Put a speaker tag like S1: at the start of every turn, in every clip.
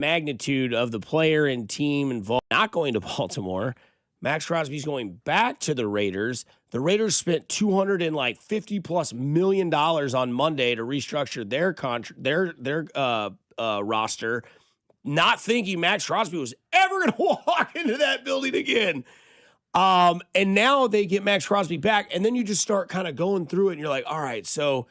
S1: magnitude of the player and team involved not going to Baltimore. Maxx Crosby's going back to the Raiders. The Raiders spent $250+ million on Monday to restructure their roster, not thinking Maxx Crosby was ever going to walk into that building again. And now they get Maxx Crosby back, and then you just start kind of going through it, and you're like, all right, so,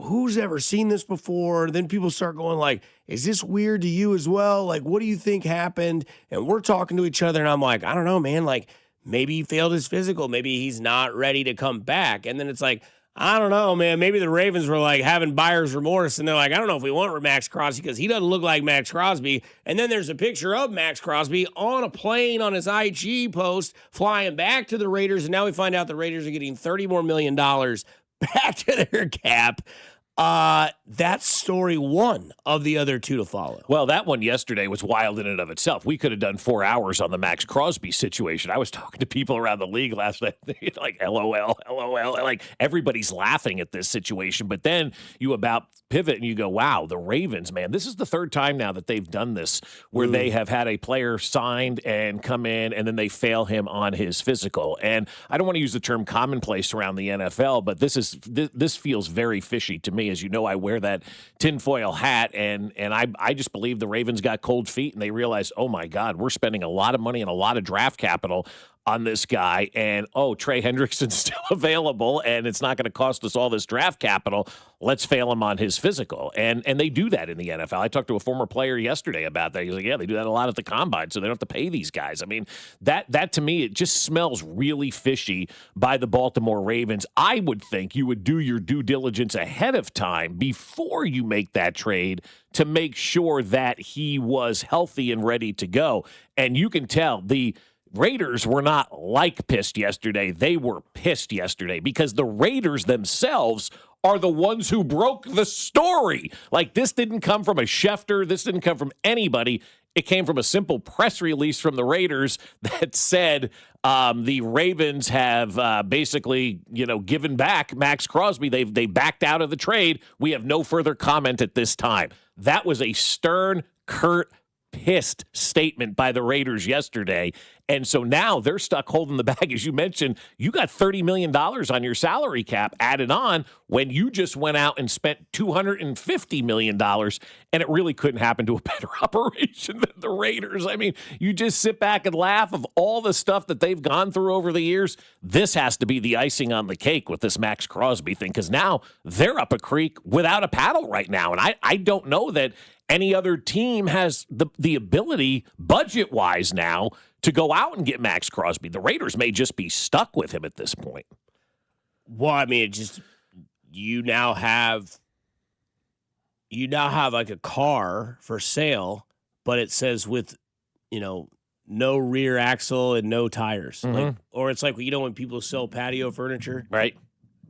S1: who's ever seen this before? Then people start going like, is this weird to you as well? Like, what do you think happened? And we're talking to each other, and I'm like, I don't know, man. Like, maybe he failed his physical. Maybe he's not ready to come back. And then it's like, I don't know, man. Maybe the Ravens were like having buyer's remorse, and they're like, I don't know if we want Maxx Crosby because he doesn't look like Maxx Crosby. And then there's a picture of Maxx Crosby on a plane on his IG post flying back to the Raiders, and now we find out the Raiders are getting $30 million back to their cap. That's story one of the other two to follow.
S2: Well, that one yesterday was wild in and of itself. We could have done 4 hours on the Maxx Crosby situation. I was talking to people around the league last night, like, LOL. Like, everybody's laughing at this situation. But then you about pivot and you go, wow, the Ravens, man, this is the third time now that they've done this where they have had a player signed and come in and then they fail him on his physical. And I don't want to use the term commonplace around the NFL, but this feels very fishy to me. As you know, I wear that tinfoil hat, and I just believe the Ravens got cold feet and they realized, oh my God, we're spending a lot of money and a lot of draft capital on this guy, and Trey Hendrickson's still available, and it's not going to cost us all this draft capital. Let's fail him on his physical, and they do that in the NFL. I talked to a former player yesterday about that. He's like, yeah, they do that a lot at the combine, so they don't have to pay these guys. I mean, that to me, it just smells really fishy by the Baltimore Ravens. I would think you would do your due diligence ahead of time before you make that trade to make sure that he was healthy and ready to go. And you can tell the Raiders were not like pissed yesterday. They were pissed yesterday because the Raiders themselves are the ones who broke the story. Like, this didn't come from a Schefter. This didn't come from anybody. It came from a simple press release from the Raiders that said the Ravens have basically, given back Maxx Crosby. They backed out of the trade. We have no further comment at this time. That was a stern, curt, pissed statement by the Raiders yesterday. And so now they're stuck holding the bag. As you mentioned, you got $30 million on your salary cap added on when you just went out and spent $250 million, and it really couldn't happen to a better operation than the Raiders. I mean, you just sit back and laugh of all the stuff that they've gone through over the years. This has to be the icing on the cake with this Maxx Crosby thing, because now they're up a creek without a paddle right now. And I don't know that any other team has the ability, budget-wise now, to go out and get Maxx Crosby. The Raiders may just be stuck with him at this point.
S1: Well, I mean, you now have like a car for sale, but it says with, no rear axle and no tires.
S2: Mm-hmm.
S1: Like, or it's like, when people sell patio furniture,
S2: right?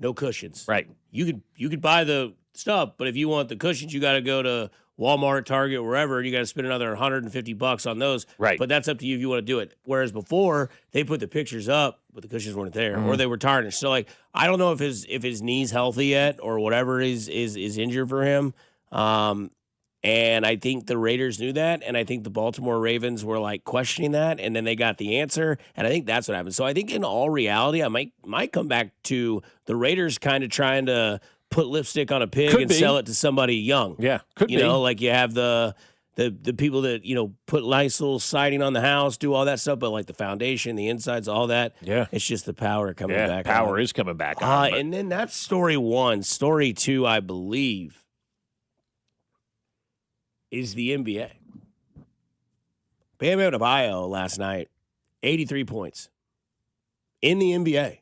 S1: No cushions.
S2: Right.
S1: You could buy the stuff, but if you want the cushions, you got to go to Walmart, Target, wherever, and you got to spend another $150 on those.
S2: Right.
S1: But that's up to you if you want to do it. Whereas before, they put the pictures up, but the cushions weren't there, or they were tarnished. So, like, I don't know if his knee's healthy yet, or whatever is injured for him. And I think the Raiders knew that, and I think the Baltimore Ravens were like questioning that, and then they got the answer, and I think that's what happened. So I think in all reality, I might come back to the Raiders kind of trying to put lipstick on a pig and sell it to somebody young.
S2: Yeah, could be.
S1: Like you have the people that, put nice little siding on the house, do all that stuff, but like the foundation, the insides, all that.
S2: Yeah.
S1: It's just the power coming back.
S2: Power is coming back on.
S1: And then that's story one. Story two, I believe, is the NBA. Bam Adebayo last night, 83 points. In the NBA,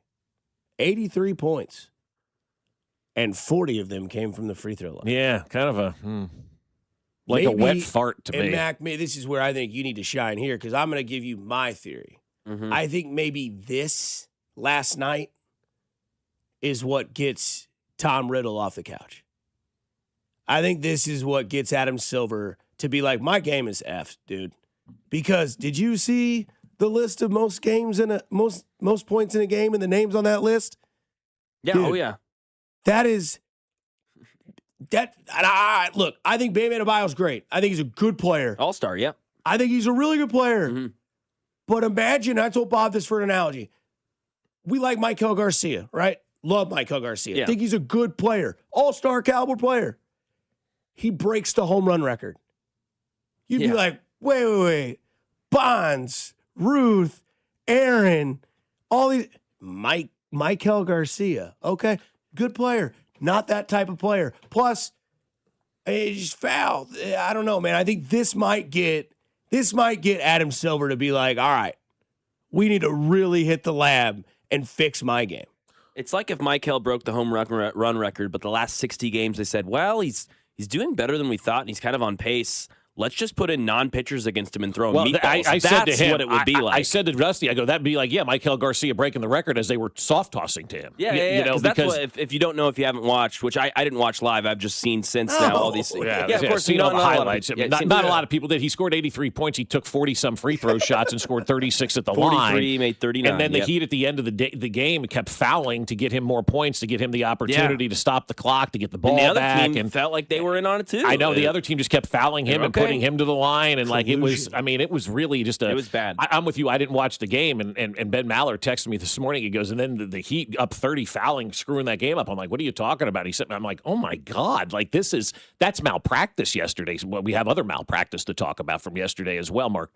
S1: 83 points. And 40 of them came from the free throw line.
S2: Yeah, kind of a a wet fart to me.
S1: And Mac, this is where I think you need to shine here, because I'm going to give you my theory.
S2: Mm-hmm.
S1: I think maybe this last night is what gets Tom Riddle off the couch. I think this is what gets Adam Silver to be like, my game is F, dude. Because did you see the list of most games in most points in a game and the names on that list?
S3: Yeah,
S1: Dude,
S3: oh yeah.
S1: That is Look, I think Bam Adebayo's great. I think he's a good player.
S3: All-star, yeah.
S1: I think he's a really good player.
S3: Mm-hmm.
S1: But imagine, I told Bob this for an analogy. We like Michael Garcia, right? Love Michael Garcia.
S3: Yeah.
S1: Think he's a good player. All-star caliber player. He breaks the home run record. You'd be like, wait. Bonds, Ruth, Aaron, all these. Michael Garcia. Okay. Good player. Not that type of player. Plus, he's fouled. I don't know, man. I think this might get Adam Silver to be like, all right, we need to really hit the lab and fix my game.
S3: It's like if Michael broke the home run record, but the last 60 games they said, well, he's doing better than we thought, and he's kind of on pace. Let's just put in non-pitchers against him and throw him meatballs.
S2: I said to him,
S3: what it would be like.
S2: I said to Dusty, I go, that'd be like, Michael Garcia breaking the record as they were soft tossing to him.
S3: Yeah.
S2: You know,
S3: that's what, if you don't know, if you haven't watched, which I didn't watch live, I've just seen since now all these things.
S2: Yeah, of course, seen all the highlights. Not a lot of people did. He scored 83 points. He took 40-some free throw shots and scored 36 at the
S3: 43,
S2: line.
S3: 43, made 39.
S2: And then the Heat at the end of the game kept fouling to get him more points, to get him the opportunity to stop the clock, to get the ball
S3: and the
S2: back.
S3: other team felt like they were in on it too.
S2: I know the other team just kept fouling him and putting him to the line. And like it was really just
S3: it was bad.
S2: I'm with you. I didn't watch the game, and Ben Maller texted me this morning. He goes, and then the Heat up 30 fouling, screwing that game up. I'm like, what are you talking about? He said, I'm like, oh my God, like that's malpractice yesterday. Well, we have other malpractice to talk about from yesterday as well, Mark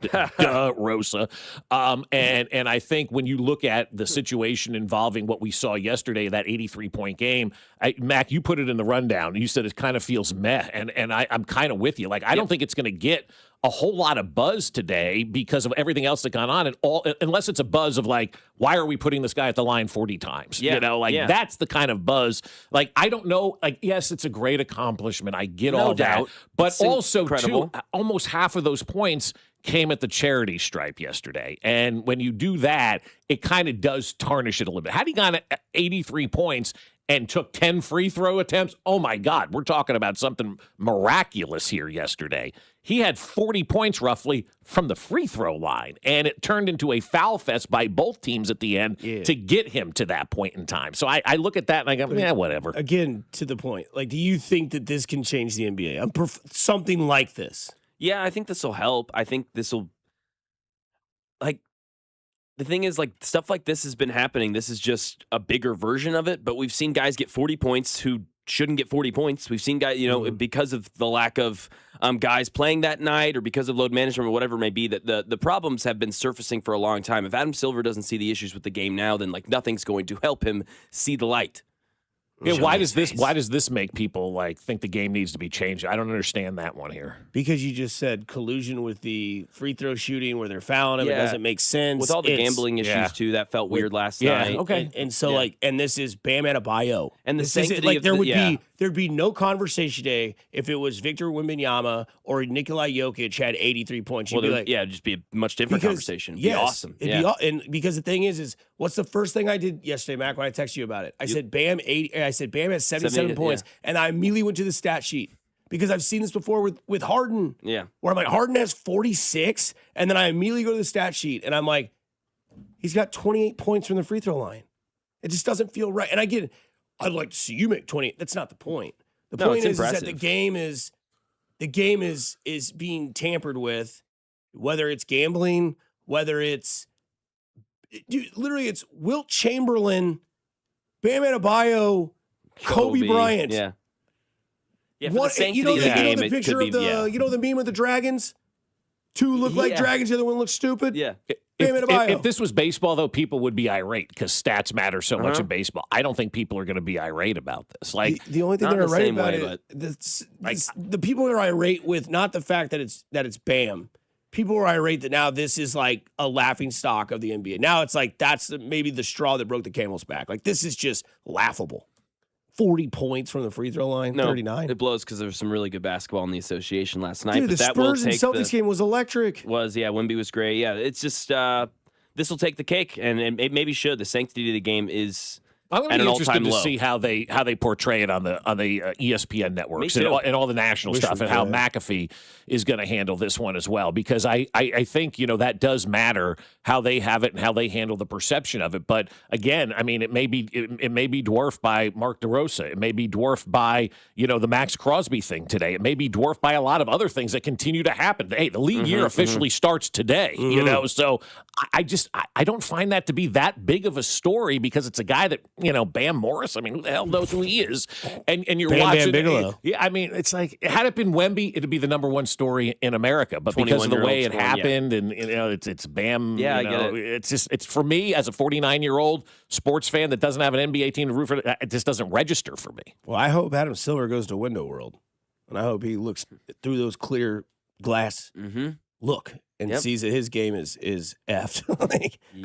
S2: Rosa. And I think when you look at the situation involving what we saw yesterday, that 83-point game, Mac, you put it in the rundown. You said it kind of feels meh, and I'm kind of with you. Like I don't think it's going to get a whole lot of buzz today because of everything else that gone on, and unless it's a buzz of like, why are we putting this guy at the line 40 times?
S3: Yeah.
S2: You know, like that's the kind of buzz. Like I don't know. Like yes, it's a great accomplishment. I get all that, but
S3: it's
S2: also
S3: incredible.
S2: too, almost half of those points came at the charity stripe yesterday, and when you do that, it kind of does tarnish it a little bit. Had he gone at 83 points and took 10 free throw attempts, oh my God, we're talking about something miraculous here yesterday. He had 40 points roughly from the free throw line, and it turned into a foul fest by both teams at the end to get him to that point in time. So I look at that and I go, yeah, whatever.
S1: Again, to the point, like, do you think that this can change the NBA? Something like this?
S3: Yeah, I think this will help. I think this will, like, the thing is, like, stuff like this has been happening. This is just a bigger version of it, but we've seen guys get 40 points who shouldn't get 40 points. We've seen guys, because of the lack of guys playing that night or because of load management or whatever it may be, that the problems have been surfacing for a long time. If Adam Silver doesn't see the issues with the game now, then, like, nothing's going to help him see the light.
S2: Yeah, why does this make people like think the game needs to be changed? I don't understand that one here.
S1: Because you just said collusion with the free throw shooting where they're fouling him. It doesn't make sense.
S3: With all the gambling issues too, that felt weird last night.
S1: Okay. And so and this is Bam Adebayo.
S3: And the sanctity
S1: like
S3: of
S1: there'd be no conversation today if it was Victor Wembanyama or Nikolai Jokic had 83 points. You'd be like,
S3: it'd just be a much different conversation. It'd be awesome.
S1: And because the thing is what's the first thing I did yesterday, Mac, when I texted you about it? I said Bam has 77 points, and I immediately went to the stat sheet because I've seen this before with Harden.
S3: Yeah, where
S1: I'm like, Harden has 46, and then I immediately go to the stat sheet, and I'm like, he's got 28 points from the free throw line. It just doesn't feel right. And I get it. I'd like to see you make 28. That's not the point. The point is that the game is being tampered with, whether it's gambling, whether it's literally it's Wilt Chamberlain, Bam Adebayo, Kobe Bryant.
S3: Yeah. Yeah,
S1: what,
S3: the game,
S1: the picture of the meme with the dragons? Two look like dragons, the other one looks stupid.
S3: Yeah.
S2: If this was baseball, though, people would be irate because stats matter so much in baseball. I don't think people are going to be irate about this. Like
S1: the only thing they're irate about the people are irate with not the fact that it's Bam. People are irate that now this is like a laughing stock of the NBA. Now it's like that's maybe the straw that broke the camel's back. Like this is just laughable. 40 points from the free throw line, 39.
S3: It blows because there was some really good baskball in the association last night.
S1: Dude, the Spurs and Celtics game was electric.
S3: Wemby was great. Yeah, it's just this will take the cake, and it maybe should. The sanctity of the game is
S2: I'm going
S3: at
S2: to
S3: an
S2: be interested
S3: all-time
S2: to
S3: low.
S2: see how they portray it on the ESPN networks
S3: Me
S2: and
S3: too.
S2: all the national
S1: Wish
S2: stuff,
S1: we
S2: and how
S1: could.
S2: McAfee is going to handle this one as well. Because I think that does matter, how they have it and how they handle the perception of it. But again, I mean, it may be dwarfed by Mark DeRosa. It may be dwarfed by the Maxx Crosby thing today. It may be dwarfed by a lot of other things that continue to happen. Hey, the league year officially starts today. So I don't find that to be that big of a story, because it's a guy that Bam Morris. I mean, who the hell knows who he is? And you're
S1: Bam Bam
S2: watching.
S1: Bigelow.
S2: Yeah, I mean, it's like, had it been Wemby, it'd be the number one story in America. But because of the way it
S3: 21-year-old scoring,
S2: happened, and it's Bam.
S3: Yeah, I get
S2: it's for me as a 49-year-old sports fan that doesn't have an NBA team to root for. It just doesn't register for me.
S1: Well, I hope Adam Silver goes to Window World, and I hope he looks through those clear glass look and sees that his game is effed.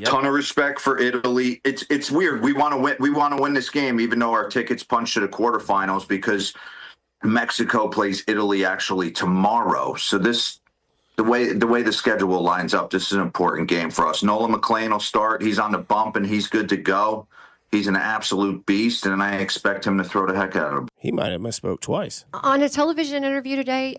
S4: Ton of respect for Italy. It's weird. We want to win. We want to win this game, even though our tickets punched to the quarterfinals, because Mexico plays Italy actually tomorrow. So the way the schedule lines up, this is an important game for us. Nolan McLean will start. He's on the bump and he's good to go. He's an absolute beast, and I expect him to throw the heck out of him.
S1: He might have misspoke twice.
S5: On a television interview today,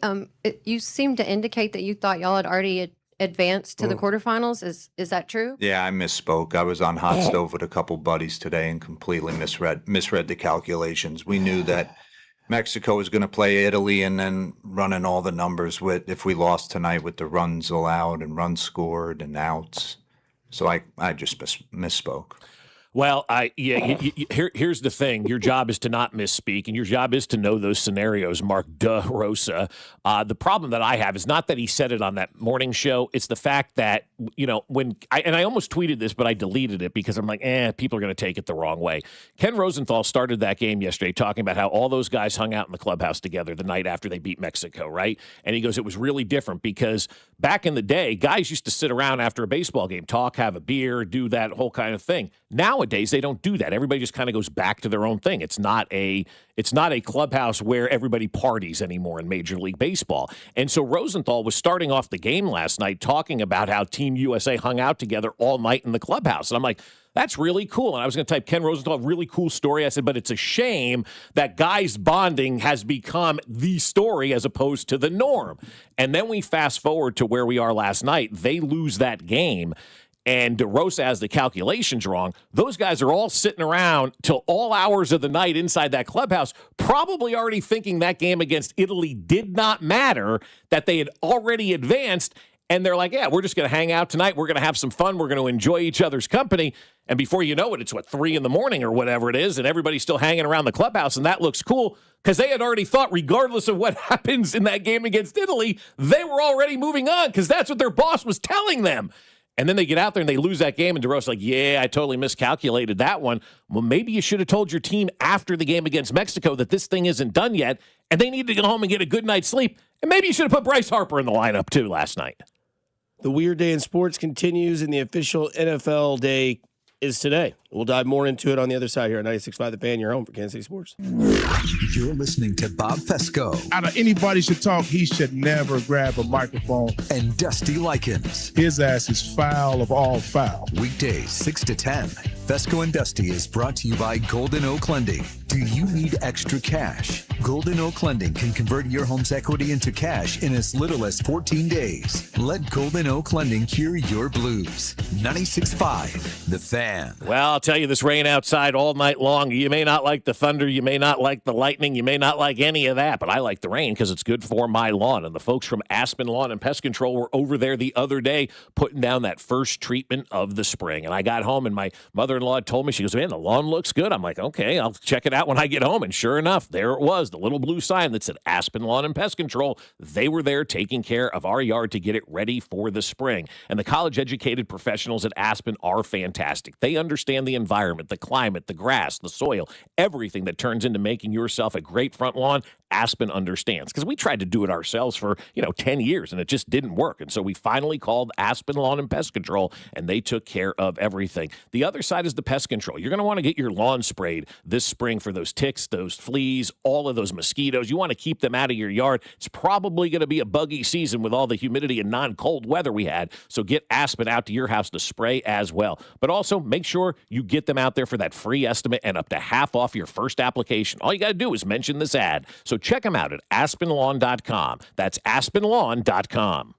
S5: you seemed to indicate that you thought y'all had already advanced to the quarterfinals. Is that true?
S6: Yeah, I misspoke. I was on hot stove with a couple buddies today and completely misread the calculations. We knew that Mexico was going to play Italy, and then running all the numbers with, if we lost tonight, with the runs allowed and runs scored and outs. So I just misspoke.
S2: Well, here's the thing. Your job is to not misspeak, and your job is to know those scenarios, Mark DeRosa. The problem that I have is not that he said it on that morning show. It's the fact that, I almost tweeted this, but I deleted it because I'm like, people are going to take it the wrong way. Ken Rosenthal started that game yesterday talking about how all those guys hung out in the clubhouse together the night after they beat Mexico, right? And he goes, it was really different because back in the day, guys used to sit around after a baseball game, talk, have a beer, do that whole kind of thing. Nowadays, they don't do that. Everybody just kind of goes back to their own thing. It's not a clubhouse where everybody parties anymore in Major League Baseball. And so Rosenthal was starting off the game last night talking about how Team USA hung out together all night in the clubhouse. And I'm like, that's really cool. And I was going to type Ken Rosenthal, really cool story. I said, but it's a shame that guys bonding has become the story as opposed to the norm. And then we fast forward to where we are last night. They lose that game. And DeRosa has the calculations wrong. Those guys are all sitting around till all hours of the night inside that clubhouse, probably already thinking that game against Italy did not matter, that they had already advanced. And they're like, yeah, we're just going to hang out tonight. We're going to have some fun. We're going to enjoy each other's company. And before you know it, it's 3 a.m. or whatever it is. And everybody's still hanging around the clubhouse. And that looks cool because they had already thought, regardless of what happens in that game against Italy, they were already moving on because that's what their boss was telling them. And then they get out there and they lose that game, and DeRosa's like, yeah, I totally miscalculated that one. Well, maybe you should have told your team after the game against Mexico that this thing isn't done yet, and they need to go home and get a good night's sleep. And maybe you should have put Bryce Harper in the lineup, too, last night.
S1: The Weird Day in Sports continues, and the official NFL day is today. We'll dive more into it on the other side here on 96.5 The Fan, your home for Kansas City Sports.
S7: You're listening to Bob Fescoe
S8: Out of anybody should talk, he should never grab a microphone.
S7: and Dusty Likens.
S8: His ass is foul of all foul.
S7: Weekdays 6 to 10. Fescoe and Dusty is brought to you by Golden Oak Lending. Do you need extra cash? Golden Oak Lending can convert your home's equity into cash in as little as 14 days. Let Golden Oak Lending cure your blues. 96.5 The Fan.
S2: Well, I'll tell you, this rain outside all night long. You may not like the thunder. You may not like the lightning. You may not like any of that, but I like the rain because it's good for my lawn. And the folks from Aspen Lawn and Pest Control were over there the other day putting down that first treatment of the spring. And I got home and my mother-in-law told me, she goes, man, the lawn looks good. I'm like, okay, I'll check it out when I get home. And sure enough, there it was, the little blue sign that said Aspen Lawn and Pest Control. They were there taking care of our yard to get it ready for the spring. And the college-educated professionals at Aspen are fantastic. They understand the environment, the climate, the grass, the soil, everything that turns into making yourself a great front lawn. Aspen understands, because we tried to do it ourselves for 10 years and it just didn't work. And so we finally called Aspen Lawn and Pest Control, and they took care of everything. The other side is the pest control. You're going to want to get your lawn sprayed this spring for those ticks, those fleas, all of those mosquitoes. You want to keep them out of your yard. It's probably going to be a buggy season with all the humidity and non-cold weather we had. So get Aspen out to your house to spray as well. But also make sure you get them out there for that free estimate and up to half off your first application. All you got to do is mention this ad. So check them out at aspenlawn.com. That's aspenlawn.com.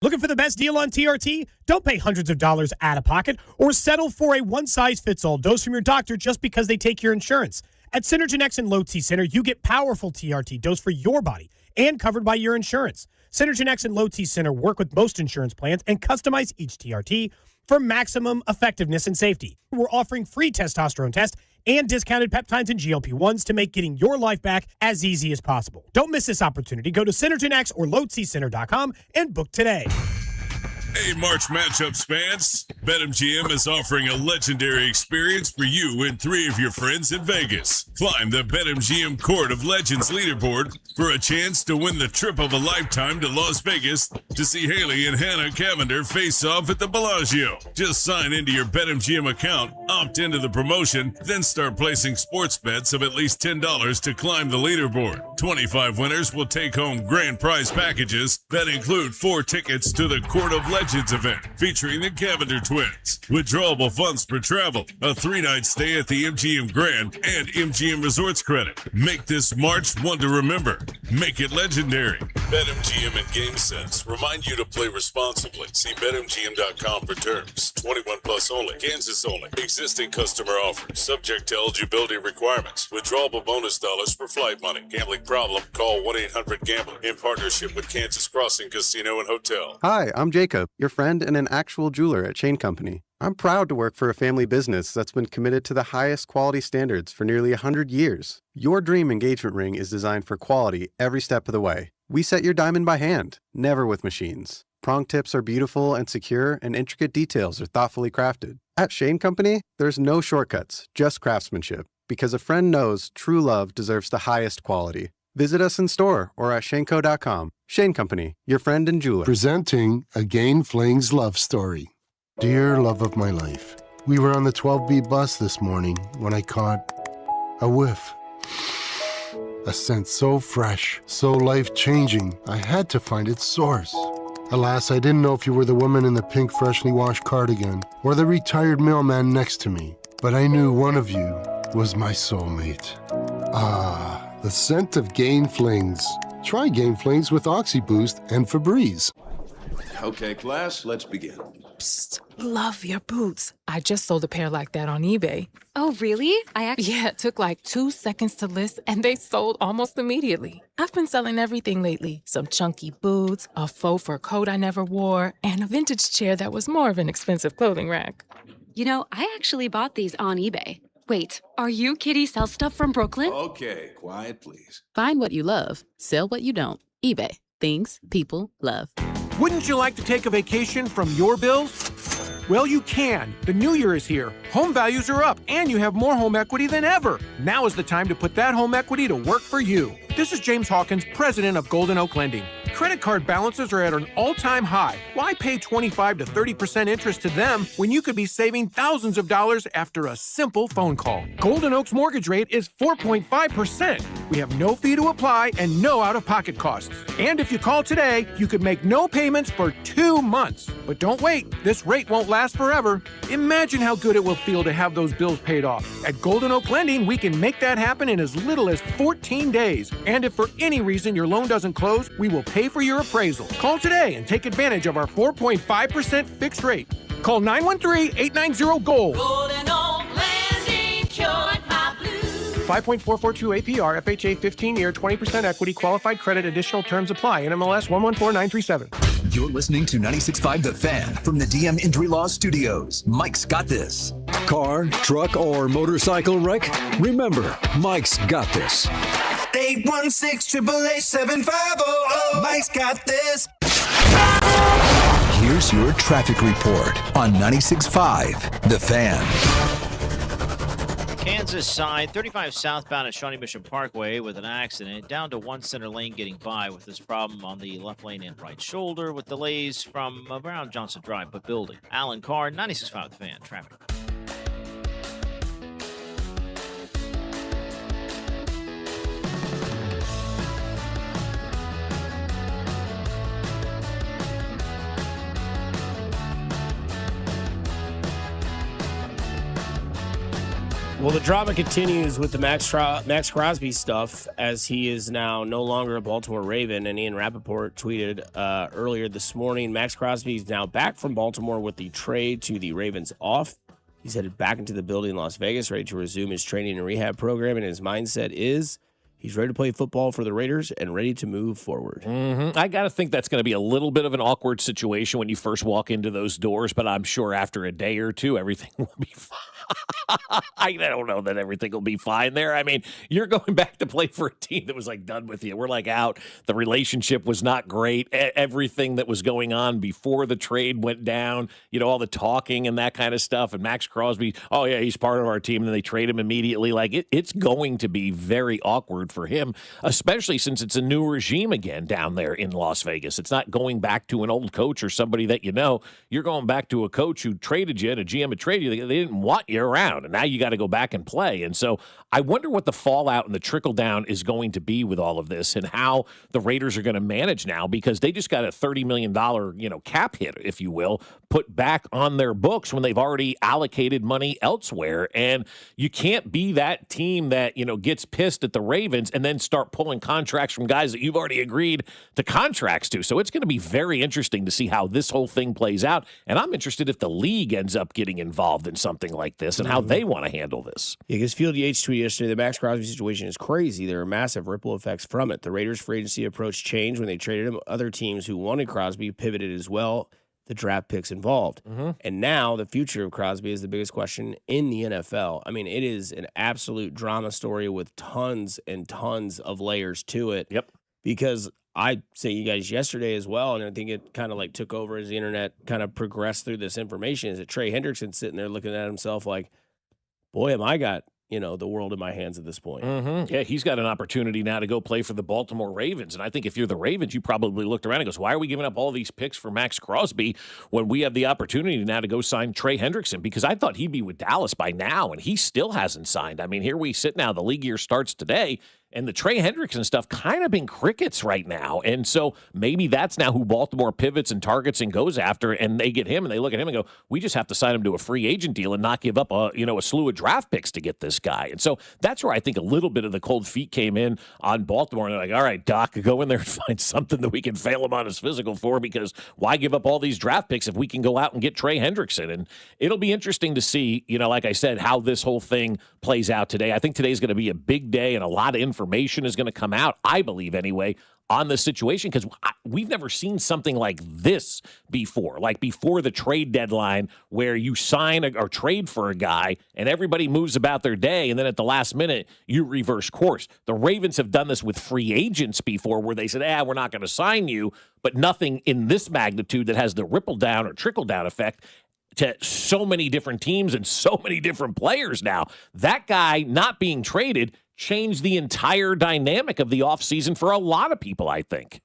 S9: Looking for the best deal on TRT? Don't pay hundreds of dollars out of pocket or settle for a one-size-fits-all dose from your doctor just because they take your insurance. At Synergenex and Low T Center, you get powerful TRT dose for your body and covered by your insurance. Synergenex and Low T Center work with most insurance plans and customize each TRT for maximum effectiveness and safety. We're offering free testosterone tests and discounted peptides and GLP-1s to make getting your life back as easy as possible. Don't miss this opportunity. Go to Synergenex or lowtcenter.com and book today.
S10: Hey, March Matchups fans. BetMGM is offering a legendary experience for you and 3 of your friends in Vegas. Climb the BetMGM Court of Legends leaderboard for a chance to win the trip of a lifetime to Las Vegas to see Haley and Hannah Cavender face off at the Bellagio. Just sign into your BetMGM account, opt into the promotion, then start placing sports bets of at least $10 to climb the leaderboard. 25 winners will take home grand prize packages that include 4 tickets to the Court of Legends event featuring the Cavender twins, withdrawable funds for travel, a 3-night stay at the MGM Grand, and MGM Resorts credit. Make this March one to remember. Make it legendary. BetMGM and GameSense remind you to play responsibly. See BetMGM.com for terms. 21 plus only. Kansas only. Existing customer offers. Subject to eligibility requirements. Withdrawable bonus dollars for flight money. Gambling problem? Call 1-800-GAMBLER in partnership with Kansas Crossing Casino and Hotel.
S11: Hi, I'm Jacob, your friend and an actual jeweler at Chain Company. I'm proud to work for a family business that's been committed to the highest quality standards for nearly 100 years. Your dream engagement ring is designed for quality every step of the way. We set your diamond by hand, never with machines. Prong tips are beautiful and secure, and intricate details are thoughtfully crafted. At Shane Company, there's no shortcuts, just craftsmanship, because a friend knows true love deserves the highest quality. Visit us in store or at shaneco.com. Shane Company, your friend and jeweler.
S12: Presenting a Gain Flings love story. Dear love of my life, we were on the 12B bus this morning when I caught a whiff. A scent so fresh, so life-changing, I had to find its source. Alas, I didn't know if you were the woman in the pink freshly washed cardigan or the retired mailman next to me, but I knew one of you was my soulmate. Ah, the scent of Gain Flings. Try Gain Flings with OxyBoost and Febreze.
S13: Okay, class, let's begin.
S14: Psst, love your boots. I just sold a pair like that on eBay.
S15: Oh, really?
S14: Yeah, it took like 2 seconds to list, and they sold almost immediately. I've been selling everything lately. Some chunky boots, a faux fur coat I never wore, and a vintage chair that was more of an expensive clothing rack.
S15: You know, I actually bought these on eBay. Wait, are you Kitty Sell Stuff from Brooklyn?
S13: Okay, quiet, please.
S16: Find what you love, sell what you don't. eBay. Things people love.
S17: Wouldn't you like to take a vacation from your bills? Well, you can. The new year is here. Home values are up, and you have more home equity than ever. Now is the time to put that home equity to work for you. This is James Hawkins, president of Golden Oak Lending. Credit card balances are at an all-time high. Why pay 25 to 30% interest to them when you could be saving thousands of dollars after a simple phone call? Golden Oak's mortgage rate is 4.5%. We have no fee to apply and no out-of-pocket costs. And if you call today, you could make no payments for 2 months. But don't wait. This rate won't last forever. Imagine how good it will feel to have those bills paid off. At Golden Oak Lending, we can make that happen in as little as 14 days. And if for any reason your loan doesn't close, we will pay for your appraisal. Call today and take advantage of our 4.5% fixed rate. Call 913-890-GOLD.
S18: Golden Oak Lending cured my blues.
S17: 5.442 APR, FHA 15-year, 20% equity, qualified credit, additional terms apply. NMLS 114937.
S7: You're listening to 96.5 The Fan from the DM Injury Law Studios. Mike's got this.
S19: Car, truck, or motorcycle wreck? Remember, Mike's got this.
S18: 816-888-7500.
S7: Mike's got this. Here's your traffic report on 96.5 The Fan.
S20: Kansas side, 35 southbound at Shawnee Mission Parkway with an accident. Down to one center lane getting by with this problem on the left lane and right shoulder with delays from around Johnson Drive, but building. Alan Carr, 96.5 The Fan, traffic.
S1: Well, the drama continues with the Max Crosby stuff as he is now no longer a Baltimore Raven. And Ian Rappaport tweeted earlier this morning, Max Crosby is now back from Baltimore with the trade to the Ravens off. He's headed back into the building in Las Vegas, ready to resume his training and rehab program. And his mindset is he's ready to play football for the Raiders and ready to move forward.
S2: I got to think that's going to be a little bit of an awkward situation when you first walk into those doors, but I'm sure after a day or two, everything will be fine. I don't know that everything will be fine there. I mean, you're going back to play for a team that was like done with you. We're like out. The relationship was not great. Everything that was going on before the trade went down, you know, all the talking and that kind of stuff. And Max Crosby, oh yeah, he's part of our team. And then they trade him immediately. Like it's going to be very awkward for him, especially since it's a new regime again down there in Las Vegas. It's not going back to an old coach or somebody that you know. You're going back to a coach who traded you and a GM had traded you. They didn't want you around, and now you got to go back and play. And so I wonder what the fallout and the trickle down is going to be with all of this and how the Raiders are going to manage now, because they just got a $30 million, cap hit, if you will, put back on their books when they've already allocated money elsewhere. And you can't be that team that, gets pissed at the Ravens and then start pulling contracts from guys that you've already agreed to contracts to. So it's going to be very interesting to see how this whole thing plays out. And I'm interested if the league ends up getting involved in something like this and how they want to handle this.
S1: Yeah, because Field Yates tweeted yesterday, the Max Crosby situation is crazy. There are massive ripple effects from it. The Raiders' free agency approach changed when they traded him. Other teams who wanted Crosby pivoted as well. The draft picks involved. And now the future of Crosby is the biggest question in the NFL. I mean, it is an absolute drama story with tons and tons of layers to it.
S2: Yep.
S1: Because I say you guys yesterday as well, and I think it kind of like took over as the internet kind of progressed through this information, is that Trey Hendrickson sitting there looking at himself like, boy, am I got the world in my hands at this point.
S2: Yeah, he's got an opportunity now to go play for the Baltimore Ravens. And I think if you're the Ravens, you probably looked around and goes, why are we giving up all these picks for Max Crosby when we have the opportunity now to go sign Trey Hendrickson? Because I thought he'd be with Dallas by now, and he still hasn't signed. I mean, here we sit now. The league year starts today. And the Trey Hendrickson stuff kind of been crickets right now. And so maybe that's now who Baltimore pivots and targets and goes after, and they get him and they look at him and go, we just have to sign him to a free agent deal and not give up a slew of draft picks to get this guy. And so that's where I think a little bit of the cold feet came in on Baltimore. And they're like, all right, Doc, go in there and find something that we can fail him on his physical for, because why give up all these draft picks if we can go out and get Trey Hendrickson? And it'll be interesting to see, like I said, how this whole thing plays out today. I think today's going to be a big day, and a lot of information is going to come out, I believe anyway, on this situation, because we've never seen something like this before, like before the trade deadline, where you sign or trade for a guy and everybody moves about their day, and then at the last minute, you reverse course. The Ravens have done this with free agents before, where they said, we're not going to sign you, but nothing in this magnitude that has the ripple down or trickle down effect to so many different teams and so many different players now. That guy not being traded changed the entire dynamic of the offseason for a lot of people, I think.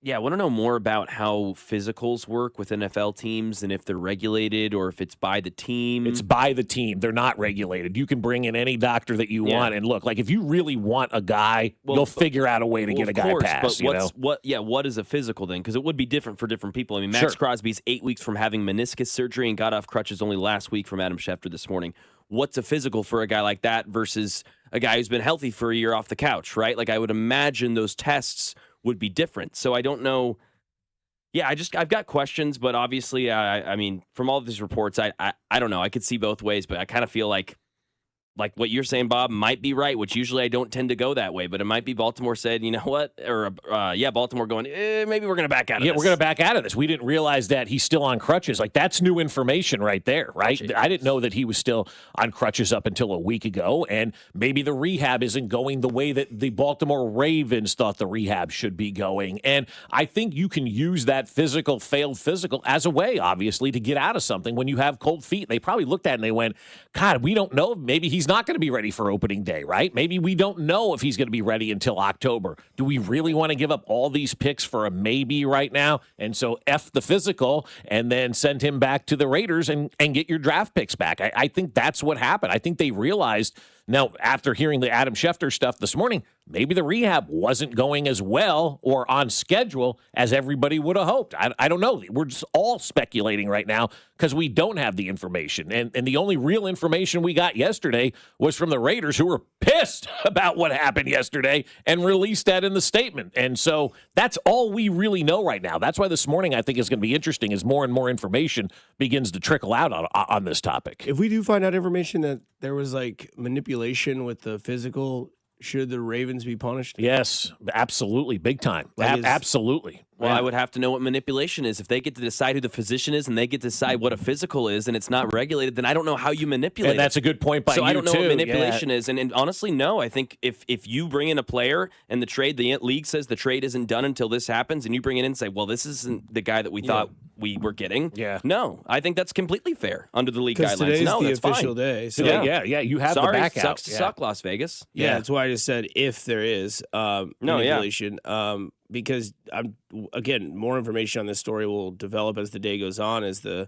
S3: Yeah, I want to know more about how physicals work with NFL teams and if they're regulated or if it's by the team.
S2: It's by the team. They're not regulated. You can bring in any doctor that you want. And look, like if you really want a guy, you'll figure out a way to get a guy passed.
S3: But what is a physical then? Because it would be different for different people. I mean, Max Crosby's 8 weeks from having meniscus surgery and got off crutches only last week from Adam Schefter this morning. What's a physical for a guy like that versus a guy who's been healthy for a year off the couch, right? Like I would imagine those tests would be different. So I don't know. Yeah, I've got questions, but obviously, I mean, from all of these reports, I don't know. I could see both ways, but I kind of feel like what you're saying, Bob, might be right, which usually I don't tend to go that way, but it might be Baltimore said, you know what? Or, Baltimore going, maybe we're going to back out of this.
S2: Yeah, we're going to back out of this. We didn't realize that he's still on crutches. Like, that's new information right there, right? I didn't know that he was still on crutches up until a week ago, and maybe the rehab isn't going the way that the Baltimore Ravens thought the rehab should be going. And I think you can use that failed physical, as a way, obviously, to get out of something when you have cold feet. They probably looked at it and they went, God, we don't know. Maybe he's he's not going to be ready for opening day, right? Maybe we don't know if he's going to be ready until October. Do we really want to give up all these picks for a maybe right now? And so F the physical and then send him back to the Raiders and get your draft picks back. I think that's what happened. I think they realized now, after hearing the Adam Schefter stuff this morning, maybe the rehab wasn't going as well or on schedule as everybody would have hoped. I don't know. We're just all speculating right now because we don't have the information. And the only real information we got yesterday was from the Raiders, who were pissed about what happened yesterday and released that in the statement. And so that's all we really know right now. That's why this morning I think is going to be interesting as more and more information begins to trickle out on this topic.
S1: If we do find out information that there was like manipulation with the physical, should the Ravens be punished?
S2: Yes, absolutely. Big time. Absolutely.
S3: Well, I would have to know what manipulation is. If they get to decide who the physician is and they get to decide what a physical is and it's not regulated, then I don't know how you manipulate
S2: And that's a good point by you,
S3: So I don't know
S2: too.
S3: what manipulation
S2: Yeah.
S3: is. And honestly, no. I think if you bring in a player and the league says the trade isn't done until this happens, and you bring it in and say, well, this isn't the guy that we thought we were getting.
S2: Yeah.
S3: No, I think that's completely fair under the league guidelines.
S1: Today's
S3: No,
S1: the
S3: that's
S1: official
S3: fine.
S1: day. So
S2: Yeah, you have
S3: Sorry,
S2: the back
S3: sucks
S2: out.
S3: to suck, Las Vegas.
S1: Yeah, that's why I just said if there is manipulation. Because again, more information on this story will develop as the day goes on, as the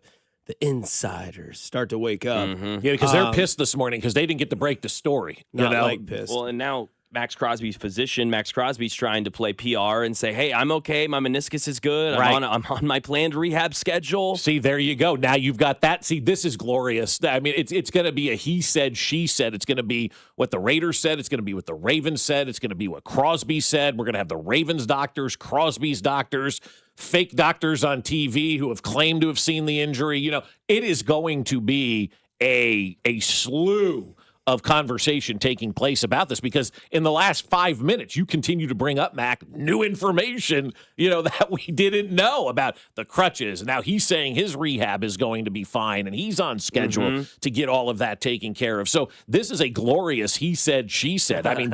S1: insiders start to wake up.
S2: Yeah, because they're pissed this morning because they didn't get to break the story.
S1: Not like pissed.
S3: Well, and now Max Crosby's physician, Max Crosby's trying to play PR and say, hey, I'm okay. My meniscus is good.
S2: Right.
S3: I'm on my planned rehab schedule.
S2: See, there you go. Now you've got that. See, this is glorious. I mean, it's going to be a he said, she said. It's going to be what the Raiders said. It's going to be what the Ravens said. It's going to be what Crosby said. We're going to have the Ravens doctors, Crosby's doctors, fake doctors on TV who have claimed to have seen the injury. You know, it is going to be a slew of conversation taking place about this, because in the last 5 minutes, you continue to bring up, Mac, new information, that we didn't know about the crutches. Now he's saying his rehab is going to be fine and he's on schedule to get all of that taken care of. So this is a glorious he said, she said. I mean,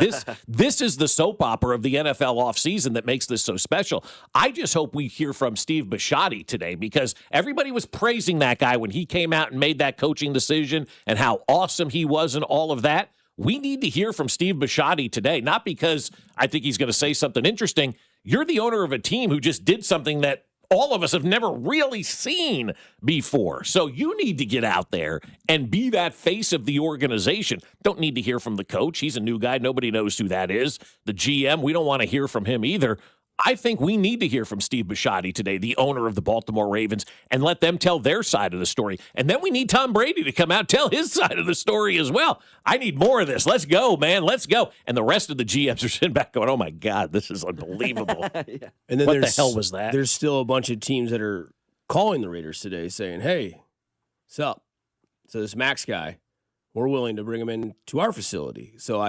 S2: this is the soap opera of the NFL offseason that makes this so special. I just hope we hear from Steve Bisciotti today, because everybody was praising that guy when he came out and made that coaching decision and how awesome he was and all of that. We need to hear from Steve Bisciotti today, not because I think he's going to say something interesting. You're the owner of a team who just did something that all of us have never really seen before. So you need to get out there and be that face of the organization. Don't need to hear from the coach. He's a new guy. Nobody knows who that is. The GM, we don't want to hear from him either. I think we need to hear from Steve Bisciotti today, the owner of the Baltimore Ravens, and let them tell their side of the story. And then we need Tom Brady to come out and tell his side of the story as well. I need more of this. Let's go, man. Let's go. And the rest of the GMs are sitting back going, oh, my God, this is unbelievable.
S1: And then
S2: what the hell was that?
S1: There's still a bunch of teams that are calling the Raiders today saying, hey, what's up? So this Max guy, we're willing to bring him in to our facility. So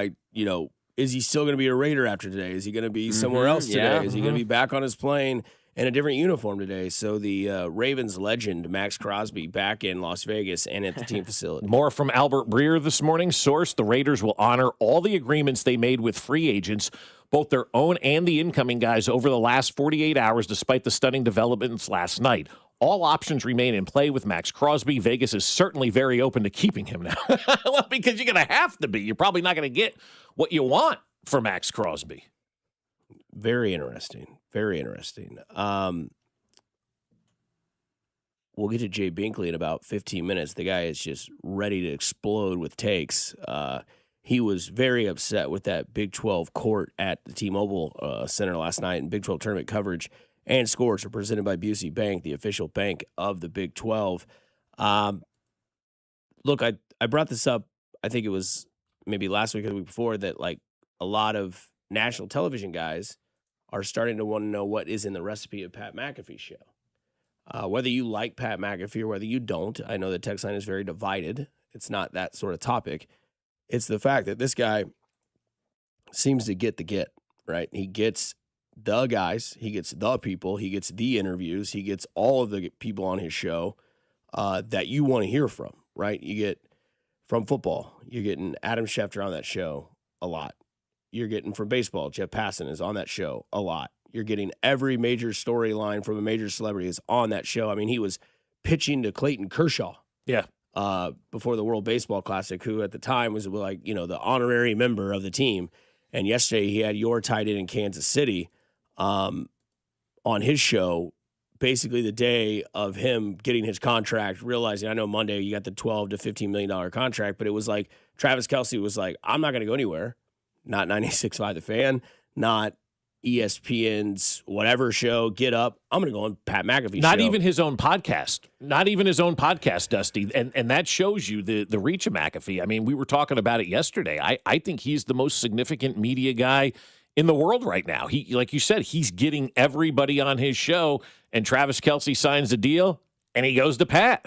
S1: is he still going to be a Raider after today? Is he going to be somewhere else today?
S3: Yeah.
S1: Is he going to be back on his plane in a different uniform today? So the Ravens legend, Max Crosby, back in Las Vegas and at the team facility.
S2: More from Albert Breer this morning. Source, the Raiders will honor all the agreements they made with free agents, both their own and the incoming guys, over the last 48 hours, despite the stunning developments last night. All options remain in play with Max Crosby. Vegas is certainly very open to keeping him now. Well, because you're going to have to be. You're probably not going to get what you want for Max Crosby.
S1: Very interesting. Very interesting. We'll get to Jay Binkley in about 15 minutes. The guy is just ready to explode with takes. He was very upset with that Big 12 court at the T-Mobile Center last night, and Big 12 tournament coverage and scores are presented by Busey Bank, the official bank of the Big 12. Look, I brought this up, I think it was maybe last week or the week before, that like a lot of national television guys are starting to want to know what is in the recipe of Pat McAfee's show. Whether you like Pat McAfee or whether you don't, I know the text line is very divided. It's not that sort of topic. It's the fact that this guy seems to get the get, right? He gets the guys, he gets the people, he gets the interviews, he gets all of the people on his show that you want to hear from, right? You get from football, you're getting Adam Schefter on that show a lot. You're getting from baseball, Jeff Passan is on that show a lot. You're getting every major storyline from a major celebrity is on that show. I mean, he was pitching to Clayton Kershaw.
S2: Yeah.
S1: before the World Baseball Classic, who at the time was like, the honorary member of the team. And yesterday he had your tight end in Kansas City on his show, basically the day of him getting his contract, realizing, I know Monday you got the $12 to $15 million contract, but it was like Travis Kelce was like, I'm not going to go anywhere. Not 96.5 The Fan, not ESPN's whatever show, Get Up. I'm going to go on Pat McAfee's
S2: Not
S1: show.
S2: even his own podcast. Not even his own podcast, Dusty. And that shows you the reach of McAfee. I mean, we were talking about it yesterday. I think he's the most significant media guy in the world right now. He, like you said, he's getting everybody on his show, and Travis Kelce signs a deal, and he goes to Pat.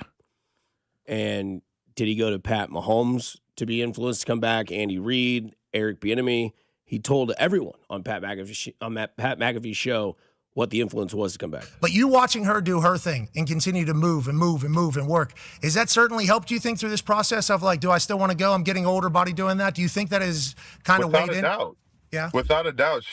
S1: And did he go to Pat Mahomes to be influenced to come back? Andy Reid, Eric Bieniemy. He told everyone on Pat McAfee's show what the influence was to come back.
S21: But you watching her do her thing and continue to move and work, is that certainly helped you think through this process of like, do I still want to go? I'm getting older, body doing that. Do you think that is kind of weighed in?
S22: Without a doubt.
S21: Yeah.
S22: Without a doubt.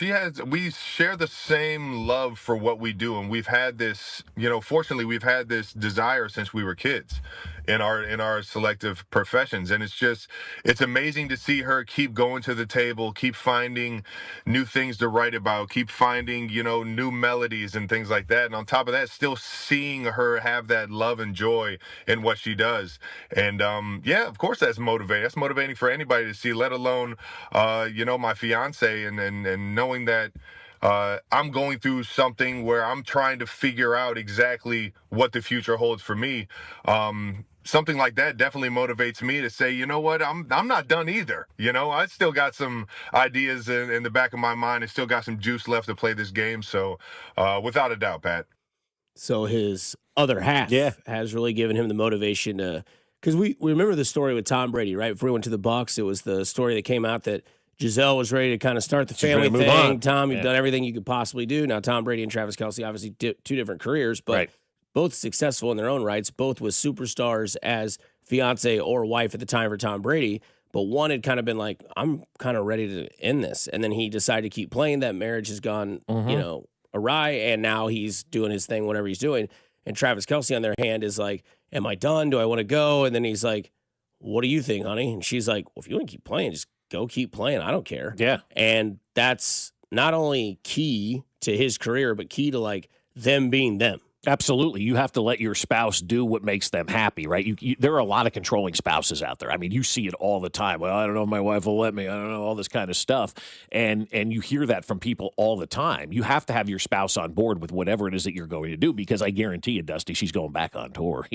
S22: We share the same love for what we do. And we've had this, fortunately, we've had this desire since we were kids in our selective professions. And it's amazing to see her keep going to the table, keep finding new things to write about, keep finding, new melodies and things like that. And on top of that, still seeing her have that love and joy in what she does. And of course that's motivating. That's motivating for anybody to see, let alone, my fiance and knowing that I'm going through something where I'm trying to figure out exactly what the future holds for me. Something like that definitely motivates me to say, you know what, I'm not done either. I still got some ideas in the back of my mind and still got some juice left to play this game. So without a doubt, Pat.
S1: So his other half has really given him the motivation to, because we remember the story with Tom Brady, right? Before he went to the Bucs, it was the story that came out that Giselle was ready to kind of start the family thing. Tom, you've done everything you could possibly do. Now, Tom Brady and Travis Kelce obviously did two different careers, but both successful in their own rights, both with superstars as fiance or wife at the time for Tom Brady. But one had kind of been like, I'm kind of ready to end this. And then he decided to keep playing. That marriage has gone, awry. And now he's doing his thing, whatever he's doing. And Travis Kelce on their hand is like, am I done? Do I want to go? And then he's like, what do you think, honey? And she's like, well, if you want to keep playing, just go keep playing. I don't care.
S2: Yeah.
S1: And that's not only key to his career, but key to like them being them.
S2: Absolutely. You have to let your spouse do what makes them happy, right? There are a lot of controlling spouses out there. I mean, you see it all the time. Well, I don't know if my wife will let me. I don't know, all this kind of stuff. And you hear that from people all the time. You have to have your spouse on board with whatever it is that you're going to do, because I guarantee you, Dusty, she's going back on tour,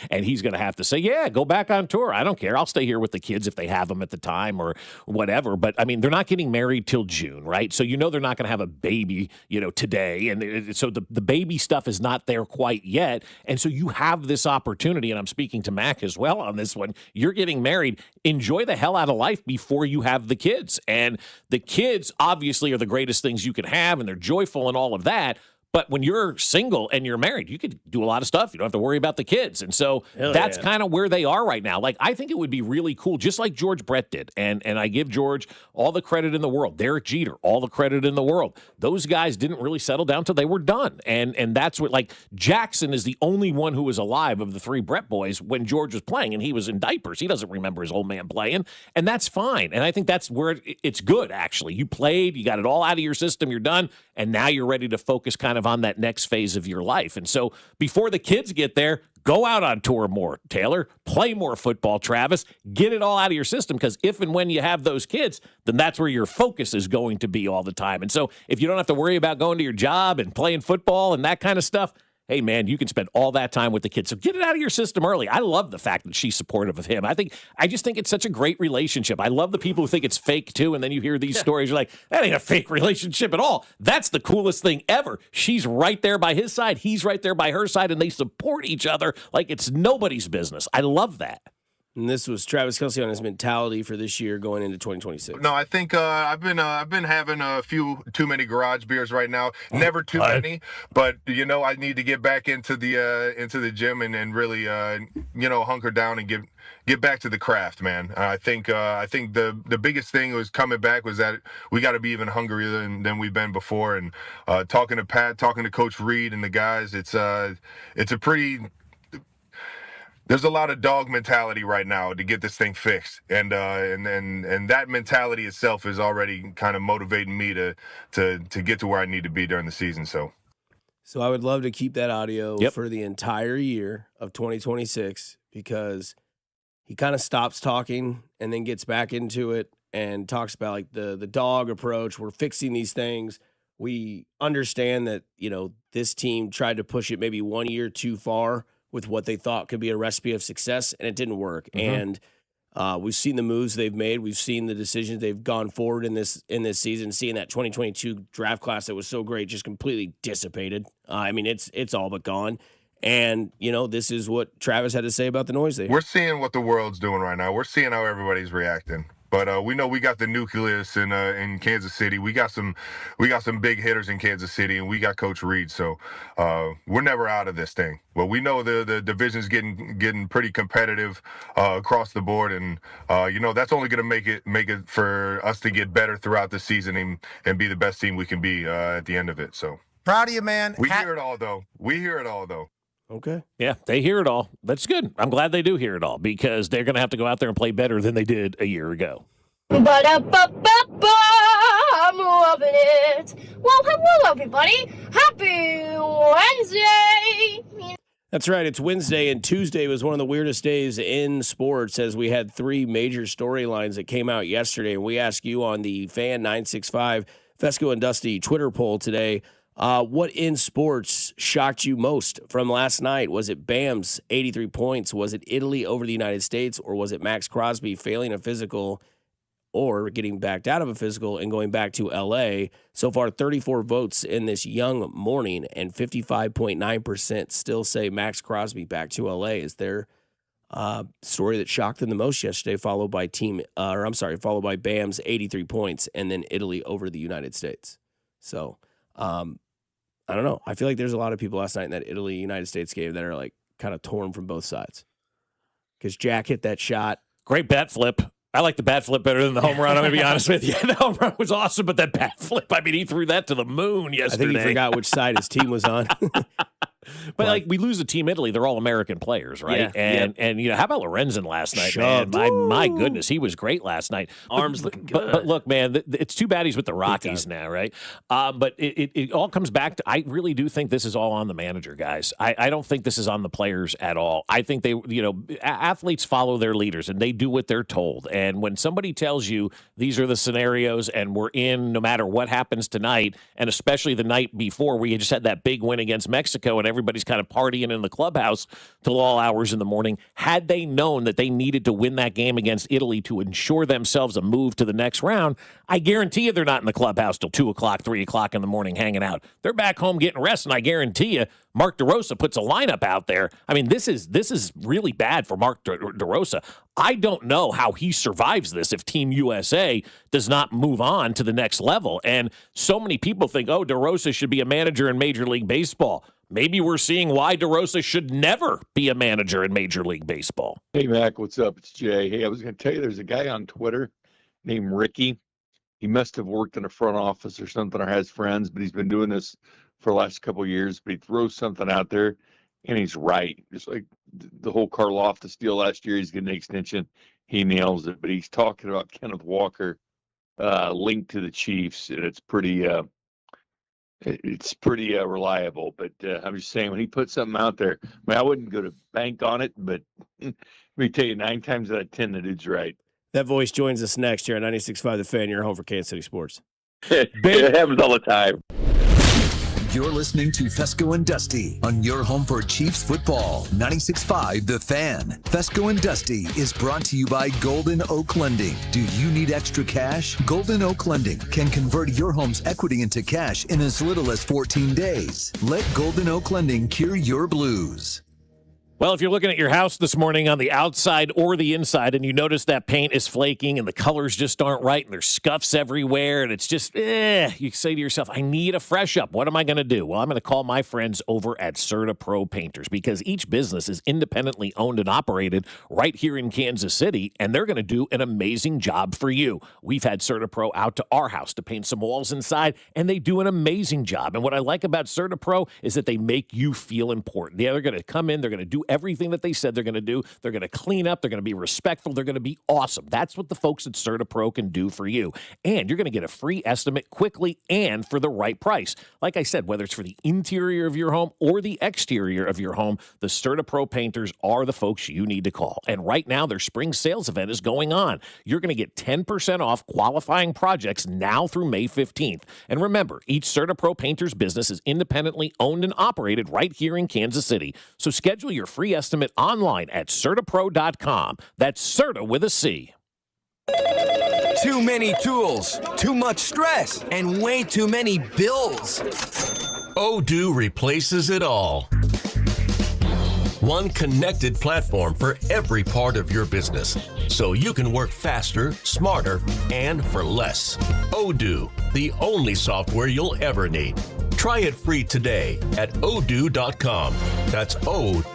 S2: and he's going to have to say, yeah, go back on tour. I don't care. I'll stay here with the kids if they have them at the time or whatever. But I mean, they're not getting married till June, right? So they're not going to have a baby, today. And so the baby stuff is not there quite yet. And so you have this opportunity, and I'm speaking to Mac as well on this one. You're getting married. Enjoy the hell out of life before you have the kids. And the kids obviously are the greatest things you can have, and they're joyful and all of that. But when you're single and you're married, you could do a lot of stuff. You don't have to worry about the kids. And so that's kind of where they are right now. Like, I think it would be really cool, just like George Brett did. And I give George all the credit in the world. Derek Jeter, all the credit in the world. Those guys didn't really settle down till they were done. And that's what, like, Jackson is the only one who was alive of the three Brett boys when George was playing, and he was in diapers. He doesn't remember his old man playing. And that's fine. And I think that's where it's good, actually. You played, you got it all out of your system, you're done, and now you're ready to focus kind of on that next phase of your life. And so before the kids get there, go out on tour more, Taylor. Play more football, Travis. Get it all out of your system, because if and when you have those kids, then that's where your focus is going to be all the time. And so if you don't have to worry about going to your job and playing football and that kind of stuff, hey, man, you can spend all that time with the kids. So get it out of your system early. I love the fact that she's supportive of him. I just think it's such a great relationship. I love the people who think it's fake, too, and then you hear these stories, you're like, that ain't a fake relationship at all. That's the coolest thing ever. She's right there by his side. He's right there by her side, and they support each other like it's nobody's business. I love that.
S1: And this was Travis Kelce on his mentality for this year going into 2026.
S22: No, I think I've been having a few too many garage beers right now. Never too many, but I need to get back into the gym and really hunker down and get back to the craft, man. I think the biggest thing was coming back was that we got to be even hungrier than we've been before. And talking to Pat, talking to Coach Reed and the guys, it's a pretty. there's a lot of dog mentality right now to get this thing fixed, and that mentality itself is already kind of motivating me to get to where I need to be during the season. So
S1: I would love to keep that audio for the entire year of 2026, because he kind of stops talking and then gets back into it and talks about like the dog approach. We're fixing these things. We understand that, this team tried to push it maybe 1 year too far with what they thought could be a recipe of success, and it didn't work. And we've seen the moves they've made. We've seen the decisions they've gone forward in this season. Seeing that 2022 draft class that was so great just completely dissipated. It's all but gone. And this is what Travis had to say about the noise they heard.
S22: we're seeing what the world's doing right now. We're seeing how everybody's reacting. But we know we got the nucleus in Kansas City. We got some big hitters in Kansas City, and we got Coach Reed. So we're never out of this thing. Well, we know the division's getting pretty competitive across the board, and that's only going to make it for us to get better throughout the season and be the best team we can be at the end of it. So
S21: Proud of you, man.
S22: we hear it all though.
S1: Okay.
S2: Yeah, they hear it all. That's good. I'm glad they do hear it all, because they're going to have to go out there and play better than they did a year ago.
S4: I'm loving it. Well, hello, everybody. Happy Wednesday.
S1: That's right. It's Wednesday, and Tuesday was one of the weirdest days in sports, as we had three major storylines that came out yesterday. And we asked you on the Fan 965 Fescoe and Dusty Twitter poll today, what in sports shocked you most from last night? Was it Bam's 83 points? Was it Italy over the United States? Or was it Maxx Crosby failing a physical or getting backed out of a physical and going back to L.A.? So far, 34 votes in this young morning, and 55.9% still say Maxx Crosby back to L.A. is their story that shocked them the most yesterday, followed by Bam's 83 points, and then Italy over the United States. So, I don't know. I feel like there's a lot of people last night in that Italy-United States game that are like kind of torn from both sides. Because Jack hit that shot.
S2: Great bat flip. I like the bat flip better than the home run. I'm going to be honest with you. The home run was awesome, but that bat flip, he threw that to the moon yesterday.
S1: I think he forgot which side his team was on.
S2: But we lose to Team Italy. They're all American players, right?
S3: Yeah,
S2: and how about Lorenzen last night, man? My goodness, he was great last night.
S3: Arms looking good.
S2: But look, man, it's too bad he's with the Rockies now, right? But it all comes back to, I really do think this is all on the manager, guys. I don't think this is on the players at all. I think athletes follow their leaders and they do what they're told. And when somebody tells you these are the scenarios and we're in no matter what happens tonight, and especially the night before where you just had that big win against Mexico and everybody's kind of partying in the clubhouse till all hours in the morning. Had they known that they needed to win that game against Italy to ensure themselves a move to the next round, I guarantee you they're not in the clubhouse till 2 o'clock, 3 o'clock in the morning hanging out. They're back home getting rest, and I guarantee you Mark DeRosa puts a lineup out there. I mean, this is really bad for Mark DeRosa. I don't know how he survives this if Team USA does not move on to the next level. And so many people think, DeRosa should be a manager in Major League Baseball. Maybe we're seeing why DeRosa should never be a manager in Major League Baseball.
S5: Hey, Mac, what's up? It's Jay. Hey, I was going to tell you, there's a guy on Twitter named Ricky. He must have worked in a front office or something, or has friends, but he's been doing this for the last couple of years. But he throws something out there, and he's right. Just like the whole Karloff deal last year, he's getting an extension. He nails it. But he's talking about Kenneth Walker linked to the Chiefs, and it's pretty reliable. But I'm just saying, when he puts something out there, I wouldn't go to bank on it, but let me tell you, 9 times out of 10, the dude's right.
S1: That voice joins us next here on 96.5 The Fan, your home for Kansas City sports.
S5: It happens all the time.
S7: You're listening to Fescoe and Dusty on your home for Chiefs football. 96.5 The Fan. Fescoe and Dusty is brought to you by Golden Oak Lending. Do you need extra cash? Golden Oak Lending can convert your home's equity into cash in as little as 14 days. Let Golden Oak Lending cure your blues.
S2: Well, if you're looking at your house this morning on the outside or the inside and you notice that paint is flaking and the colors just aren't right and there's scuffs everywhere and it's just, you say to yourself, I need a fresh up. What am I going to do? Well, I'm going to call my friends over at Certa Pro Painters, because each business is independently owned and operated right here in Kansas City, and they're going to do an amazing job for you. We've had Certa Pro out to our house to paint some walls inside, and they do an amazing job. And what I like about Certa Pro is that they make you feel important. They're going to come in, they're going to do everything that they said they're going to do. They're going to clean up. They're going to be respectful. They're going to be awesome. That's what the folks at CertaPro can do for you. And you're going to get a free estimate quickly and for the right price. Like I said, whether it's for the interior of your home or the exterior of your home, the CertaPro painters are the folks you need to call. And right now, their spring sales event is going on. You're going to get 10% off qualifying projects now through May 15th. And remember, each CertaPro painter's business is independently owned and operated right here in Kansas City. So schedule your free estimate online at CertaPro.com. That's Certa with a C.
S6: Too many tools, too much stress, and way too many bills.
S8: Odoo replaces it all. One connected platform for every part of your business, so you can work faster, smarter, and for less. Odoo, the only software you'll ever need. Try it free today at odoo.com. That's ODOO.com.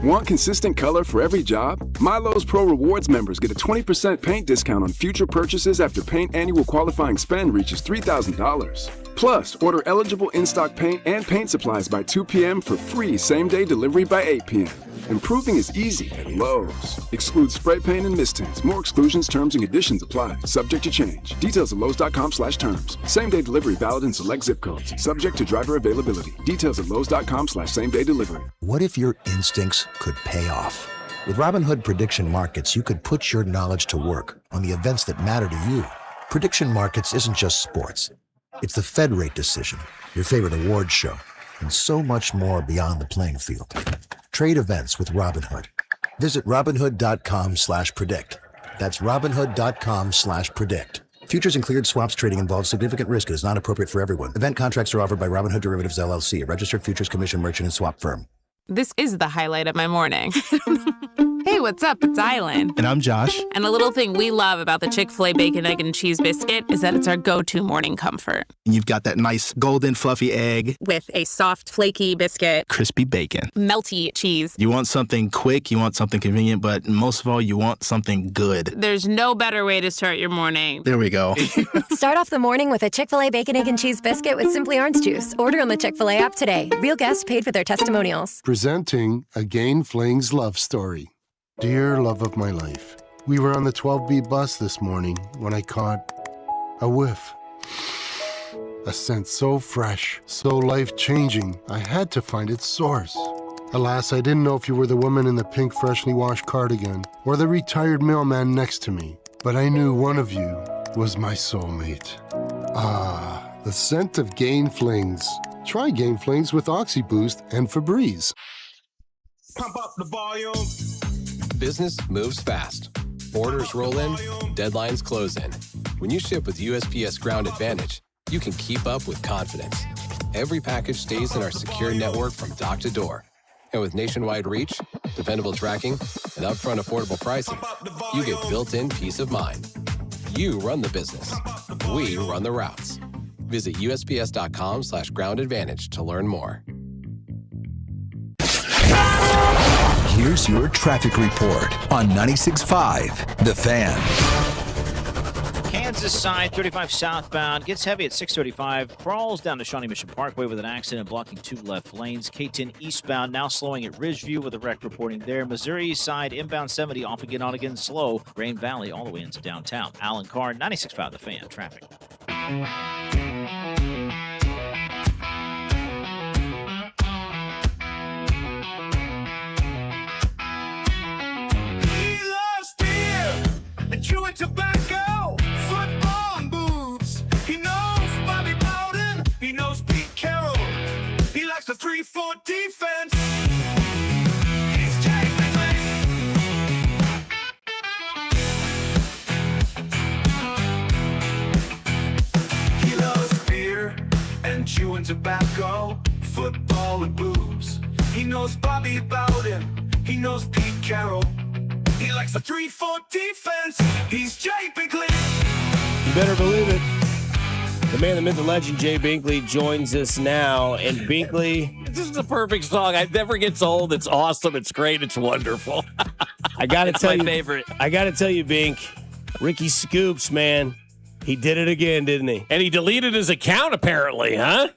S23: Want consistent color for every job? Milo's Pro Rewards members get a 20% paint discount on future purchases after paint annual qualifying spend reaches $3,000. Plus, order eligible in-stock paint and paint supplies by 2 p.m. for free same-day delivery by 8 p.m. Improving is easy at Lowe's. Excludes spray paint and mist tints. More exclusions, terms, and conditions apply. Subject to change. Details at Lowes.com/terms. Same-day delivery valid in select zip codes. Subject to driver availability. Details at Lowes.com/same-day delivery.
S24: What if your instincts could pay off? With Robinhood Prediction Markets, you could put your knowledge to work on the events that matter to you. Prediction Markets isn't just sports. It's the Fed rate decision, your favorite award show, and so much more beyond the playing field. Trade events with Robinhood. Visit Robinhood.com/predict. That's Robinhood.com/predict. Futures and cleared swaps trading involves significant risk and is not appropriate for everyone. Event contracts are offered by Robinhood Derivatives LLC, a registered futures commission merchant and swap firm.
S25: This is the highlight of my morning. Hey, what's up? It's Island.
S26: And I'm Josh.
S25: And a little thing we love about the Chick-fil-A Bacon, Egg, and Cheese Biscuit is that it's our go-to morning comfort.
S26: And you've got that nice golden fluffy egg.
S25: With a soft, flaky biscuit.
S26: Crispy bacon.
S25: Melty cheese.
S26: You want something quick, you want something convenient, but most of all, you want something good.
S25: There's no better way to start your morning.
S26: There we go.
S27: Start off the morning with a Chick-fil-A Bacon, Egg, and Cheese Biscuit with Simply Orange Juice. Order on the Chick-fil-A app today. Real guests paid for their testimonials.
S12: Presenting a Gain Flings love story. Dear love of my life, we were on the 12B bus this morning when I caught a whiff. A scent so fresh, so life-changing, I had to find its source. Alas, I didn't know if you were the woman in the pink freshly washed cardigan or the retired mailman next to me, but I knew one of you was my soulmate. Ah, the scent of Gain Flings. Try Gain Flings with OxyBoost and Febreze.
S28: Pump up the volume.
S29: Business moves fast. Orders roll in, deadlines close in. When you ship with USPS Ground Advantage, you can keep up with confidence. Every package stays in our secure network from dock to door. And with nationwide reach, dependable tracking, and upfront affordable pricing, you get built-in peace of mind. You run the business. We run the routes. Visit USPS.com/Ground Advantage to learn more.
S7: Here's your traffic report on 96.5 The Fan.
S20: Kansas side, 35 southbound, gets heavy at 635, crawls down to Shawnee Mission Parkway with an accident blocking 2 left lanes. K10 eastbound now slowing at Ridgeview with a wreck reporting there. Missouri side, inbound 70, off again, on again, slow. Grain Valley all the way into downtown. Alan Carr, 96.5 The Fan, traffic.
S28: Chewing tobacco, football and boots. He knows Bobby Bowden, he knows Pete Carroll. He likes the 3-4 defense. He's Jay Quigley. He loves beer and chewing tobacco, football and booze. He knows Bobby Bowden, he knows Pete Carroll. He likes the 3-4 defense. He's Jay Binkley.
S1: You better believe it. The man, the myth, the legend, Jay Binkley joins us now. And Binkley,
S2: this is a perfect song. It never gets old. It's awesome. It's great. It's wonderful.
S1: I got to tell you,
S3: my favorite.
S1: I got to tell you, Bink, Ricky Scoops, man, He did it again, didn't he?
S2: And he deleted his account, apparently, huh?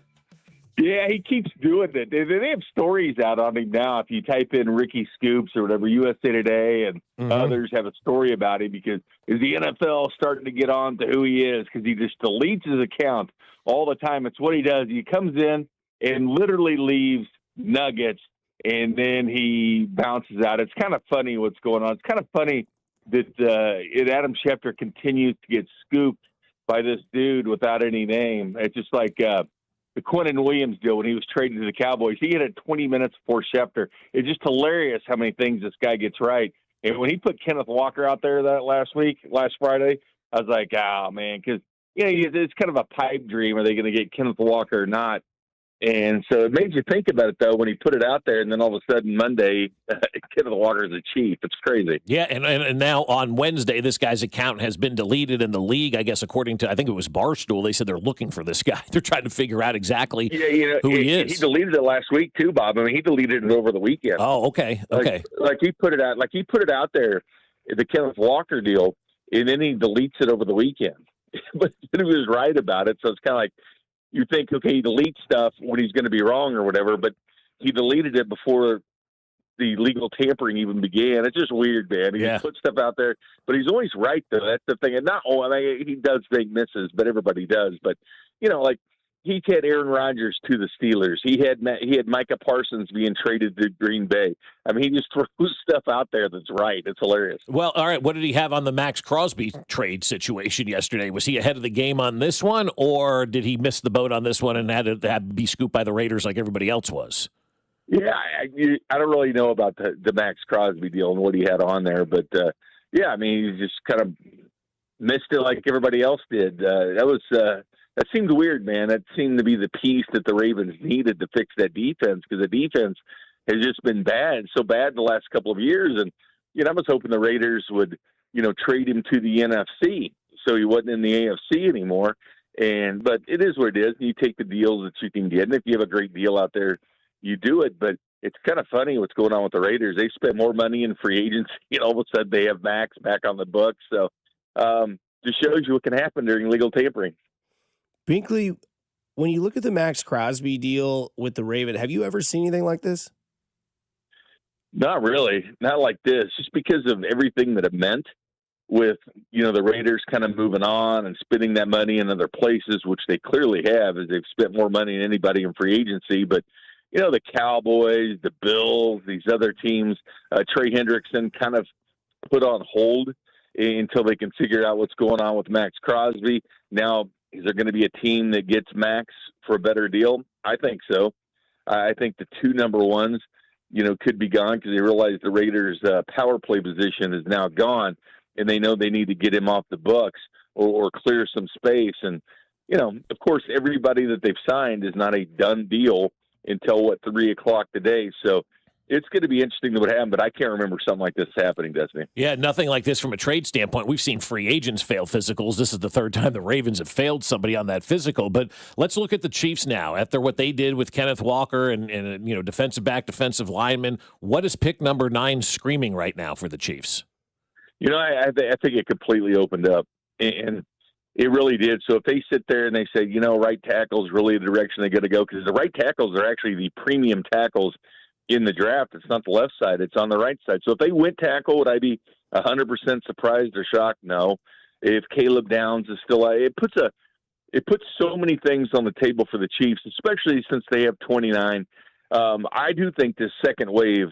S9: Yeah, he keeps doing it. They have stories out on him now. If you type in Ricky Scoops or whatever, USA Today and others have a story about him because is the NFL starting to get on to who he is because he just deletes his account all the time. It's what he does. He comes in and literally leaves nuggets, and then he bounces out. It's kind of funny what's going on. It's kind of funny that Adam Schefter continues to get scooped by this dude without any name. It's just like the Quinnen Williams deal when he was traded to the Cowboys. He hit it 20 minutes before Schefter. It's just hilarious how many things this guy gets right. And when he put Kenneth Walker out there that last Friday, I was like, oh, man, because it's kind of a pipe dream. Are they going to get Kenneth Walker or not? And so it made you think about it, though, when he put it out there, and then all of a sudden Monday, Kenneth Walker is a Chief. It's crazy.
S2: Yeah, and now on Wednesday, this guy's account has been deleted in the league. I guess according to, I think it was Barstool, they said they're looking for this guy. They're trying to figure out exactly who he is.
S9: He deleted it last week, too, Bob. I mean, he deleted it over the weekend.
S2: Oh, okay, okay.
S9: Like he put it out there, the Kenneth Walker deal, and then he deletes it over the weekend. But he was right about it, so it's kind of like, you think, okay, he deletes stuff when he's going to be wrong or whatever, but he deleted it before the legal tampering even began. It's just weird, man. He puts stuff out there, but he's always right, though. That's the thing. And he does make misses, but everybody does. But, like he had Aaron Rodgers to the Steelers. He had Micah Parsons being traded to Green Bay. I mean, he just throws stuff out there that's right. It's hilarious.
S2: Well, all right. What did he have on the Maxx Crosby trade situation yesterday? Was he ahead of the game on this one, or did he miss the boat on this one and had to be scooped by the Raiders like everybody else was?
S9: Yeah, I don't really know about the Maxx Crosby deal and what he had on there, but I mean, he just kind of missed it like everybody else did. That seemed weird, man. That seemed to be the piece that the Ravens needed to fix that defense because the defense has just been so bad the last couple of years. And, I was hoping the Raiders would, trade him to the NFC so he wasn't in the AFC anymore. But it is what it is. You take the deals that you can get. And if you have a great deal out there, you do it. But it's kind of funny what's going on with the Raiders. They spent more money in free agency, and all of a sudden they have Max back on the books. So just shows you what can happen during legal tampering.
S1: Binkley, when you look at the Maxx Crosby deal with the Raven, have you ever seen anything like this?
S9: Not really. Not like this. Just because of everything that it meant with, the Raiders kind of moving on and spending that money in other places, which they clearly have, as they've spent more money than anybody in free agency. But, the Cowboys, the Bills, these other teams, Trey Hendrickson kind of put on hold until they can figure out what's going on with Maxx Crosby. Now, is there going to be a team that gets Max for a better deal? I think so. I think the two number ones, could be gone because they realize the Raiders' power play position is now gone, and they know they need to get him off the books or clear some space. And, of course, everybody that they've signed is not a done deal until, 3 o'clock today. So it's going to be interesting what happened, but I can't remember something like this happening, Destiny.
S2: Yeah, nothing like this from a trade standpoint. We've seen free agents fail physicals. This is the third time the Ravens have failed somebody on that physical. But let's look at the Chiefs now. After what they did with Kenneth Walker and defensive back, defensive lineman, what is pick number 9 screaming right now for the Chiefs?
S9: I think it completely opened up, and it really did. So if they sit there and they say, right tackle is really the direction they got to go, because the right tackles are actually the premium tackles in the draft. It's not the left side, it's on the right side. So if they went tackle, would I be 100% surprised or shocked? No. If Caleb Downs is still, it puts so many things on the table for the Chiefs, especially since they have 29. I do think this second wave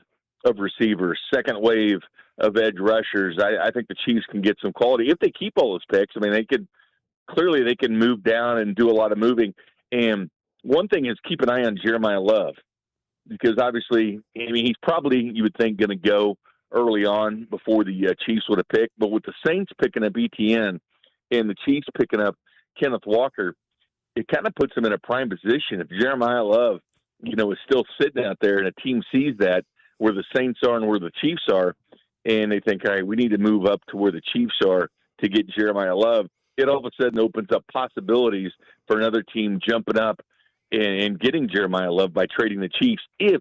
S9: of receivers, second wave of edge rushers, I think the Chiefs can get some quality if they keep all those picks. I mean, they can move down and do a lot of moving. And one thing is keep an eye on Jeremiah Love, because obviously, he's probably, you would think, going to go early on before the Chiefs would have picked. But with the Saints picking up ETN and the Chiefs picking up Kenneth Walker, it kind of puts them in a prime position. If Jeremiah Love, is still sitting out there and a team sees that, where the Saints are and where the Chiefs are, and they think, all right, we need to move up to where the Chiefs are to get Jeremiah Love, it all of a sudden opens up possibilities for another team jumping up and getting Jeremiah Love by trading the Chiefs if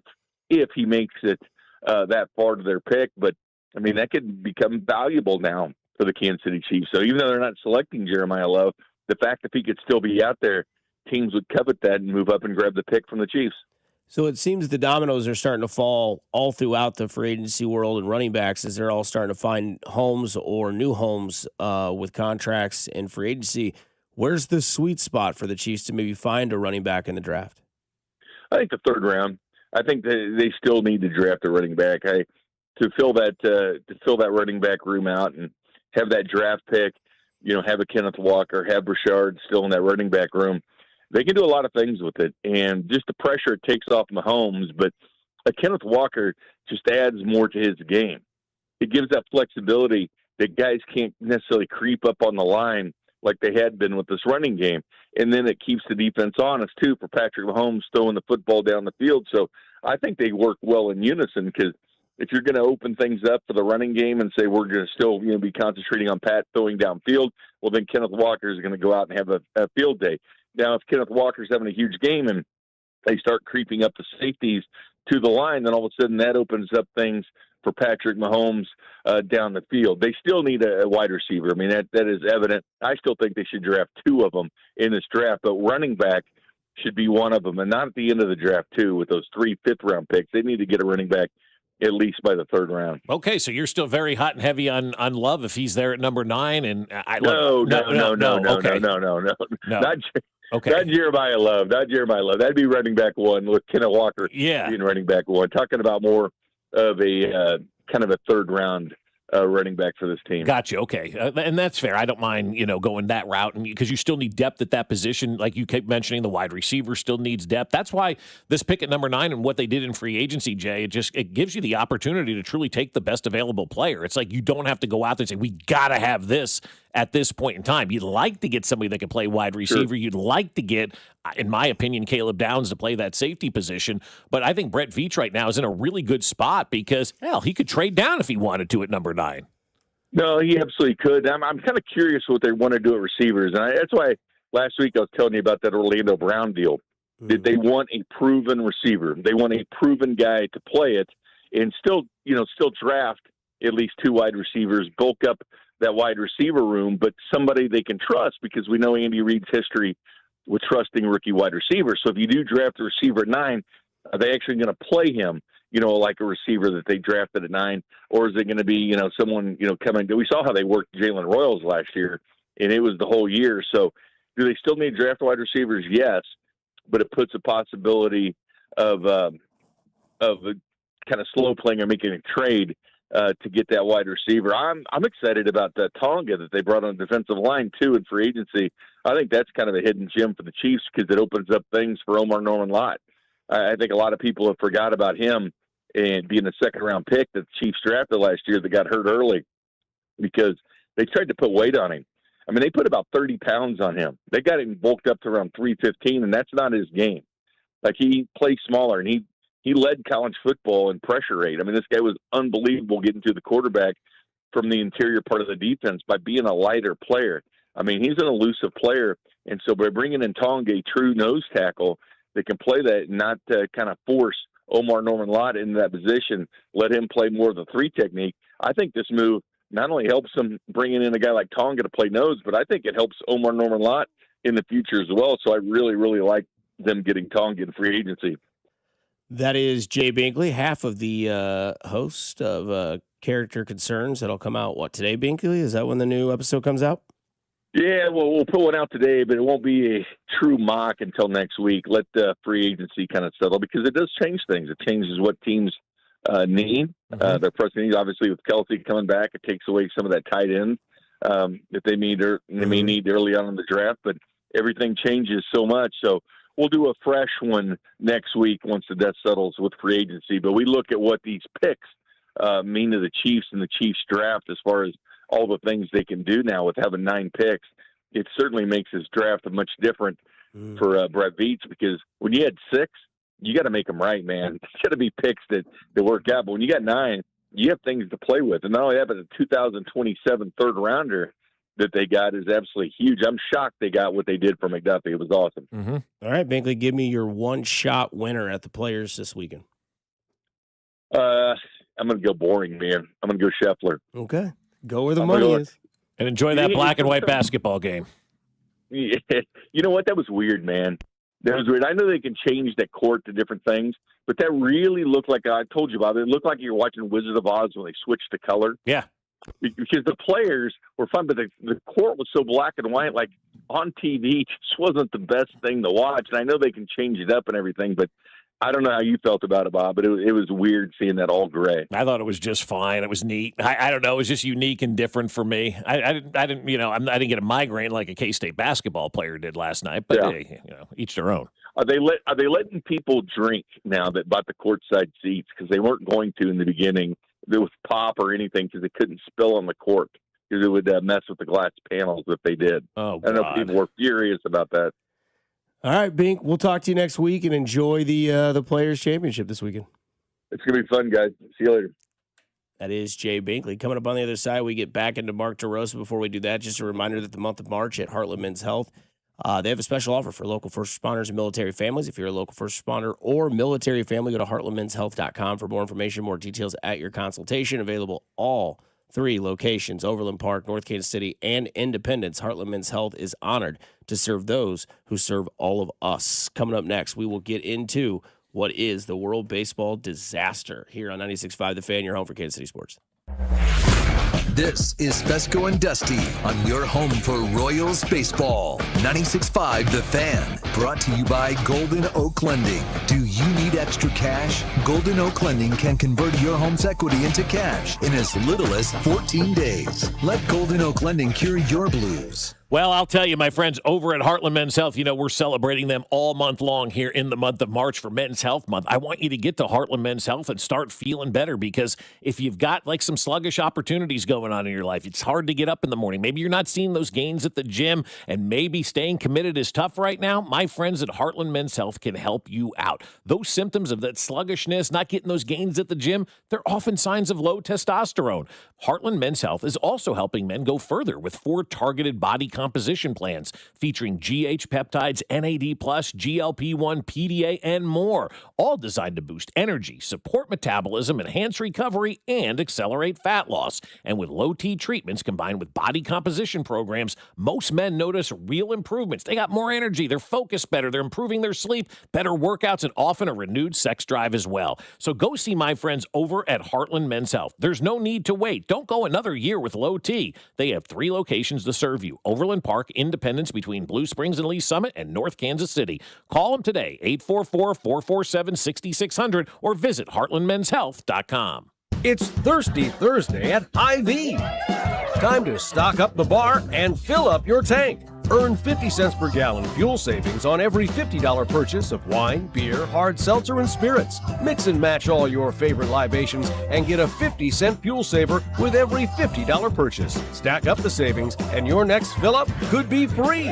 S9: he makes it that far to their pick. But, that could become valuable now for the Kansas City Chiefs. So even though they're not selecting Jeremiah Love, the fact that he could still be out there, teams would covet that and move up and grab the pick from the Chiefs.
S1: So it seems the dominoes are starting to fall all throughout the free agency world and running backs as they're all starting to find homes or new homes with contracts and free agency. Where's the sweet spot for the Chiefs to maybe find a running back in the draft?
S9: I think the third round. I think they still need to draft a running back. To fill that running back room out and have that draft pick, have a Kenneth Walker, have Brashard still in that running back room. They can do a lot of things with it, and just the pressure it takes off Mahomes. But a Kenneth Walker just adds more to his game. It gives that flexibility that guys can't necessarily creep up on the line like they had been with this running game. And then it keeps the defense honest, too, for Patrick Mahomes throwing the football down the field. So I think they work well in unison, because if you're going to open things up for the running game and say we're going to still be concentrating on Pat throwing downfield, well, then Kenneth Walker is going to go out and have a field day. Now, if Kenneth Walker's having a huge game and they start creeping up the safeties to the line, then all of a sudden that opens up things for Patrick Mahomes down the field. They still need a wide receiver. I mean, that is evident. I still think they should draft two of them in this draft, but running back should be one of them, and not at the end of the draft, too, with those 3 fifth-round picks. They need to get a running back at least by the third round.
S2: Okay, so you're still very hot and heavy on Love if he's there at number 9. And
S9: No.
S2: Okay.
S9: No.
S2: Okay.
S9: Not Jeremiah Love. That'd be running back 1 with Kenneth Walker being running back 1. Talking about more of a kind of a third round running back for this team.
S2: Gotcha. Okay, and that's fair. I don't mind going that route, and because you still need depth at that position, like you kept mentioning, the wide receiver still needs depth. That's why this pick at number 9 and what they did in free agency, Jay, it gives you the opportunity to truly take the best available player. It's like you don't have to go out there and say we got to have this at this point in time. You'd like to get somebody that can play wide receiver. Sure. You'd like to get, in my opinion, Caleb Downs to play that safety position. But I think Brett Veach right now is in a really good spot because, hell, he could trade down if he wanted to at number 9.
S9: No, he absolutely could. I'm kind of curious what they want to do at receivers. And that's why last week I was telling you about that Orlando Brown deal. Did they want a proven receiver? They want a proven guy to play it and still draft at least 2 wide receivers, bulk up that wide receiver room, but somebody they can trust, because we know Andy Reid's history with trusting rookie wide receivers. So if you do draft a receiver at 9, are they actually going to play him, like a receiver that they drafted at 9? Or is it going to be, someone, coming? We saw how they worked Jalen Royals last year, and it was the whole year. So do they still need draft wide receivers? Yes, but it puts a possibility of a kind of slow playing or making a trade to get that wide receiver. I'm excited about the Tonga that they brought on the defensive line too in free agency. I think that's kind of a hidden gem for the Chiefs because it opens up things for Omar Norman-Lott. I think a lot of people have forgot about him and being a second-round pick that the Chiefs drafted last year that got hurt early because they tried to put weight on him. I mean, they put about 30 pounds on him. They got him bulked up to around 315, and that's not his game. Like, he plays smaller, and he led college football in pressure rate. I mean, this guy was unbelievable getting to the quarterback from the interior part of the defense by being a lighter player. I mean, he's an elusive player, and so by bringing in Tonga, a true nose tackle that can play that and not kind of force Omar Norman-Lott into that position, let him play more of the 3 technique, I think this move not only helps them bringing in a guy like Tonga to play nose, but I think it helps Omar Norman-Lott in the future as well. So I really, really like them getting Tonga in free agency.
S1: That is Jay Binkley, half of the host of Character Concerns. That'll come out, today, Binkley? Is that when the new episode comes out?
S9: Yeah, well, we'll put one out today, but it won't be a true mock until next week. Let the free agency kind of settle because it does change things. It changes what teams need. Their president needs, obviously, with Kelsey coming back, it takes away some of that tight end that they need or they may need early on in the draft, but everything changes so much. So we'll do a fresh one next week once the dust settles with free agency. But we look at what these picks mean to the Chiefs and the Chiefs draft as far as all the things they can do now with having 9 picks. It certainly makes this draft much different for Brett Veach because when you had 6, you got to make them right, man. It's got to be picks that work out. But when you got 9, you have things to play with. And not only that, but the 2027 third rounder that they got is absolutely huge. I'm shocked they got what they did for McDuffie. It was awesome.
S1: All right, Binkley, give me your one-shot winner at the Players this weekend.
S9: I'm going to go boring, man. I'm going to go Scheffler.
S1: Okay. Go where the money is.
S2: And enjoy that black and white basketball game.
S9: You know what? That was weird, man. That was weird. I know they can change that court to different things, but that really looked like, I told you about it, it looked like you were watching Wizard of Oz when they switched the color.
S2: Yeah.
S9: Because the players were fun, but the court was so black and white, like on TV, just wasn't the best thing to watch. And I know they can change it up and everything, but I don't know how you felt about it, Bob, but it was weird seeing that all gray.
S2: I thought it was just fine. It was neat. I don't know. It was just unique and different for me. I didn't I didn't get a migraine like a K-State basketball player did last night. But hey, each their own.
S9: Are they letting people drink now that bought the courtside seats, because they weren't going to in the beginning with pop or anything, because they couldn't spill on the court because it would mess with the glass panels if they did.
S2: Oh,
S9: I know people were furious about that.
S1: All right, Bink, we'll talk to you next week and enjoy the Players' Championship this weekend.
S9: It's going to be fun, guys. See you later.
S1: That is Jay Binkley. Coming up on the other side, we get back into Mark DeRosa. Before we do that, just a reminder that the month of March at Heartland Men's Health, they have a special offer for local first responders and military families. If you're a local first responder or military family, go to heartlandmenshealth.com for more information, more details at your consultation. Available all 3 locations, Overland Park, North Kansas City, and Independence. Heartland Men's Health is honored to serve those who serve all of us. Coming up next, we will get into what is the World Baseball disaster here on 96.5 The Fan, your home for Kansas City sports.
S7: This is Fescoe and Dusty on your home for Royals baseball. 96.5 The Fan, brought to you by Golden Oak Lending. Do you need extra cash? Golden Oak Lending can convert your home's equity into cash in as little as 14 days. Let Golden Oak Lending cure your blues.
S2: Well, I'll tell you, my friends, over at Heartland Men's Health, we're celebrating them all month long here in the month of March for Men's Health Month. I want you to get to Heartland Men's Health and start feeling better, because if you've got like some sluggish opportunities going on in your life, it's hard to get up in the morning. Maybe you're not seeing those gains at the gym, and maybe staying committed is tough right now. My friends at Heartland Men's Health can help you out. Those symptoms of that sluggishness, not getting those gains at the gym, they're often signs of low testosterone. Heartland Men's Health is also helping men go further with 4 targeted body composition plans featuring GH peptides, NAD+, GLP-1, PDA, and more, all designed to boost energy, support metabolism, enhance recovery, and accelerate fat loss. And with low-T treatments combined with body composition programs, most men notice real improvements. They got more energy, they're focused better, they're improving their sleep, better workouts, and often a renewed sex drive as well. So go see my friends over at Heartland Men's Health. There's no need to wait. Don't go another year with low T. They have 3 locations to serve you: Overland Park, Independence between Blue Springs and Lee Summit, and North Kansas City. Call them today, 844-447-6600, or visit heartlandmenshealth.com.
S10: It's Thirsty Thursday at Hy-Vee. Time to stock up the bar and fill up your tank. Earn 50 cents per gallon fuel savings on every $50 purchase of wine, beer, hard seltzer, and spirits. Mix and match all your favorite libations and get a 50-cent fuel saver with every $50 purchase. Stack up the savings and your next fill-up could be free.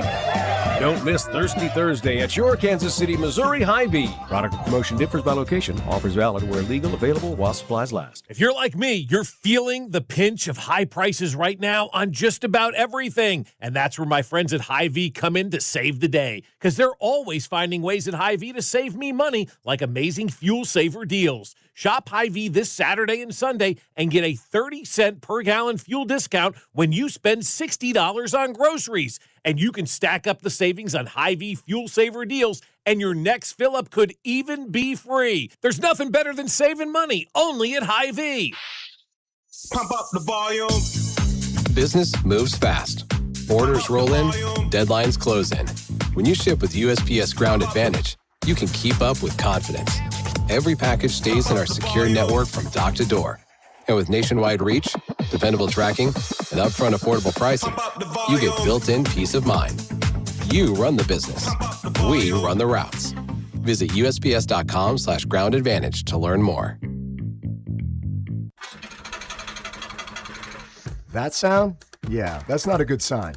S10: Don't miss Thirsty Thursday at your Kansas City, Missouri Hy-Vee. Product and promotion differs by location. Offers valid where legal, available while supplies last.
S2: If you're like me, you're feeling the pinch of high prices right now on just about everything. And that's where my friends at Hy-Vee come in to save the day, because they're always finding ways at Hy-Vee to save me money, like amazing fuel saver deals. Shop Hy-Vee this Saturday and Sunday and get a 30-cent per gallon fuel discount when you spend $60 on groceries. And you can stack up the savings on Hy-Vee fuel saver deals, and your next fill-up could even be free. There's nothing better than saving money, only at Hy-Vee.
S28: Pump up the volume.
S29: Business moves fast. Orders roll in, deadlines close in. When you ship with USPS Ground Advantage, you can keep up with confidence. Every package stays in our secure network from dock to door. And with nationwide reach, dependable tracking, and upfront affordable pricing, you get built-in peace of mind. You run the business. We run the routes. Visit USPS.com/Ground Advantage to learn more.
S11: That sound? Yeah, that's not a good sign.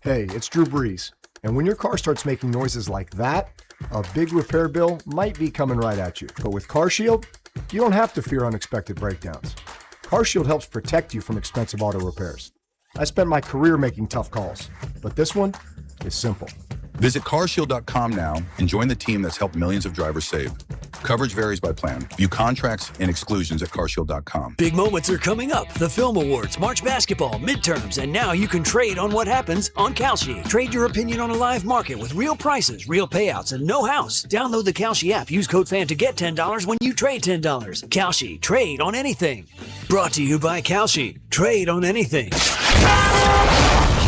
S11: Hey, it's Drew Brees. And when your car starts making noises like that, a big repair bill might be coming right at you. But with CarShield, you don't have to fear unexpected breakdowns. CarShield helps protect you from expensive auto repairs. I spent my career making tough calls, but this one is simple.
S13: Visit carshield.com now and join the team that's helped millions of drivers save. Coverage varies by plan. View contracts and exclusions at carshield.com.
S14: Big moments are coming up. The Film Awards, March basketball, midterms, and now you can trade on what happens on Kalshi. Trade your opinion on a live market with real prices, real payouts, and no house. Download the Kalshi app. Use code FAN to get $10 when you trade $10. Kalshi. Trade on anything. Brought to you by Kalshi. Trade on anything.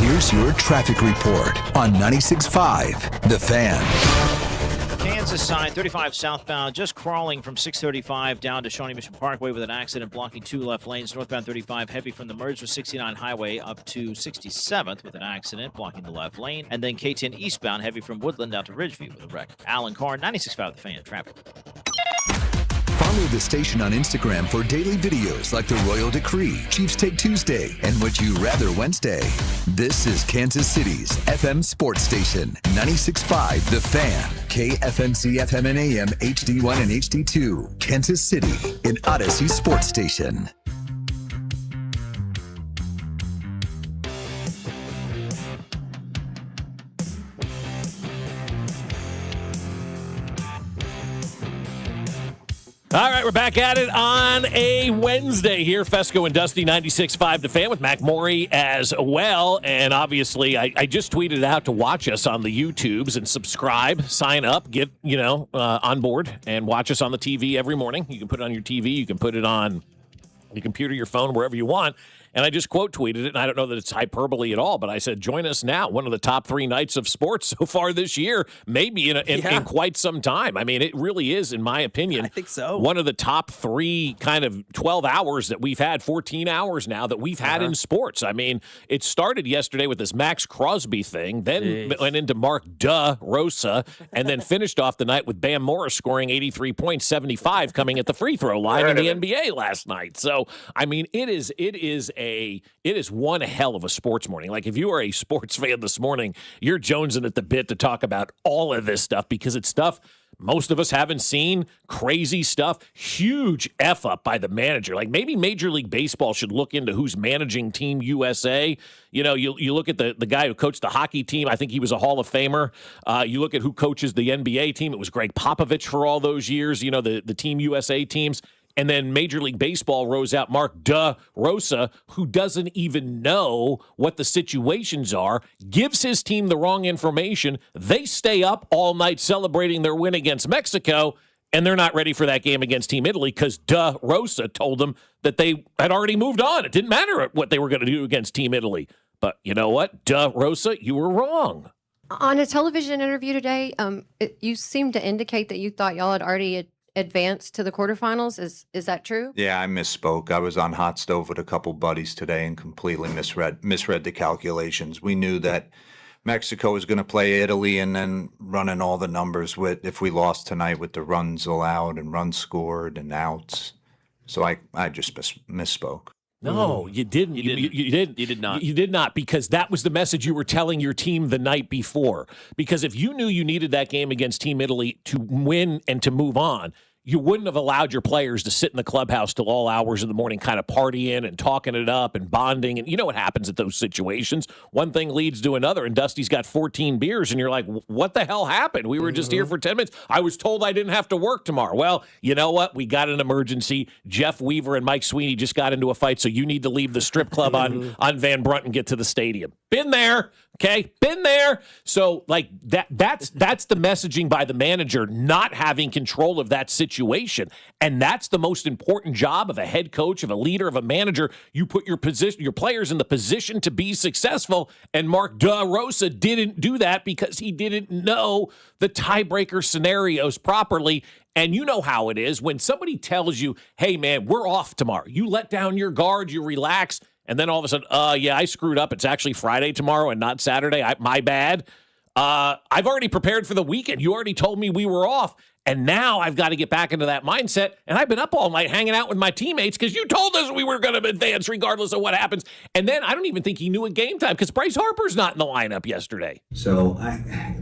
S7: Here's your traffic report on 96.5 The Fan.
S20: Kansas side, 35 southbound, just crawling from 635 down to Shawnee Mission Parkway with an accident blocking 2 left lanes. Northbound 35 heavy from the merge with 69 highway up to 67th with an accident blocking the left lane. And then K10 eastbound heavy from Woodland out to Ridgeview with a wreck. Alan Carr, 96.5 The Fan, traffic.
S7: Follow the station on Instagram for daily videos like the Royal Decree, Chiefs Take Tuesday, and Would You Rather Wednesday. This is Kansas City's FM sports station, 96.5 The Fan, KFNC FM and AM, HD1 and HD2, Kansas City, an Odyssey sports station.
S2: All right, we're back at it on a Wednesday here. Fescoe and Dusty, 96.5 The Fan with Mac Morey as well. And obviously, I just tweeted out to watch us on the YouTubes and subscribe, sign up, get, on board and watch us on the TV every morning. You can put it on your TV. You can put it on your computer, your phone, wherever you want. And I just quote tweeted it, and I don't know that it's hyperbole at all, but I said, join us now. One of the top 3 nights of sports so far this year, maybe in quite some time. I mean, it really is, in my opinion,
S3: I think so.
S2: One of the top 3 kind of 12 hours that we've had, 14 hours now that we've had in sports. I mean, it started yesterday with this Maxx Crosby thing, then went into Mark Rosa, and then finished off the night with Bam Morris scoring 83 points, 75 coming at the free throw line in the NBA last night. So, I mean, it is one hell of a sports morning. Like, if you are a sports fan this morning, you're jonesing at the bit to talk about all of this stuff because it's stuff most of us haven't seen. Crazy stuff. Huge F up by the manager. Like, maybe Major League Baseball should look into who's managing Team USA. You look at the guy who coached the hockey team. I think he was a Hall of Famer. You look at who coaches the NBA team. It was Greg Popovich for all those years, the Team USA teams. And then Major League Baseball rolls out Mark Rosa, who doesn't even know what the situations are, gives his team the wrong information. They stay up all night celebrating their win against Mexico, and they're not ready for that game against Team Italy because Rosa told them that they had already moved on. It didn't matter what they were going to do against Team Italy. But you know what? Rosa, you were wrong.
S15: On a television interview today, you seemed to indicate that you thought y'all had already advanced to the quarterfinals. Is that true?
S16: Yeah, I misspoke. I was on Hot Stove with a couple buddies today and completely misread the calculations. We knew that Mexico was going to play Italy and then running all the numbers with if we lost tonight with the runs allowed and runs scored and outs. So I just misspoke.
S2: No, you didn't. You didn't.
S3: You did not.
S2: You did not, because that was the message you were telling your team the night before. Because if you knew you needed that game against Team Italy to win and to move on, you wouldn't have allowed your players to sit in the clubhouse till all hours of the morning kind of partying and talking it up and bonding. And you know what happens at those situations. One thing leads to another, and Dusty's got 14 beers, and you're like, what the hell happened? We were just here for 10 minutes. I was told I didn't have to work tomorrow. Well, you know what? We got an emergency. Jeff Weaver and Mike Sweeney just got into a fight, so you need to leave the strip club on Van Brunt and get to the stadium. Been there. Okay, been there. So, like, that's the messaging by the manager, not having control of that situation. And that's the most important job of a head coach, of a leader, of a manager. You put your players in the position to be successful. And Mark Rosa didn't do that because he didn't know the tiebreaker scenarios properly. And you know how it is when somebody tells you, hey, man, we're off tomorrow. You let down your guard, you relax. And then all of a sudden, yeah, I screwed up. It's actually Friday tomorrow and not Saturday. My bad. I've already prepared for the weekend. You already told me we were off. And now I've got to get back into that mindset. And I've been up all night hanging out with my teammates because you told us we were going to advance regardless of what happens. And then I don't even think he knew at game time because Bryce Harper's not in the lineup yesterday.
S17: So,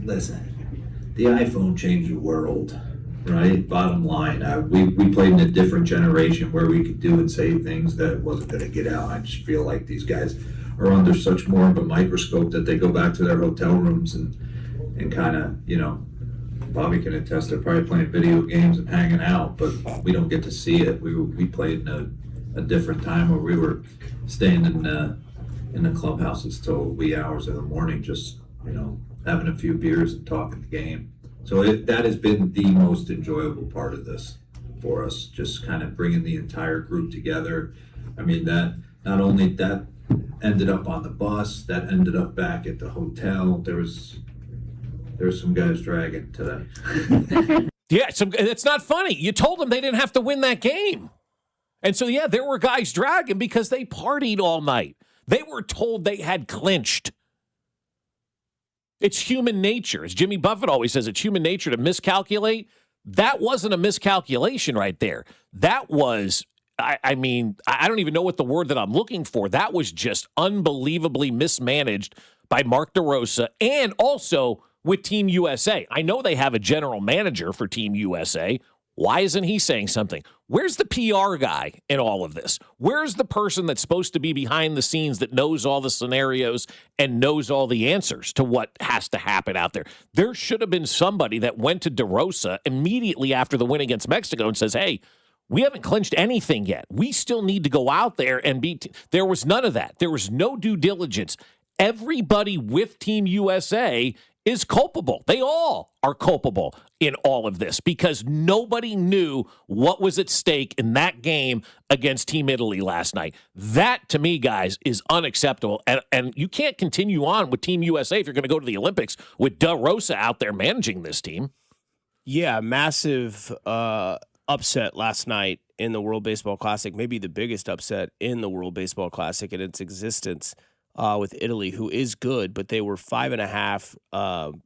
S17: listen, the iPhone changed the world. Right. Bottom line, we played in a different generation where we could do and say things that wasn't going to get out. I just feel like these guys are under such more of a microscope that they go back to their hotel rooms and kind of, Bobby can attest, they're probably playing video games and hanging out, but we don't get to see it. We played in a different time where we were staying in the clubhouses till wee hours of the morning, just, having a few beers and talking the game. So that has been the most enjoyable part of this for us, just kind of bringing the entire group together. I mean, that not only that ended up on the bus, that ended up back at the hotel. There's some guys dragging today.
S2: Yeah, it's not funny. You told them they didn't have to win that game. And so, yeah, there were guys dragging because they partied all night. They were told they had clinched. It's human nature. As Jimmy Buffett always says, it's human nature to miscalculate. That wasn't a miscalculation right there. That was, I mean, I don't even know what the word that I'm looking for. That was just unbelievably mismanaged by Mark DeRosa and also with Team USA. I know they have a general manager for Team USA. Why isn't he saying something? Where's the PR guy in all of this? Where's the person that's supposed to be behind the scenes that knows all the scenarios and knows all the answers to what has to happen out there? There should have been somebody that went to DeRosa immediately after the win against Mexico and says, hey, we haven't clinched anything yet. We still need to go out there and beat. There was none of that. There was no due diligence. Everybody with Team USA is culpable. They all are culpable in all of this because nobody knew what was at stake in that game against Team Italy last night. That, to me, guys, is unacceptable. And you can't continue on with Team USA if you're going to go to the Olympics with DeRosa out there managing this team.
S1: Yeah, massive upset last night in the World Baseball Classic, maybe the biggest upset in the World Baseball Classic in its existence. With Italy, who is good, but they were 5.5.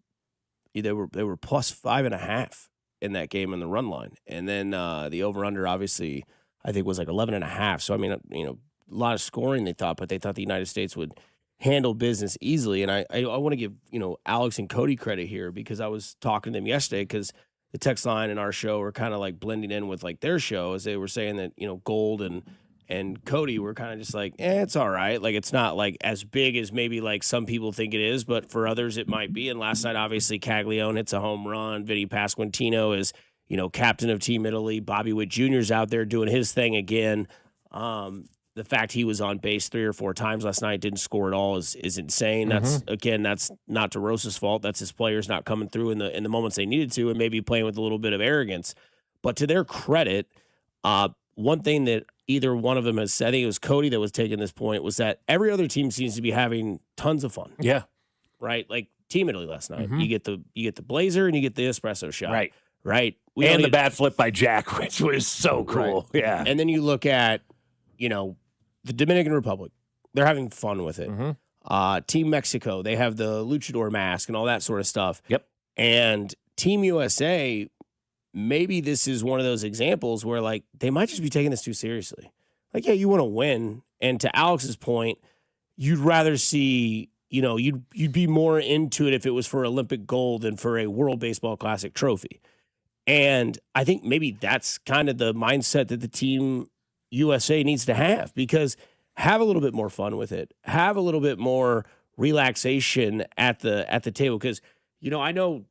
S1: They were plus 5.5 in that game in the run line, and then the over/under obviously I think was like 11.5. So I mean, a lot of scoring they thought, but they thought the United States would handle business easily. And I want to give Alex and Cody credit here because I was talking to them yesterday because the text line and our show were kind of like blending in with like their show as they were saying that Gold and Cody were kind of just like, it's all right. Like, it's not like as big as maybe like some people think it is, but for others it might be. And last night, obviously, Caglione hits a home run. Vinny Pasquantino is, captain of Team Italy. Bobby Witt Jr. is out there doing his thing again. The fact he was on base 3 or 4 times last night, didn't score at all is insane. That's not DeRosa's fault. That's his players not coming through in the moments they needed to and maybe playing with a little bit of arrogance. But to their credit, one thing that either one of them has said, I think it was Cody that was taking this point, was that every other team seems to be having tons of fun.
S2: Yeah.
S1: Right? Like Team Italy last night. You get the blazer and you get the espresso shot.
S2: Right.
S1: Right.
S2: And the bat flip by Jack, which was so cool. Right. Yeah.
S1: And then you look at, the Dominican Republic. They're having fun with it. Team Mexico, they have the luchador mask and all that sort of stuff.
S2: Yep.
S1: And Team USA, maybe this is one of those examples where, like, they might just be taking this too seriously. Like, yeah, you want to win. And to Alex's point, you'd rather see, you'd be more into it if it was for Olympic gold than for a World Baseball Classic trophy. And I think maybe that's kind of the mindset that the Team USA needs to have, because have a little bit more fun with it. Have a little bit more relaxation at the table. Because, I know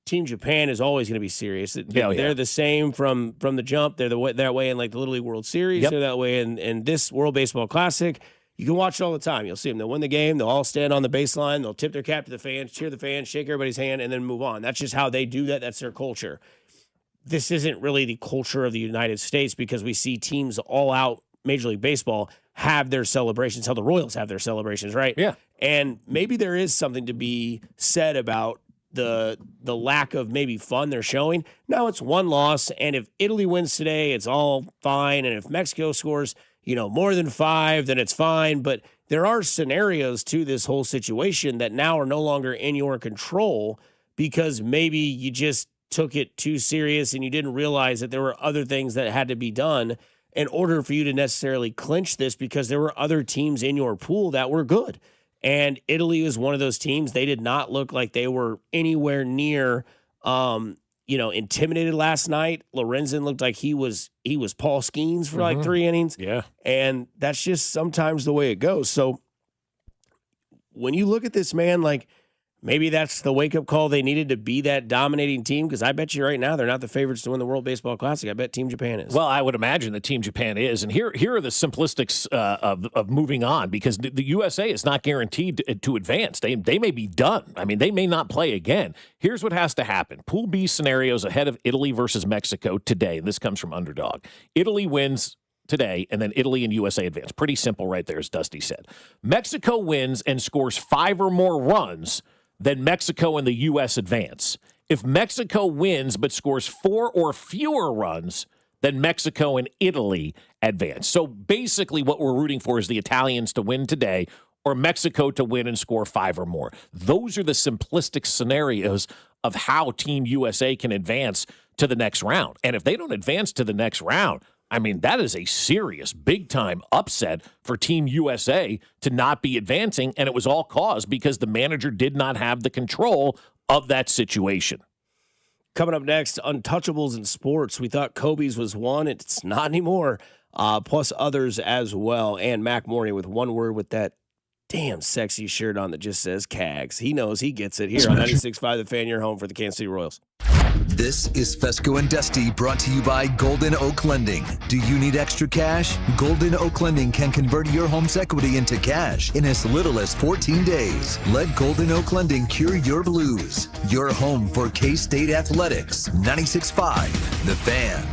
S1: Team Japan is always going to be serious. They're the same from the jump. They're that way in like the Little League World Series. Yep. They're that way in this World Baseball Classic. You can watch it all the time. You'll see them. They'll win the game. They'll all stand on the baseline. They'll tip their cap to the fans, cheer the fans, shake everybody's hand, and then move on. That's just how they do that. That's their culture. This isn't really the culture of the United States, because we see teams all out Major League Baseball have their celebrations, how the Royals have their celebrations, right?
S2: Yeah.
S1: And maybe there is something to be said about the lack of maybe fun they're showing. Now it's one loss, and if Italy wins today, it's all fine. And if Mexico scores, more than 5, then it's fine. But there are scenarios to this whole situation that now are no longer in your control, because maybe you just took it too serious and you didn't realize that there were other things that had to be done in order for you to necessarily clinch this, because there were other teams in your pool that were good. And Italy was one of those teams. They did not look like they were anywhere near, intimidated last night. Lorenzen looked like he was Paul Skeens for like 3 innings.
S2: Yeah.
S1: And that's just sometimes the way it goes. So when you look at this, man, like, Maybe that's the wake-up call they needed to be that dominating team, because I bet you right now they're not the favorites to win the World Baseball Classic. I bet Team Japan is.
S2: Well, I would imagine that Team Japan is. And here are the simplistics of moving on, because the USA is not guaranteed to advance. They may be done. I mean, they may not play again. Here's what has to happen. Pool B scenarios ahead of Italy versus Mexico today. And this comes from Underdog. Italy wins today, and then Italy and USA advance. Pretty simple right there, as Dusty said. Mexico wins and scores 5 or more runs, then Mexico and the U.S. advance. If Mexico wins but scores 4 or fewer runs, then Mexico and Italy advance. So basically what we're rooting for is the Italians to win today or Mexico to win and score 5 or more. Those are the simplistic scenarios of how Team USA can advance to the next round. And if they don't advance to the next round, I mean, that is a serious, big-time upset for Team USA to not be advancing, and it was all caused because the manager did not have the control of that situation.
S1: Coming up next, untouchables in sports. We thought Kobe's was one. It's not anymore, plus others as well. And Mac Morney with one word with that damn sexy shirt on that just says CAGS. He knows, he gets it here on 96.5 The Fan, your home for the Kansas City Royals.
S7: This is Fescoe and Dusty, brought to you by Golden Oak Lending. Do you need extra cash? Golden Oak Lending can convert your home's equity into cash in as little as 14 days. Let Golden Oak Lending cure your blues. Your home for K-State Athletics. 96.5 The Fan.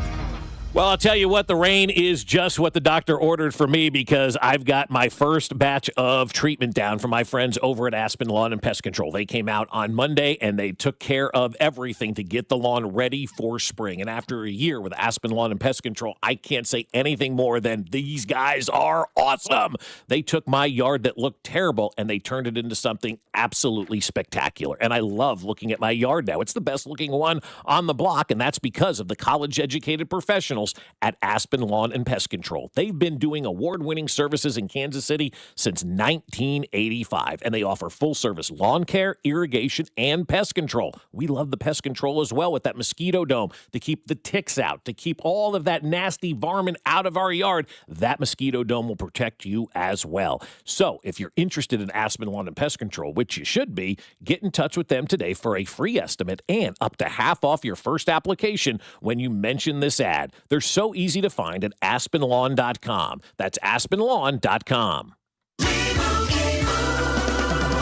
S2: Well, I'll tell you what, the rain is just what the doctor ordered for me, because I've got my first batch of treatment down from my friends over at Aspen Lawn and Pest Control. They came out on Monday, and they took care of everything to get the lawn ready for spring. And after a year with Aspen Lawn and Pest Control, I can't say anything more than these guys are awesome. They took my yard that looked terrible, and they turned it into something absolutely spectacular. And I love looking at my yard now. It's the best-looking one on the block, and that's because of the college-educated professionals at Aspen Lawn and Pest Control. They've been doing award-winning services in Kansas City since 1985, and they offer full-service lawn care, irrigation, and pest control. We love the pest control as well with that mosquito dome to keep the ticks out, to keep all of that nasty varmint out of our yard. That mosquito dome will protect you as well. So if you're interested in Aspen Lawn and Pest Control, which you should be, get in touch with them today for a free estimate and up to half off your first application when you mention this ad. They're so easy to find at aspenlawn.com. That's aspenlawn.com.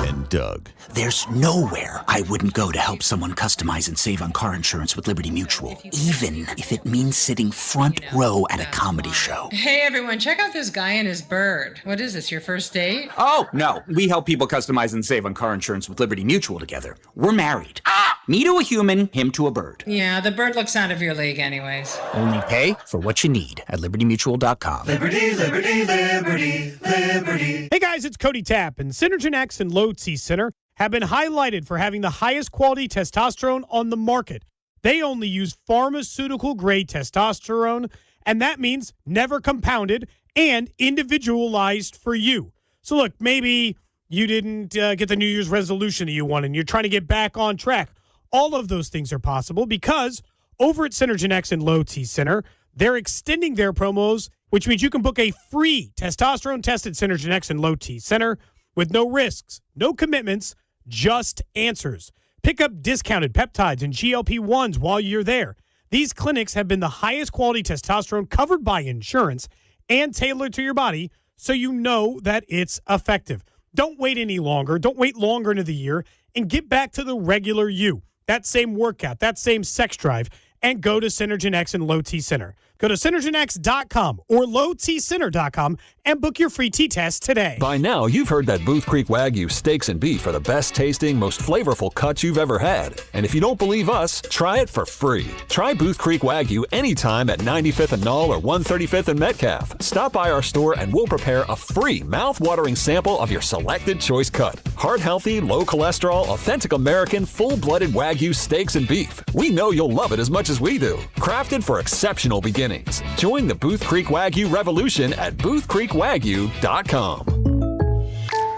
S4: And Doug. There's nowhere I wouldn't go to help someone customize and save on car insurance with Liberty Mutual, even if it means sitting front row at a comedy show.
S5: Hey everyone, check out this guy and his bird. What is this, your first date?
S6: Oh, no. We help people customize and save on car insurance with Liberty Mutual together. We're married. Me to a human, him to a bird.
S5: Yeah, the bird looks out of your league anyways.
S6: Only pay for what you need at libertymutual.com.
S28: Liberty, liberty, liberty, liberty.
S8: Hey guys, it's Cody Tapp, and Synergen X and Low T Center have been highlighted for having the highest quality testosterone on the market. They only use pharmaceutical-grade testosterone, and that means never compounded and individualized for you. So look, maybe you didn't get the New Year's resolution that you wanted, and you're trying to get back on track. All of those things are possible because over at Synergen X and Low T Center, they're extending their promos, which means you can book a free testosterone test at Synergen X and Low T Center with no risks, no commitments, just answers. Pick up discounted peptides and GLP-1s while you're there. These clinics have been the highest quality testosterone covered by insurance and tailored to your body, so you know that it's effective. Don't wait any longer. Don't wait longer into the year, and get back to the regular you. That same workout, that same sex drive, and go to Synergen X and Low T Center. Go to synergenx.com or lowtcenter.com and book your free T-test today.
S18: By now, you've heard that Booth Creek Wagyu steaks and beef are the best tasting, most flavorful cuts you've ever had. And if you don't believe us, try it for free. Try Booth Creek Wagyu anytime at 95th and Knoll or 135th and Metcalf. Stop by our store and we'll prepare a free mouth-watering sample of your selected choice cut. Heart-healthy, low-cholesterol, authentic American, full-blooded Wagyu steaks and beef. We know you'll love it as much as we do. Crafted for exceptional beginnings. Join the Booth Creek Wagyu revolution at boothcreekwagyu.com.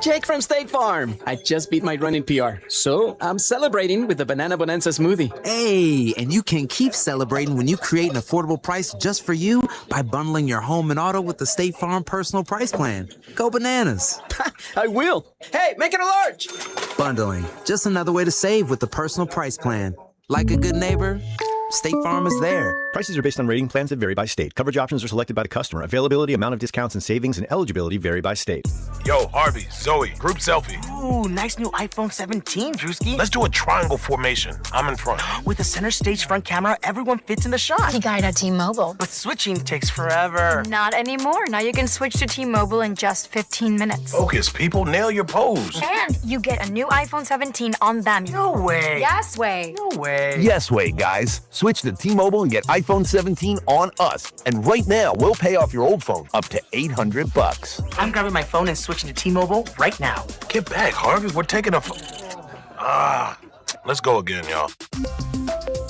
S12: Jake from State Farm. I just beat my running PR, so I'm celebrating with the Banana Bonanza smoothie.
S19: Hey, and you can keep celebrating when you create an affordable price just for you by bundling your home and auto with the State Farm Personal Price Plan. Go bananas.
S12: I will. Hey, make it a large.
S19: Bundling, just another way to save with the Personal Price Plan. Like a good neighbor, State Farm is there.
S21: Prices are based on rating plans that vary by state. Coverage options are selected by the customer. Availability, amount of discounts and savings, and eligibility vary by state.
S22: Yo, Harvey, Zoe, group selfie.
S23: Ooh, nice new iPhone 17, Drewski.
S22: Let's do a triangle formation. I'm in front.
S23: With a center stage front camera, everyone fits in the shot.
S24: He got it at T-Mobile.
S23: But switching takes forever.
S24: Not anymore. Now you can switch to T-Mobile in just 15 minutes.
S22: Focus, people. Nail your pose.
S24: And you get a new iPhone 17 on them.
S23: No way.
S24: Yes way.
S23: No way.
S25: Yes way, guys. Switch to T-Mobile and get iPhone 17 on us. And right now, we'll pay off your old phone up to $800.
S23: I'm grabbing my phone and switching to T-Mobile right now.
S22: Get back, Harvey. We're taking a... let's go again, y'all.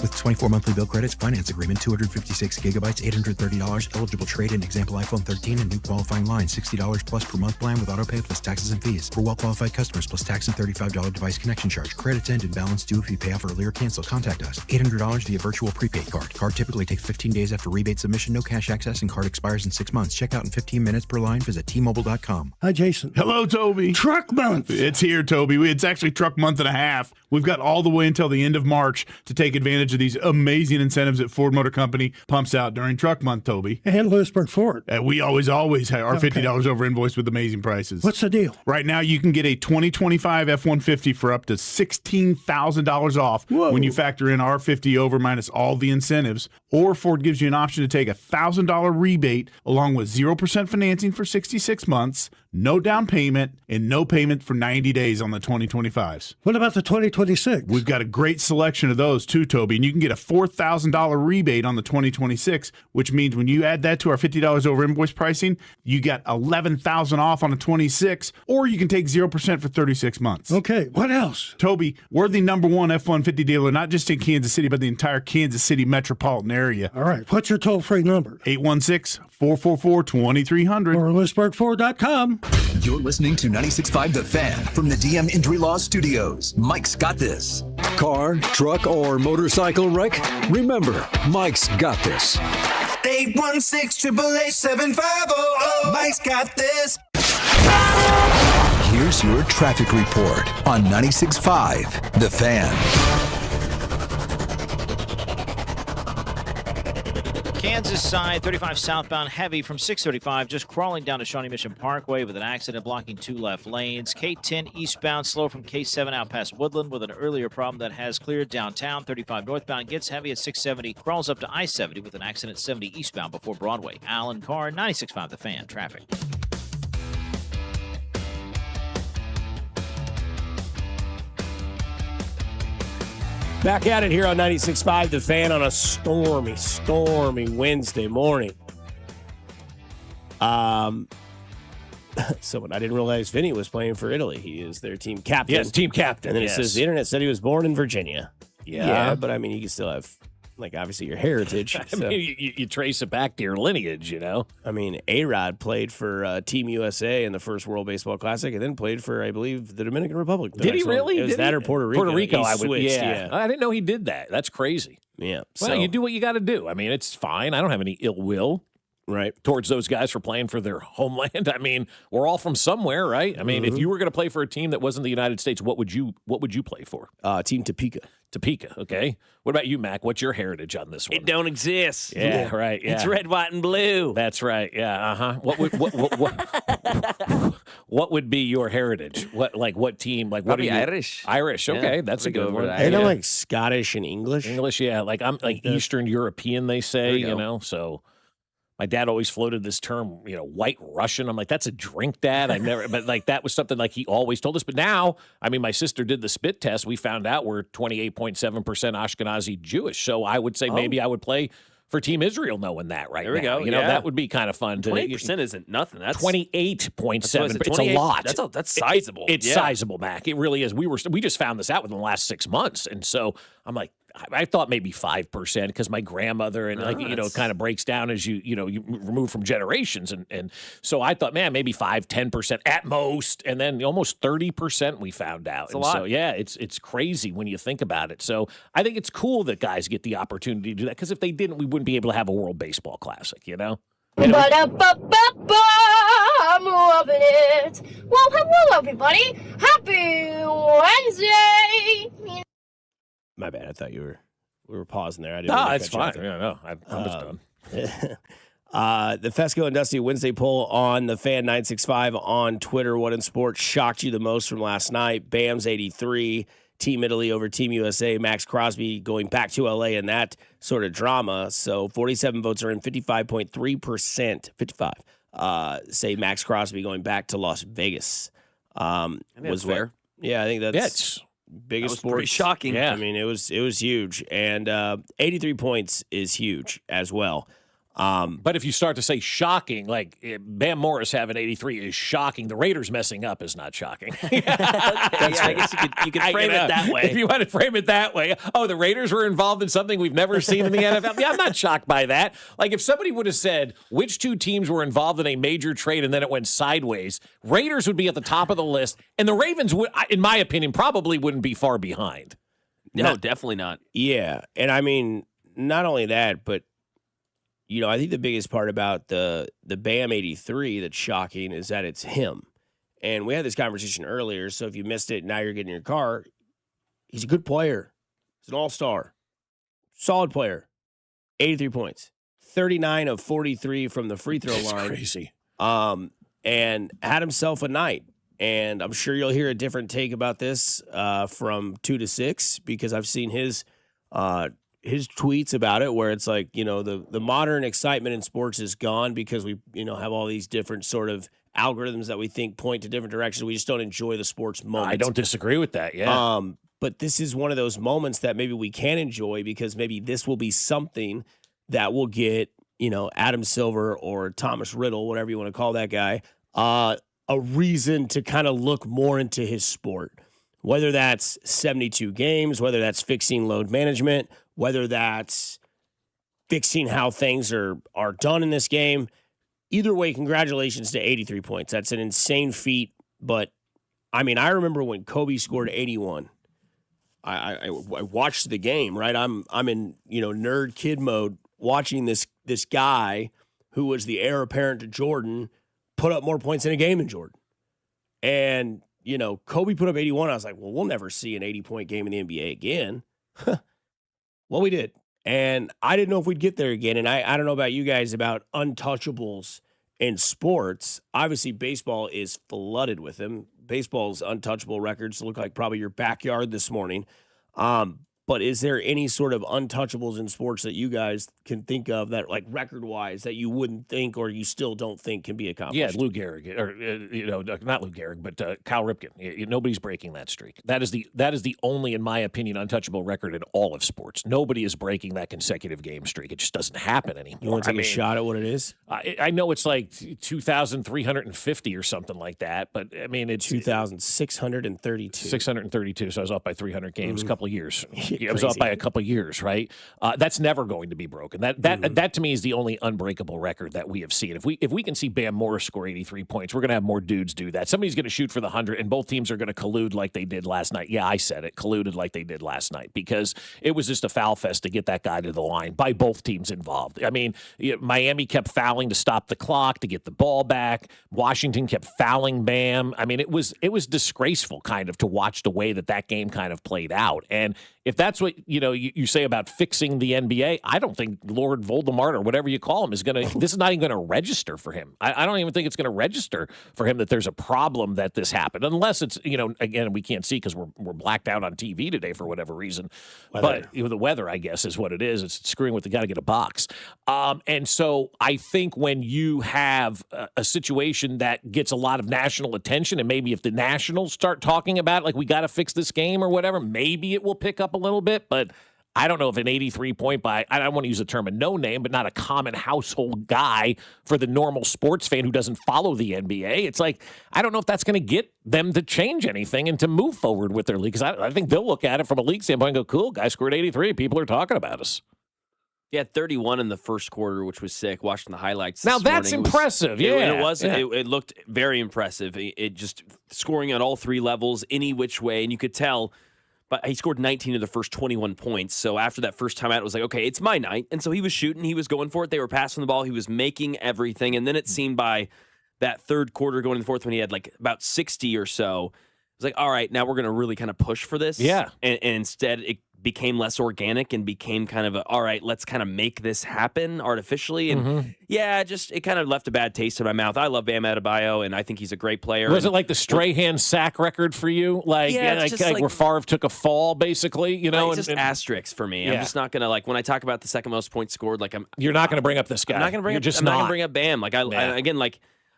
S21: With 24 monthly bill credits, finance agreement, 256 gigabytes, $830, eligible trade-in, example iPhone 13, and new qualifying line, $60 plus per month plan with autopay plus taxes and fees. For well-qualified customers, plus tax and $35 device connection charge. Credits end and balance due if you pay off early or cancel. Contact us. $800 via virtual prepaid card. Card typically takes 15 days after rebate submission, no cash access, and card expires in 6 months. Check out in 15 minutes per line. Visit T-Mobile.com.
S26: Hi, Jason.
S27: Hello, Toby.
S26: Truck month.
S27: It's here, Toby. It's actually truck month and a half. We've got all the way until the end of March to take advantage of these amazing incentives that Ford Motor Company pumps out during truck month, Toby.
S26: And Lewisburg Ford.
S27: We always have our $50 over invoice with amazing prices.
S26: What's the deal?
S27: Right now, you can get a 2025 F-150 for up to $16,000 off when you factor in our 50 over minus all the incentives. Or Ford gives you an option to take a $1,000 rebate along with 0% financing for 66 months, no down payment, and no payment for 90 days on the 2025s.
S26: What about the 2026?
S27: We've got a great selection of those too, Toby, and you can get a $4,000 rebate on the 2026, which means when you add that to our $50 over invoice pricing, you get $11,000 off on a 26, or you can take 0% for 36 months.
S26: Okay, what else?
S27: Toby, we're the #1 F-150 dealer, not just in Kansas City, but the entire Kansas City metropolitan area.
S26: All right, what's your toll-free number?
S27: 816-444-2300.
S26: Or LewisburgFord.com.
S7: You're listening to 96.5 The Fan from the DM Injury Law Studios. Mike's got this.
S30: Car, truck, or motorcycle wreck? Remember, Mike's got this.
S28: 816-888-7500. Mike's got this.
S7: Here's your traffic report on 96.5 The Fan.
S20: Kansas side, 35 southbound heavy from 635, just crawling down to Shawnee Mission Parkway with an accident blocking 2 left lanes. K10 eastbound slow from K7 out past Woodland with an earlier problem that has cleared downtown. 35 northbound gets heavy at 670, crawls up to I-70 with an accident 70 eastbound before Broadway. Alan Carr, 96.5 The Fan, traffic.
S1: Back at it here on 96.5 The Fan on a stormy Wednesday morning. Someone I didn't realize Vinny was playing for Italy. He is their team captain.
S2: Yes, team captain.
S1: And then it says the internet said he was born in Virginia.
S2: Yeah,
S1: but I mean, you can still have, obviously your heritage.
S2: I mean, you trace it back to your lineage, you know?
S1: I mean, A-Rod played for Team USA in the first World Baseball Classic and then played for, I believe, the Dominican Republic.
S2: Did he really?
S1: It was that or Puerto Rico.
S2: Puerto Rico,
S1: I would,
S2: yeah. I didn't know he did that. That's crazy.
S1: Yeah.
S2: Well, you do what you got to do. I mean, it's fine. I don't have any ill will.
S1: Right.
S2: Towards those guys for playing for their homeland. I mean, we're all from somewhere, right? I mean, if you were going to play for a team that wasn't the United States, what would you play for?
S1: Team Topeka.
S2: Topeka, okay. What about you, Mac? What's your heritage on this one?
S3: It don't exist.
S2: Yeah, right. Yeah.
S3: It's red, white, and blue.
S2: That's right. Yeah. What would be your heritage? What team? What
S3: Probably
S2: are you?
S3: Irish.
S2: Irish. Okay, that's a good one.
S1: They don't like Scottish and English.
S2: English, yeah. I'm Eastern European. They say, So. My dad always floated this term, white Russian. I'm like, that's a drink, Dad. But that was something he always told us. But now, I mean, my sister did the spit test. We found out we're 28.7% Ashkenazi Jewish. So I would say maybe I would play for Team Israel knowing that right now.
S3: There we go.
S2: That would be kind of fun.
S3: 28% isn't nothing. That's
S2: 28.7. It's a lot.
S3: That's sizable.
S2: It's sizable, Mac. It really is. We just found this out within the last 6 months. And so I'm like, I thought maybe 5% because my grandmother and kind of breaks down as you remove from generations. And so I thought, man, maybe 5-10% at most. And then almost 30% we found out.
S3: That's a lot.
S2: So, yeah, it's crazy when you think about it. So I think it's cool that guys get the opportunity to do that because if they didn't, we wouldn't be able to have a World Baseball Classic, you know?
S4: I'm loving it. Well, hello, everybody. Happy Wednesday.
S1: My bad. I thought we were pausing there. I
S2: No, it's fine. Yeah, no, I'm just done.
S1: The Fescoe and Dusty Wednesday poll on the Fan 965 on Twitter. What in sports shocked you the most from last night? Bam's 83, Team Italy over Team USA. Maxx Crosby going back to LA and that sort of drama. So 47 votes are in, 55.3%, 55 say Maxx Crosby going back to Las Vegas.
S3: Was fair.
S1: Yeah, I think that's biggest sports.
S3: Pretty shocking.
S1: Yeah, I mean it was huge, and 83 points is huge as well.
S2: But if you start to say shocking, like Bam Morris having 83 is shocking. The Raiders messing up is not shocking.
S3: I guess you could frame it that way.
S2: If you want to frame it that way. Oh, the Raiders were involved in something we've never seen in the NFL. Yeah, I'm not shocked by that. Like if somebody would have said which two teams were involved in a major trade and then it went sideways, Raiders would be at the top of the list, and the Ravens would, in my opinion, probably wouldn't be far behind.
S3: No, definitely not.
S1: Yeah, and I mean not only that, but I think the biggest part about the Bam 83 that's shocking is that it's him. And we had this conversation earlier, so if you missed it, now you're getting in your car. He's a good player. He's an all-star. Solid player. 83 points. 39 of 43 from the free throw line.
S2: Crazy.
S1: And had himself a night. And I'm sure you'll hear a different take about this from 2 to 6 because I've seen his tweets about it where it's like, the modern excitement in sports is gone because we, have all these different sort of algorithms that we think point to different directions. We just don't enjoy the sports moment.
S2: I don't disagree with that. Yeah.
S1: But this is one of those moments that maybe we can enjoy because maybe this will be something that will get, Adam Silver or Thomas Riddle, whatever you want to call that guy, a reason to kind of look more into his sport, whether that's 72 games, whether that's fixing load management, whether that's fixing how things are done in this game. Either way, congratulations to 83 points. That's an insane feat. But, I mean, I remember when Kobe scored 81. I watched the game, right? I'm in, nerd kid mode watching this guy who was the heir apparent to Jordan put up more points in a game than Jordan. And, Kobe put up 81. I was like, well, we'll never see an 80-point game in the NBA again. Well, we did. And I didn't know if we'd get there again. And I don't know about you guys about untouchables in sports. Obviously, baseball is flooded with them. Baseball's untouchable records look like probably your backyard this morning. But is there any sort of untouchables in sports that you guys can think of that, like record-wise, that you wouldn't think or you still don't think can be accomplished?
S2: Yeah, Lou Gehrig, or not Lou Gehrig, but Cal Ripken. Nobody's breaking that streak. That is the only, in my opinion, untouchable record in all of sports. Nobody is breaking that consecutive game streak. It just doesn't happen anymore.
S1: You want to take a shot at what it is?
S2: I know it's like 2,350 or something like that, but I mean it's
S1: 2,632.
S2: 632. So I was off by 300 games, a couple of years. It was off by a couple of years, right? That's never going to be broken. That to me is the only unbreakable record that we have seen. If we can see Bam Morris score 83 points, we're going to have more dudes do that. Somebody's going to shoot for the 100, and both teams are going to collude like they did last night. Yeah, I said it, colluded like they did last night because it was just a foul fest to get that guy to the line by both teams involved. I mean, Miami kept fouling to stop the clock to get the ball back. Washington kept fouling Bam. I mean, it was disgraceful kind of to watch the way that game kind of played out. And if that's what you say about fixing the NBA, I don't think Lord Voldemort or whatever you call him is going to. This is not even going to register for him. I don't even think it's going to register for him that there's a problem that this happened, unless it's again we can't see because we're blacked out on TV today for whatever reason.
S1: Weather.
S2: But the weather, I guess, is what it is. It's screwing with the guy to get a box. And so I think when you have a situation that gets a lot of national attention, and maybe if the Nationals start talking about it, like we got to fix this game or whatever, maybe it will pick up a little bit, but I don't know if an 83 point by, I don't want to use the term a no name, but not a common household guy for the normal sports fan who doesn't follow the NBA. It's like, I don't know if that's going to get them to change anything and to move forward with their league. Because I think they'll look at it from a league standpoint and go, cool, guy scored 83. People are talking about us.
S3: He had 31 in the first quarter, which was sick. Watching the highlights.
S2: Now that's impressive.
S3: It looked very impressive. It just scoring on all three levels, any which way, and you could tell. But he scored 19 of the first 21 points. So after that first time out, it was like, okay, it's my night. And so he was shooting. He was going for it. They were passing the ball. He was making everything. And then it seemed by that third quarter going into the fourth when he had like about 60 or so, it was like, all right, now we're going to really kind of push for this.
S2: Yeah.
S3: And instead, it became less organic and became kind of all right, let's kind of make this happen artificially. And it kind of left a bad taste in my mouth. I love Bam Adebayo, and I think he's a great player.
S2: Was it like the Strahan sack record for you? Like where Favre took a fall, basically, you know?
S3: It's just asterisks for me. I'm just not going to, like, when I talk about the second most points scored, like,
S2: you're not going to bring up this guy.
S3: I'm not going to bring
S2: up,
S3: I'm not going to bring up Bam. Like, I'm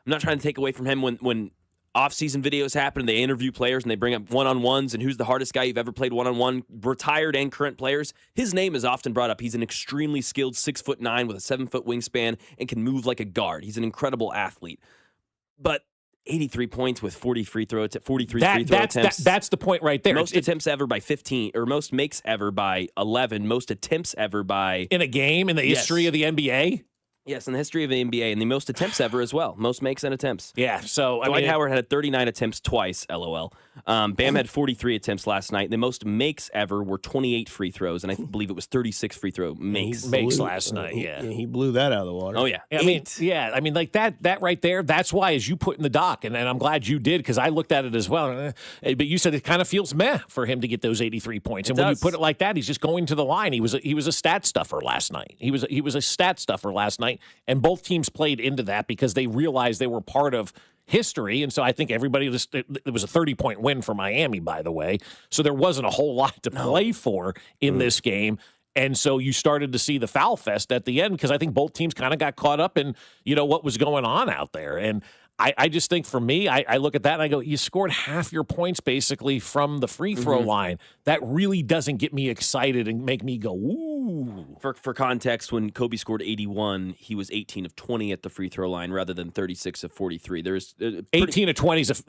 S3: not trying to take away from him when off-season videos happen and they interview players and they bring up one-on-ones and who's the hardest guy you've ever played one-on-one, retired and current players. His name is often brought up. He's an extremely skilled 6'9" with a 7-foot wingspan and can move like a guard. He's an incredible athlete. But 83 points with 43 free throw attempts.
S2: That's the point right there.
S3: Most attempts ever by 15, or most makes ever by 11, most attempts ever by...
S2: In a game in the history of the NBA?
S3: Yes, in the history of the NBA, and the most attempts ever as well. Most makes and attempts.
S2: Yeah, so...
S3: Dwight Howard had 39 attempts twice, LOL. Bam had 43 attempts last night. The most makes ever were 28 free throws, and I believe it was 36 free throw makes
S2: last night,
S1: He blew that out of the water.
S3: Oh, yeah.
S2: I mean, like that right there, that's why, as you put in the doc, and I'm glad you did, because I looked at it as well, but you said it kind of feels meh for him to get those 83 points. And when you put it like that, he's just going to the line. He was a stat stuffer last night. He was a stat stuffer last night, and both teams played into that because they realized they were part of history. And so I think everybody it was a 30-point win for Miami, by the way. So there wasn't a whole lot to play for in this game. And so you started to see the foul fest at the end because I think both teams kind of got caught up in, what was going on out there. And I just think for me, I look at that and I go, you scored half your points basically from the free throw line. That really doesn't get me excited and make me go, ooh.
S3: For context, when Kobe scored 81, he was 18 of 20 at the free throw line rather than 36 of 43. There's
S2: 18 of 20 is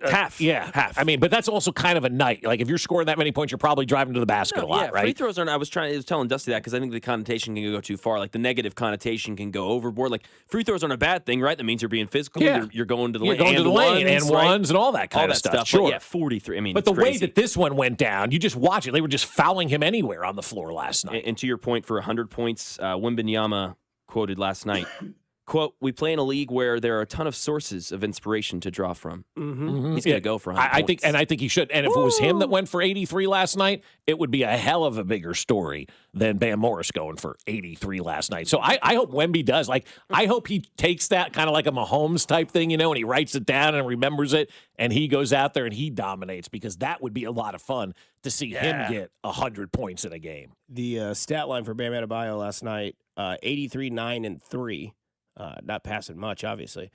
S3: half.
S2: Yeah,
S3: half.
S2: I mean, but that's also kind of a night. Like if you're scoring that many points, you're probably driving to the basket a lot, right?
S3: Free throws aren't. I was telling Dusty that because I think the connotation can go too far. Like the negative connotation can go overboard. Like free throws aren't a bad thing, right? That means you're being physical.
S2: Yeah.
S3: You're going to the
S2: You're
S3: lane.
S2: going to the lane and ones and all that kind
S3: all
S2: of
S3: that
S2: stuff.
S3: Sure.
S2: But
S3: yeah, 43. I mean,
S2: but the
S3: crazy.
S2: way that this one went down, you just watch it. They were just fouling him anywhere on the floor last night.
S3: And to your point, for 100 points, Wembanyama quoted last night, quote, "We play in a league where there are a ton of sources of inspiration to draw from." He's going to go for 100 points.
S2: I think he should. And if it was him that went for 83 last night, it would be a hell of a bigger story than Bam Morris going for 83 last night. So I hope Wemby does. Like, I hope he takes that kind of like a Mahomes type thing, and he writes it down and remembers it, and he goes out there and he dominates, because that would be a lot of fun to see him get 100 points in a game.
S1: The stat line for Bam Adebayo last night, 83, 9, and 3. Not passing much, obviously.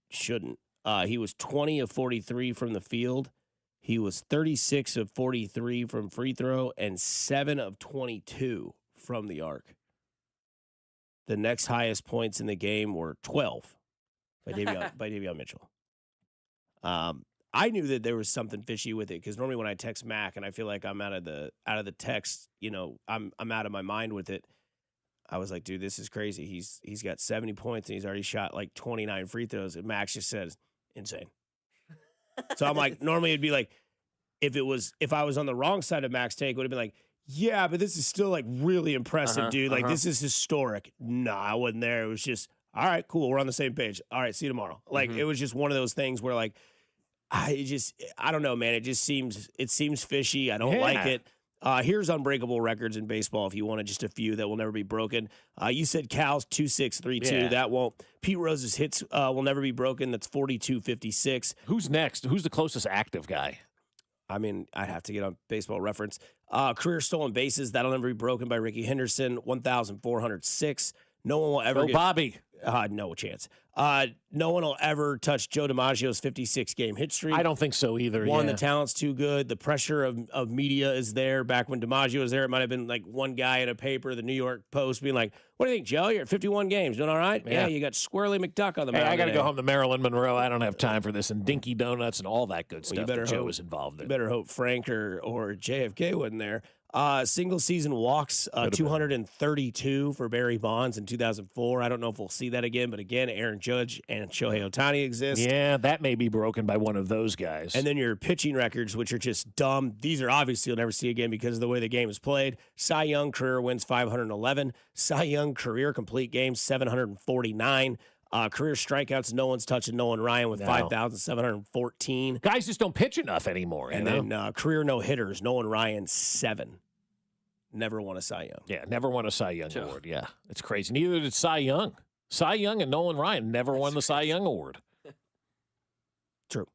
S1: Shouldn't. He was 20 of 43 from the field. He was 36 of 43 from free throw and 7 of 22 from the arc. The next highest points in the game were 12 by Davion Mitchell. I knew that there was something fishy with it because normally when I text Mac and I feel like I'm out of the text, I'm out of my mind with it. I was like, dude, this is crazy. He's got 70 points and he's already shot like 29 free throws. And Max just says, insane. So I'm like, normally it'd be like, if I was on the wrong side of Max take, it would have been like, yeah, but this is still like really impressive, dude. Like this is historic. Nah, I wasn't there. It was just, all right, cool. We're on the same page. All right, see you tomorrow. Like it was just one of those things where like, I don't know, man. It seems fishy. I don't like it. Here's unbreakable records in baseball if you wanted just a few that will never be broken. You said Cal's 2.632.
S2: Yeah.
S1: That won't. Pete Rose's hits will never be broken. That's 42.56.
S2: Who's next? Who's the closest active guy?
S1: I mean, I'd have to get on Baseball Reference. Career stolen bases, that'll never be broken by Ricky Henderson, 1,406. No one will ever get
S2: Bobby.
S1: No chance. No one will ever touch Joe DiMaggio's 56-game hit streak.
S2: I don't think so either.
S1: One, the talent's too good. The pressure of media is there. Back when DiMaggio was there, it might have been like one guy in a paper, the New York Post, being like, "What do you think, Joe? You're at 51 games. Doing all right? Yeah, you got Squirrely McDuck on the mound.
S2: I got to
S1: today."
S2: go home to Marilyn Monroe. I don't have time for this. And Dinky Donuts and all that good stuff that Joe
S1: hope-
S2: was involved in.
S1: You better hope Frank or JFK wasn't there. Single season walks, 232 for Barry Bonds in 2004. I don't know if we'll see that again, but again, Aaron Judge and Shohei Ohtani exist.
S2: Yeah, that may be broken by one of those guys.
S1: And then your pitching records, which are just dumb. These are obviously you'll never see again because of the way the game is played. Cy Young career wins 511. Cy Young career complete games 749. Career strikeouts, no one's touching Nolan Ryan with 5,714.
S2: Guys just don't pitch enough anymore.
S1: And then career no hitters, Nolan Ryan 7. Never won a Cy Young.
S2: Yeah, never won a Cy Young award. Yeah, it's crazy. Neither did Cy Young. Cy Young and Nolan Ryan never won the Cy Young award.
S1: True.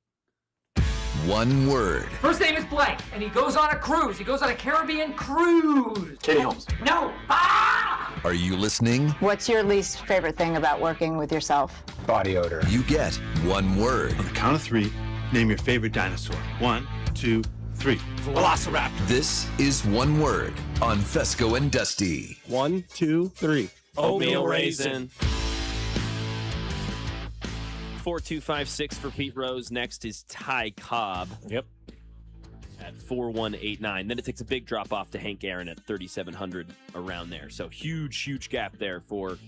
S5: One word.
S9: First name is blank, and he goes on a cruise. He goes on a Caribbean cruise.
S5: Katie Holmes.
S9: No.
S5: Are you listening?
S24: What's your least favorite thing about working with yourself?
S5: Body odor. You get one word.
S10: On the count of 3, name your favorite dinosaur. 1, 2, 3. Velociraptor.
S5: This is one word on Fescoe and Dusty.
S1: 1, 2, 3.
S3: Oatmeal raisin. 4256 for Pete Rose. Next is Ty Cobb.
S2: Yep.
S3: At 4189. Then it takes a big drop off to Hank Aaron at 3,700 around there. So huge gap there for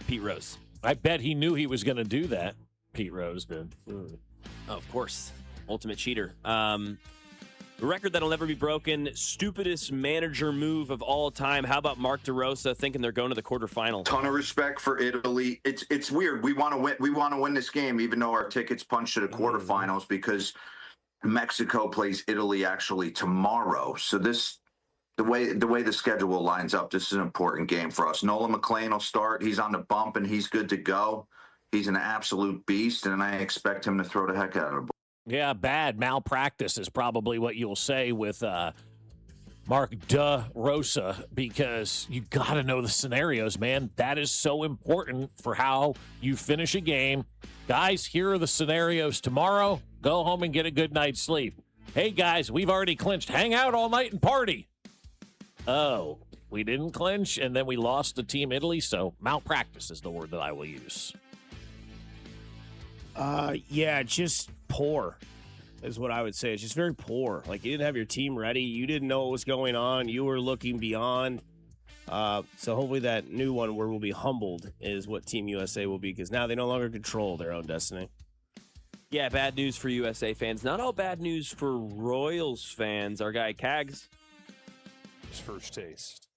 S3: Pete Rose.
S2: I bet he knew he was going to do that. Pete Rose did.
S3: Oh, of course. Ultimate cheater. A record that'll never be broken. Stupidest manager move of all time. How about Mark DeRosa thinking they're going to the quarterfinal?
S11: Ton of respect for Italy. It's weird. We want to win. We want to win this game, even though our tickets punched to the quarterfinals because Mexico plays Italy actually tomorrow. So the way the schedule lines up, this is an important game for us. Nolan McLean will start. He's on the bump and he's good to go. He's an absolute beast, and I expect him to throw the heck out of the ball.
S2: Yeah, bad malpractice is probably what you'll say with Mark DeRosa, because you got to know the scenarios, man. That is so important for how you finish a game. Guys, here are the scenarios tomorrow. Go home and get a good night's sleep. Hey, guys, we've already clinched. Hang out all night and party. Oh, we didn't clinch, and then we lost to Team Italy, so malpractice is the word that I will use.
S1: Yeah, just poor is what I would say. It's just very poor. Like, you didn't have your team ready. You didn't know what was going on. You were looking beyond. So hopefully that new one where we'll be humbled is what Team USA will be, because now they no longer control their own destiny.
S3: Yeah, bad news for USA fans. Not all bad news for Royals fans. Our guy Cags.
S13: His first taste.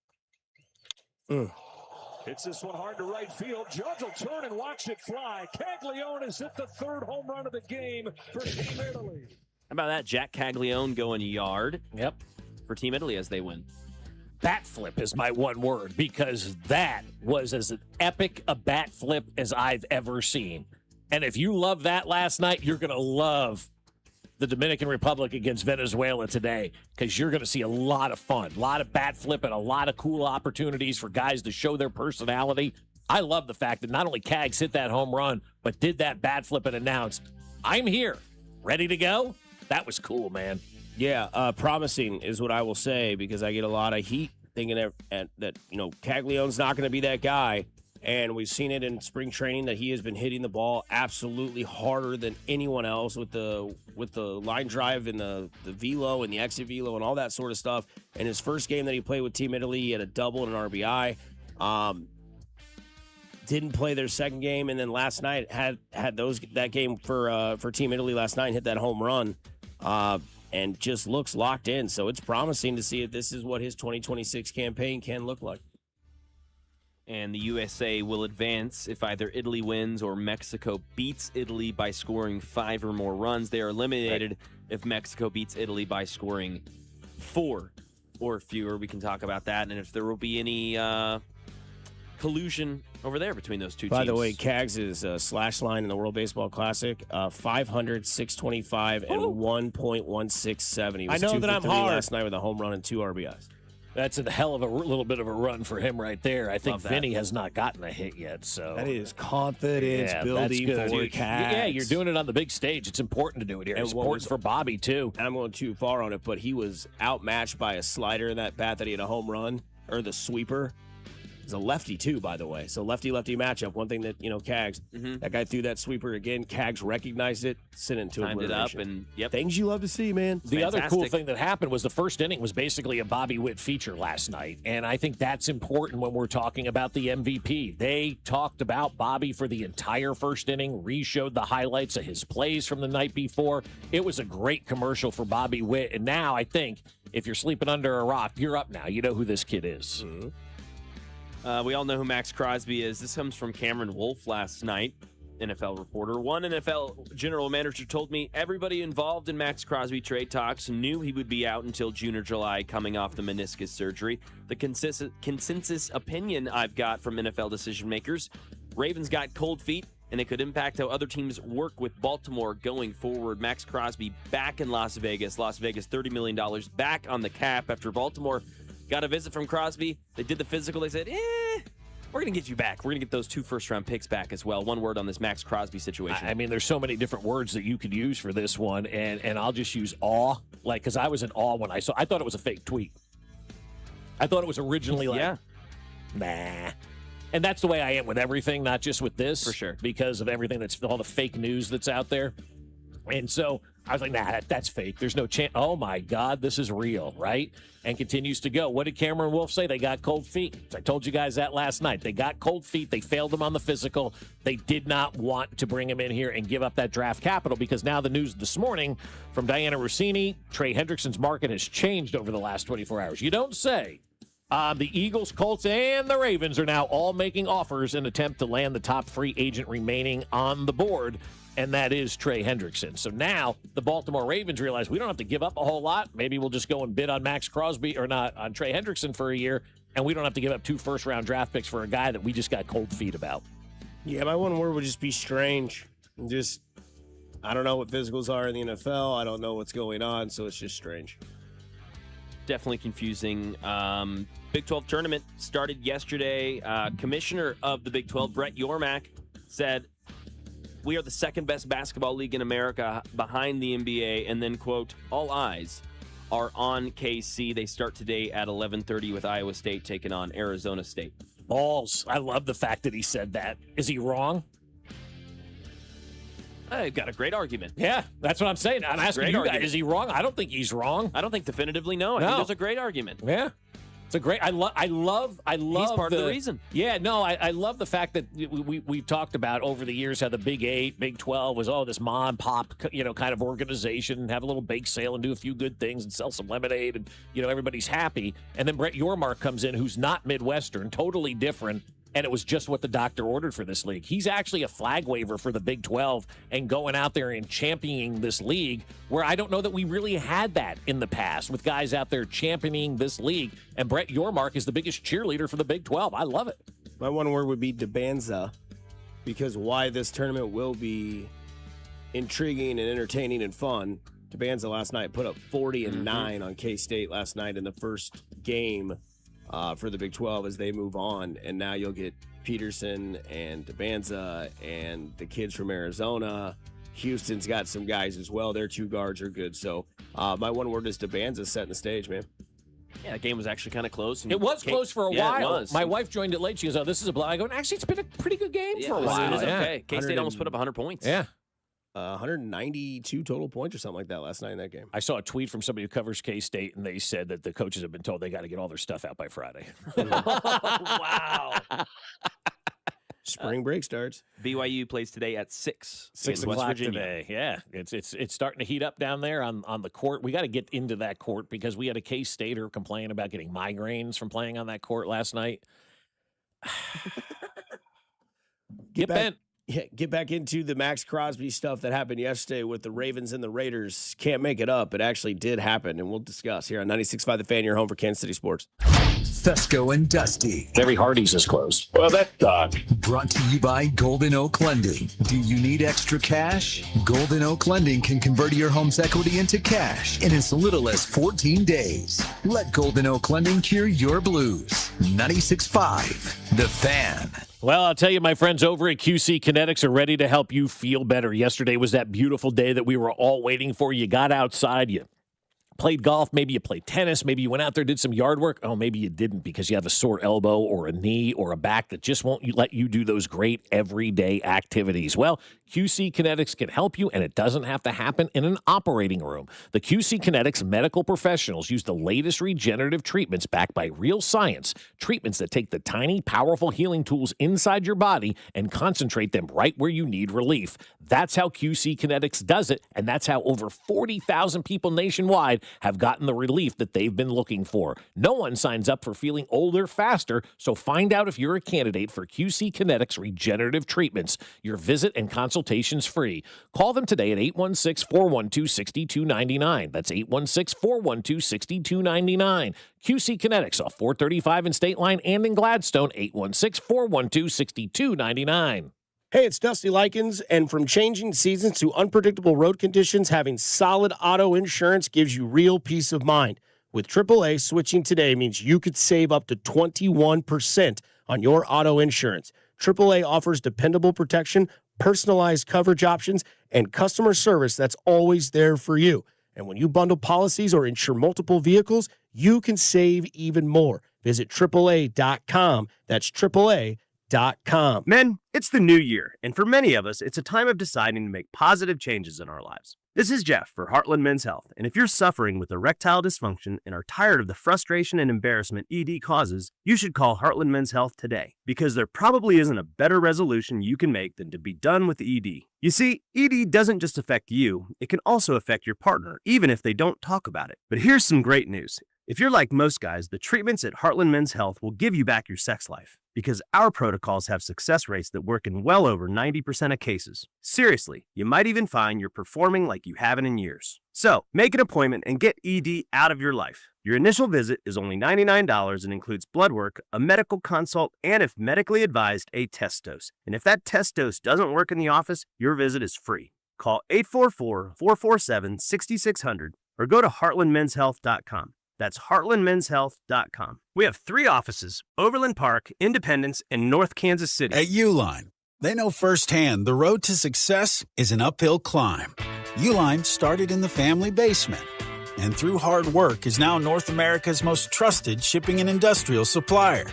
S14: Hits this one hard to right field. Judge will turn and watch it fly. Caglione has hit the 3rd home run of the game for Team Italy.
S3: How about that? Jack Caglione going yard.
S2: Yep.
S3: For Team Italy as they win.
S2: Bat flip is my one word, because that was as epic a bat flip as I've ever seen. And if you love that last night, you're going to love the Dominican Republic against Venezuela today, because you're going to see a lot of fun, a lot of bat flip, and a lot of cool opportunities for guys to show their personality. I love the fact that not only Cags hit that home run, but did that bat flip and announced, I'm here, ready to go. That was cool, man.
S1: Yeah, promising is what I will say, because I get a lot of heat thinking that Caglione's not going to be that guy. And we've seen it in spring training that he has been hitting the ball absolutely harder than anyone else with the line drive and the velo and the exit velo and all that sort of stuff. And his first game that he played with Team Italy, he had a double and an RBI. Didn't play their second game, and then last night had that game for Team Italy last night and hit that home run. And just looks locked in. So it's promising to see if this is what his 2026 campaign can look like.
S3: And the USA will advance if either Italy wins or Mexico beats Italy by scoring 5 or more runs. They are eliminated if Mexico beats Italy by scoring 4 or fewer. We can talk about that, and if there will be any collusion over there between those two teams.
S1: By the way, Cags' slash line in the World Baseball Classic, 500, 625, and 1.167. He was
S2: I know
S1: 2
S2: that
S1: for
S2: I'm
S1: 3
S2: hard
S1: last night with a home run and 2 RBIs.
S2: That's a hell of a little bit of a run for him right there. I think
S3: Love that.
S2: Vinny has not gotten a hit yet. So
S1: That is confidence building
S2: that's
S1: for
S2: good.
S1: Cags.
S2: Yeah, you're doing it on the big stage. It's important to do it here. It's important for Bobby, too.
S1: And I'm going too far on it, but he was outmatched by a slider in that bat that he had a home run, or the sweeper. He's a lefty, too, by the way. So lefty-lefty matchup. One thing that, Cags, that guy threw that sweeper again. Cags recognized it, sent it to
S3: Timed it up,
S1: obliteration.
S3: and yep.
S1: Things you love to see, man.
S2: The other cool thing that happened was the first inning was basically a Bobby Witt feature last night. And I think that's important when we're talking about the MVP. They talked about Bobby for the entire first inning, re-showed the highlights of his plays from the night before. It was a great commercial for Bobby Witt. And now I think if you're sleeping under a rock, you're up now. You know who this kid is.
S1: Mm-hmm.
S3: We all know who Maxx Crosby is. This comes from Cameron Wolfe last night, NFL reporter. One NFL general manager told me everybody involved in Maxx Crosby trade talks knew he would be out until June or July coming off the meniscus surgery. The consensus opinion I've got from NFL decision makers, Ravens got cold feet, and it could impact how other teams work with Baltimore going forward. Maxx Crosby back in Las Vegas. Las Vegas, $30 million back on the cap after Baltimore got a visit from Crosby. They did the physical. They said, we're going to get you back. We're going to get those 2 first-round picks back as well. One word on this Maxx Crosby situation.
S2: I mean, there's so many different words that you could use for this one, and I'll just use awe. Like, because I was in awe when I thought it was a fake tweet. I thought it was originally like, nah. And that's the way I am with everything, not just with this.
S3: For sure.
S2: Because of everything all the fake news that's out there. And so I was like, nah, that's fake. There's no chance. Oh, my God, this is real, right? And continues to go. What did Cameron Wolfe say? They got cold feet. I told you guys that last night. They got cold feet. They failed him on the physical. They did not want to bring him in here and give up that draft capital because now the news this morning from Diana Rossini, Trey Hendrickson's market has changed over the last 24 hours. You don't say. The Eagles, Colts, and the Ravens are now all making offers in an attempt to land the top free agent remaining on the board, and that is Trey Hendrickson. So now the Baltimore Ravens realize we don't have to give up a whole lot. Maybe we'll just go and bid on Maxx Crosby or not on Trey Hendrickson for a year, and we don't have to give up 2 first-round draft picks for a guy that we just got cold feet about.
S1: Yeah, my one word would just be strange. I don't know what physicals are in the NFL. I don't know what's going on, so it's just strange.
S3: Definitely confusing. Big 12 tournament started yesterday. Commissioner of the Big 12, Brett Yormark, said, "We are the second best basketball league in America behind the NBA." And then, quote, "All eyes are on KC. They start today at 11:30 with Iowa State taking on Arizona State."
S2: Balls. I love the fact that he said that. Is he wrong?
S3: I've got a great argument.
S2: Yeah, that's what I'm saying. I'm asking you guys, is he wrong? I don't think he's wrong.
S3: I don't think definitively, no. I think there's a great argument.
S2: Yeah. It's a great. I love.
S3: He's part of the reason.
S2: Yeah, no, I love the fact that we've talked about over the years how the Big 8, Big 12 was this mom and pop, kind of organization, have a little bake sale and do a few good things and sell some lemonade and everybody's happy. And then Brett Yormark comes in, who's not Midwestern, totally different. And it was just what the doctor ordered for this league. He's actually a flag waver for the Big 12 and going out there and championing this league, where I don't know that we really had that in the past with guys out there championing this league. And Brett Yormark is the biggest cheerleader for the Big 12. I love it.
S1: My one word would be Debanza, because why this tournament will be intriguing and entertaining and fun. Debanza last night put up 40 and 9 on K-State last night in the first game for the Big 12 as they move on. And now you'll get Peterson and Debanza and the kids from Arizona. Houston's got some guys as well. Their 2 guards are good. So my one word is Debanza setting the stage, man.
S3: Yeah, the game was actually kind of close.
S2: It was close for a while.
S3: It was.
S2: My wife joined it late. She goes, "Oh, this is a blow." I go, "Actually, it's been a pretty good game for a while."
S3: It is okay. K-State almost put up 100 points.
S2: Yeah.
S1: 192 total points or something like that last night in that game.
S2: I saw a tweet from somebody who covers K-State, and they said that the coaches have been told they got to get all their stuff out by Friday.
S3: Wow.
S1: Spring break starts.
S3: BYU plays today at 6
S2: in
S3: West
S2: o'clock
S3: Virginia.
S2: Today. Yeah, it's starting to heat up down there on the court. We got to get into that court because we had a K-Stater complain about getting migraines from playing on that court last night. Get bent.
S1: Yeah, get back into the Maxx Crosby stuff that happened yesterday with the Ravens and the Raiders. Can't make it up. It actually did happen, and we'll discuss here on 96.5 The Fan, your home for Kansas City sports.
S5: Fescoe and Dusty.
S2: Every Hardee's is closed. Well, that's done.
S5: Brought to you by Golden Oak Lending. Do you need extra cash? Golden Oak Lending can convert your home's equity into cash in as little as 14 days. Let Golden Oak Lending cure your blues. 96.5 The Fan.
S2: Well, I'll tell you, my friends over at QC Kinetics are ready to help you feel better. Yesterday was that beautiful day that we were all waiting for. You got outside, you played golf, maybe you played tennis, maybe you went out there, did some yard work. Oh, maybe you didn't because you have a sore elbow or a knee or a back that just won't let you do those great everyday activities. Well, QC Kinetics can help you, and it doesn't have to happen in an operating room. The QC Kinetics medical professionals use the latest regenerative treatments backed by real science, treatments that take the tiny, powerful healing tools inside your body and concentrate them right where you need relief. That's how QC Kinetics does it, and that's how over 40,000 people nationwide have gotten the relief that they've been looking for. No one signs up for feeling older faster, so find out if you're a candidate for QC Kinetics regenerative treatments. Your visit and consultation's free. Call them today at 816-412-6299. That's 816-412-6299. QC Kinetics off 435 in State Line and in Gladstone, 816-412-6299.
S1: Hey, it's Dusty Likens, and from changing seasons to unpredictable road conditions, having solid auto insurance gives you real peace of mind. With AAA, switching today means you could save up to 21% on your auto insurance. AAA offers dependable protection, personalized coverage options, and customer service that's always there for you. And when you bundle policies or insure multiple vehicles, you can save even more. Visit AAA.com. That's AAA.com.
S6: Men, it's the new year, and for many of us, it's a time of deciding to make positive changes in our lives. This is Jeff for Heartland Men's Health, and if you're suffering with erectile dysfunction and are tired of the frustration and embarrassment ED causes, you should call Heartland Men's Health today, because there probably isn't a better resolution you can make than to be done with ED. You see, ED doesn't just affect you, it can also affect your partner, even if they don't talk about it. But here's some great news. If you're like most guys, the treatments at Heartland Men's Health will give you back your sex life, because our protocols have success rates that work in well over 90% of cases. Seriously, you might even find you're performing like you haven't in years. So, make an appointment and get ED out of your life. Your initial visit is only $99 and includes blood work, a medical consult, and if medically advised, a test dose. And if that test dose doesn't work in the office, your visit is free. Call 844-447-6600 or go to heartlandmenshealth.com. That's heartlandmenshealth.com. We have 3 offices: Overland Park, Independence, and North Kansas City.
S8: At Uline, they know firsthand the road to success is an uphill climb. Uline started in the family basement, and through hard work is now North America's most trusted shipping and industrial supplier.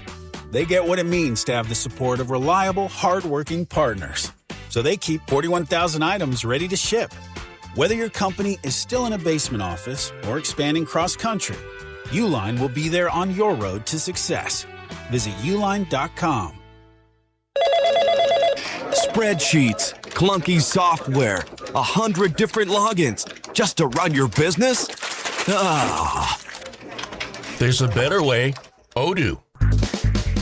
S8: They get what it means to have the support of reliable, hardworking partners. So they keep 41,000 items ready to ship. Whether your company is still in a basement office or expanding cross-country, Uline will be there on your road to success. Visit uline.com.
S12: Spreadsheets, clunky software, 100 different logins just to run your business? Ah.
S15: There's a better way. Odoo.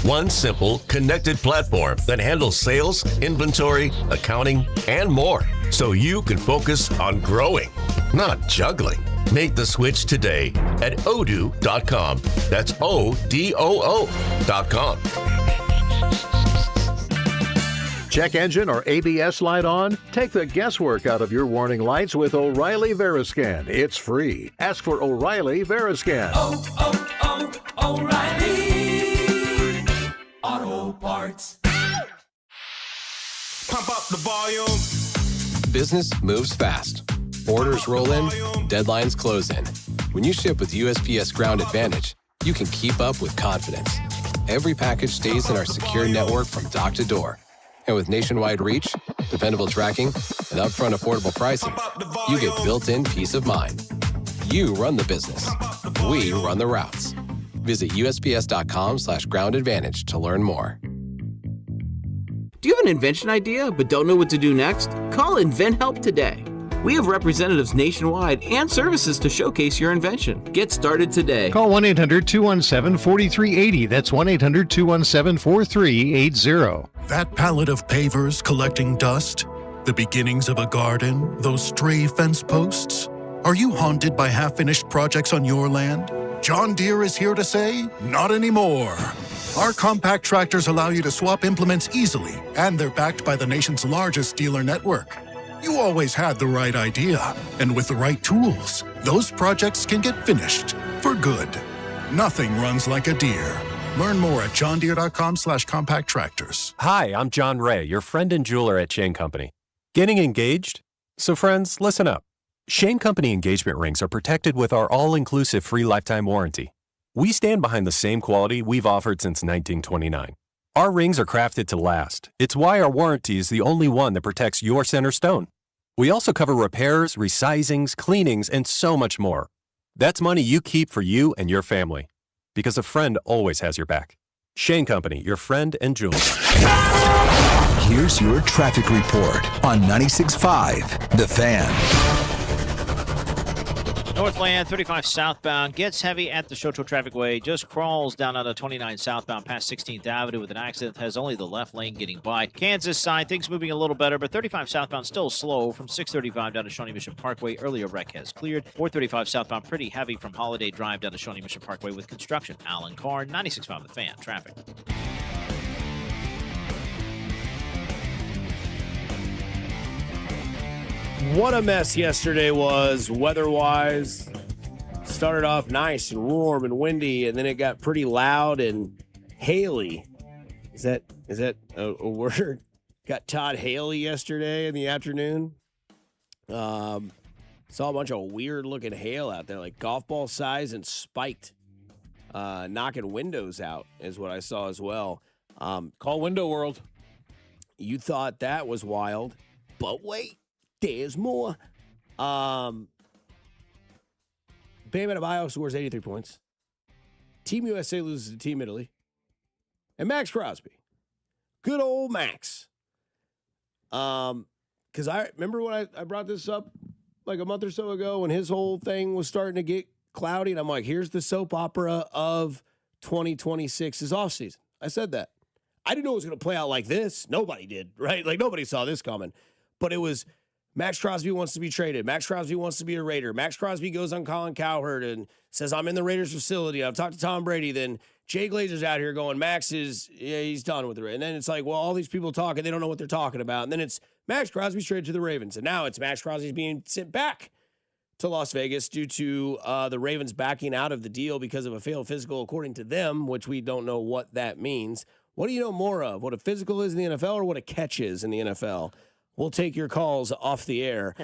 S15: One simple, connected platform that handles sales, inventory, accounting, and more, so you can focus on growing, not juggling. Make the switch today at odoo.com. That's ODOO.com.
S16: Check engine or ABS light on? Take the guesswork out of your warning lights with O'Reilly Veriscan. It's free. Ask for O'Reilly Veriscan.
S28: O'Reilly Auto Parts. Pump up the volume.
S17: Business moves fast. Orders roll in, deadlines close in. When you ship with USPS Ground Advantage, you can keep up with confidence. Every package stays in our secure network from dock to door. And with nationwide reach, dependable tracking, and upfront affordable pricing, you get built-in peace of mind. You run the business. We run the routes. Visit USPS.com/Ground Advantage to learn more.
S18: Do you have an invention idea but don't know what to do next? Call InventHelp today. We have representatives nationwide and services to showcase your invention. Get started today.
S16: Call 1-800-217-4380. That's 1-800-217-4380.
S19: That pallet of pavers collecting dust? The beginnings of a garden? Those stray fence posts? Are you haunted by half-finished projects on your land? John Deere is here to say, not anymore. Our compact tractors allow you to swap implements easily, and they're backed by the nation's largest dealer network. You always had the right idea, and with the right tools, those projects can get finished for good. Nothing runs like a Deere. Learn more at johndeere.com/compact tractors.
S21: Hi, I'm John Ray, your friend and jeweler at Shane Company. Getting engaged? So friends, listen up. Shane Company engagement rings are protected with our all-inclusive free lifetime warranty. We stand behind the same quality we've offered since 1929. Our rings are crafted to last. It's why our warranty is the only one that protects your center stone. We also cover repairs, resizings, cleanings, and so much more. That's money you keep for you and your family. Because a friend always has your back. Shane Company, your friend and jeweler.
S5: Here's your traffic report on 96.5 The Fan.
S20: Northland 35 southbound gets heavy at the Shoto Traffic Way. Just crawls down out of 29 southbound past 16th Avenue with an accident. Has only the left lane getting by. Kansas side, things moving a little better, but 35 southbound still slow from 635 down to Shawnee Mission Parkway. Earlier wreck has cleared. 435 southbound pretty heavy from Holiday Drive down to Shawnee Mission Parkway with construction. Alan Carr, 96.5 The Fan. Traffic.
S1: What a mess yesterday was weather-wise. Started off nice and warm and windy, and then it got pretty loud and haily. Is that a word? Got Todd Haley yesterday in the afternoon. Saw a bunch of weird-looking hail out there, like golf ball size and spiked, knocking windows out is what I saw as well.
S2: Call Window World.
S1: You thought that was wild, but wait. There's more. Bam Adebayo scores 83 points. Team USA loses to Team Italy. And Maxx Crosby. Good old Max. Because I remember when I brought this up like a month or so ago when his whole thing was starting to get cloudy. And I'm like, here's the soap opera of 2026's offseason. I said that. I didn't know it was going to play out like this. Nobody did, right? Like, nobody saw this coming. But it was... Maxx Crosby wants to be traded. Maxx Crosby wants to be a Raider. Maxx Crosby goes on Colin Cowherd and says, I'm in the Raiders facility. I've talked to Tom Brady. Then Jay Glazer's out here going, Max is, he's done with the Raiders. And then it's like, well, all these people talking, they don't know what they're talking about. And then it's Maxx Crosby's traded to the Ravens. And now it's Maxx Crosby's being sent back to Las Vegas due to the Ravens backing out of the deal because of a failed physical, according to them, which we don't know what that means. What do you know more of? What a physical is in the NFL or what a catch is in the NFL? We'll take your calls off the air.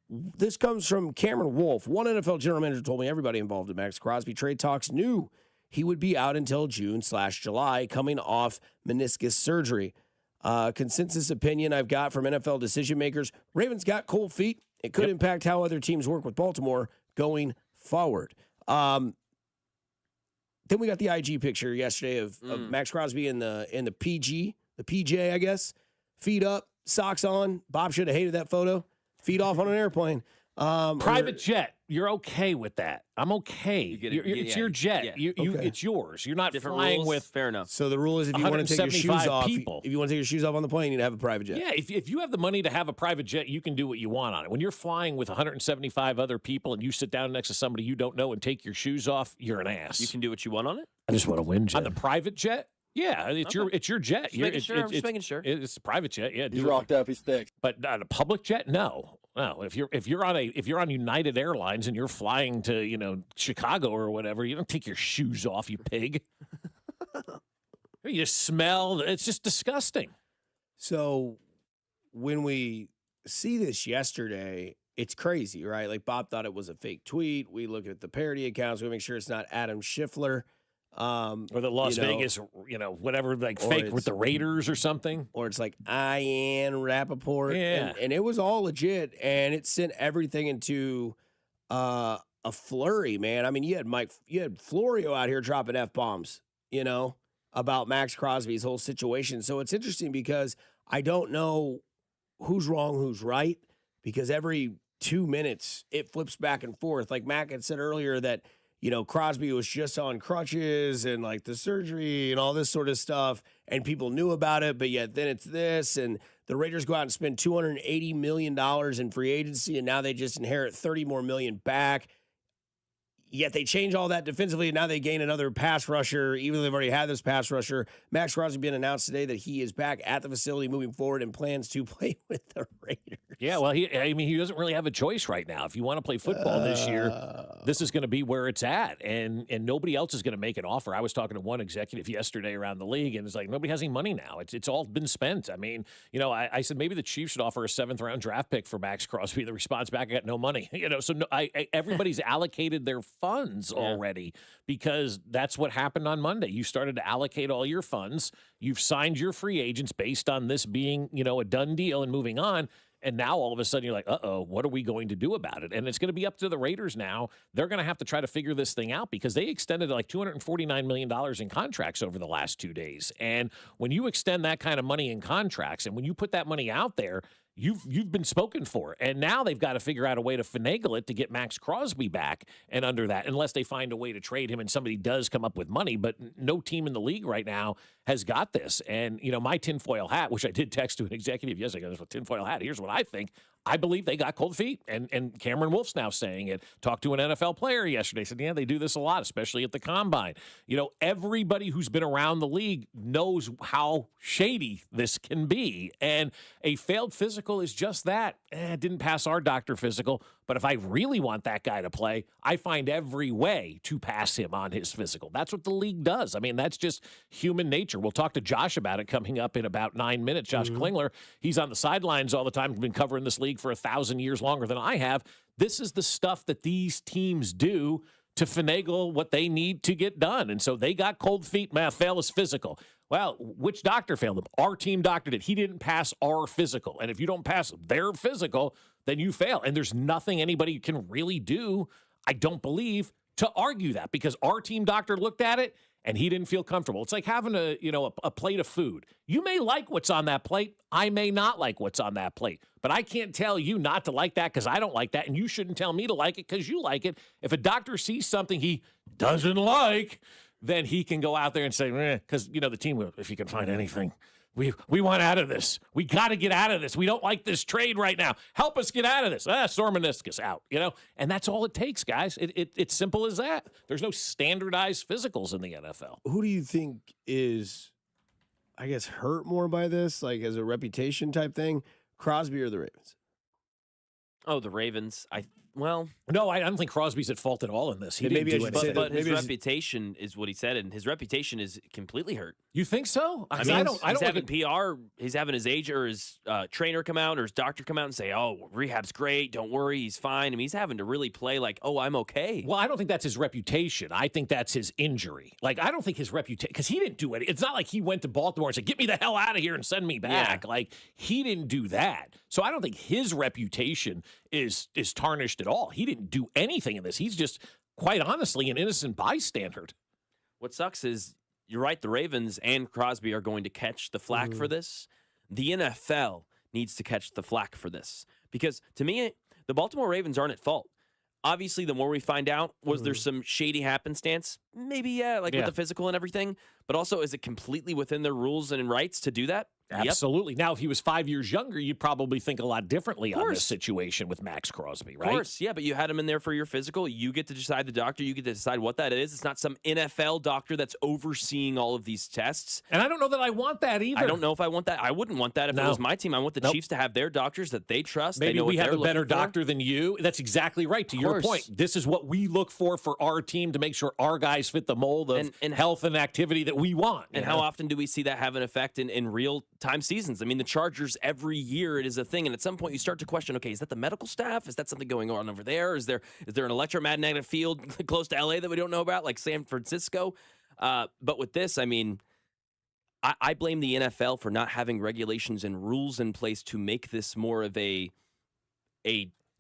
S1: This comes from Cameron Wolf. One NFL general manager told me everybody involved in Maxx Crosby trade talks knew he would be out until June/July, coming off meniscus surgery. Consensus opinion I've got from NFL decision makers: Ravens got cold feet. It could impact how other teams work with Baltimore going forward. Then we got the IG picture yesterday of Maxx Crosby in the PJ, I guess, feet up. Socks on. Bob should have hated that photo. Feet off on an airplane.
S2: Private jet. You're okay with that. I'm okay. It's your jet.
S3: Yeah.
S2: It's yours. You're not
S3: Different
S2: flying
S3: rules.
S2: with
S3: Fair enough.
S1: So the rule is if you want to take your shoes off,
S2: people.
S1: if you want to take your shoes off on the plane, you need to have a private jet.
S2: Yeah, if you have the money to have a private jet, you can do what you want on it. When you're flying with 175 other people and you sit down next to somebody you don't know and take your shoes off, you're an ass.
S3: You can do what you want on it?
S2: I just want to win jet. On the private jet? Yeah, it's your jet.
S3: I'm just making sure.
S2: It's a private jet. Yeah,
S22: He's rocked up. He's thick.
S2: But on a public jet, no. If you're on United Airlines and you're flying to Chicago or whatever, you don't take your shoes off, you pig. You smell. It's just disgusting.
S1: So when we see this yesterday, it's crazy, right? Like Bob thought it was a fake tweet. We look at the parody accounts. We make sure it's not Adam Scheffler.
S2: Or the Las Vegas, whatever, like fake with the Raiders or something.
S1: Or it's like Ian Rappaport.
S2: Yeah.
S1: And it was all legit, and it sent everything into a flurry, man. I mean, you had Florio out here dropping F-bombs, about Maxx Crosby's whole situation. So it's interesting because I don't know who's wrong, who's right. because every 2 minutes it flips back and forth. Like Mac had said earlier that, Crosby was just on crutches and like the surgery and all this sort of stuff, and people knew about it, but yet then it's this, and the Raiders go out and spend $280 million in free agency, and now they just inherit $30 more million back. Yet they change all that defensively, and now they gain another pass rusher, even though they've already had this pass rusher. Maxx Crosby been announced today that he is back at the facility moving forward and plans to play with the Raiders.
S2: Yeah, well, he doesn't really have a choice right now. If you want to play football this year, this is going to be where it's at, and nobody else is going to make an offer. I was talking to one executive yesterday around the league, and it's like nobody has any money now. It's all been spent. I mean, I said maybe the Chiefs should offer a 7th-round draft pick for Maxx Crosby. The response back, I got no money. So everybody's allocated their funds already, because that's what happened on Monday. You started to allocate all your funds. You've signed your free agents based on this being, a done deal and moving on. And now all of a sudden you're like, what are we going to do about it? And it's going to be up to the Raiders now. They're going to have to try to figure this thing out, because they extended like $249 million in contracts over the last 2 days. And when you extend that kind of money in contracts, and when you put that money out there, you've been spoken for. And now they've got to figure out a way to finagle it to get Maxx Crosby back and under that, unless they find a way to trade him and somebody does come up with money. But no team in the league right now has got this. And, my tinfoil hat, which I did text to an executive yesterday, there's a tinfoil hat. Here's what I think. I believe they got cold feet. And Cameron Wolf's now saying it. Talked to an NFL player yesterday. Said, they do this a lot, especially at the combine. Everybody who's been around the league knows how shady this can be. And a failed physical is just that. Didn't pass our doctor physical. But if I really want that guy to play, I find every way to pass him on his physical. That's what the league does. I mean, that's just human nature. We'll talk to Josh about it coming up in about 9 minutes. Josh Klingler, he's on the sidelines all the time. He's been covering this league for 1,000 years longer than I have. This is the stuff that these teams do to finagle what they need to get done. And so they got cold feet. Fail is physical. Well, which doctor failed him? Our team doctor did. He didn't pass our physical. And if you don't pass their physical, then you fail. And there's nothing anybody can really do, I don't believe, to argue that, because our team doctor looked at it and he didn't feel comfortable. It's like having a plate of food. You may like what's on that plate. I may not like what's on that plate. But I can't tell you not to like that because I don't like that, and you shouldn't tell me to like it because you like it. If a doctor sees something he doesn't like, then he can go out there and say, because, the team, if you can find anything, we want out of this. We got to get out of this. We don't like this trade right now. Help us get out of this. Sore meniscus out, and that's all it takes, guys. It's simple as that. There's no standardized physicals in the NFL.
S1: Who do you think is, I guess, hurt more by this, like as a reputation type thing, Crosby or the Ravens?
S3: Oh, the Ravens.
S2: No, I don't think Crosby's at fault at all in this. He didn't do anything.
S3: But his reputation is what he said, and his reputation is completely hurt.
S2: You think so?
S3: I don't he's having PR. He's having his agent or his trainer come out or his doctor come out and say, "Oh, rehab's great. Don't worry, he's fine." I mean, he's having to really play like, "Oh, I'm okay."
S2: Well, I don't think that's his reputation. I think that's his injury. Like, I don't think his reputation, because he didn't do it. It's not like he went to Baltimore and said, "Get me the hell out of here and send me back." Yeah. Like, he didn't do that. So I don't think his reputation is tarnished at all. He didn't do anything in this. He's just, quite honestly, an innocent bystander.
S3: What sucks is, you're right, the Ravens and Crosby are going to catch the flack for this. The NFL needs to catch the flack for this. Because, to me, the Baltimore Ravens aren't at fault. Obviously, the more we find out, was there some shady happenstance? Maybe, yeah, with the physical and everything. But also, is it completely within their rules and rights to do that?
S2: Absolutely. Yep. Now, if he was 5 years younger, you'd probably think a lot differently on this situation with Maxx Crosby, right?
S3: Of course, yeah, but you had him in there for your physical. You get to decide the doctor. You get to decide what that is. It's not some NFL doctor that's overseeing all of these tests.
S2: And I don't know that I want that either.
S3: I don't know if I want that. I wouldn't want that if it was my team. I want the Chiefs to have their doctors that they trust.
S2: Maybe
S3: they know
S2: we have a better
S3: doctor
S2: doctor than you. That's exactly right. To your point, this is what we look for our team to make sure our guys fit the mold of health and activity that we want.
S3: And how often do we see that have an effect in real-time seasons? I mean, the Chargers, every year it is a thing, and at some point you start to question, okay, is that the medical staff? Is that something going on over there? Is there an electromagnetic field close to LA that we don't know about, like San Francisco? But with this, I mean, I blame the NFL for not having regulations and rules in place to make this more of a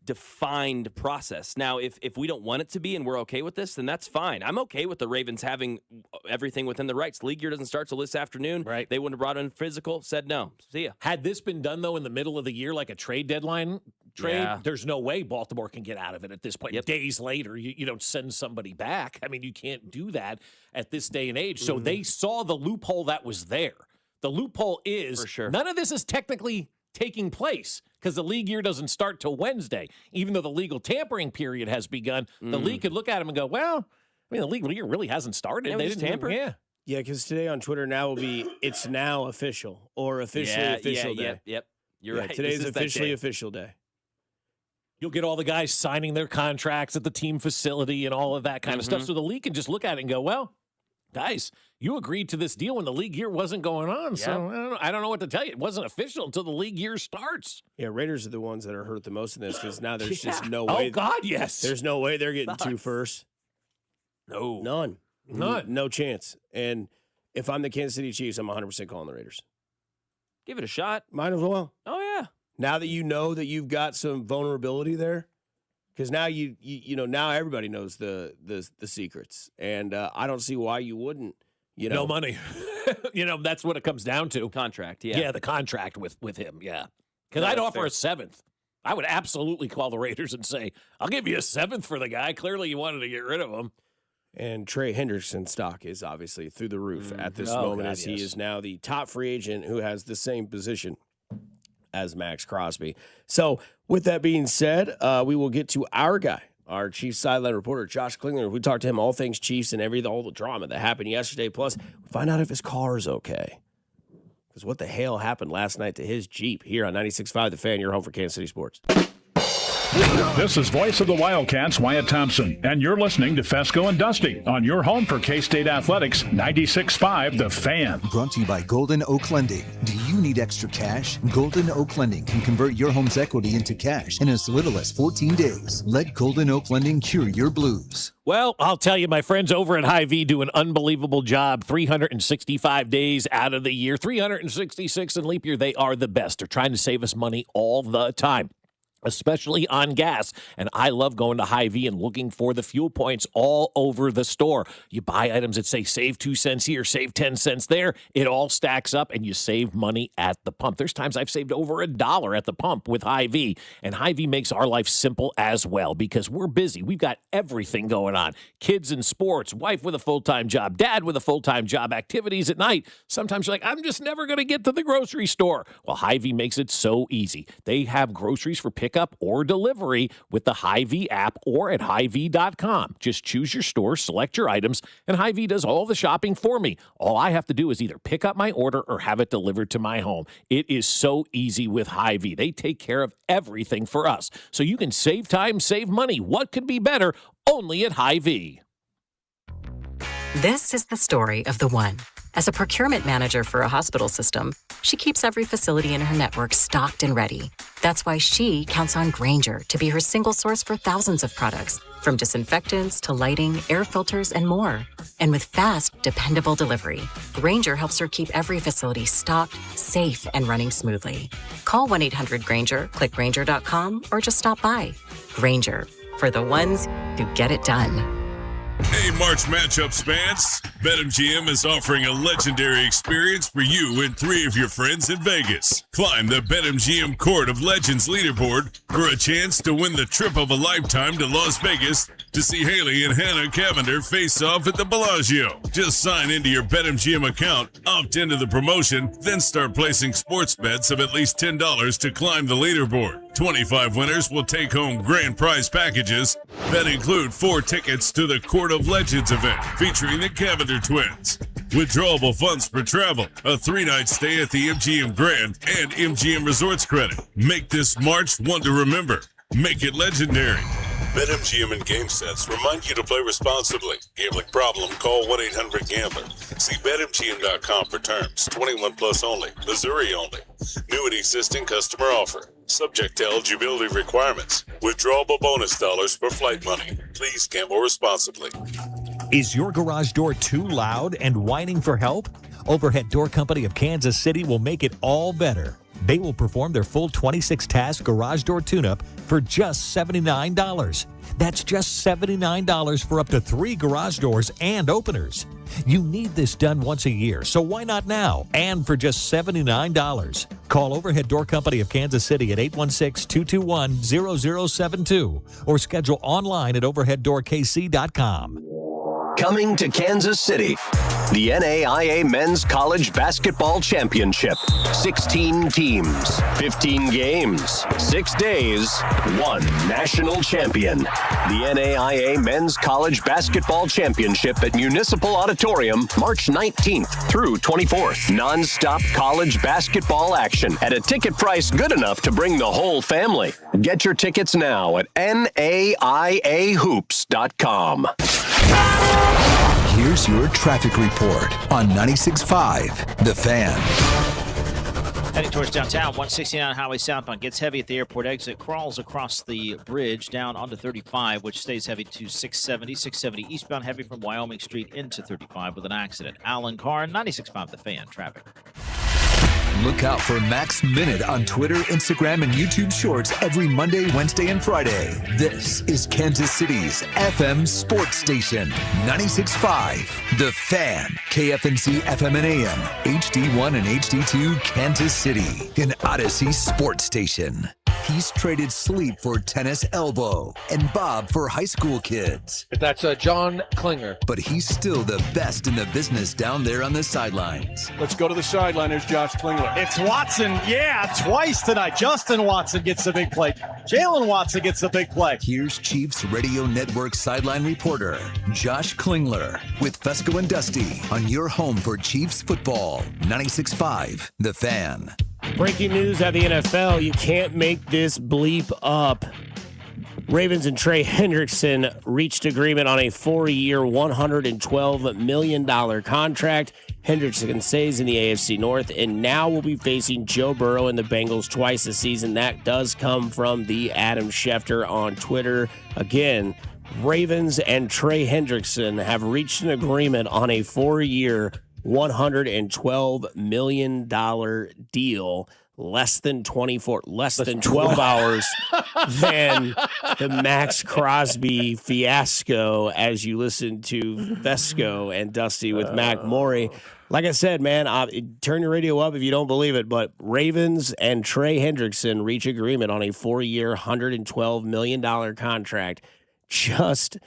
S3: defined process. Now, if we don't want it to be and we're okay with this, then that's fine. I'm okay with the Ravens having everything within the rights. League year doesn't start till this afternoon.
S2: Right.
S3: They wouldn't have brought in physical, said no. See ya.
S2: Had this been done, though, in the middle of the year, like a trade deadline trade, there's no way Baltimore can get out of it at this point.
S3: Yep.
S2: Days later, you don't send somebody back. I mean, you can't do that at this day and age. So they saw the loophole that was there. The loophole is
S3: For sure.
S2: none of this is technically taking place because the league year doesn't start till Wednesday. Even though the legal tampering period has begun, the league could look at them and go, well, I mean, the legal year really hasn't started.
S3: Yeah,
S2: They
S3: we just
S2: didn't
S3: tamper.
S2: Yeah.
S1: Yeah, because today on Twitter now will be it's now official or officially official day.
S3: Yep. You're right.
S1: Today's
S3: This is that
S1: officially
S3: day.
S1: official day.
S2: You'll get all the guys signing their contracts at the team facility and all of that kind of stuff. So the league can just look at it and go, well, guys, you agreed to this deal when the league year wasn't going on. So I don't know what to tell you. It wasn't official until the league year starts.
S1: Yeah, Raiders are the ones that are hurt the most in this because now there's just no way.
S2: Oh, God, yes.
S1: There's no way they're getting two first.
S2: No.
S1: None.
S2: None.
S1: No chance. And if I'm the Kansas City Chiefs, I'm 100% calling the Raiders.
S3: Give it a shot.
S1: Might as well.
S3: Oh, yeah.
S1: Now that you know that you've got some vulnerability there, because now you know now everybody knows the secrets, and I don't see why you wouldn't.
S2: No money. That's what it comes down to.
S3: Contract,
S2: Yeah, the contract with him, yeah. Because I'd offer a seventh. I would absolutely call the Raiders and say, I'll give you a seventh for the guy. Clearly you wanted to get rid of him.
S1: And Trey Hendrickson's stock is obviously through the roof at this moment, as he is now the top free agent who has the same position as Maxx Crosby. So with that being said, we will get to our guy, our Chiefs sideline reporter, Josh Klingler. We talked to him all things Chiefs and all the drama that happened yesterday. Plus, we find out if his car is okay. Because what the hell happened last night to his Jeep here on 96.5 The Fan, your home for Kansas City Sports.
S4: This is voice of the Wildcats, Wyatt Thompson, and you're listening to Fescoe and Dusty on your home for K-State Athletics, 96.5 The Fan.
S5: Brought to you by Golden Oak Lending. Do you need extra cash? Golden Oak Lending can convert your home's equity into cash in as little as 14 days. Let Golden Oak Lending cure your blues.
S2: Well, I'll tell you, my friends over at Hy-Vee do an unbelievable job 365 days out of the year, 366 in leap year. They are the best. They're trying to save us money all the time, especially on gas. And I love going to Hy-Vee and looking for the fuel points all over the store. You buy items that say save 2 cents here, save 10 cents there. It all stacks up and you save money at the pump. There's times I've saved over $1 at the pump with Hy-Vee. And Hy-Vee makes our life simple as well because we're busy. We've got everything going on. Kids in sports, wife with a full-time job, dad with a full-time job, activities at night. Sometimes you're like, I'm just never going to get to the grocery store. Well, Hy-Vee makes it so easy. They have groceries for pickup or delivery with the Hy-Vee app or at Hy-Vee.com. Just choose your store, select your items, and Hy-Vee does all the shopping for me. All I have to do is either pick up my order or have it delivered to my home. It is so easy with Hy-Vee. They take care of everything for us. So you can save time, save money. What could be better? Only at Hy-Vee.
S7: This is the story of the one. As a procurement manager for a hospital system, she keeps every facility in her network stocked and ready. That's why she counts on Grainger to be her single source for thousands of products, from disinfectants to lighting, air filters, and more. And with fast, dependable delivery, Grainger helps her keep every facility stocked, safe, and running smoothly. Call 1-800-GRAINGER, click Grainger.com, or just stop by. Grainger, for the ones who get it done.
S9: Hey, March Matchups fans. BetMGM is offering a legendary experience for you and 3 of your friends in Vegas. Climb the BetMGM Court of Legends leaderboard for a chance to win the trip of a lifetime to Las Vegas to see Haley and Hannah Cavender face off at the Bellagio. Just sign into your BetMGM account, opt into the promotion, then start placing sports bets of at least $10 to climb the leaderboard. 25 winners will take home grand prize packages that include 4 tickets to the Court of Legends event featuring the Cavender twins, withdrawable funds for travel, a 3-night stay at the MGM Grand, and MGM Resorts credit. Make this March one to remember. Make it legendary.
S22: BetMGM and GameSets remind you to play responsibly. Gambling problem? Call 1-800-GAMBLER. See BetMGM.com for terms. 21 plus only. Missouri only. New and existing customer offer. Subject to eligibility requirements. Withdrawable bonus dollars for flight money. Please gamble responsibly.
S10: Is your garage door too loud and whining for help? Overhead Door Company of Kansas City will make it all better. They will perform their full 26-task garage door tune-up for just $79. That's just $79 for up to 3 garage doors and openers. You need this done once a year, so why not now? And for just $79. Call Overhead Door Company of Kansas City at 816-221-0072 or schedule online at overheaddoorkc.com.
S11: Coming to Kansas City, the NAIA Men's College Basketball Championship. 16 teams, 15 games, 6 days, 1 national champion. The NAIA Men's College Basketball Championship at Municipal Auditorium, March 19th through 24th. Non-stop college basketball action at a ticket price good enough to bring the whole family. Get your tickets now at naiahoops.com.
S5: Here's your traffic report on 96.5 The Fan.
S20: Heading towards downtown, 169 highway southbound gets heavy at the airport exit, crawls across the bridge down onto 35, which stays heavy to 670. 670 eastbound heavy from Wyoming Street into 35 with an accident. Alan Carr, 96.5 The Fan traffic.
S5: Look out for Max Minute on Twitter, Instagram, and YouTube Shorts every Monday, Wednesday, and Friday. This is Kansas City's FM sports station, 96.5 The Fan, KFNC FM and AM, HD1 and HD2, Kansas City, an Odyssey sports station. He's traded sleep for tennis elbow and Bob for high school kids.
S13: That's John Klinger.
S5: But he's still the best in the business down there on the sidelines.
S23: Let's go to the sideline. There's Josh Klinger.
S24: It's Watson. Yeah, twice tonight. Justin Watson gets the big play. Jalen Watson gets the big play.
S5: Here's Chiefs Radio Network sideline reporter Josh Klingler with Fescoe and Dusty on your home for Chiefs football. 96.5 The Fan.
S1: Breaking news at the NFL. You can't make this bleep up. Ravens and Trey Hendrickson reached agreement on a 4-year, $112 million contract. Hendrickson stays in the AFC North and now will be facing Joe Burrow and the Bengals twice this season. That does come from the Adam Schefter on Twitter. Again, Ravens and Trey Hendrickson have reached an agreement on a 4-year, $112 million deal, less than 12 hours than the Maxx Crosby fiasco as you listen to Fescoe and Dusty with Mac Morey. Like I said, man, turn your radio up if you don't believe it, but Ravens and Trey Hendrickson reach agreement on a 4-year, $112 million contract just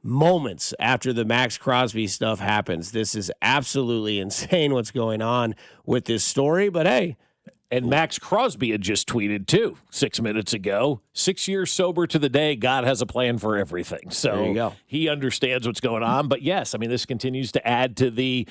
S1: moments after the Maxx Crosby stuff happens. This is absolutely insane what's going on with this story, but hey.
S2: And Maxx Crosby had just tweeted, too, 6 minutes ago, 6 years sober to the day, God has a plan for everything. So
S1: there you go.
S2: He understands what's going on. But, yes, I mean, this continues to add to the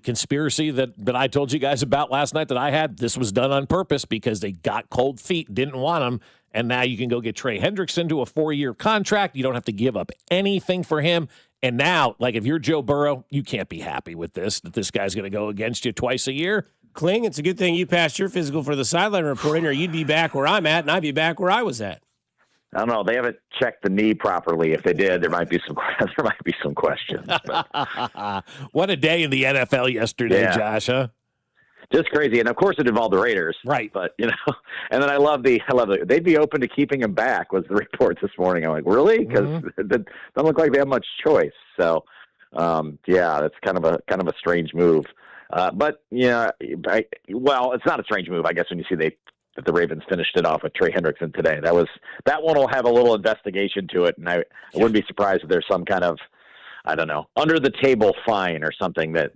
S2: conspiracy that I told you guys about last night that I had. This was done on purpose because they got cold feet, didn't want him. And now you can go get Trey Hendrickson to a 4-year contract. You don't have to give up anything for him. And now, like, if you're Joe Burrow, you can't be happy with this, that this guy's going to go against you twice a year.
S1: Kling, it's a good thing you passed your physical for the sideline reporting, or you'd be back where I'm at, and I'd be back where I was at.
S25: I don't know. They haven't checked the knee properly. If they did, there might be some questions.
S2: What a day in the NFL yesterday,
S25: Yeah.
S2: Josh, huh?
S25: Just crazy, and of course it involved the Raiders,
S2: right?
S25: But and then I love the they'd be open to keeping him back. Was the report this morning? I'm like, really? Because it doesn't look like they have much choice. So, that's kind of a strange move. But well, it's not a strange move, I guess, when you see that the Ravens finished it off with Trey Hendrickson today. That one will have a little investigation to it, and I wouldn't be surprised if there's some kind of, I don't know, under the table fine or something that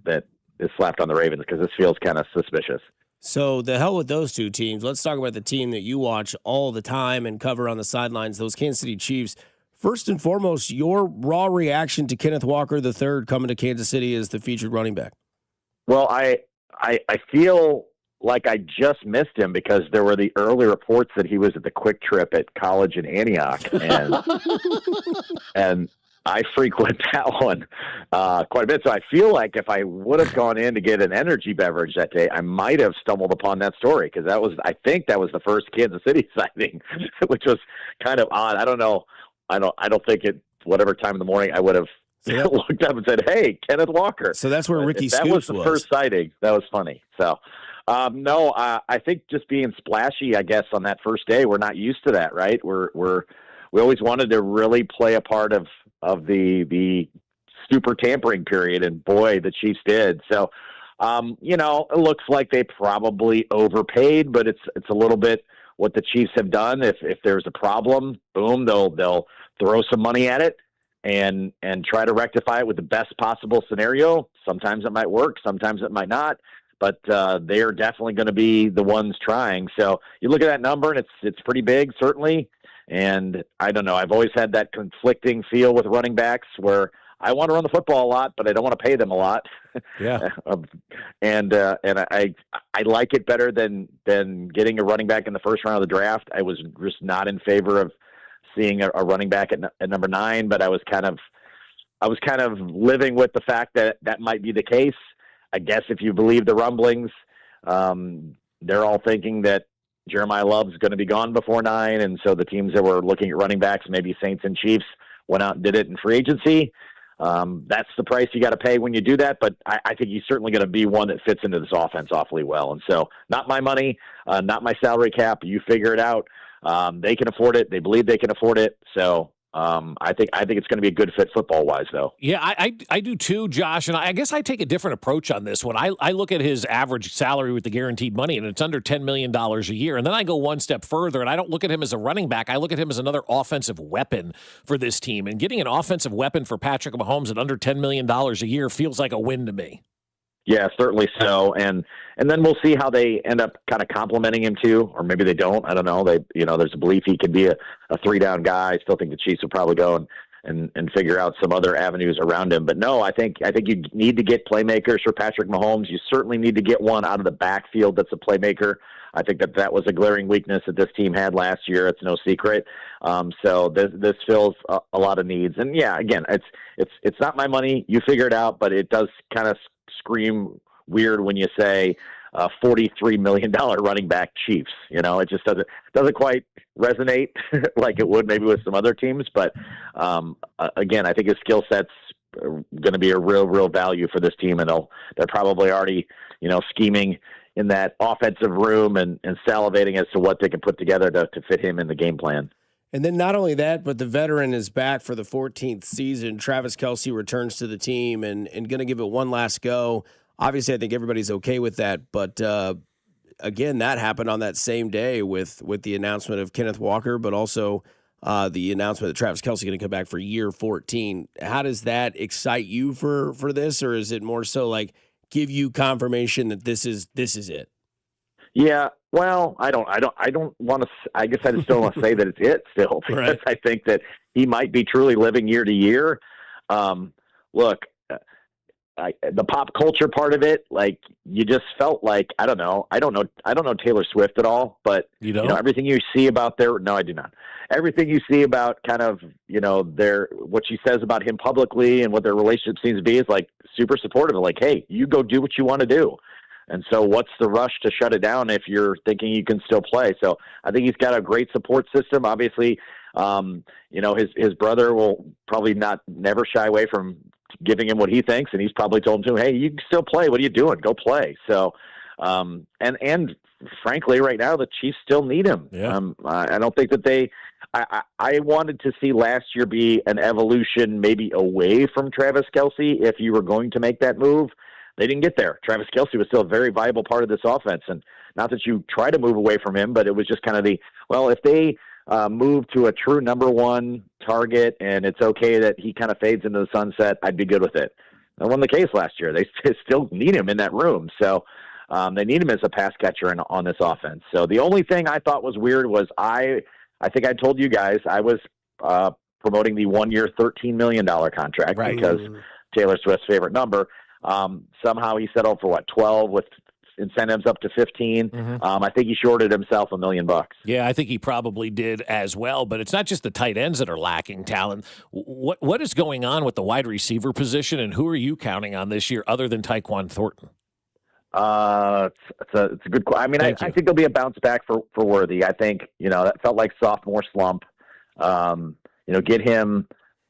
S25: is slapped on the Ravens, because this feels kind of suspicious.
S1: So the hell with those two teams. Let's talk about the team that you watch all the time and cover on the sidelines, those Kansas City Chiefs. First and foremost, your raw reaction to Kenneth Walker III coming to Kansas City as the featured running back.
S25: Well, I feel like I just missed him because there were the early reports that he was at the Quick Trip at college in Antioch, and I frequent that one quite a bit. So I feel like if I would have gone in to get an energy beverage that day, I might have stumbled upon that story, because I think that was the first Kansas City sighting, which was kind of odd. I don't know. I don't think whatever time in the morning I would have looked up and said, "Hey, Kenneth Walker."
S1: So that's where Ricky
S25: That
S1: Scoops
S25: was the first sighting. That was funny. So, no, I think just being splashy, I guess, on that first day, we're not used to that, right? We always wanted to really play a part of the super tampering period, and boy, the Chiefs did. So, it looks like they probably overpaid, but it's a little bit what the Chiefs have done. If there's a problem, boom, they'll throw some money at it and try to rectify it with the best possible scenario. Sometimes it might work, sometimes it might not, but they are definitely going to be the ones trying. So you look at that number, and it's pretty big, certainly. And I don't know, I've always had that conflicting feel with running backs where I want to run the football a lot, but I don't want to pay them a lot.
S2: Yeah.
S25: and I like it better than getting a running back in the first round of the draft. I was just not in favor of seeing a running back at number 9, but I was kind of living with the fact that might be the case. I guess if you believe the rumblings, they're all thinking that Jeremiah Love's going to be gone before 9, and so the teams that were looking at running backs, maybe Saints and Chiefs, went out and did it in free agency. That's the price you got to pay when you do that, but I think he's certainly going to be one that fits into this offense awfully well. And so not my money, not my salary cap. You figure it out. They can afford it. They believe they can afford it. So I think it's going to be a good fit football wise, though.
S2: Yeah, I do too, Josh. And I guess I take a different approach on this one. I look at his average salary with the guaranteed money, and it's under $10 million a year. And then I go one step further, and I don't look at him as a running back. I look at him as another offensive weapon for this team. And getting an offensive weapon for Patrick Mahomes at under $10 million a year feels like a win to me.
S25: Yeah, certainly so. And then we'll see how they end up kind of complimenting him too, or maybe they don't. I don't know. There's a belief he could be a 3-down guy. I still think the Chiefs will probably go and figure out some other avenues around him. But no, I think you need to get playmakers for Patrick Mahomes. You certainly need to get one out of the backfield that's a playmaker. I think that was a glaring weakness that this team had last year. It's no secret. So this fills a lot of needs. And yeah, again, it's not my money. You figure it out, but it does kind of scream weird when you say $43 million running back Chiefs. It just doesn't quite resonate like it would maybe with some other teams. But again, I think his skill set's going to be a real value for this team, and they're probably already scheming in that offensive room and salivating as to what they can put together to fit him in the game plan.
S1: And then not only that, but the veteran is back for the 14th season. Travis Kelce returns to the team and going to give it one last go. Obviously, I think everybody's okay with that. But, again, that happened on that same day with the announcement of Kenneth Walker, but also the announcement that Travis Kelce going to come back for year 14. How does that excite you for this, or is it more so like give you confirmation that this is it?
S25: Yeah. Well, I don't want to. I guess I just don't want to say that it's it still, because
S1: Right.
S25: I think that he might be truly living year to year. Look, the pop culture part of it, like you just felt like I don't know Taylor Swift at all, but everything you see about I do not. Everything you see about kind of what she says about him publicly and what their relationship seems to be is like super supportive. Like, hey, you go do what you want to do. And so what's the rush to shut it down if you're thinking you can still play? So I think he's got a great support system. Obviously, his brother will probably never shy away from giving him what he thinks. And he's probably told him, hey, you can still play. What are you doing? Go play. So, and frankly, right now, the Chiefs still need him.
S2: Yeah.
S25: I don't think that I wanted to see last year be an evolution maybe away from Travis Kelce if you were going to make that move. They didn't get there. Travis Kelce was still a very viable part of this offense. And not that you try to move away from him, but it was just kind of if they move to a true number one target and it's okay that he kind of fades into the sunset, I'd be good with it. That wasn't the case last year. They still need him in that room. So they need him as a pass catcher on this offense. So the only thing I thought was weird was I think I told you guys I was promoting the 1-year, $13 million contract because Taylor Swift's favorite number. Somehow he settled for 12 with incentives up to 15. I think he shorted himself $1 million.
S2: Yeah, I think he probably did as well. But it's not just the tight ends that are lacking talent. What is going on with the wide receiver position, and who are you counting on this year other than Tyquan Thornton?
S25: It's a good question. I mean, I think there'll be a bounce back for Worthy. I think that felt like sophomore slump. Get him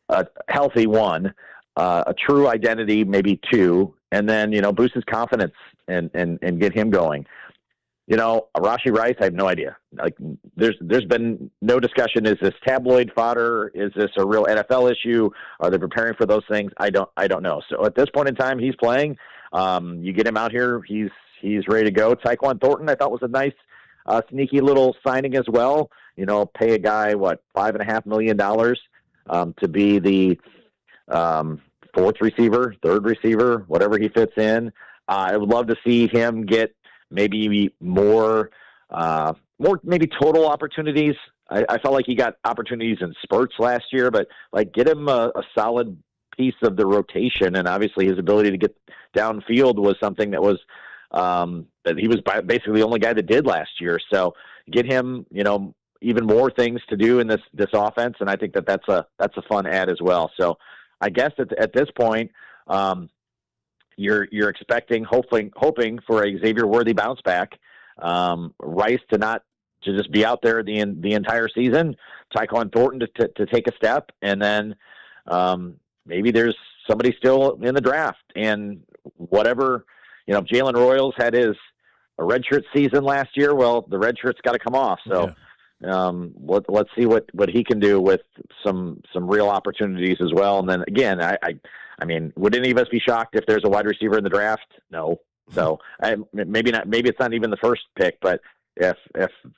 S25: a healthy one. a true identity, maybe 2, and then, boost his confidence and get him going. Rashee Rice, I have no idea. Like, there's been no discussion. Is this tabloid fodder? Is this a real NFL issue? Are they preparing for those things? I don't know. So at this point in time, he's playing. You get him out here, he's ready to go. Tyquan Thornton, I thought, was a nice, sneaky little signing as well. Pay a guy $5.5 million to be the 4th receiver, 3rd receiver, whatever he fits in. I would love to see him get maybe more maybe total opportunities. I felt like he got opportunities in spurts last year, but get him a solid piece of the rotation. And obviously his ability to get downfield was something that was that he was basically the only guy that did last year. So get him, even more things to do in this offense. And I think that's a fun add as well. So I guess at this point, you're expecting, hoping for a Xavier Worthy bounce back. Rice to just be out there the entire season. Tyquan Thornton to take a step, and then maybe there's somebody still in the draft. And whatever, Jalen Royals had a redshirt season last year. Well, the redshirt's got to come off. So. Yeah. Let's see what he can do with some real opportunities as well. And then again, I mean, would any of us be shocked if there's a wide receiver in the draft? No. So maybe not. Maybe it's not even the first pick. But if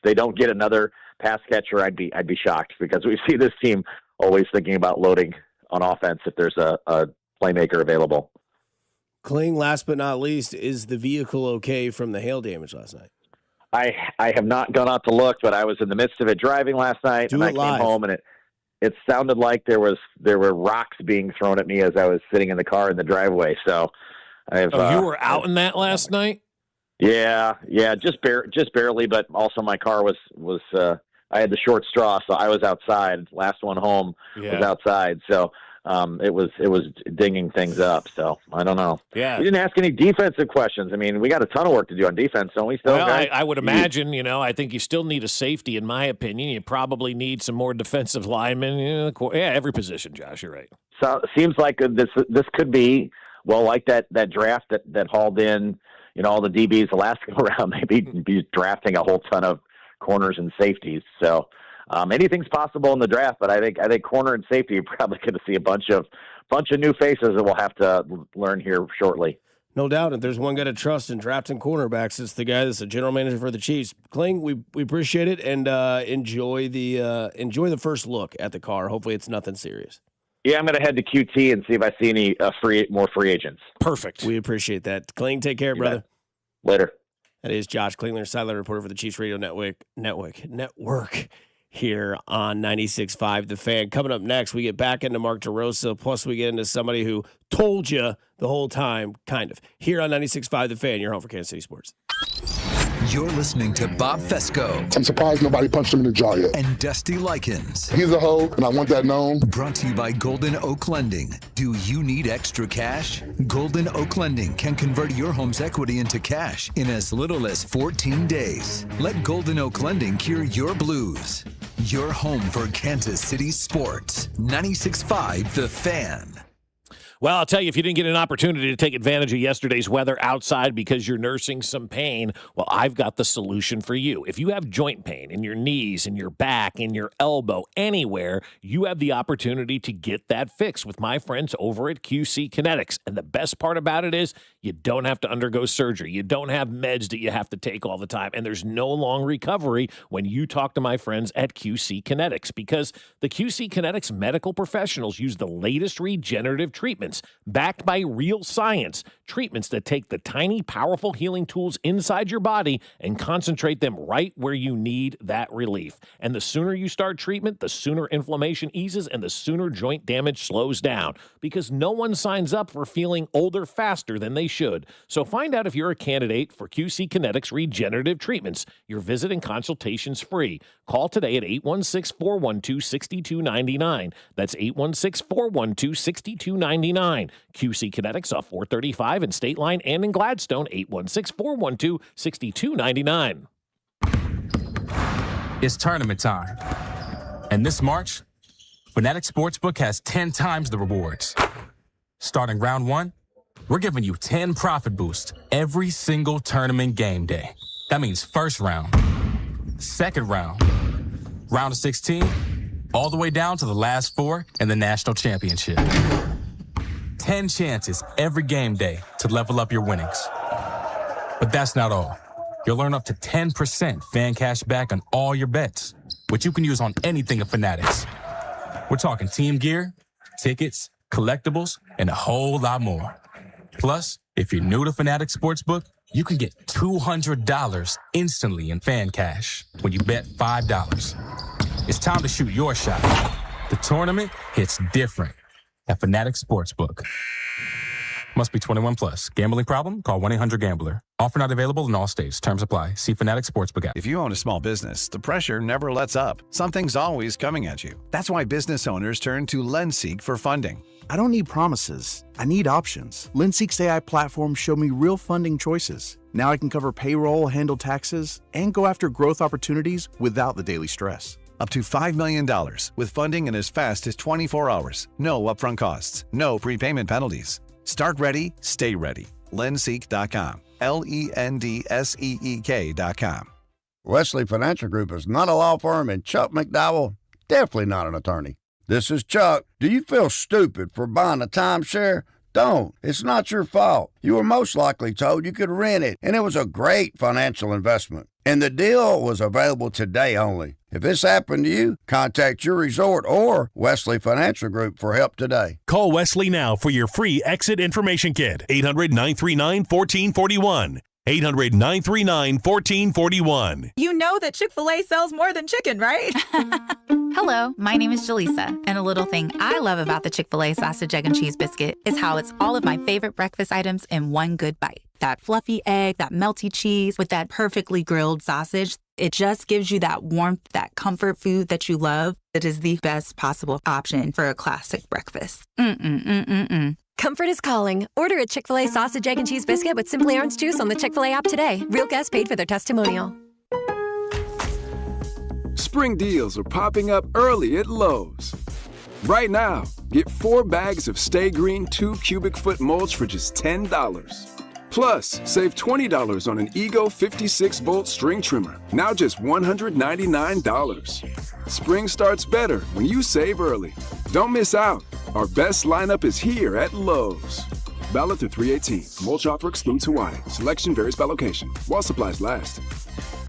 S25: they don't get another pass catcher, I'd be shocked, because we see this team always thinking about loading on offense if there's a playmaker available.
S1: Kling, last but not least, is the vehicle okay from the hail damage last night?
S25: I have not gone out to look, but I was in the midst of it driving last night, and I came home, and it sounded like there were rocks being thrown at me as I was sitting in the car in the driveway. So you
S2: were out in that last night?
S25: Yeah, just barely, but also my car was I had the short straw, so I was outside. Last one home was outside, so it was dinging things up. So I don't know.
S2: Yeah,
S25: we didn't ask any defensive questions. I mean, we got a ton of work to do on defense, don't we? Still,
S2: well, I would imagine. I think you still need a safety. In my opinion, you probably need some more defensive linemen. Every position, Josh. You're right.
S25: So it seems like this could be like that draft that hauled in all the DBs the last go around. Maybe be drafting a whole ton of corners and safeties. So. Anything's possible in the draft, but I think corner and safety, you're probably going to see a bunch of new faces that we'll have to learn here shortly.
S1: No doubt. If there's one guy to trust in drafting cornerbacks, it's the guy that's the general manager for the Chiefs. Kling, we appreciate it, and enjoy the first look at the car. Hopefully, it's nothing serious.
S25: Yeah, I'm going to head to QT and see if I see any more free agents.
S2: Perfect.
S1: We appreciate that. Kling, take care, brother.
S25: Later.
S1: That is Josh Klingler, sideline reporter for the Chiefs Radio Network. Here on 96.5 The Fan. Coming up next, we get back into Mark DeRosa, plus we get into somebody who told you the whole time, kind of. Here on 96.5 The Fan, your home for Kansas City sports.
S5: You're listening to Bob Fescoe.
S6: I'm surprised nobody punched him in the jaw yet.
S5: And Dusty Likens.
S6: He's a hoe, and I want that known.
S5: Brought to you by Golden Oak Lending. Do you need extra cash? Golden Oak Lending can convert your home's equity into cash in as little as 14 days. Let Golden Oak Lending cure your blues. Your home for Kansas City sports. 96.5 The Fan.
S2: Well, I'll tell you, if you didn't get an opportunity to take advantage of yesterday's weather outside because you're nursing some pain, well, I've got the solution for you. If you have joint pain in your knees, in your back, in your elbow, anywhere, you have the opportunity to get that fixed with my friends over at QC Kinetics. And the best part about it is you don't have to undergo surgery. You don't have meds that you have to take all the time. And there's no long recovery when you talk to my friends at QC Kinetics, because the QC Kinetics medical professionals use the latest regenerative treatments backed by real science, treatments that take the tiny, powerful healing tools inside your body and concentrate them right where you need that relief. And the sooner you start treatment, the sooner inflammation eases and the sooner joint damage slows down, because no one signs up for feeling older faster than they should. So find out if you're a candidate for QC Kinetics regenerative treatments. Your visit and consultation's free. Call today at 816-412-6299. That's 816-412-6299. QC Kinetics off 435 in State Line and in Gladstone, 816-412-6299.
S8: It's tournament time. And this March, Fanatic Sportsbook has 10 times the rewards. Starting round 1, we're giving you 10 profit boosts every single tournament game day. That means first round, second round, round of 16, all the way down to the last 4 in the national championship. 10 chances every game day to level up your winnings. But that's not all. You'll earn up to 10% fan cash back on all your bets, which you can use on anything at Fanatics. We're talking team gear, tickets, collectibles, and a whole lot more. Plus, if you're new to Fanatics Sportsbook, you can get $200 instantly in fan cash when you bet $5. It's time to shoot your shot. The tournament hits different at Fanatics Sportsbook. Must be 21 plus. Gambling problem? Call 1-800-GAMBLER. Offer not available in all states. Terms apply. See Fanatics Sportsbook app.
S12: If you own a small business, the pressure never lets up. Something's always coming at you. That's why business owners turn to LendSeek for funding.
S14: I don't need promises. I need options. LendSeek's AI platform showed me real funding choices. Now I can cover payroll, handle taxes, and go after growth opportunities without the daily stress.
S12: Up to $5 million with funding in as fast as 24 hours. No upfront costs. No prepayment penalties. Start ready, stay ready. LendSeek.com. LendSeek.com.
S15: Wesley Financial Group is not a law firm, and Chuck McDowell, definitely not an attorney. This is Chuck. Do you feel stupid for buying a timeshare? Don't. It's not your fault. You were most likely told you could rent it, and it was a great financial investment. And the deal was available today only. If this happened to you, contact your resort or Wesley Financial Group for help today.
S17: Call Wesley now for your free exit information kit. 800-939-1441. 800-939-1441.
S26: You know that Chick-fil-A sells more than chicken, right?
S27: Hello, my name is Jaleesa, and a little thing I love about the Chick-fil-A sausage, egg, and cheese biscuit is how it's all of my favorite breakfast items in one good bite. That fluffy egg, that melty cheese with that perfectly grilled sausage. It just gives you that warmth, that comfort food that you love. It is the best possible option for a classic breakfast.
S28: Comfort is calling. Order a Chick-fil-A sausage, egg, and cheese biscuit with Simply Orange Juice on the Chick-fil-A app today. Real guests paid for their testimonial.
S29: Spring deals are popping up early at Lowe's. Right now, get 4 bags of Stay Green 2 cubic foot mulch for just $10. Plus, save $20 on an Ego 56-volt string trimmer, now just $199. Spring starts better when you save early. Don't miss out. Our best lineup is here at Lowe's. Valid through 3/18. Mulch offer excludes Hawaii. Selection varies by location. While supplies last.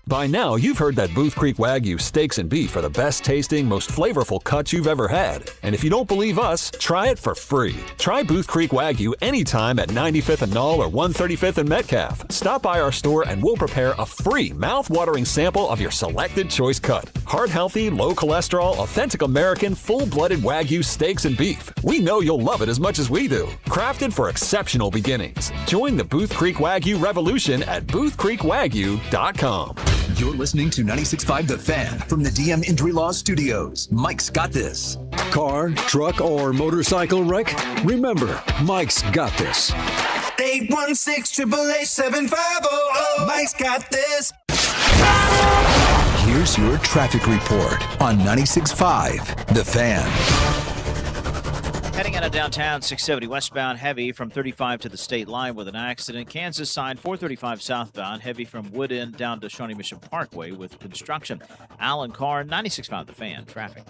S30: By now, you've heard that Booth Creek Wagyu steaks and beef are the best tasting, most flavorful cuts you've ever had. And if you don't believe us, try it for free. Try Booth Creek Wagyu anytime at 95th and Knoll or 135th and Metcalf. Stop by our store and we'll prepare a free mouth-watering sample of your selected choice cut. Heart-healthy, low cholesterol, authentic American, full-blooded Wagyu steaks and beef. We know you'll love it as much as we do. Crafted for exceptional beginnings. Join the Booth Creek Wagyu revolution at boothcreekwagyu.com.
S5: You're listening to 96.5 The Fan from the DM Injury Law Studios. Mike's got this.
S31: Car, truck, or motorcycle wreck? Remember, Mike's got this.
S32: 816-888-7500. Mike's got this.
S5: Here's your traffic report on 96.5 The Fan.
S20: Heading out of downtown, 670 westbound, heavy from 35 to the state line with an accident. Kansas side, 435 southbound, heavy from Wood End down to Shawnee Mission Parkway with construction. Alan Carr, 96.5 The Fan, traffic.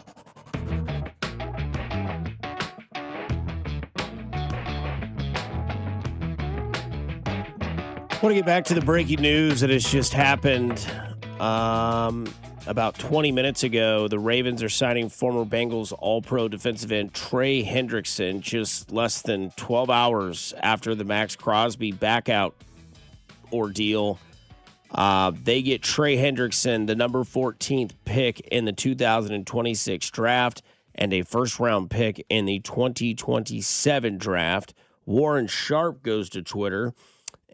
S1: I want to get back to the breaking news that has just happened. About 20 minutes ago, the Ravens are signing former Bengals All-Pro defensive end Trey Hendrickson just less than 12 hours after the Maxx Crosby backout ordeal. They get Trey Hendrickson, the number 14th pick in the 2026 draft, and a first-round pick in the 2027 draft. Warren Sharp goes to Twitter.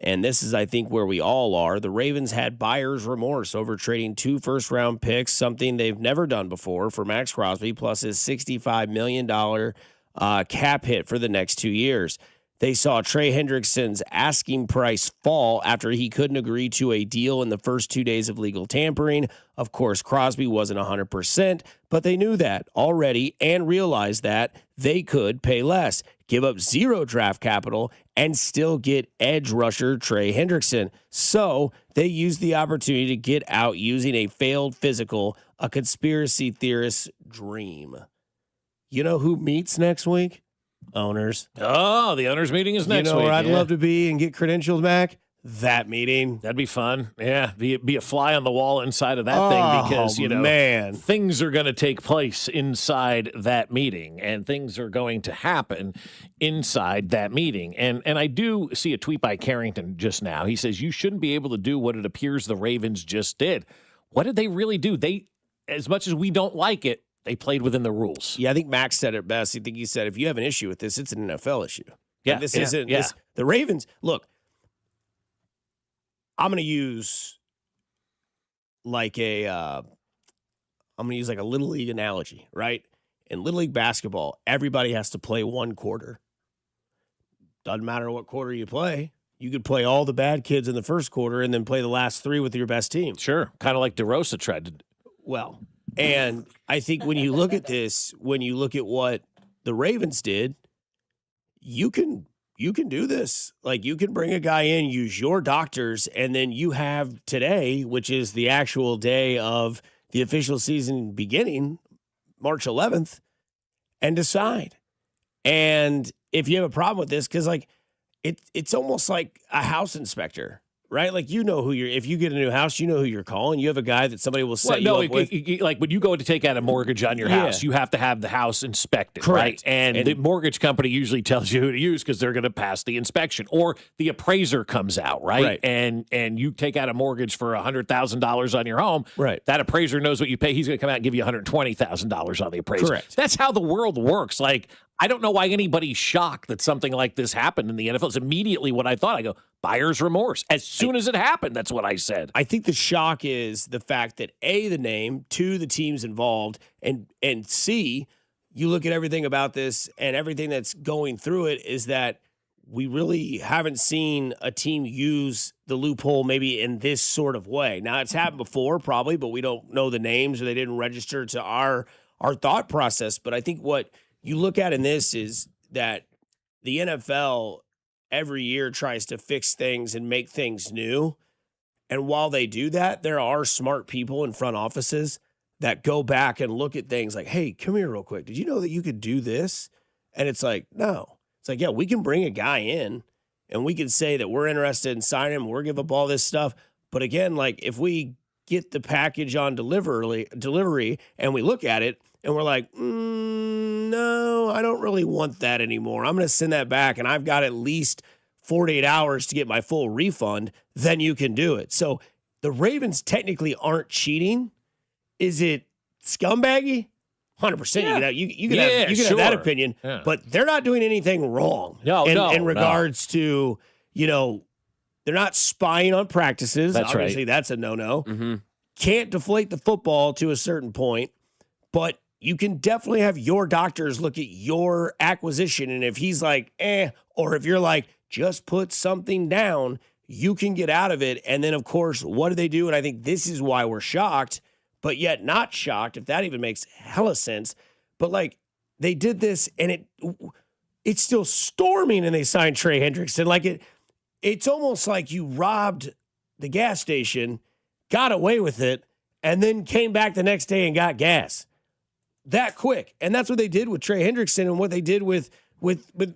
S1: And this is, I think, where we all are. The Ravens had buyer's remorse over trading 2 first-round picks, something they've never done before, for Maxx Crosby, plus his $65 million cap hit for the next 2 years. They saw Trey Hendrickson's asking price fall after he couldn't agree to a deal in the first 2 days of legal tampering. Of course, Crosby wasn't 100%, but they knew that already and realized that they could pay less. give up 0 draft capital, and still get edge rusher Trey Hendrickson. So they used the opportunity to get out using a failed physical, a conspiracy theorist's dream. You know who meets next week? Owners.
S2: Oh, the owners meeting is next week.
S1: You know where I'd love to be and get credentials back? That meeting.
S2: That'd be fun. Yeah, be a fly on the wall inside of that thing because,
S1: man,
S2: things are going to take place inside that meeting and things are going to happen inside that meeting. And I do see a tweet by Carrington just now. He says, you shouldn't be able to do what it appears the Ravens just did. What did they really do? They, as much as we don't like it, they played within the rules.
S1: Yeah, I think Max said it best. I think he said, if you have an issue with this, it's an NFL issue.
S2: Yeah,
S1: like, this isn't this. The Ravens, look, I'm going to use like a Little League analogy, right? In Little League basketball, everybody has to play one quarter. Doesn't matter what quarter you play. You could play all the bad kids in the first quarter and then play the last 3 with your best team.
S2: Sure. Kind of like DeRosa tried to do.
S1: Well, and I think when you look at this, when you look at what the Ravens did, you can do this. Like, you can bring a guy in, use your doctors, and then you have today, which is the actual day of the official season beginning, March 11th, and decide. And if you have a problem with this, because like it's almost like a house inspector. Right? Like, you know if you get a new house, you know who you're calling. You have a guy that somebody will set you up with.
S2: Like when you go to take out a mortgage on your house, you have to have the house inspected.
S1: Correct.
S2: Right? And the mortgage company usually tells you who to use because they're going to pass the inspection. Or the appraiser comes out, right? And you take out a mortgage for $100,000 on your home.
S1: Right.
S2: That appraiser knows what you pay. He's going to come out and give you $120,000 on the appraisal.
S1: Correct.
S2: That's how the world works. Like, I don't know why anybody's shocked that something like this happened in the NFL. It's immediately what I thought. I go, buyer's remorse. As soon as it happened, that's what I said.
S1: I think the shock is the fact that A, the name, 2, the teams involved, and C, you look at everything about this and everything that's going through it is that we really haven't seen a team use the loophole maybe in this sort of way. Now, it's happened before probably, but we don't know the names or they didn't register to our thought process. But I think what you look at in this is that the NFL every year tries to fix things and make things new. And while they do that, there are smart people in front offices that go back and look at things like, hey, come here real quick. Did you know that you could do this? And it's like, no. It's like, yeah, we can bring a guy in and we can say that we're interested in signing him. We're give up all this stuff. But again, like if we get the package on delivery and we look at it and we're like, no, I don't really want that anymore. I'm going to send that back and I've got at least 48 hours to get my full refund. Then you can do it. So the Ravens technically aren't cheating. Is it scumbaggy? 100%.
S2: Yeah.
S1: You can have that opinion, but they're not doing anything wrong. In regards to, they're not spying on practices.
S2: That's
S1: Obviously,
S2: right.
S1: That's a no-no.
S2: Mm-hmm.
S1: Can't deflate the football to a certain point, but you can definitely have your doctors look at your acquisition. And if he's like, or if you're like, just put something down, you can get out of it. And then, of course, what do they do? And I think this is why we're shocked, but yet not shocked, if that even makes hella sense. But, like, they did this, and it's still storming, and they signed Trey Hendrickson. Like, it's almost like you robbed the gas station, got away with it, and then came back the next day and got gas. That quick. And that's what they did with Trey Hendrickson and what they did with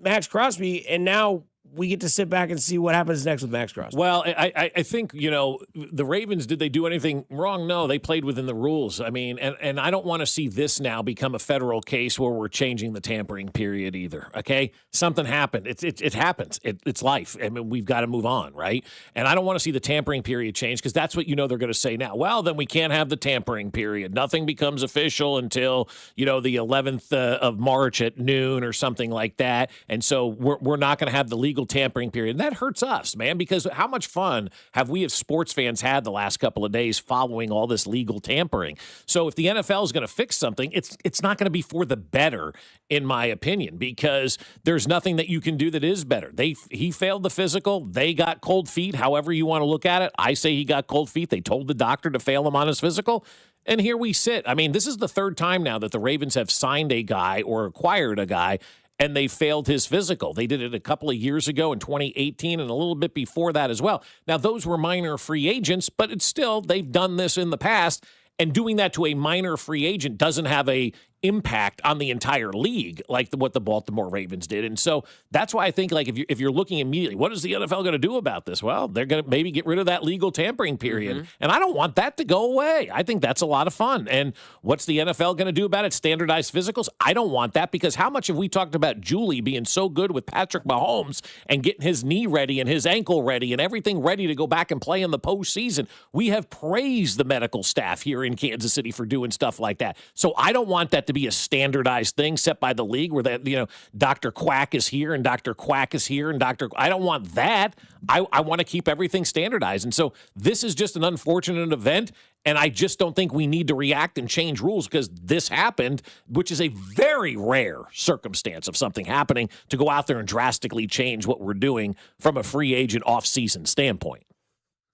S1: Maxx Crosby. And now we get to sit back and see what happens next with Maxx Crosby.
S2: Well, I think, the Ravens, did they do anything wrong? No, they played within the rules. I mean, and I don't want to see this now become a federal case where we're changing the tampering period either, okay? Something happened. It happens. It's life. I mean, we've got to move on, right? And I don't want to see the tampering period change because that's what they're going to say now. Well, then we can't have the tampering period. Nothing becomes official until, the 11th of March at noon or something like that. And so we're not going to have the legal tampering period. And that hurts us, man, because how much fun have we as sports fans had the last couple of days following all this legal tampering? So if the NFL is going to fix something, it's not going to be for the better, in my opinion, because there's nothing that you can do that is better. He failed the physical. They got cold feet, however you want to look at it. I say he got cold feet. They told the doctor to fail him on his physical. And here we sit. I mean, this is the third time now that the Ravens have signed a guy or acquired a guy and they failed his physical. They did it a couple of years ago in 2018 and a little bit before that as well. Now, those were minor free agents, but it's still, they've done this in the past, and doing that to a minor free agent doesn't have a impact on the entire league like what the Baltimore Ravens did. And so that's why I think, like, if you're looking immediately, what is the NFL going to do about this? Well, they're going to maybe get rid of that legal tampering period. And I don't want that to go away. I think that's a lot of fun. And what's the NFL going to do about it? Standardized physicals? I don't want that, because how much have we talked about Julie being so good with Patrick Mahomes and getting his knee ready and his ankle ready and everything ready to go back and play in the postseason? We have praised the medical staff here in Kansas City for doing stuff like that. So I don't want that to be a standardized thing set by the league where that, Dr. Quack is here and Dr. Quack is here and I don't want that. I want to keep everything standardized. And so this is just an unfortunate event, and I just don't think we need to react and change rules because this happened, which is a very rare circumstance of something happening to go out there and drastically change what we're doing from a free agent off-season standpoint.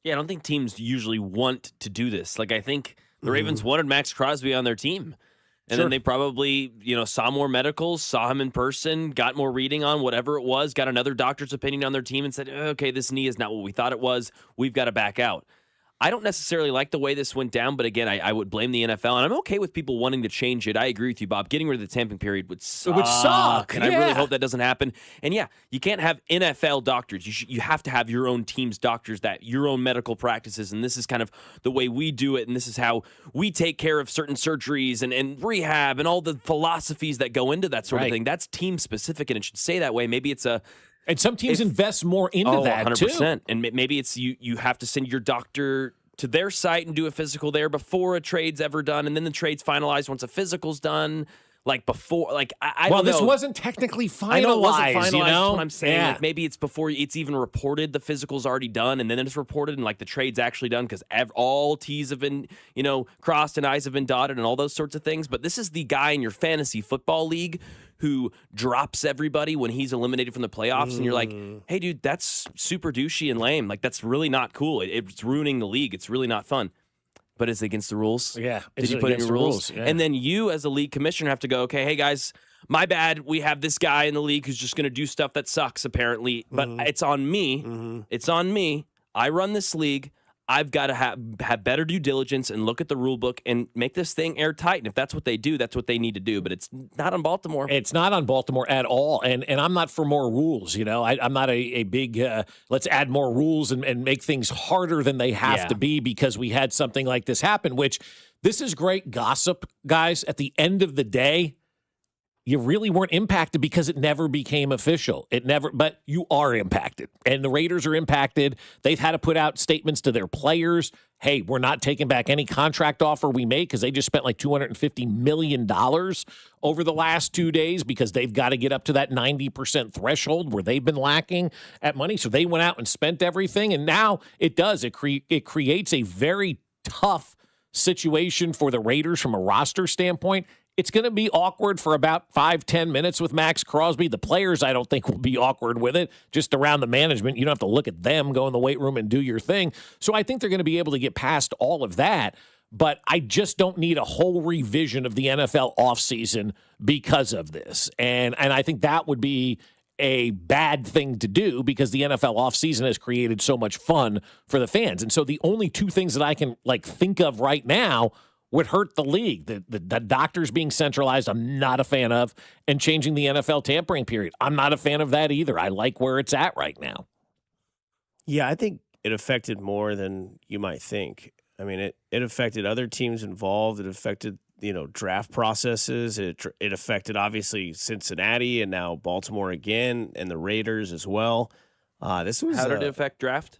S3: Yeah, I don't think teams usually want to do this. Like, I think the Ravens wanted Maxx Crosby on their team. And then they probably, saw more medicals, saw him in person, got more reading on whatever it was, got another doctor's opinion on their team and said, okay, this knee is not what we thought it was. We've got to back out. I don't necessarily like the way this went down, but again, I would blame the NFL, and I'm okay with people wanting to change it. I agree with you, Bob. Getting rid of the tampering period would suck.
S2: It would suck.
S3: And I really hope that doesn't happen. And yeah, you can't have NFL doctors. You have to have your own team's doctors, your own medical practices, and this is kind of the way we do it, and this is how we take care of certain surgeries and rehab and all the philosophies that go into that sort of thing. That's team-specific, and it should say that way. Maybe it's a...
S2: And some teams invest more into that, 100%.
S3: Too. And maybe it's you have to send your doctor to their site and do a physical there before a trade's ever done, and then the trade's finalized once a physical's done. Like before, like I don't know.
S2: Well, this wasn't technically finalized.
S3: I know it wasn't finalized. That's what I'm saying.
S2: Yeah.
S3: Like maybe it's before it's even reported. The physical's already done, and then it's reported, and like the trade's actually done because all T's have been, crossed and I's have been dotted, and all those sorts of things. But this is the guy in your fantasy football league who drops everybody when he's eliminated from the playoffs, and you're like, hey, dude, that's super douchey and lame. Like that's really not cool. It's ruining the league. It's really not fun. But it's against the rules.
S2: Yeah.
S3: Did you put in your rules? Yeah. And then you, as a league commissioner, have to go, okay, hey, guys, my bad. We have this guy in the league who's just going to do stuff that sucks, apparently. But it's on me. It's on me. I run this league. I've got to have better due diligence and look at the rule book and make this thing airtight. And if that's what they do, that's what they need to do. But it's not on Baltimore.
S2: It's not on Baltimore at all. And I'm not for more rules. I'm not a big let's add more rules and make things harder than they have to be because we had something like this happen, which this is great gossip, guys. At the end of the day, you really weren't impacted because it never became official. But you are impacted. And the Raiders are impacted. They've had to put out statements to their players. Hey, we're not taking back any contract offer we made because they just spent like $250 million over the last 2 days because they've got to get up to that 90% threshold where they've been lacking at money. So they went out and spent everything. And now it does. It creates a very tough situation for the Raiders from a roster standpoint. It's going to be awkward for about 5-10 minutes with Maxx Crosby. The players, I don't think, will be awkward with it. Just around the management, you don't have to look at them, go in the weight room and do your thing. So I think they're going to be able to get past all of that. But I just don't need a whole revision of the NFL offseason because of this. And I think that would be a bad thing to do because the NFL offseason has created so much fun for the fans. And so the only two things that I can think of right now would hurt the league. The doctors being centralized, I'm not a fan of, and changing the NFL tampering period. I'm not a fan of that either. I like where it's at right now.
S1: Yeah, I think it affected more than you might think. I mean, it affected other teams involved. It affected, draft processes. It affected, obviously, Cincinnati and now Baltimore again and the Raiders as well.
S3: How did it affect draft?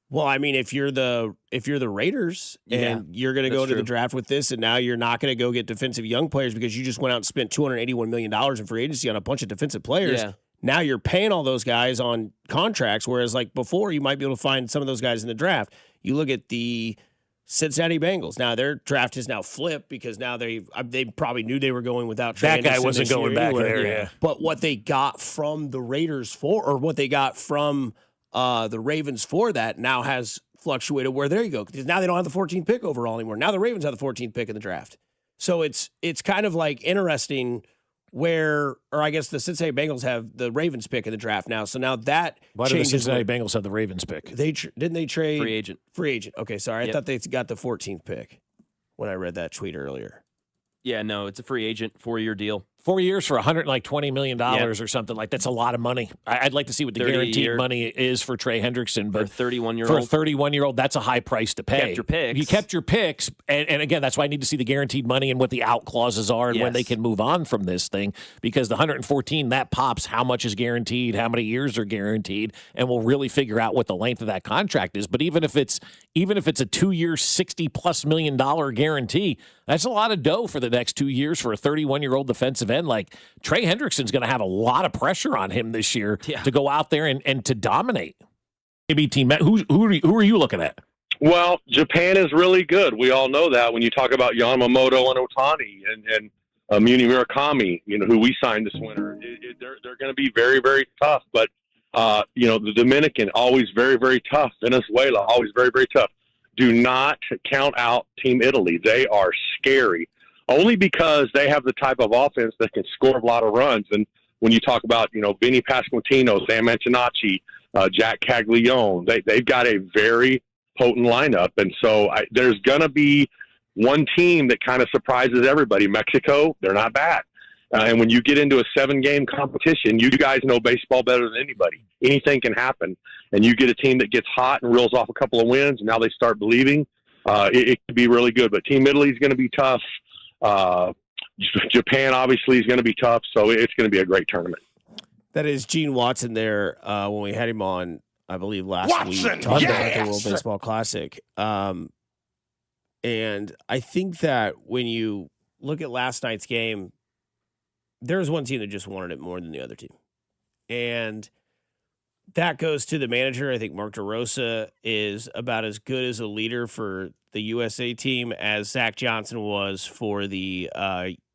S1: Well, I mean, if you're the Raiders and you're going to go to the draft with this, and now you're not going to go get defensive young players because you just went out and spent $281 million in free agency on a bunch of defensive players. Yeah. Now you're paying all those guys on contracts, whereas like before you might be able to find some of those guys in the draft. You look at the Cincinnati Bengals. Now their draft is now flipped because now they probably knew they were going without Trey
S2: that guy
S1: Anderson
S2: wasn't going back
S1: anywhere.
S2: there. Yeah.
S1: But what they got from the Raiders or what they got from the Ravens for that now has fluctuated where there you go. Because now they don't have the 14th pick overall anymore. Now the Ravens have the 14th pick in the draft. So it's kind of like interesting or I guess the Cincinnati Bengals have the Ravens pick in the draft now. So now that
S2: Why do the
S1: changes.
S2: Cincinnati Bengals have the Ravens pick?
S1: Didn't they trade
S3: Free agent.
S1: Free agent. Okay, sorry.
S3: Yep.
S1: I thought they got the 14th pick when I read that tweet earlier.
S3: Yeah, no, it's a free agent, 4-year deal.
S2: 4 years for $120 million or something like that's a lot of money. I'd like to see what the guaranteed money is for Trey Hendrickson, but
S3: for a 31-year-old,
S2: for a 31-year-old, that's a high price to pay.
S3: Kept your picks.
S2: You kept your picks, and again, that's why I need to see the guaranteed money and what the out clauses are and when they can move on from this thing. Because the 114 that pops, how much is guaranteed, how many years are guaranteed, and we'll really figure out what the length of that contract is. But even if it's a 2-year, $60+ million guarantee, that's a lot of dough for the next 2 years for a 31-year-old defensive end. Like Trey Hendrickson's going to have a lot of pressure on him this year to go out there and to dominate. Maybe team, who are you looking at?
S4: Well, Japan is really good. We all know that when you talk about Yamamoto and Otani and Muni Murakami, who we signed this winter. They're going to be very, very tough. But, the Dominican, always very, very tough. Venezuela, always very, very tough. Do not count out Team Italy. They are scary, only because they have the type of offense that can score a lot of runs. And when you talk about, Vinny Pasquantino, Sam Antonacci, Jack Caglione, they've got a very potent lineup. And so there's going to be one team that kind of surprises everybody. Mexico, they're not bad. And when you get into a 7-game competition, you guys know baseball better than anybody. Anything can happen. And you get a team that gets hot and reels off a couple of wins, and now they start believing. It could be really good. But Team Italy is going to be tough. Japan, obviously, is going to be tough. So it's going to be a great tournament.
S1: That is Gene Watson there when we had him on, I believe, last week. Talking about the World Baseball Classic. And I think that when you look at last night's game, there was one team that just wanted it more than the other team. And that goes to the manager. I think Mark DeRosa is about as good as a leader for the USA team as Zach Johnson was for the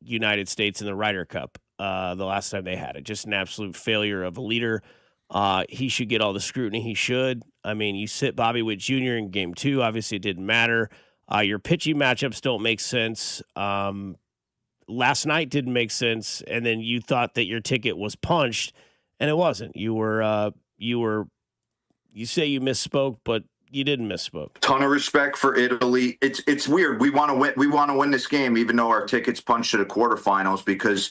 S1: United States in the Ryder Cup the last time they had it. Just an absolute failure of a leader. He should get all the scrutiny he should. I mean, you sit Bobby Witt Jr. in game 2. Obviously, it didn't matter. Your pitching matchups don't make sense. Last night didn't make sense, and then you thought that your ticket was punched, and it wasn't. You say you misspoke, but you didn't misspoke.
S7: Ton of respect for Italy. It's weird. We want to win. We want to win this game, even though our ticket's punched to the quarterfinals, because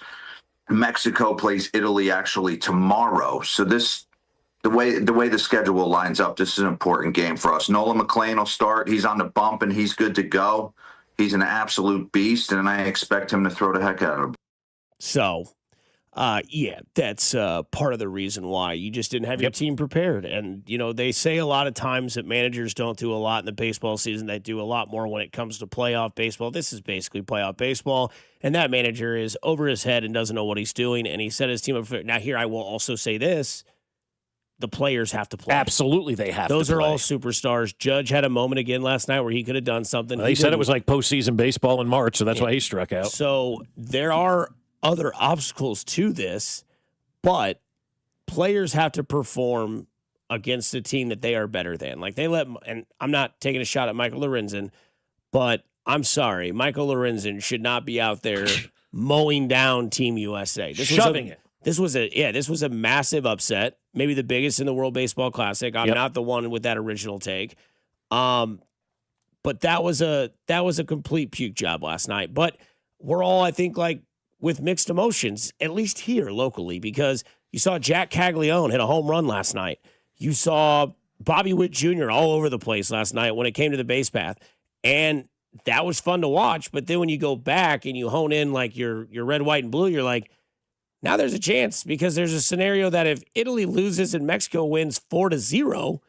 S7: Mexico plays Italy actually tomorrow. So the way the schedule lines up, this is an important game for us. Nolan McLean will start. He's on the bump and he's good to go. He's an absolute beast, and I expect him to throw the heck out of him.
S1: So, that's part of the reason why you just didn't have your team prepared. And, they say a lot of times that managers don't do a lot in the baseball season. They do a lot more when it comes to playoff baseball. This is basically playoff baseball, and that manager is over his head and doesn't know what he's doing, and he set his team up for it. Now, here I will also say this. The players have to play.
S2: Absolutely, they have to play.
S1: Those are all superstars. Judge had a moment again last night where he could have done something.
S2: Well, they said it was like postseason baseball in March, so that's why he struck out.
S1: So there are other obstacles to this, but players have to perform against a team that they are better than. Like and I'm not taking a shot at Michael Lorenzen, but I'm sorry, Michael Lorenzen should not be out there mowing down Team USA.
S2: Shoving it.
S1: This was a massive upset, maybe the biggest in the World Baseball Classic. I'm not the one with that original take. But that was a complete puke job last night. But we're all, I think, like with mixed emotions, at least here locally, because you saw Jack Caglione hit a home run last night. You saw Bobby Witt Jr. all over the place last night when it came to the base path. And that was fun to watch. But then when you go back and you hone in like your red, white, and blue, you're like, now there's a chance, because there's a scenario that if Italy loses and Mexico wins 4-0,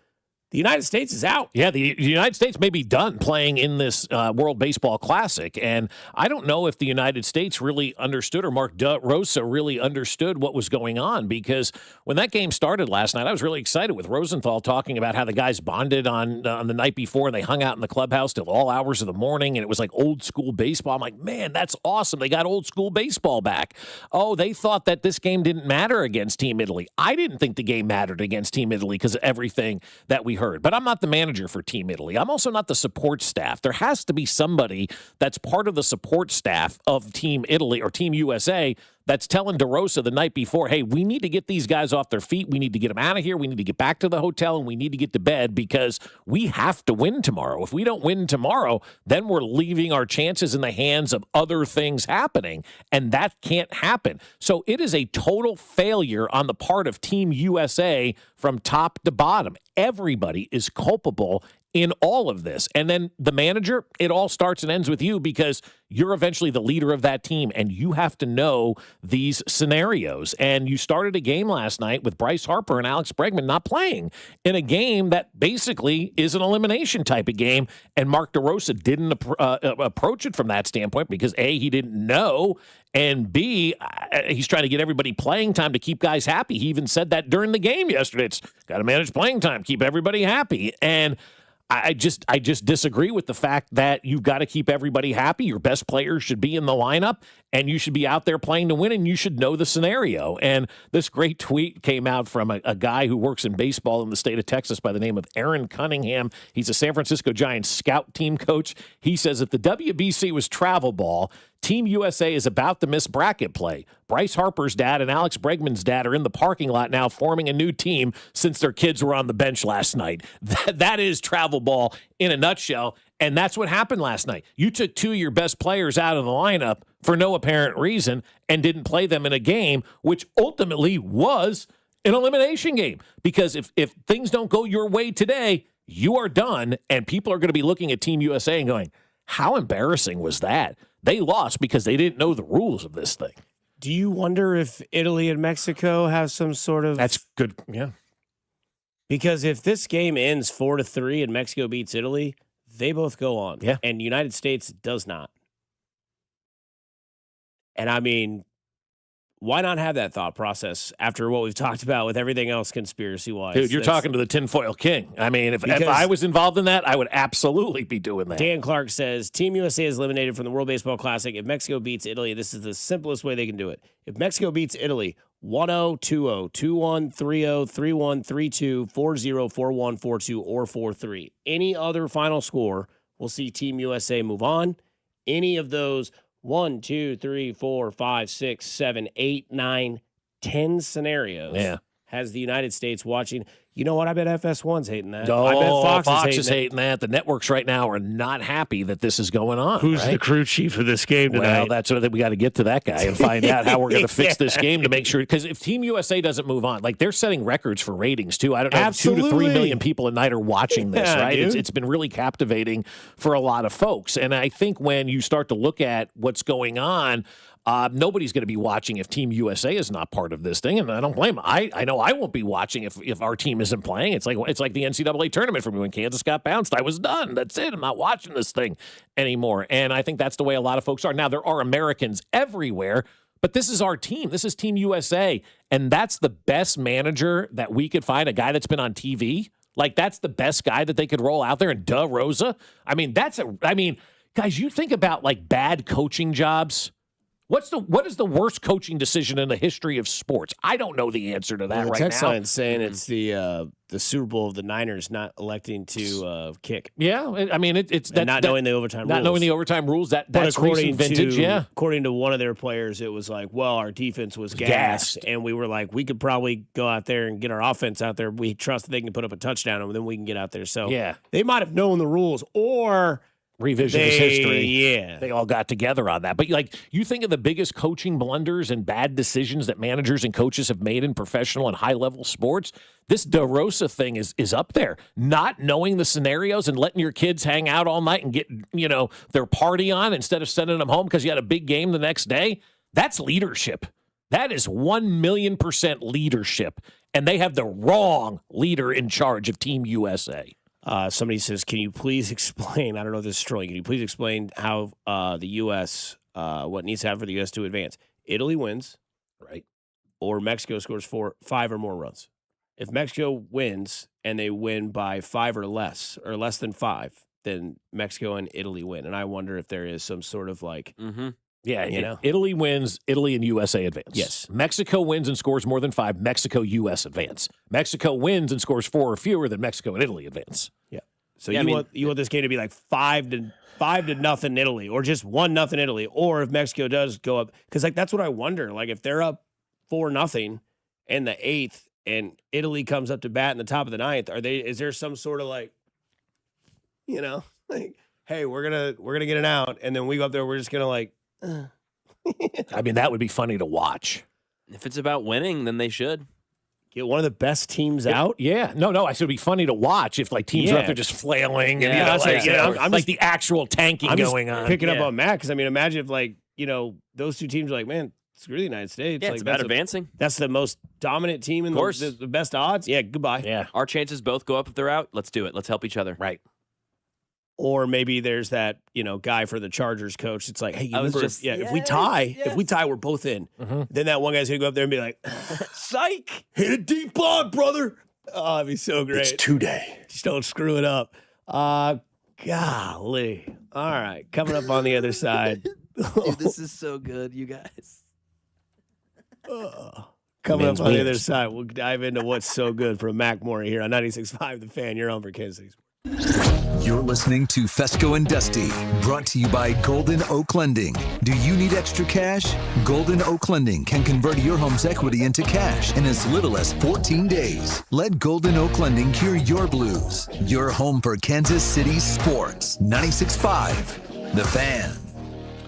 S1: the United States is out.
S2: Yeah, the United States may be done playing in this World Baseball Classic. And I don't know if the United States really understood, or Mark Rosa really understood what was going on, because when that game started last night, I was really excited with Rosenthal talking about how the guys bonded on the night before, and they hung out in the clubhouse till all hours of the morning, and it was like old school baseball. I'm like, man, that's awesome. They got old school baseball back. Oh, they thought that this game didn't matter against Team Italy. I didn't think the game mattered against Team Italy because of everything that we heard. But I'm not the manager for Team Italy. I'm also not the support staff. There has to be somebody that's part of the support staff of Team Italy or Team USA that's telling DeRosa the night before, hey, we need to get these guys off their feet. We need to get them out of here. We need to get back to the hotel, and we need to get to bed because we have to win tomorrow. If we don't win tomorrow, then we're leaving our chances in the hands of other things happening, and that can't happen. So it is a total failure on the part of Team USA from top to bottom. Everybody is culpable in all of this. And then the manager, it all starts and ends with you because you're eventually the leader of that team, and you have to know these scenarios. And you started a game last night with Bryce Harper and Alex Bregman not playing in a game that basically is an elimination type of game, and Mark DeRosa didn't approach it from that standpoint because, A, he didn't know, and B, he's trying to get everybody playing time to keep guys happy. He even said that during the game yesterday. It's got to manage playing time, keep everybody happy. And I just disagree with the fact that you've got to keep everybody happy. Your best players should be in the lineup, and you should be out there playing to win, and you should know the scenario. And this great tweet came out from a guy who works in baseball in the state of Texas by the name of Aaron Cunningham. He's a San Francisco Giants scout team coach. He says if the WBC was travel ball, Team USA is about to miss bracket play. Bryce Harper's dad and Alex Bregman's dad are in the parking lot now forming a new team since their kids were on the bench last night. That is travel ball in a nutshell, and that's what happened last night. You took two of your best players out of the lineup for no apparent reason and didn't play them in a game, which ultimately was an elimination game. Because if things don't go your way today, you are done, and people are going to be looking at Team USA and going, how embarrassing was that? They lost because they didn't know the rules of this thing.
S1: Do you wonder if Italy and Mexico have some sort of...
S2: That's good, yeah.
S1: Because if this game ends 4-3 and Mexico beats Italy, they both go on.
S2: Yeah.
S1: And the United States does not. And I mean, why not have that thought process after what we've talked about with everything else conspiracy-wise?
S2: Dude, you're talking to the tinfoil king. I mean, if I was involved in that, I would absolutely be doing that.
S1: Dan Clark says, Team USA is eliminated from the World Baseball Classic. If Mexico beats Italy, this is the simplest way they can do it. If Mexico beats Italy, 1-0, 2-0, 2-1, 3-0, 3-1, 3-2, 4-0, 4-1, 4-2, or 4-3. Any other final score will see Team USA move on. Any of those 1, 2, 3, 4, 5, 6, 7, 8, 9, 10 scenarios has the United States watching. You know what? I bet FS1's hating that.
S2: Oh,
S1: I bet
S2: Fox is hating that. The networks right now are not happy that this is going on.
S1: Who's the crew chief of this game tonight?
S2: Well, that's what we got to get to that guy and find out how we're going to fix this game to make sure. Because if Team USA doesn't move on, like they're setting records for ratings too. I don't know,
S1: Absolutely.
S2: 2 to 3 million people a night are watching this, right?
S1: Dude.
S2: It's been really captivating for a lot of folks. And I think when you start to look at what's going on, nobody's going to be watching if Team USA is not part of this thing, and I don't blame them. I know I won't be watching if our team isn't playing. It's like the NCAA tournament for me when Kansas got bounced. I was done. That's it. I'm not watching this thing anymore. And I think that's the way a lot of folks are. Now, there are Americans everywhere, but this is our team. This is Team USA, and that's the best manager that we could find, a guy that's been on TV. Like, that's the best guy that they could roll out there, and DeRosa. I mean, guys, you think about, like, bad coaching jobs. What is the worst coaching decision in the history of sports? I don't know the answer to that right now.
S1: The text line's saying it's the Super Bowl of the Niners not electing to kick.
S2: Yeah, I mean it's
S1: not knowing the overtime rules.
S2: Not knowing the overtime rules. That's recent vintage. Yeah,
S1: according to one of their players, it was like, well, our defense was gassed, and we were like, we could probably go out there and get our offense out there. We trust that they can put up a touchdown, and then we can get out there. So
S2: yeah,
S1: they might have known the rules or
S2: revisionist history.
S1: Yeah.
S2: They all got together on that. But like, you think of the biggest coaching blunders and bad decisions that managers and coaches have made in professional and high-level sports, this DeRosa thing is up there. Not knowing the scenarios and letting your kids hang out all night and get, their party on instead of sending them home because you had a big game the next day, that's leadership. That is 1,000,000% leadership. And they have the wrong leader in charge of Team USA.
S1: Somebody says, can you please explain, I don't know if this is trolling, can you please explain how the U.S., what needs to happen for the U.S. to advance? Italy wins,
S2: right?
S1: Or Mexico scores 5 or more runs. If Mexico wins and they win by 5 or less than 5, then Mexico and Italy win. And I wonder if there is some sort of like...
S2: Yeah, Italy wins, Italy and USA advance.
S1: Yes.
S2: Mexico wins and scores more than 5, Mexico, U.S. advance. Mexico wins and scores 4 or fewer than Mexico and Italy advance.
S1: Yeah. So you want this game to be like 5-0 Italy, or just 1-0 Italy, or if Mexico does go up, because like that's what I wonder. Like if they're up 4-0 in the 8th and Italy comes up to bat in the top of the 9th, is there some sort of like, like, hey, we're gonna get an out, and then we go up there, we're just gonna like.
S2: I mean, that would be funny to watch.
S3: If it's about winning, then they should.
S1: Get one of the best teams out?
S2: Yeah. No, I said it'd be funny to watch if like teams are up there just flailing and I'm like the actual tanking going on.
S1: Picking up on Matt, because I mean, imagine if like, those two teams are like, man, screw the United States.
S3: Yeah,
S1: like,
S3: it's about advancing.
S1: That's the most dominant team in the best odds. Yeah, goodbye.
S2: Yeah.
S3: Our chances both go up if they're out. Let's do it. Let's help each other.
S2: Right.
S1: Or maybe there's that, guy for the Chargers coach. It's like, hey, if we tie, we're both in.
S2: Mm-hmm.
S1: Then that one guy's going to go up there and be like,
S3: psych,
S1: hit a deep ball, brother. Oh, it'd be so great.
S2: It's 2-day.
S1: Just don't screw it up. Golly. All right. Coming up on the other side.
S3: Dude, this is so good, you guys.
S1: Coming up on the other side, we'll dive into what's so good from Mac Morey here on 96.5 The Fan. You're on for Kansas City.
S5: You're listening to Fescoe and Dusty, brought to you by Golden Oak Lending. Do you need extra cash? Golden Oak Lending can convert your home's equity into cash in as little as 14 days. Let Golden Oak Lending cure your blues. Your home for Kansas City sports. 96.5 The Fan.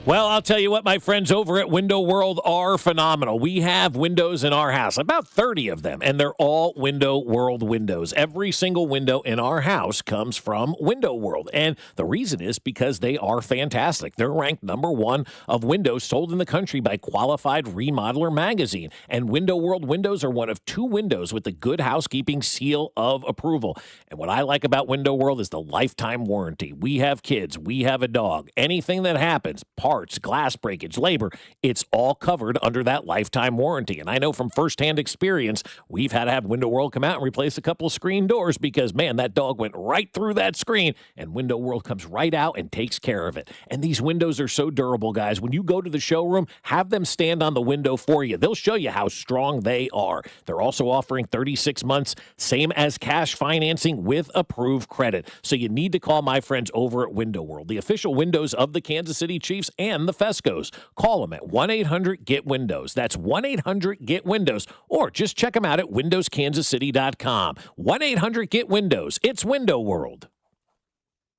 S2: Well, I'll tell you what, my friends over at Window World are phenomenal. We have windows in our house, about 30 of them, and they're all Window World windows. Every single window in our house comes from Window World, and the reason is because they are fantastic. They're ranked #1 of windows sold in the country by Qualified Remodeler magazine, and Window World windows are one of 2 windows with the Good Housekeeping seal of approval. And what I like about Window World is the lifetime warranty. We have kids, we have a dog. Anything that happens, parts, glass breakage, labor, it's all covered under that lifetime warranty. And I know from firsthand experience, we've had to have Window World come out and replace a couple of screen doors because, man, that dog went right through that screen, and Window World comes right out and takes care of it. And these windows are so durable, guys. When you go to the showroom, have them stand on the window for you. They'll show you how strong they are. They're also offering 36 months, same as cash financing with approved credit. So you need to call my friends over at Window World, the official windows of the Kansas City Chiefs and the Fescoes. Call them at 1-800-GET-WINDOWS. That's 1-800-GET-WINDOWS. Or just check them out at windowskansascity.com. 1-800-GET-WINDOWS. It's Window World.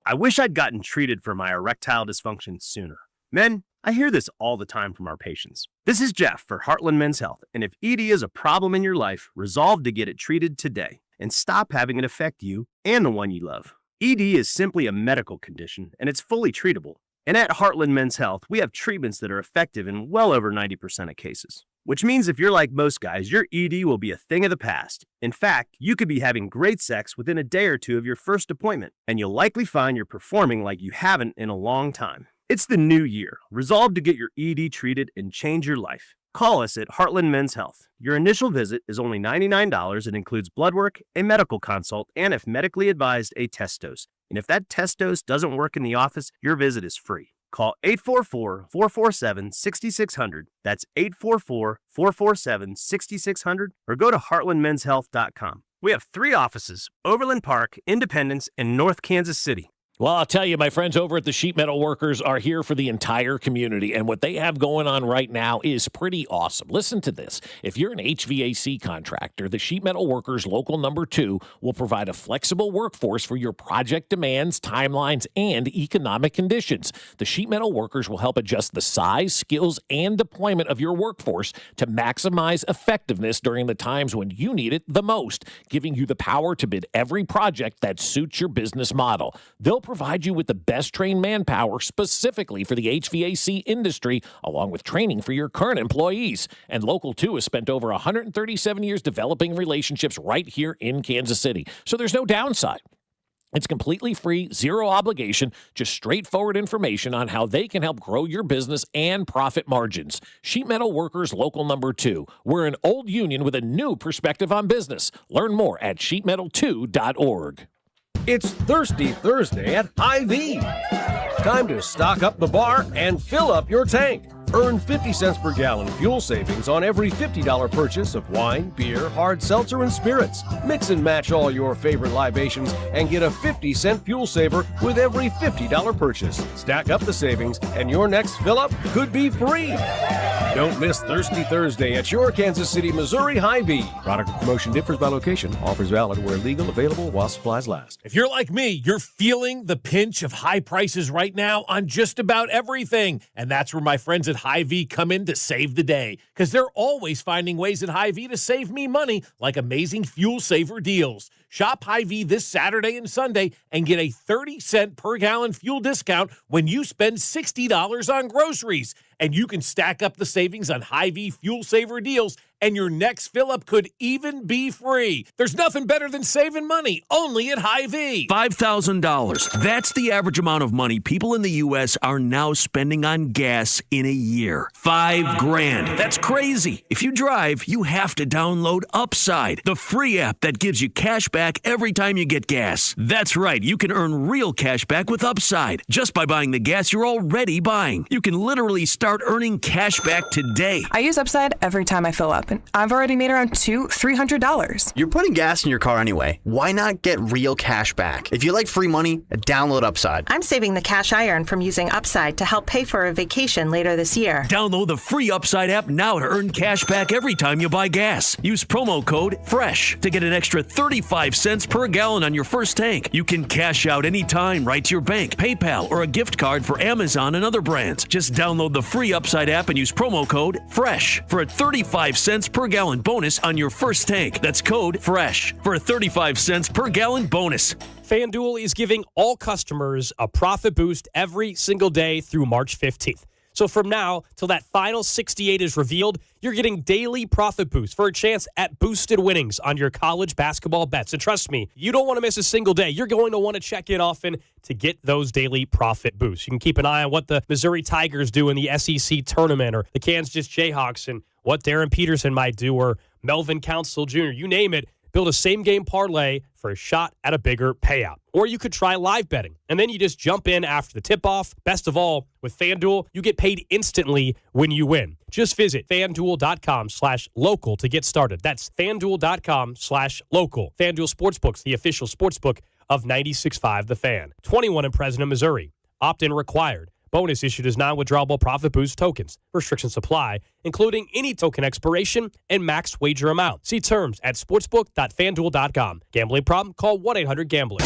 S9: I wish I'd gotten treated for my erectile dysfunction sooner. Men, I hear this all the time from our patients. This is Jeff for Heartland Men's Health, and if ED is a problem in your life, resolve to get it treated today and stop having it affect you and the one you love. ED is simply a medical condition, and it's fully treatable. And at Heartland Men's Health, we have treatments that are effective in well over 90% of cases. Which means if you're like most guys, your ED will be a thing of the past. In fact, you could be having great sex within a day or 2 of your first appointment, and you'll likely find you're performing like you haven't in a long time. It's the new year. Resolve to get your ED treated and change your life. Call us at Heartland Men's Health. Your initial visit is only $99. It includes blood work, a medical consult, and if medically advised, a test dose. And if that test dose doesn't work in the office, your visit is free. Call 844-447-6600. That's 844-447-6600, or go to heartlandmenshealth.com. We have 3 offices: Overland Park, Independence, and North Kansas City.
S2: Well, I'll tell you, my friends over at the Sheet Metal Workers are here for the entire community, and what they have going on right now is pretty awesome. Listen to this. If you're an HVAC contractor, the Sheet Metal Workers Local Number 2 will provide a flexible workforce for your project demands, timelines, and economic conditions. The Sheet Metal Workers will help adjust the size, skills, and deployment of your workforce to maximize effectiveness during the times when you need it the most, giving you the power to bid every project that suits your business model. They'll provide you with the best trained manpower specifically for the HVAC industry, along with training for your current employees. And Local 2 has spent over 137 years developing relationships right here in Kansas City. So there's no downside. It's completely free, zero obligation, just straightforward information on how they can help grow your business and profit margins. Sheet Metal Workers Local Number 2. We're an old union with a new perspective on business. Learn more at sheetmetal2.org.
S10: It's Thirsty Thursday at Hy-Vee. Time to stock up the bar and fill up your tank.
S6: Earn 50 cents per gallon fuel savings on every $50 purchase of wine, beer, hard seltzer, and spirits. Mix and match all your favorite libations and get a 50-cent fuel saver with every $50 purchase. Stack up the savings and your next fill-up could be free. Don't miss Thirsty Thursday at your Kansas City, Missouri Hy-Vee. Product promotion differs by location. Offers valid where legal, available while supplies last.
S17: If you're like me, you're feeling the pinch of high prices right now on just about everything. And that's where my friends at Hy-Vee come in to save the day. Because they're always finding ways at Hy-Vee to save me money, like amazing fuel saver deals. Shop Hy-Vee this Saturday and Sunday and get a 30-cent per gallon fuel discount when you spend $60 on groceries. And you can stack up the savings on Hy-Vee fuel saver deals, and your next fill-up could even be free. There's nothing better than saving money, only at Hy-Vee.
S10: $5,000. That's the average amount of money people in the U.S. are now spending on gas in a year. $5,000. That's crazy. If you drive, you have to download Upside, the free app that gives you cash back every time you get gas. That's right. You can earn real cash back with Upside just by buying the gas you're already buying. You can literally start earning cash back today.
S11: I use Upside every time I fill up, and I've already made around $200-$300.
S13: You're putting gas in your car anyway. Why not get real cash back? If you like free money, download Upside.
S16: I'm saving the cash I earn from using Upside to help pay for a vacation later this year.
S10: Download the free Upside app now to earn cash back every time you buy gas. Use promo code FRESH to get an extra 35 cents per gallon on your first tank. You can cash out anytime right to your bank, PayPal, or a gift card for Amazon and other brands. Just download the free Upside app and use promo code FRESH for a 35 cents per gallon bonus on your first tank. That's code FRESH for a 35 cents per gallon bonus.
S18: FanDuel is giving all customers a profit boost every single day through March 15th. So from now till that final 68 is revealed, you're getting daily profit boosts for a chance at boosted winnings on your college basketball bets. And trust me, you don't want to miss a single day. You're going to want to check in often to get those daily profit boosts. You can keep an eye on what the Missouri Tigers do in the SEC tournament, or the Kansas Jayhawks, and what Darren Peterson might do, or Melvin Council Jr., you name it. Build a same-game parlay for a shot at a bigger payout. Or you could try live betting, and then you just jump in after the tip-off. Best of all, with FanDuel, you get paid instantly when you win. Just visit FanDuel.com/local to get started. That's FanDuel.com/local. FanDuel Sportsbooks, the official sportsbook of 96.5 The Fan. 21 in President, Missouri. Opt-in required. Bonus issued as non-withdrawable profit boost tokens. Restrictions apply, including any token expiration and max wager amount. See terms at sportsbook.fanduel.com. Gambling problem? Call 1-800-GAMBLER.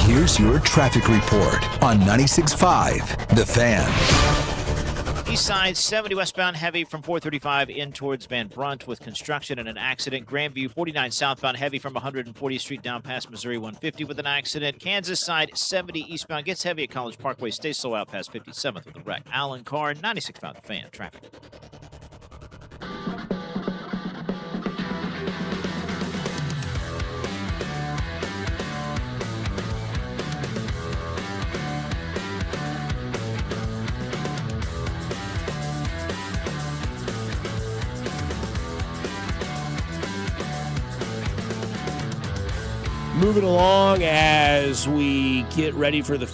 S5: Here's your traffic report on 96.5 The Fan.
S20: East side 70 westbound heavy from 435 in towards Van Brunt with construction and an accident. Grandview 49 southbound heavy from 140th Street down past Missouri 150 with an accident. Kansas side 70 eastbound gets heavy at College Parkway. Stays slow out past 57th with a wreck. Alan Carr, 96.5 The Fan. Traffic.
S1: Moving along as we get ready for the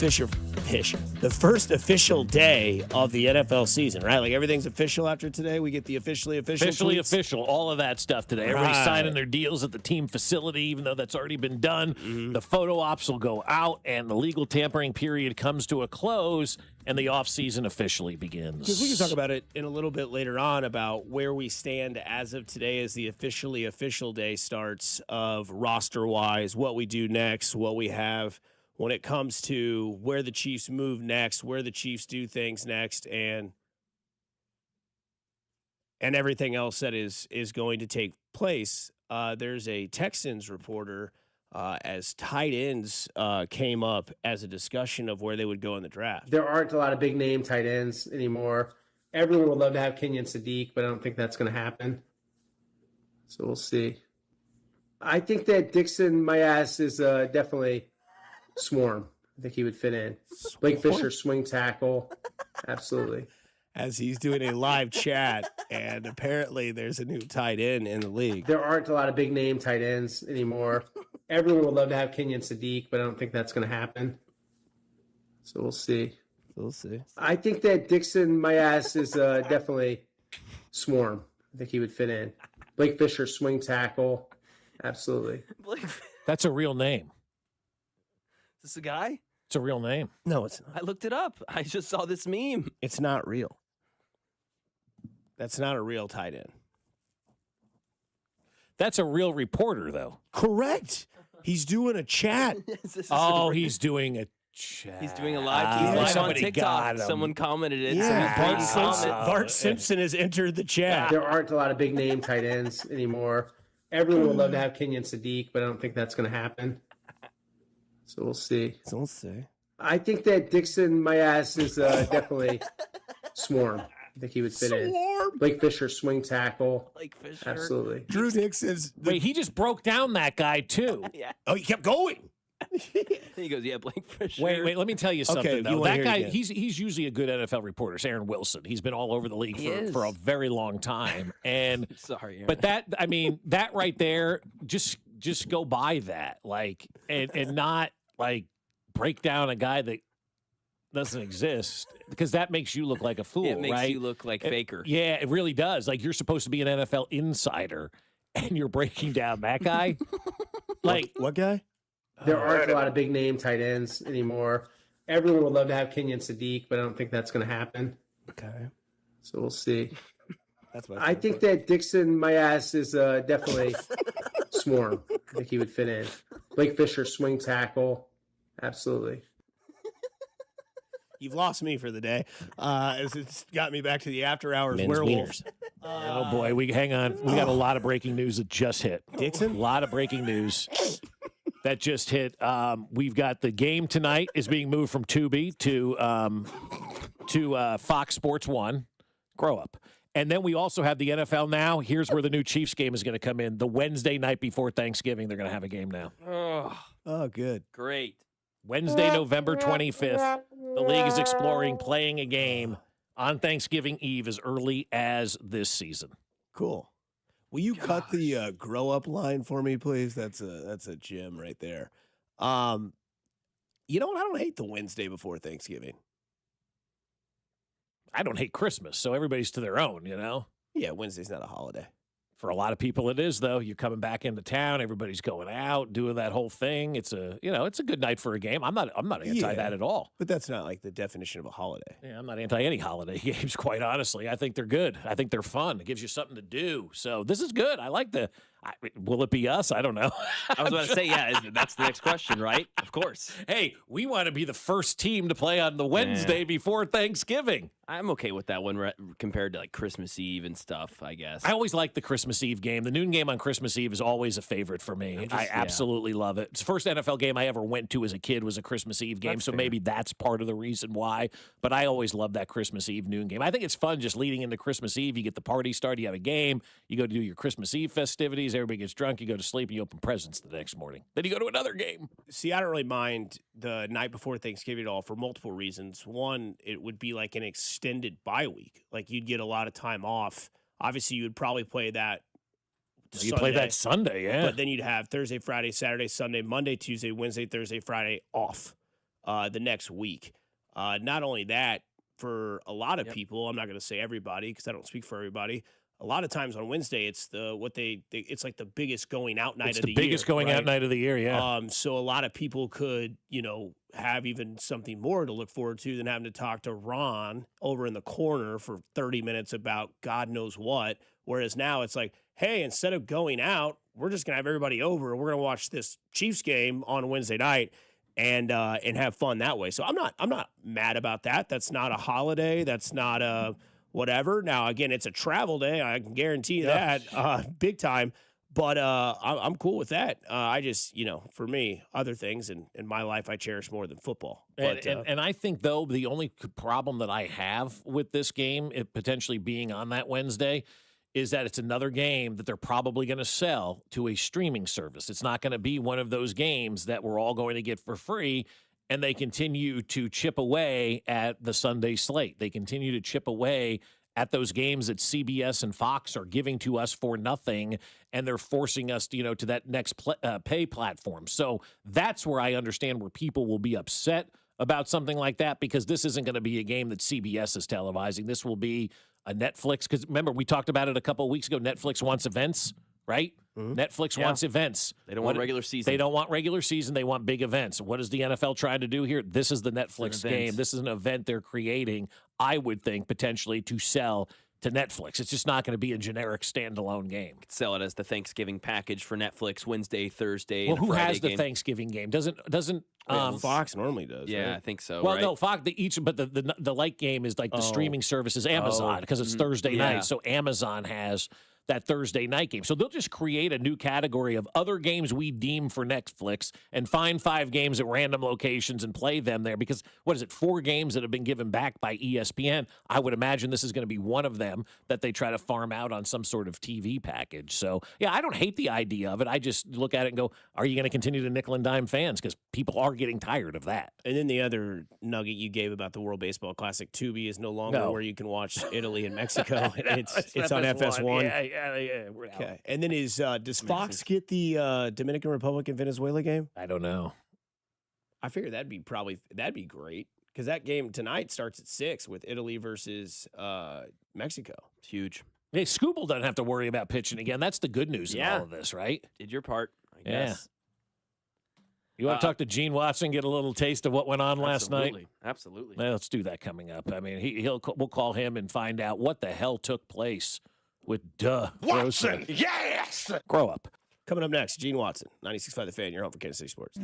S1: the first official day of the NFL season, right? Like everything's official after today. We get the officially
S2: Officially
S1: tweets.
S2: official, all of that stuff today. Everybody's signing their deals at the team facility, even though that's already been done.
S1: Mm-hmm.
S2: The photo ops will go out, and the legal tampering period comes to a close, and the offseason officially begins.
S1: Because we can talk about it in a little bit later on about where we stand as of today as the officially official day starts of roster-wise, what we do next, what we have when it comes to where the Chiefs move next, where the Chiefs do things next, and everything else that is going to take place. There's a Texans reporter as tight ends came up as a discussion of where they would go in the draft.
S19: There aren't a lot of big name tight ends anymore. Everyone would love to have Kenyon Sadiq, but I don't think that's going to happen. So we'll see. I think that Dixon Mayas is definitely swarm. I think he would fit in. Blake Fisher, swing tackle. Absolutely.
S1: As he's doing a live chat, and apparently there's a new tight end in the league.
S19: There aren't a lot of big name tight ends anymore. Everyone would love to have Kenyon Sadiq, but I don't think that's going to happen. So we'll see.
S1: We'll see.
S19: I think that Dixon, my ass, is definitely swarm. I think he would fit in. Blake Fisher, swing tackle. Absolutely.
S2: That's a real name.
S3: Is this a guy?
S2: It's a real name.
S1: No, it's not.
S3: I looked it up. I just saw this meme.
S1: It's not real. That's not a real tight end.
S2: That's a real reporter, though.
S1: Correct. He's doing a chat.
S2: Oh, he's doing a chat.
S3: He's doing a live. He's live on
S2: somebody
S3: TikTok.
S2: got him.
S3: Someone commented it.
S1: Yeah,
S3: Someone
S1: Bart Simpson has entered the chat.
S19: There aren't a lot of big name tight ends anymore. Everyone would love to have Kenyon Sadiq, but I don't think that's going to happen. So we'll see.
S1: We'll see.
S19: I think that Dixon, my ass, is definitely swarm. I think he would fit in. Blake Fisher, swing tackle.
S3: Blake Fisher.
S19: Absolutely.
S1: Drew Dixon's.
S2: Wait, he just broke down that guy, too.
S3: Yeah.
S1: Oh, he kept going.
S3: He goes, yeah, Blake Fisher.
S2: Wait, let me tell you something,
S1: Okay, you
S2: though.
S1: wanna
S2: That
S1: hear it
S2: guy,
S1: again.
S2: he's usually a good NFL reporter. It's Aaron Wilson. He's been all over the league for a very long time. And
S3: Sorry, Aaron.
S2: but that right there, just go by that. Like, and not like break down a guy that doesn't exist, because that makes you look like a fool,
S3: It makes
S2: right?
S3: you look like Faker.
S2: Yeah, it really does. Like, you're supposed to be an NFL insider, and you're breaking down that guy. Like,
S1: what guy?
S19: There aren't a lot of big name tight ends anymore. Everyone would love to have Kenyon Sadiq, but I don't think that's going to happen.
S1: Okay.
S19: So we'll see.
S1: That's
S19: I think that Dixon, my ass, is definitely swarm. I think he would fit in. Blake Fisher, swing tackle. Absolutely.
S1: You've lost me for the day. As it's got me back to the after hours
S2: Men's
S1: werewolves.
S2: oh boy, hang on. We got a lot of breaking news that just hit.
S1: Dixon?
S2: A lot of breaking news that just hit. We've got the game tonight is being moved from Tubi to Fox Sports 1. Grow up. And then we also have the NFL now. Here's where the new Chiefs game is going to come in. The Wednesday night before Thanksgiving, they're going to have a game now.
S1: Oh, good.
S3: Great.
S2: Wednesday, November 25th. The league is exploring playing a game on Thanksgiving Eve as early as this season.
S1: Cool. Will you cut the grow up line for me, please? That's a gem right there. You know what? I don't hate the Wednesday before Thanksgiving.
S2: I don't hate Christmas, so everybody's to their own, you know?
S1: Yeah, Wednesday's not a holiday.
S2: For a lot of people, it is, though. You're coming back into town. Everybody's going out, doing that whole thing. It's a good night for a game. I'm not anti that at all.
S1: But that's not like the definition of a holiday.
S2: Yeah, I'm not anti any holiday games, quite honestly. I think they're good. I think they're fun. It gives you something to do. So this is good. I like will it be us? I don't know.
S3: I was about to say, yeah, that's the next question, right? Of course.
S2: Hey, we want to be the first team to play on the Wednesday before Thanksgiving.
S3: I'm okay with that one compared to like Christmas Eve and stuff, I guess.
S2: I always like the Christmas Eve game. The noon game on Christmas Eve is always a favorite for me. I absolutely love it. It's the first NFL game I ever went to as a kid was a Christmas Eve game, so maybe that's part of the reason why. But I always love that Christmas Eve noon game. I think it's fun just leading into Christmas Eve. You get the party started, you have a game, you go to do your Christmas Eve festivities, everybody gets drunk, you go to sleep, and you open presents the next morning. Then you go to another game.
S1: See, I don't really mind the night before Thanksgiving at all for multiple reasons. One, it would be like an extended bye week. Like, you'd get a lot of time off. Obviously, you would probably play that
S2: You play that Sunday, yeah.
S1: But then you'd have Thursday, Friday, Saturday, Sunday, Monday, Tuesday, Wednesday, Thursday, Friday off the next week. Not only that, for a lot of people, I'm not going to say everybody because I don't speak for everybody. A lot of times on Wednesday, it's it's like the biggest going out night of the year.
S2: It's the biggest going out night of the year, yeah.
S1: So a lot of people could, have even something more to look forward to than having to talk to Ron over in the corner for 30 minutes about God knows what. Whereas now it's like, hey, instead of going out, we're just gonna have everybody over. We're gonna watch this Chiefs game on Wednesday night and have fun that way. So I'm not mad about that. That's not a holiday. That's not a whatever. Now, again, it's a travel day. I can guarantee you that big time. But I'm cool with that. I just, for me, other things in my life I cherish more than football. But,
S2: and I think, though, the only problem that I have with this game, it potentially being on that Wednesday, is that it's another game that they're probably going to sell to a streaming service. It's not going to be one of those games that we're all going to get for free, and they continue to chip away at the Sunday slate. They continue to chip away at those games that CBS and Fox are giving to us for nothing, and they're forcing us, to that next pay platform. So that's where I understand where people will be upset about something like that because this isn't going to be a game that CBS is televising. This will be a Netflix, because remember, we talked about it a couple of weeks ago. Netflix wants events, right? Netflix wants events.
S3: They don't want regular season.
S2: They don't want regular season. They want big events. What is the NFL trying to do here? This is the Netflix game. This is an event they're creating, I would think, potentially to sell to Netflix. It's just not going to be a generic standalone game.
S3: Could sell it as the Thanksgiving package for Netflix, Wednesday, Thursday,
S2: Well,
S3: and a
S2: who
S3: Friday
S2: has the
S3: game.
S2: Thanksgiving game? Doesn't
S1: Fox normally does.
S3: Yeah,
S1: right?
S3: I think so.
S2: Well,
S3: right?
S2: no, Fox. But the light game is like the streaming service is Amazon because it's Thursday
S3: yeah.
S2: night. So Amazon has that Thursday night game. So they'll just create a new category of other games we deem for Netflix and find 5 games at random locations and play them there. Because what is it, 4 games that have been given back by ESPN? I would imagine this is going to be one of them that they try to farm out on some sort of TV package. So, yeah, I don't hate the idea of it. I just look at it and go, are you going to continue to nickel and dime fans? Because people are getting tired of that.
S1: And then the other nugget you gave about the World Baseball Classic, Tubi is no longer where you can watch Italy and Mexico. It's on FS1.
S2: Yeah, we're out.
S1: Okay. And then does Fox get the Dominican Republic and Venezuela game?
S2: I don't know.
S1: I figure that'd be great because that game tonight starts at 6 with Italy versus Mexico.
S3: It's huge.
S2: Hey, Scooble doesn't have to worry about pitching again. That's the good news in all of this, right?
S3: Did your part, I
S2: Yeah.
S3: guess.
S2: You want to talk to Gene Watson, get a little taste of what went on last night?
S3: Absolutely.
S2: Well, let's do that coming up. I mean, we'll call him and find out what the hell took place with
S1: Watson.
S2: Yes! Grow up.
S1: Coming up next, Gene Watson, 96.5 The Fan, your home for Kansas City Sports.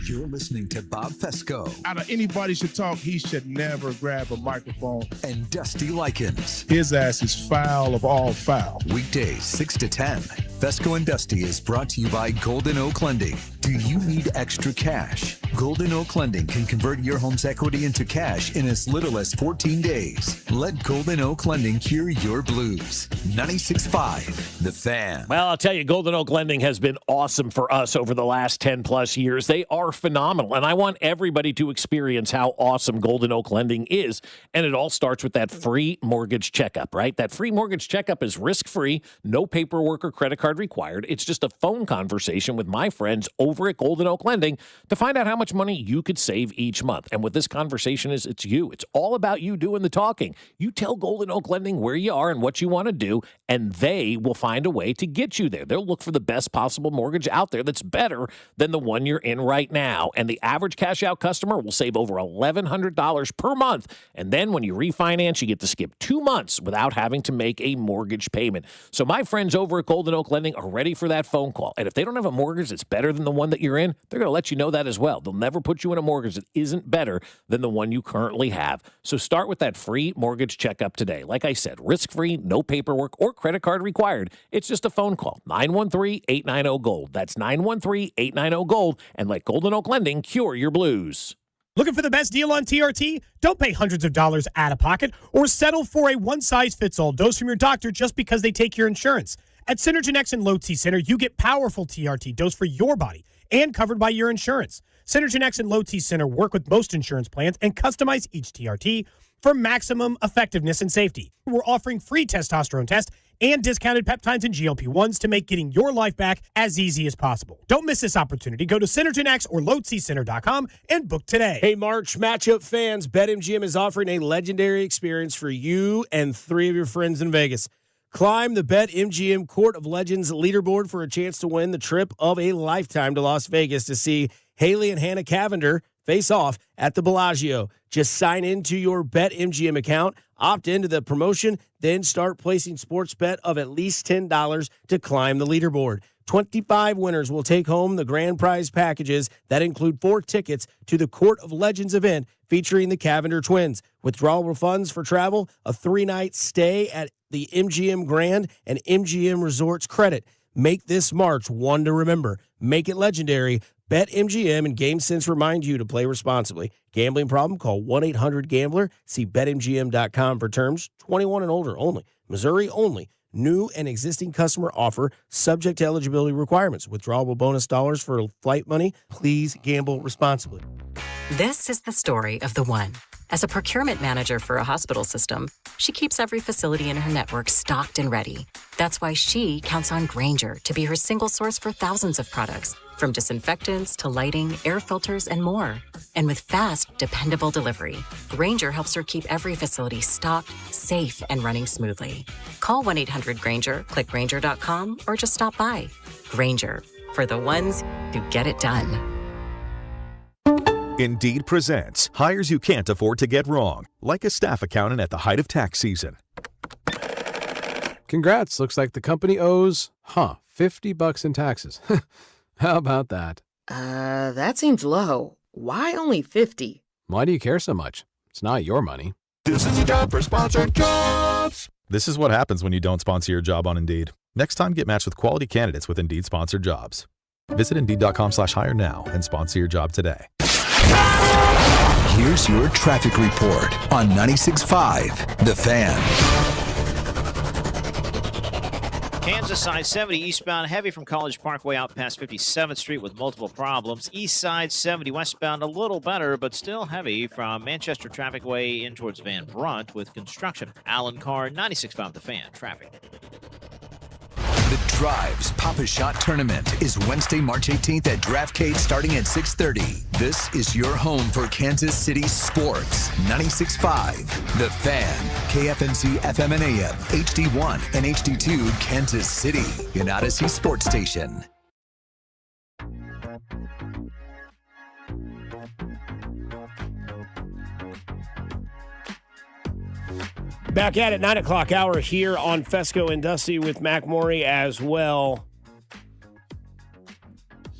S5: You're listening to Bob Fescoe
S8: Out of anybody should talk, he should never grab a microphone.
S5: and Dusty Likens.
S8: His ass is foul of all foul.
S5: Weekdays 6 to 10. Fescoe and Dusty is brought to you by Golden Oak Lending. Do you need extra cash? Golden Oak Lending can convert your home's equity into cash in as little as 14 days. Let Golden Oak Lending cure your blues. 96.5 The Fan.
S2: Well, I'll tell you, Golden Oak Lending has been awesome for us over the last 10 plus years. They are phenomenal, and I want everybody to experience how awesome Golden Oak Lending is. And it all starts with that free mortgage checkup, right? That free mortgage checkup is risk-free, no paperwork or credit card required. It's just a phone conversation with my friends over at Golden Oak Lending to find out how much money you could save each month. And what this conversation is, it's you. It's all about you doing the talking. You tell Golden Oak Lending where you are and what you want to do, and they will find a way to get you there. They'll look for the best possible mortgage out there that's better than the one you're in right now. And the average cash out customer will save over $1,100 per month. And then when you refinance, you get to skip 2 months without having to make a mortgage payment. So my friends over at Golden Oak Lending are ready for that phone call. And if they don't have a mortgage that's better than the one that you're in, they're going to let you know that as well. They'll never put you in a mortgage that isn't better than the one you currently have. So start with that free mortgage checkup today. Like I said, risk-free, no paperwork or credit card required. It's just a phone call. 913-890-GOLD. That's 913-890-GOLD. And let Golden Oak Lending cure your blues.
S18: Looking for the best deal on TRT? Don't pay hundreds of dollars out of pocket or settle for a one-size-fits-all dose from your doctor just because they take your insurance. At Synergen X and Low T Center, you get powerful TRT dose for your body and covered by your insurance. Synergen X and Low T Center work with most insurance plans and customize each TRT for maximum effectiveness and safety. We're offering free testosterone tests and discounted peptides and GLP-1s to make getting your life back as easy as possible. Don't miss this opportunity. Go to SynergenX or LowTCenter.com and book today.
S1: Hey, March matchup fans, BetMGM is offering a legendary experience for you and 3 of your friends in Vegas. Climb the BetMGM Court of Legends leaderboard for a chance to win the trip of a lifetime to Las Vegas to see Haley and Hannah Cavender face off at the Bellagio. Just sign into your BetMGM account, opt into the promotion, then start placing sports bet of at least $10 to climb the leaderboard. 25 winners will take home the grand prize packages that include 4 tickets to the Court of Legends event featuring the Cavender twins. Withdrawable funds for travel, a 3-night stay at the MGM Grand and MGM Resorts credit. Make this March one to remember. Make it legendary. BetMGM and GameSense remind you to play responsibly. Gambling problem? Call 1-800-GAMBLER. See BetMGM.com for terms. 21 and older only. Missouri only. New and existing customer offer subject to eligibility requirements. Withdrawable bonus dollars for flight money. Please gamble responsibly.
S12: This is the story of the one. As a procurement manager for a hospital system, she keeps every facility in her network stocked and ready. That's why she counts on Grainger to be her single source for thousands of products, from disinfectants to lighting, air filters, and more. And with fast, dependable delivery, Grainger helps her keep every facility stocked, safe, and running smoothly. Call 1-800-GRAINGER, click Grainger.com, or just stop by. Grainger, for the ones who get it done.
S14: Indeed presents hires you can't afford to get wrong, like a staff accountant at the height of tax season.
S15: Congrats, looks like the company owes, $50 in taxes. How about that?
S21: That seems low. Why only 50?
S15: Why do you care so much? It's not your money.
S31: This is a job for sponsored jobs.
S22: This is what happens when you don't sponsor your job on Indeed. Next time, get matched with quality candidates with Indeed sponsored jobs. Visit Indeed.com/hire now and sponsor your job today.
S5: Here's your traffic report on 96.5 The Fan.
S20: Kansas side 70 eastbound heavy from College Parkway out past 57th Street with multiple problems. East side 70 westbound a little better, but still heavy from Manchester Traffic Way in towards Van Brunt with construction. Alan Carr, 96.5 The Fan. Traffic.
S5: The Drive's Pop-A-Shot Tournament is Wednesday, March 18th at Draftcade starting at 6:30. This is your home for Kansas City sports. 96.5 The Fan, KFNC FM and AM, HD1 and HD2 Kansas City, an Odyssey sports station.
S1: Back at it, 9 o'clock hour here on Fescoe and Dusty with Mac Morey as well.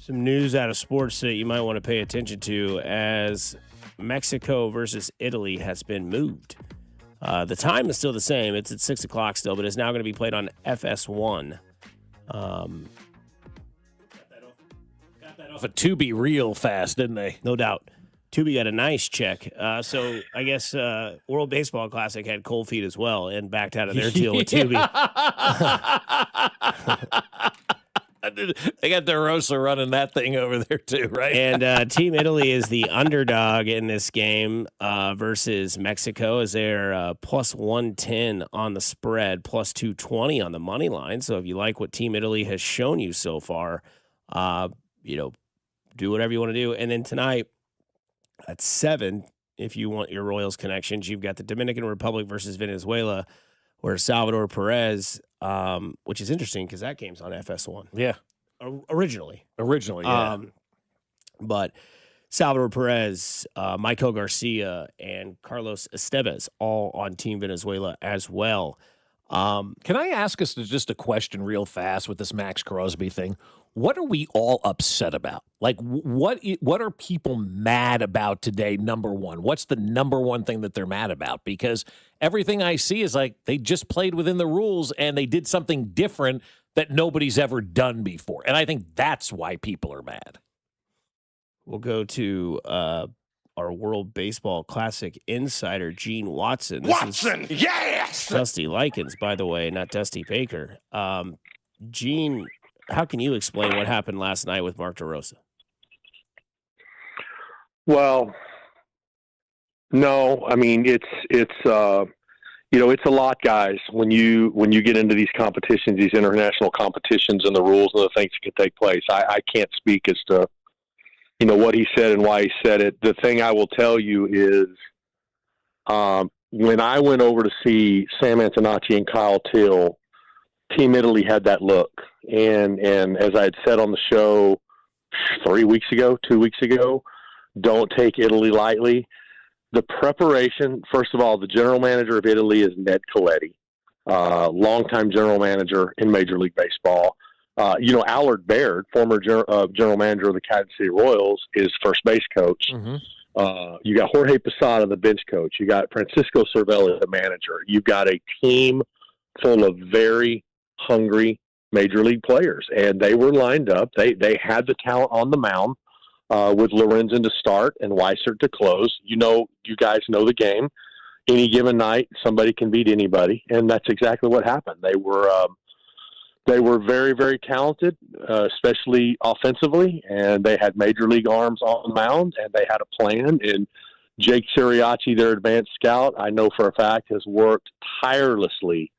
S1: Some news out of sports that you might want to pay attention to as Mexico versus Italy has been moved. The time is still the same. It's at 6 o'clock still, but it's now going to be played on FS1. Got
S2: that off of Tubi real fast, didn't they?
S1: No doubt. Tubi got a nice check. So I guess World Baseball Classic had cold feet as well and backed out of their deal with Tubi.
S2: They got DeRosa running that thing over there too, right?
S1: And Team Italy is the underdog in this game versus Mexico as they're plus 110 on the spread, plus 220 on the money line. So if you like what Team Italy has shown you so far, do whatever you want to do. And then tonight, at 7, if you want your Royals connections, you've got the Dominican Republic versus Venezuela, where Salvador Perez, which is interesting because that game's on FS1.
S2: Yeah.
S1: Originally,
S2: yeah.
S1: But Salvador Perez, Michael Garcia, and Carlos Estevez all on Team Venezuela as well.
S2: Can I ask us just a question real fast with this Maxx Crosby thing? What are we all upset about? Like, what are people mad about today, number one? What's the number one thing that they're mad about? Because everything I see is like they just played within the rules and they did something different that nobody's ever done before. And I think that's why people are mad.
S1: We'll go to our World Baseball Classic insider, Gene Watson.
S32: Yes!
S1: Dusty Likens, by the way, not Dusty Baker. Gene, how can you explain what happened last night with Mark DeRosa?
S4: Well, no, I mean it's a lot, guys. When you get into these competitions, these international competitions, and the rules and the things that can take place, I can't speak as to what he said and why he said it. The thing I will tell you is, when I went over to see Sam Antonacci and Kyle Till, Team Italy had that look. And as I had said on the show 2 weeks ago, don't take Italy lightly. The preparation, first of all, the general manager of Italy is Ned Coletti, longtime general manager in Major League Baseball. Allard Baird, former general manager of the Kansas City Royals, is first base coach.
S2: Mm-hmm.
S4: You got Jorge Posada, the bench coach. You got Francisco Cervelli, the manager. You've got a team full of very hungry Major League players, and they were lined up. They had the talent on the mound with Lorenzen to start and Weissert to close. You guys know the game. Any given night, somebody can beat anybody, and that's exactly what happened. They were very, very talented, especially offensively, and they had Major League arms on the mound, and they had a plan. And Jake Siriachi, their advanced scout, I know for a fact, has worked tirelessly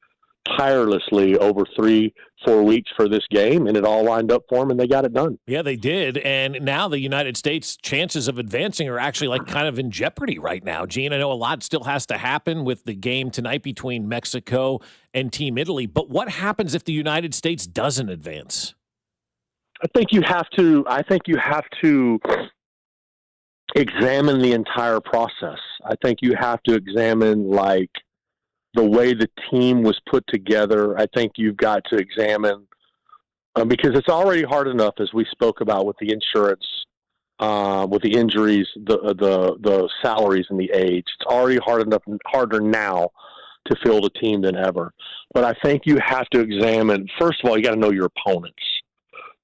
S4: tirelessly over 3-4 weeks for this game, and it all lined up for them, and they got it done.
S2: Yeah, they did. And now the United States' chances of advancing are actually like kind of in jeopardy right now. Gene, I know a lot still has to happen with the game tonight between Mexico and Team Italy, but what happens if the United States doesn't advance?
S4: I think you have to examine the entire process. I think you have to examine like the way the team was put together. I think you've got to examine because it's already hard enough, as we spoke about, with the insurance, with the injuries, the salaries, and the age. It's already harder now to field a team than ever. But I think you have to examine. First of all, you got to know your opponents.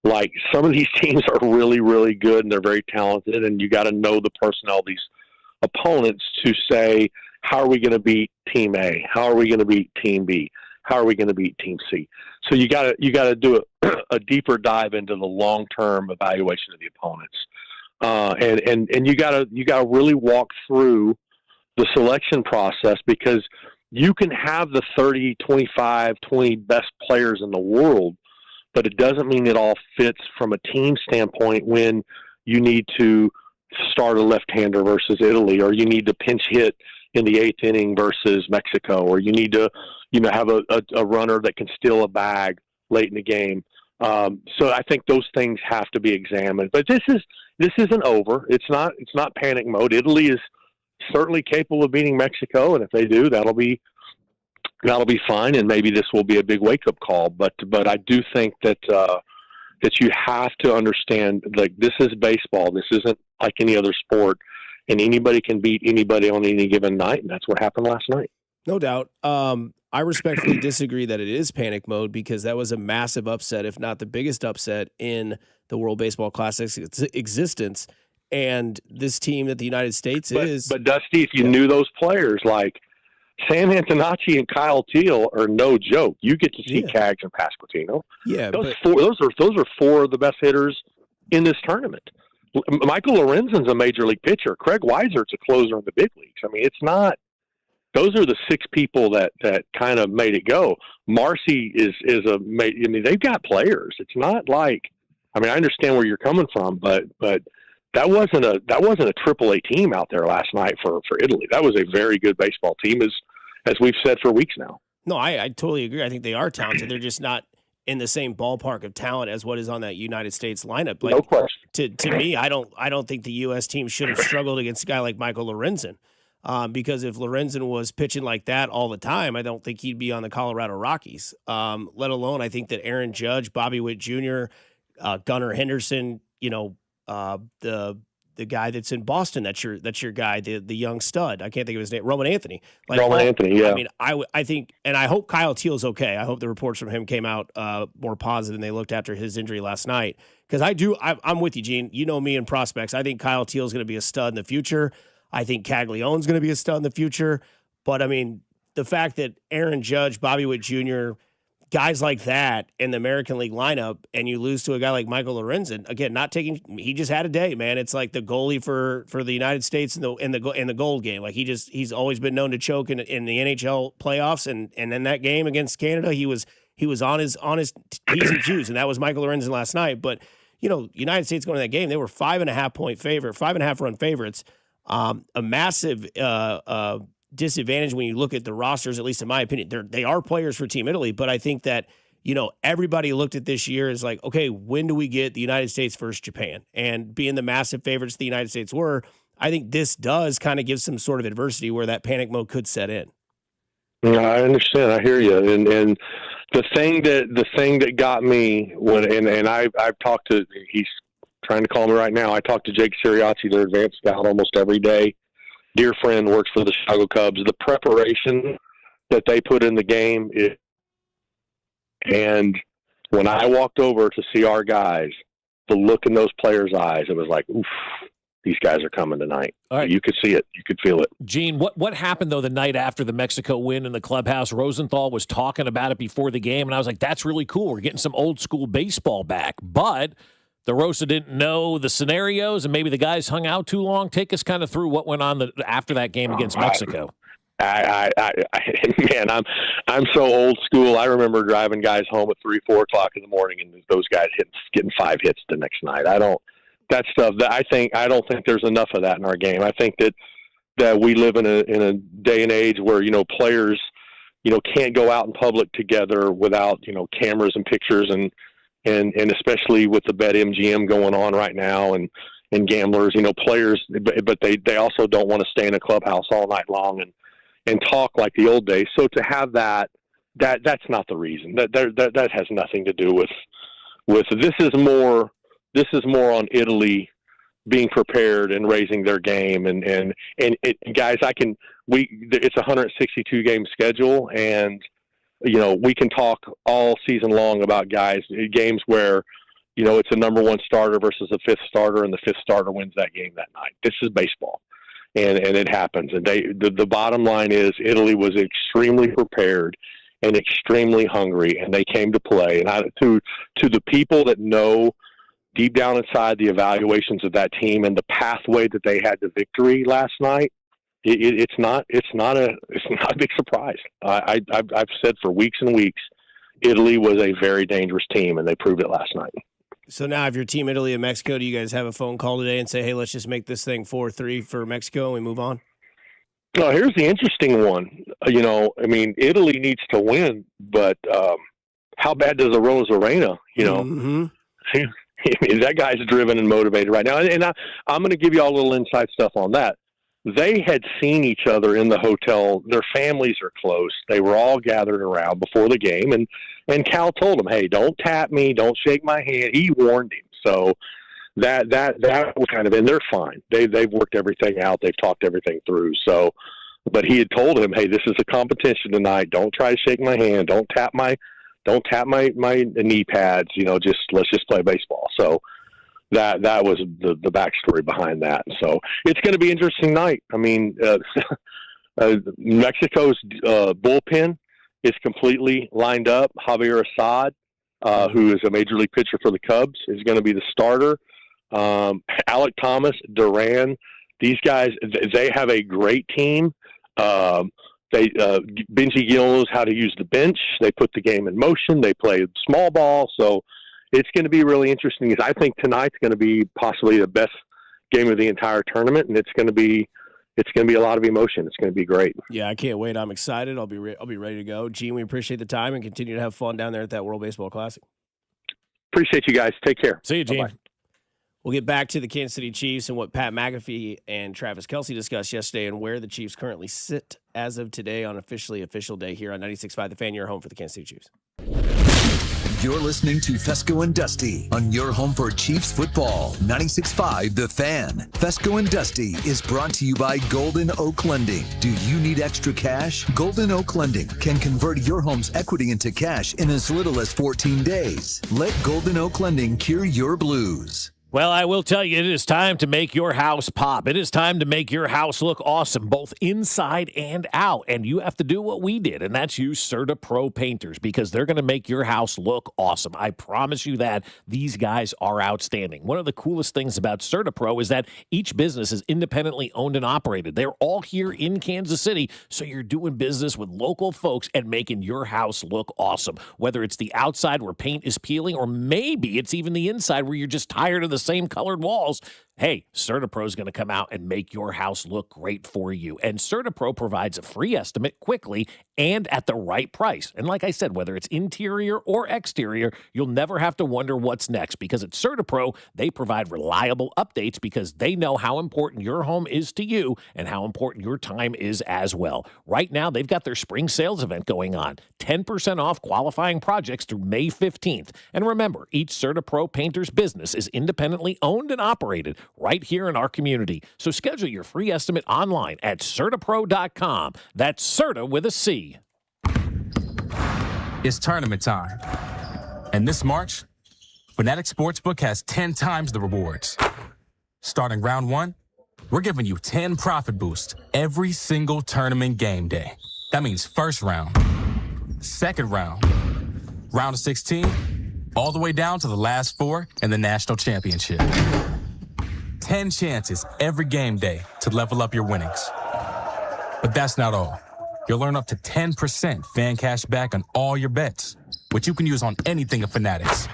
S4: Like, some of these teams are really, really good and they're very talented, and you got to know the personnel of these opponents to say, how are we going to beat Team A? How are we going to beat Team B? How are we going to beat Team C? So you got to do a deeper dive into the long-term evaluation of the opponents, and you got to really walk through the selection process, because you can have the 30, 25, 20 best players in the world, but it doesn't mean it all fits from a team standpoint when you need to start a left-hander versus Italy, or you need to pinch hit in the 8th inning versus Mexico, or you need to, have a runner that can steal a bag late in the game. So I think those things have to be examined. But this isn't over. It's not panic mode. Italy is certainly capable of beating Mexico, and if they do, that'll be fine, and maybe this will be a big wake-up call. But I do think that you have to understand, like, this is baseball. This isn't like any other sport, and anybody can beat anybody on any given night, and that's what happened last night.
S1: No doubt. I respectfully disagree that it is panic mode, because that was a massive upset, if not the biggest upset in the World Baseball Classic's existence. And this team that the United States is. But
S4: Dusty, if you knew those players, like Sam Antonacci and Kyle Teal, are no joke. You get to see Cags and Pasquantino.
S1: Yeah,
S4: those are four of the best hitters in this tournament. Michael Lorenzen's a major league pitcher. Craig Weisert's a closer in the big leagues. I mean, it's not. Those are the 6 people that kind of made it go. Marcy is a. I mean, they've got players. It's not like. I mean, I understand where you're coming from, but that wasn't a AAA team out there last night for Italy. That was a very good baseball team, as we've said for weeks now.
S1: No, I totally agree. I think they are talented. They're just not in the same ballpark of talent as what is on that United States lineup. Like,
S4: no question.
S1: To me, I don't think the U.S. team should have struggled against a guy like Michael Lorenzen. Because if Lorenzen was pitching like that all the time, I don't think he'd be on the Colorado Rockies. Let alone, I think that Aaron Judge, Bobby Witt Jr., Gunnar Henderson, the guy that's in Boston, that's your guy, the young stud. I can't think of his name. Roman Anthony.
S4: Anthony, yeah.
S1: I mean, I think, and I hope Kyle Teal's okay. I hope the reports from him came out more positive than they looked after his injury last night. Because I'm with you, Gene. You know me in prospects. I think Kyle Teal's going to be a stud in the future. I think Caglione's going to be a stud in the future. But, I mean, the fact that Aaron Judge, Bobby Witt Jr., guys like that in the American League lineup, and you lose to a guy like Michael Lorenzen, again, he just had a day, man. It's like the goalie for the United States in the gold game. Like, he's always been known to choke in the NHL playoffs, and in that game against Canada, he was on his T's and Q's, and that was Michael Lorenzen last night. But, United States going to that game, they were 5.5 run favorites. A massive disadvantage when you look at the rosters, at least in my opinion. They are players for Team Italy, but I think that, everybody looked at this year as like, okay, when do we get the United States versus Japan? And being the massive favorites the United States were, I think this does kind of give some sort of adversity where that panic mode could set in.
S4: Yeah, I understand. I hear you. And the thing that got me I've talked to, he's trying to call me right now. I talked to Jake Siriacci, their advanced scout, almost every day. Dear friend, works for the Chicago Cubs. The preparation that they put in the game and when I walked over to see our guys, the look in those players' eyes, it was like, oof, these guys are coming tonight.
S2: All right.
S4: You could see it. You could feel it.
S2: Gene, what happened, though, the night after the Mexico win in the clubhouse? Rosenthal was talking about it before the game, and I was like, that's really cool. We're getting some old-school baseball back. But the Rosa didn't know the scenarios, and maybe the guys hung out too long. Take us kind of through what went on after that game against Mexico.
S4: Man, I'm so old school. I remember driving guys home at 3, 4 o'clock in the morning, and those guys getting 5 hits the next night. I don't think there's enough of that in our game. I think that we live in a day and age where, players, can't go out in public together without, cameras and pictures and especially with the BetMGM going on right now and gamblers, players, but they also don't want to stay in a clubhouse all night long and talk like the old days. So to have that's not the reason. That has nothing to do with this is more on Italy being prepared and raising their game and guys, it's a 162 game schedule, and we can talk all season long about games where it's a number 1 starter versus a 5th starter, and the 5th starter wins that game that night. This is baseball, and it happens. And the bottom line is Italy was extremely prepared and extremely hungry, and they came to play. And to the people that know deep down inside the evaluations of that team and the pathway that they had to victory last night, it's not a big surprise. I've said for weeks and weeks, Italy was a very dangerous team, and they proved it last night.
S1: So now, if you're Team Italy and Mexico, do you guys have a phone call today and say, "Hey, let's just make this thing 4-3 for Mexico and we move on"?
S4: No, here's the interesting one. Italy needs to win, but how bad does Arozarena?
S1: Mm-hmm.
S4: That guy's driven and motivated right now. And I'm going to give you all a little inside stuff on that. They had seen each other in the hotel. Their families are close. They were all gathered around before the game. And Cal told them, "Hey, don't tap me. Don't shake my hand." He warned him. So that was kind of, and they're fine. They've worked everything out. They've talked everything through. So, but he had told him, "Hey, this is a competition tonight. Don't try to shake my hand. Don't tap my knee pads. Let's just play baseball." So that was the backstory behind that. So it's going to be an interesting night. Mexico's bullpen is completely lined up. Javier Assad, who is a major league pitcher for the Cubs, is going to be the starter. Alec Thomas, Duran, these guys, they have a great team. Benji Gill knows how to use the bench. They put the game in motion. They play small ball. So it's going to be really interesting. I think tonight's going to be possibly the best game of the entire tournament, and it's going to be a lot of emotion. It's going to be great.
S1: Yeah, I can't wait. I'm excited. I'll be ready to go. Gene, we appreciate the time and continue to have fun down there at that World Baseball Classic.
S4: Appreciate you guys. Take care.
S2: See you, Gene.
S1: Bye-bye. We'll get back to the Kansas City Chiefs and what Pat McAfee and Travis Kelce discussed yesterday and where the Chiefs currently sit as of today on official day here on 96.5 The Fan, your home for the Kansas City Chiefs.
S5: You're listening to Fescoe and Dusty on your home for Chiefs football, 96.5 The Fan. Fescoe and Dusty is brought to you by Golden Oak Lending. Do you need extra cash? Golden Oak Lending can convert your home's equity into cash in as little as 14 days. Let Golden Oak Lending cure your blues.
S2: Well, I will tell you, it is time to make your house pop. It is time to make your house look awesome, both inside and out. And you have to do what we did, and that's use Certa Pro painters, because they're going to make your house look awesome. I promise you that. These guys are outstanding. One of the coolest things about Certa Pro is that each business is independently owned and operated. They're all here in Kansas City, so you're doing business with local folks and making your house look awesome. Whether it's the outside where paint is peeling, or maybe it's even the inside where you're just tired of the same colored walls, hey, Certa Pro is going to come out and make your house look great for you. And Certa Pro provides a free estimate quickly and at the right price. And like I said, whether it's interior or exterior, you'll never have to wonder what's next, because at Certa Pro, they provide reliable updates because they know how important your home is to you and how important your time is as well. Right now, they've got their spring sales event going on. 10% off qualifying projects through May 15th. And remember, each Certa Pro painter's business is independently owned and operated right here in our community. So schedule your free estimate online at CertaPro.com. That's Certa with a C.
S6: It's tournament time. And this March, Fanatic Sportsbook has 10 times the rewards. Starting round 1, we're giving you 10 profit boosts every single tournament game day. That means first round, second round, round of 16, all the way down to the last 4 in the national championship. 10 chances every game day to level up your winnings. But that's not all. You'll earn up to 10% fan cash back on all your bets, which you can use on anything at Fanatics.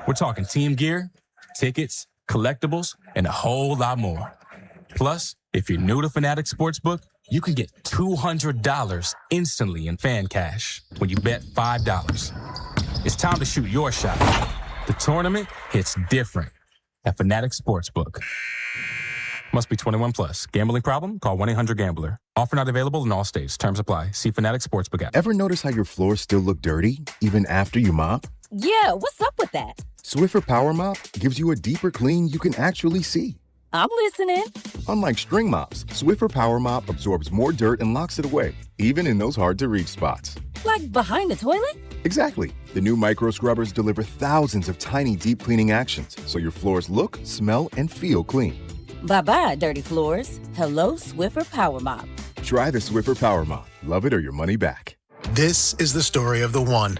S6: We're talking team gear, tickets, collectibles, and a whole lot more. Plus, if you're new to Fanatics Sportsbook, you can get $200 instantly in fan cash when you bet $5. It's time to shoot your shot. The tournament hits different at Fanatics Sportsbook. Must be 21 plus. Gambling problem? Call 1-800-GAMBLER. Offer not available in all states. Terms apply. See Fanatics Sportsbook app.
S7: Ever notice how your floors still look dirty even after you mop?
S9: Yeah, what's up with that?
S7: Swiffer Power Mop gives you a deeper clean you can actually see.
S9: I'm listening.
S7: Unlike string mops, Swiffer Power Mop absorbs more dirt and locks it away, even in those hard-to-reach spots.
S9: Like behind the toilet?
S7: Exactly. The new micro scrubbers deliver thousands of tiny deep cleaning actions, so your floors look, smell, and feel clean.
S9: Bye-bye, dirty floors. Hello, Swiffer Power Mop.
S7: Try the Swiffer Power Mop. Love it or your money back.
S11: This is the story of the one.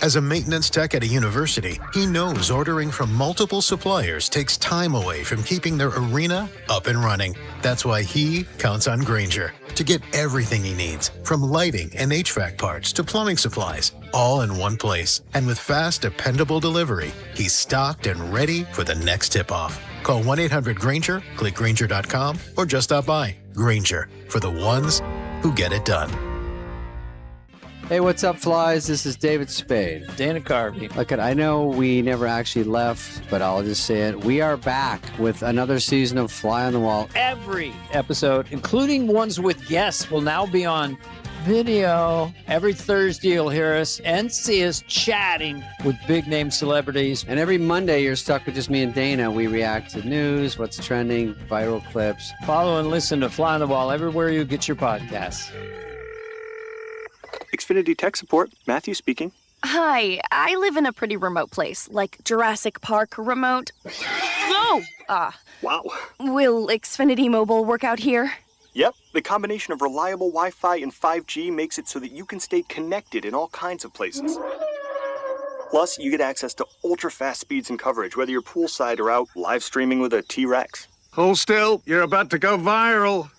S11: As a maintenance tech at a university, he knows ordering from multiple suppliers takes time away from keeping their arena up and running. That's why he counts on Grainger to get everything he needs, from lighting and HVAC parts to plumbing supplies, all in one place. And with fast, dependable delivery, he's stocked and ready for the next tip-off. Call 1-800-GRAINGER, click Grainger.com, or just stop by. Grainger, for the ones who get it done.
S17: Hey, what's up, flies? This is David Spade.
S23: Dana Carvey.
S17: Look, I know we never actually left, but I'll just say it. We are back with another season of Fly on the Wall.
S23: Every episode, including ones with guests, will now be on video. Every Thursday, you'll hear us and see us chatting with big-name celebrities.
S17: And every Monday, you're stuck with just me and Dana. We react to news, what's trending, viral clips.
S23: Follow and listen to Fly on the Wall everywhere you get your podcasts.
S24: Xfinity Tech Support, Matthew speaking.
S25: Hi, I live in a pretty remote place, like Jurassic Park remote. No!
S24: Wow.
S25: Will Xfinity Mobile work out here?
S24: Yep, the combination of reliable Wi-Fi and 5G makes it so that you can stay connected in all kinds of places. Plus, you get access to ultra-fast speeds and coverage, whether you're poolside or out live streaming with a T-Rex.
S26: Hold still, you're about to go viral.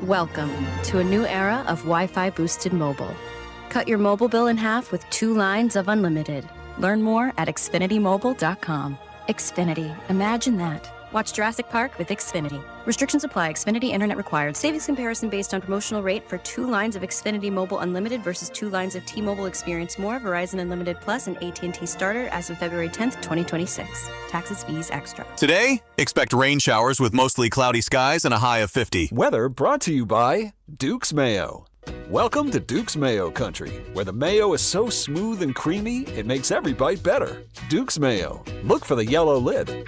S25: Welcome to a new era of Wi-Fi boosted mobile. Cut your mobile bill in half with 2 lines of unlimited. Learn more at xfinitymobile.com. Xfinity. Imagine that. Watch Jurassic Park with Xfinity. Restrictions apply. Xfinity Internet required. Savings comparison based on promotional rate for 2 lines of Xfinity Mobile Unlimited versus 2 lines of T-Mobile Experience More, Verizon Unlimited Plus, and AT&T Starter as of February 10th, 2026. Taxes, fees, extra.
S27: Today, expect rain showers with mostly cloudy skies and a high of 50.
S31: Weather brought to you by Duke's Mayo. Welcome to Duke's Mayo Country, where the mayo is so smooth and creamy, it makes every bite better. Duke's Mayo. Look for the yellow lid.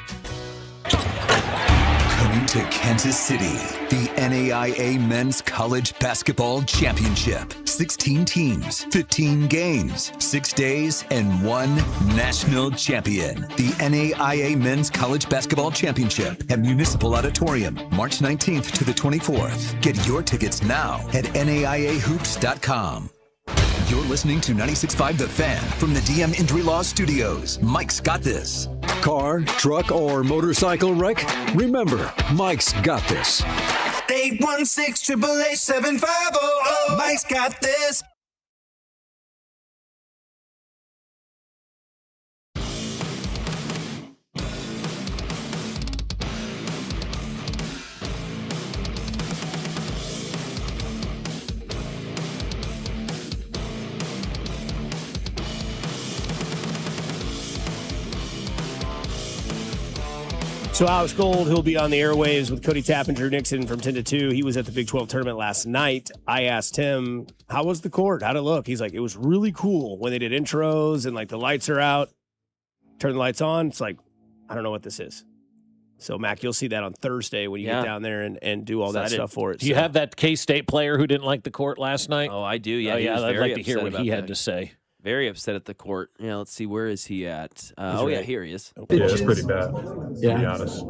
S5: Coming to Kansas City, the NAIA Men's College Basketball Championship. 16 teams, 15 games, 6 days, and 1 national champion. The NAIA Men's College Basketball Championship at Municipal Auditorium, March 19th to the 24th. Get your tickets now at NAIAHoops.com. You're listening to 96.5 The Fan from the DM Injury Law Studios. Mike's got this.
S31: Car, truck, or motorcycle wreck? Remember, Mike's got this.
S28: 816-888-7500. Mike's got this.
S1: So Alex Gold, who'll be on the airwaves with Cody Tappinger Nixon from 10 to 2. He was at the Big 12 tournament last night. I asked him, how was the court? How'd it look? He's like, it was really cool when they did intros and like the lights are out. Turn the lights on. It's like, I don't know what this is. So, Mac, you'll see that on Thursday when you get down there and do all that stuff for it.
S2: Do you have that K-State player who didn't like the court last night?
S3: Oh, I do. Yeah,
S2: I'd like to hear what he had to say.
S3: Very upset at the court. Yeah, let's see. Where is he at? Yeah, here he is.
S29: Yeah, it's pretty bad, to be honest.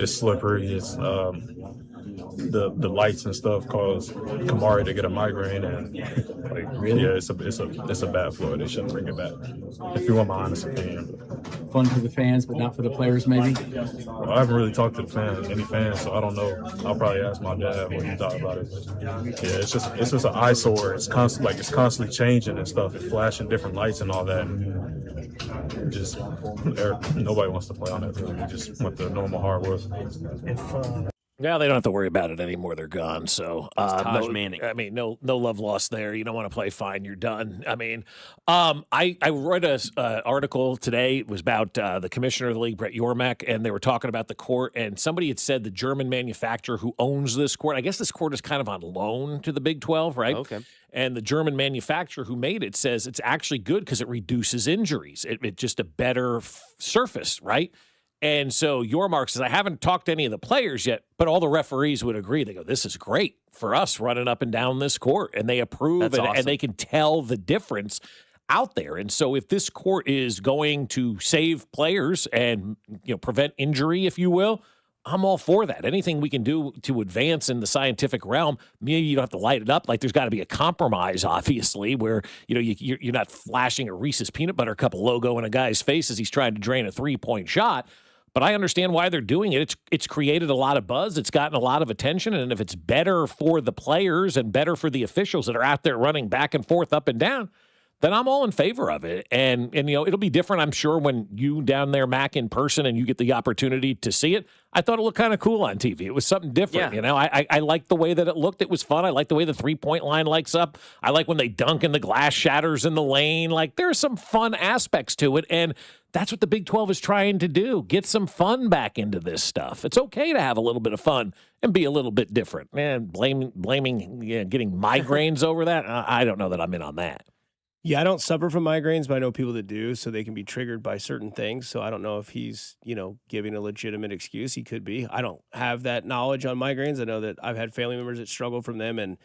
S29: It's slippery. It's
S22: the lights and stuff caused Kamari to get a migraine, and yeah, it's a bad floor. They shouldn't bring it back. If you want my honest opinion.
S8: Fun for the fans, but not for the players, maybe.
S22: Well, I haven't really talked to any fans, so I don't know. I'll probably ask my dad what he thought about it. But yeah, it's just an eyesore. It's constantly changing and stuff. It's flashing different lights and all that. And just nobody wants to play on it. Really. We just want the normal hardwood.
S2: Yeah, they don't have to worry about it anymore. They're gone. So
S3: Taj Manning.
S2: I mean, no love lost there. You don't want to play, fine, you're done. I mean, I read an article today. It was about the commissioner of the league, Brett Yormark, and they were talking about the court. And somebody had said the German manufacturer who owns this court. I guess this court is kind of on loan to the Big 12, right?
S3: Okay.
S2: And the German manufacturer who made it says it's actually good because it reduces injuries. It's just a better surface, right? And so Yormark says, I haven't talked to any of the players yet, but all the referees would agree. They go, this is great for us running up and down this court. And they approve, and they can tell the difference out there. And so if this court is going to save players and prevent injury, if you will, I'm all for that. Anything we can do to advance in the scientific realm, maybe you don't have to light it up. Like there's got to be a compromise, obviously, where you're not flashing a Reese's Peanut Butter Cup logo in a guy's face as he's trying to drain a 3-point shot. But I understand why they're doing it. It's created a lot of buzz. It's gotten a lot of attention. And if it's better for the players and better for the officials that are out there running back and forth, up and down, then I'm all in favor of it. And it'll be different, I'm sure, when you down there, Mac, in person and you get the opportunity to see it. I thought it looked kind of cool on TV. It was something different, I liked the way that it looked. It was fun. I like the way the 3-point line lights up. I like when they dunk and the glass shatters in the lane. Like, there's some fun aspects to it, and that's what the Big 12 is trying to do, get some fun back into this stuff. It's okay to have a little bit of fun and be a little bit different. Man, blaming getting migraines over that, I don't know that I'm in on that.
S1: Yeah, I don't suffer from migraines, but I know people that do, so they can be triggered by certain things. So I don't know if he's, giving a legitimate excuse. He could be. I don't have that knowledge on migraines. I know that I've had family members that struggle from them, and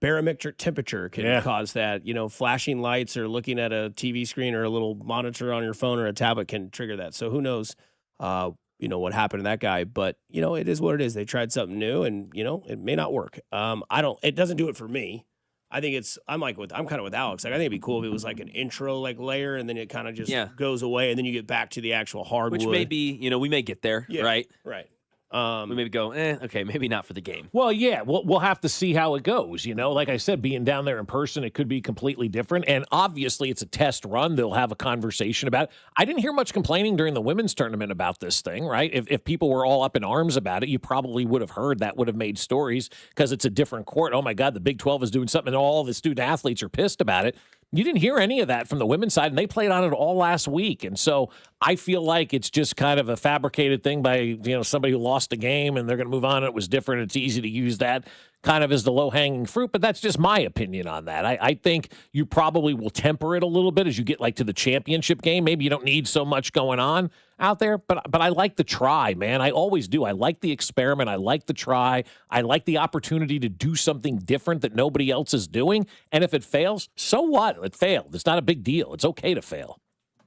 S1: barometric temperature can cause that. Flashing lights or looking at a TV screen or a little monitor on your phone or a tablet can trigger that. So who knows, what happened to that guy. But, it is what it is. They tried something new, and, it may not work. It doesn't do it for me. I think I'm kind of with Alex. Like, I think it'd be cool if it was like an intro layer, and then it kind of just goes away, and then you get back to the actual hardwood.
S3: Which may be, we may get there, right?
S1: Right.
S3: We maybe go, okay, maybe not for the game.
S2: Well, yeah, we'll have to see how it goes. Like I said, being down there in person, it could be completely different. And obviously, it's a test run. They'll have a conversation about it. I didn't hear much complaining during the women's tournament about this thing, right? If people were all up in arms about it, you probably would have heard that would have made stories because it's a different court. Oh, my God, the Big 12 is doing something, and all the student athletes are pissed about it. You didn't hear any of that from the women's side, and they played on it all last week. And so I feel like it's just kind of a fabricated thing by, somebody who lost a game and they're going to move on. It was different. It's easy to use that kind of as the low-hanging fruit, but that's just my opinion on that. I think you probably will temper it a little bit as you get to the championship game. Maybe you don't need so much going on out there, but I like the try, man. I always do. I like the experiment. I like the try. I like the opportunity to do something different that nobody else is doing. And if it fails, so what? It failed. It's not a big deal. It's okay to fail.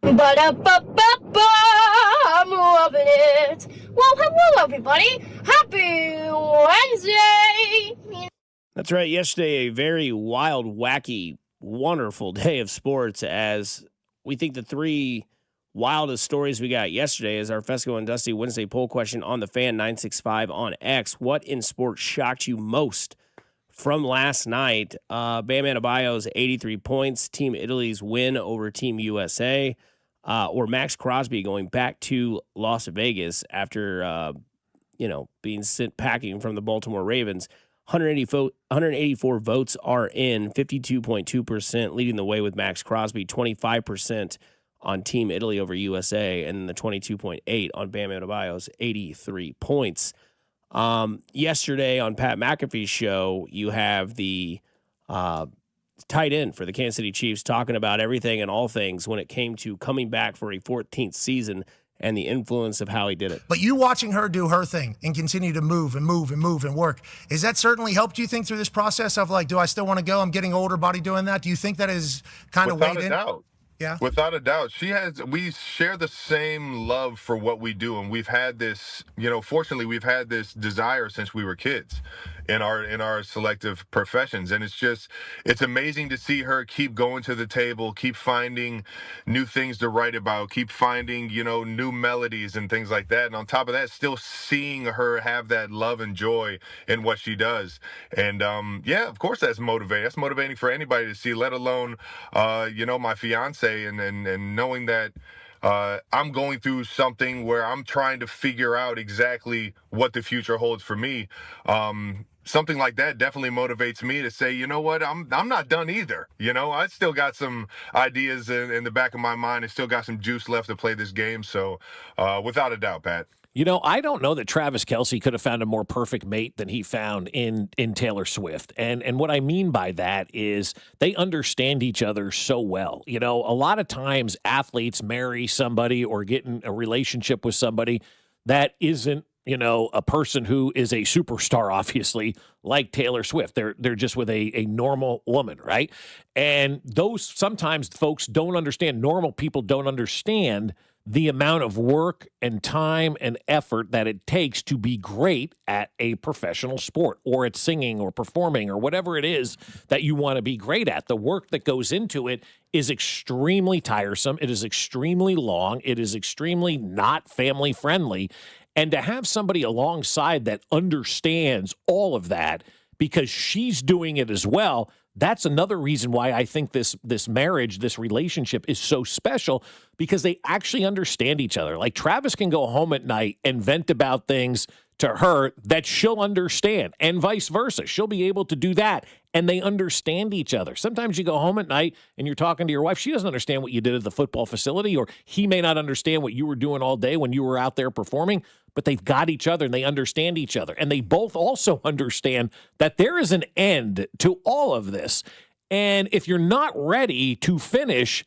S10: I'm loving it. Well, hello, everybody. Happy Wednesday.
S1: That's right. Yesterday, a very wild, wacky, wonderful day of sports, as we think the three wildest stories we got yesterday is our Fescoe and Dusty Wednesday poll question on the Fan 965 on X. What in sports shocked you most from last night? Bam Adebayo's 83 points, Team Italy's win over Team USA, or Maxx Crosby going back to Las Vegas after, being sent packing from the Baltimore Ravens. 184 votes are in, 52.2%, leading the way with Maxx Crosby, 25% on Team Italy over USA, and the 22.8 on Bam Adebayo's 83 points. Yesterday on Pat McAfee's show, you have the tight end for the Kansas City Chiefs talking about everything and all things when it came to coming back for a 14th season and the influence of how he did it.
S12: But you watching her do her thing and continue to move and work, has that certainly helped you think through this process of do I still want to go? I'm getting older, body doing that. Do you think that is kind of weighed in?
S4: Without a doubt.
S12: Yeah.
S6: Without a doubt. We share the same love for what we do. And we've had this, fortunately, we've had this desire since we were kids in our selective professions. And it's amazing to see her keep going to the table, keep finding new things to write about, keep finding, new melodies and things like that. And on top of that, still seeing her have that love and joy in what she does. And of course that's motivating. That's motivating for anybody to see, let alone, my fiance and knowing that I'm going through something where I'm trying to figure out exactly what the future holds for me. Something like that definitely motivates me to say, you know what, I'm not done either. I still got some ideas in the back of my mind and still got some juice left to play this game. So without a doubt, Pat.
S2: I don't know that Travis Kelce could have found a more perfect mate than he found in Taylor Swift. And what I mean by that is they understand each other so well. A lot of times athletes marry somebody or get in a relationship with somebody that isn't, a person who is a superstar, obviously, like Taylor Swift. They're just with a normal woman, right? And those sometimes folks don't understand, normal people don't understand the amount of work and time and effort that it takes to be great at a professional sport or at singing or performing or whatever it is that you want to be great at. The work that goes into it is extremely tiresome. It is extremely long. It is extremely not family friendly. And to have somebody alongside that understands all of that because she's doing it as well, that's another reason why I think this marriage, this relationship is so special, because they actually understand each other. Like Travis can go home at night and vent about things to her that she'll understand, and vice versa. She'll be able to do that, and they understand each other. Sometimes you go home at night and you're talking to your wife. She doesn't understand what you did at the football facility, or he may not understand what you were doing all day when you were out there performing, but they've got each other and they understand each other. And they both also understand that there is an end to all of this. And if you're not ready to finish,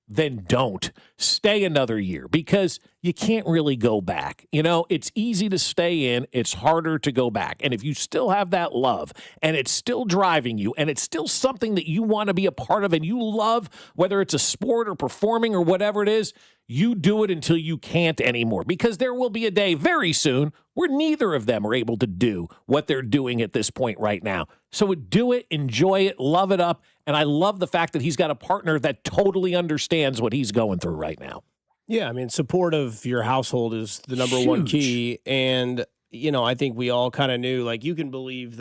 S2: then don't. Stay another year, because you can't really go back. It's easy to stay in. It's harder to go back. And if you still have that love and it's still driving you and it's still something that you want to be a part of and you love, whether it's a sport or performing or whatever it is, you do it until you can't anymore, because there will be a day very soon where neither of them are able to do what they're doing at this point right now. So do it, enjoy it, love it up. And I love the fact that he's got a partner that totally understands what he's going through right now.
S1: Yeah, I mean, support of your household is the number one key. And, I think we all kind of knew, like, you can believe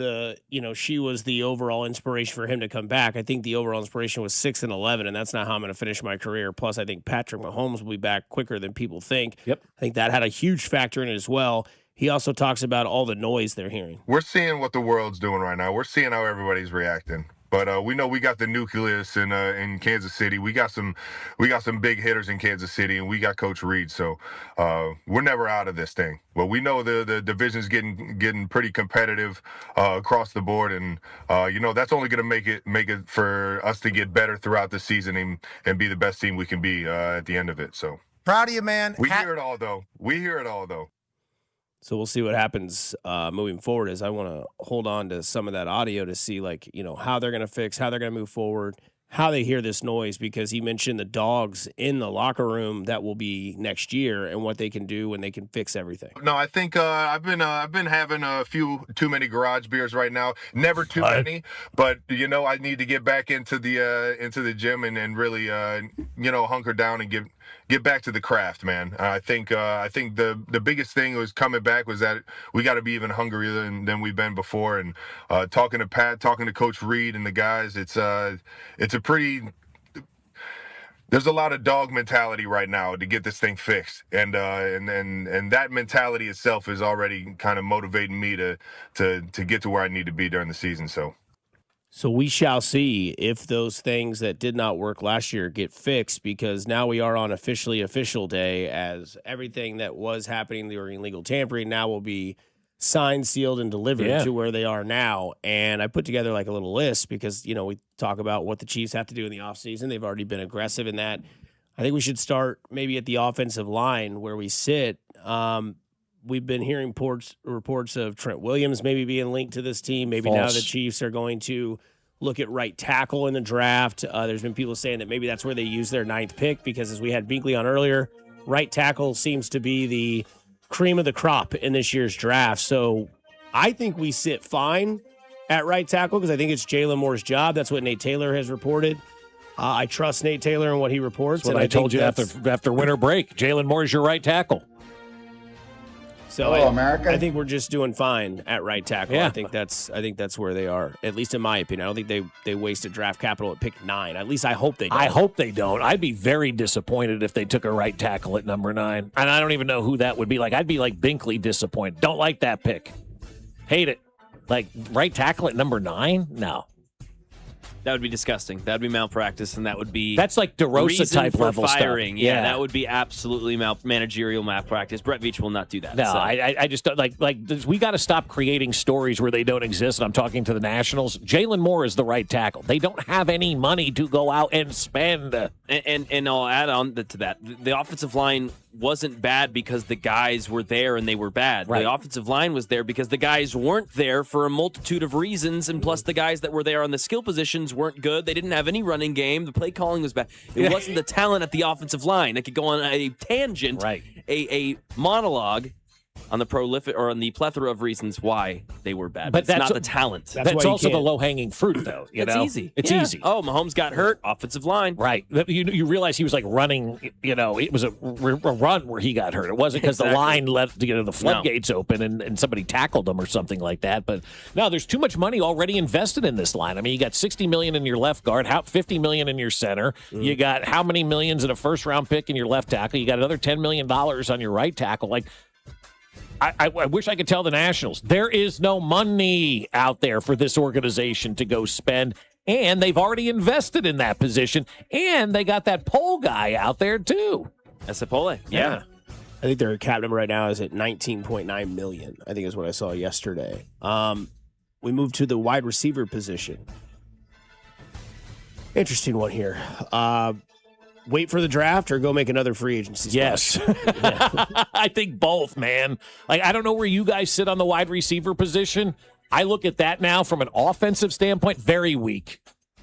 S1: she was the overall inspiration for him to come back. I think the overall inspiration was 6-11, and that's not how I'm going to finish my career. Plus, I think Patrick Mahomes will be back quicker than people think.
S2: Yep.
S1: I think that had a huge factor in it as well. He also talks about all the noise they're hearing.
S6: We're seeing what the world's doing right now. We're seeing how everybody's reacting. But we know we got the nucleus in Kansas City. We got some big hitters in Kansas City, and we got Coach Reed. So we're never out of this thing. Well, we know the division's getting pretty competitive across the board, and that's only going to make it for us to get better throughout the season and be the best team we can be at the end of it. So
S12: proud of you, man.
S6: We hear it all though.
S1: So we'll see what happens moving forward. As I want to hold on to some of that audio to see, how they're going to fix, how they're going to move forward, how they hear this noise, because he mentioned the dogs in the locker room that will be next year and what they can do when they can fix everything.
S6: No, I think I've been having a few too many garage beers right now. Never too many, but I need to get back into the gym and really hunker down and get back to the craft, man. I think the biggest thing was coming back was that we got to be even hungrier than we've been before. And talking to Pat, talking to Coach Reed and the guys, it's a pretty. There's a lot of dog mentality right now to get this thing fixed, and that mentality itself is already kind of motivating me to get to where I need to be during the season.
S1: So we shall see if those things that did not work last year get fixed, because now we are on official day, as everything that was happening during legal tampering now will be signed, sealed, and delivered to where they are now. And I put together like a little list because, we talk about what the Chiefs have to do in the offseason. They've already been aggressive in that. I think we should start maybe at the offensive line where we sit. We've been hearing reports of Trent Williams maybe being linked to this team. Maybe now the Chiefs are going to look at right tackle in the draft. There's been people saying that maybe that's where they use their 9th pick because, as we had Binkley on earlier, right tackle seems to be the cream of the crop in this year's draft. So I think we sit fine at right tackle because I think it's Jalen Moore's job. That's what Nate Taylor has reported. I trust Nate Taylor and what he reports.
S2: That's what I told you after winter break. Jalen Moore is your right tackle.
S1: So I think we're just doing fine at right tackle. Yeah. I think that's where they are, at least in my opinion. I don't think they wasted draft capital at pick 9. At least I hope they don't.
S2: I hope they don't. I'd be very disappointed if they took a right tackle at number 9. And I don't even know who that would be. Like, I'd be like Binkley disappointed. Don't like that pick. Hate it. Like, right tackle at number 9? No.
S3: That would be disgusting. That would be malpractice, and that would be
S2: that's like DeRosa type level
S3: firing.
S2: Stuff.
S3: Yeah, that would be absolutely managerial malpractice. Brett Veach will not do that.
S2: No, so. I just don't like we got to stop creating stories where they don't exist. And I'm talking to the Nationals. Jalen Moore is the right tackle. They don't have any money to go out and spend.
S3: And I'll add on to that. The offensive line wasn't bad because the guys were there and they were bad. Right. The offensive line was there because the guys weren't there for a multitude of reasons, and plus the guys that were there on the skill positions weren't good. They didn't have any running game. The play calling was bad. It wasn't the talent at the offensive line. It could go on a tangent, a monologue on the prolific or on the plethora of reasons why they were bad. But that's not the talent.
S2: That's also the low-hanging fruit, though.
S3: It's easy. It's
S2: easy.
S3: Oh, Mahomes got hurt. Offensive line.
S2: Right. You realize he was like running, it was a run where he got hurt. It wasn't because the line left the floodgates open and somebody tackled him or something like that. But no, there's too much money already invested in this line. I mean, you got $60 million in your left guard, $50 million in your center. You got how many millions in a first-round pick in your left tackle? You got another $10 million on your right tackle. Like, I wish I could tell the Nationals there is no money out there for this organization to go spend, and they've already invested in that position, and they got that pole guy out there too.
S3: That's a pole. Yeah.
S1: I think their cap number right now is at $19.9 million. I think is what I saw yesterday. We moved to the wide receiver position. Interesting one here. Wait for the draft or go make another free agency splash?
S2: Yes. I think both, man. Like, I don't know where you guys sit on the wide receiver position. I look at that now from an offensive standpoint, very weak.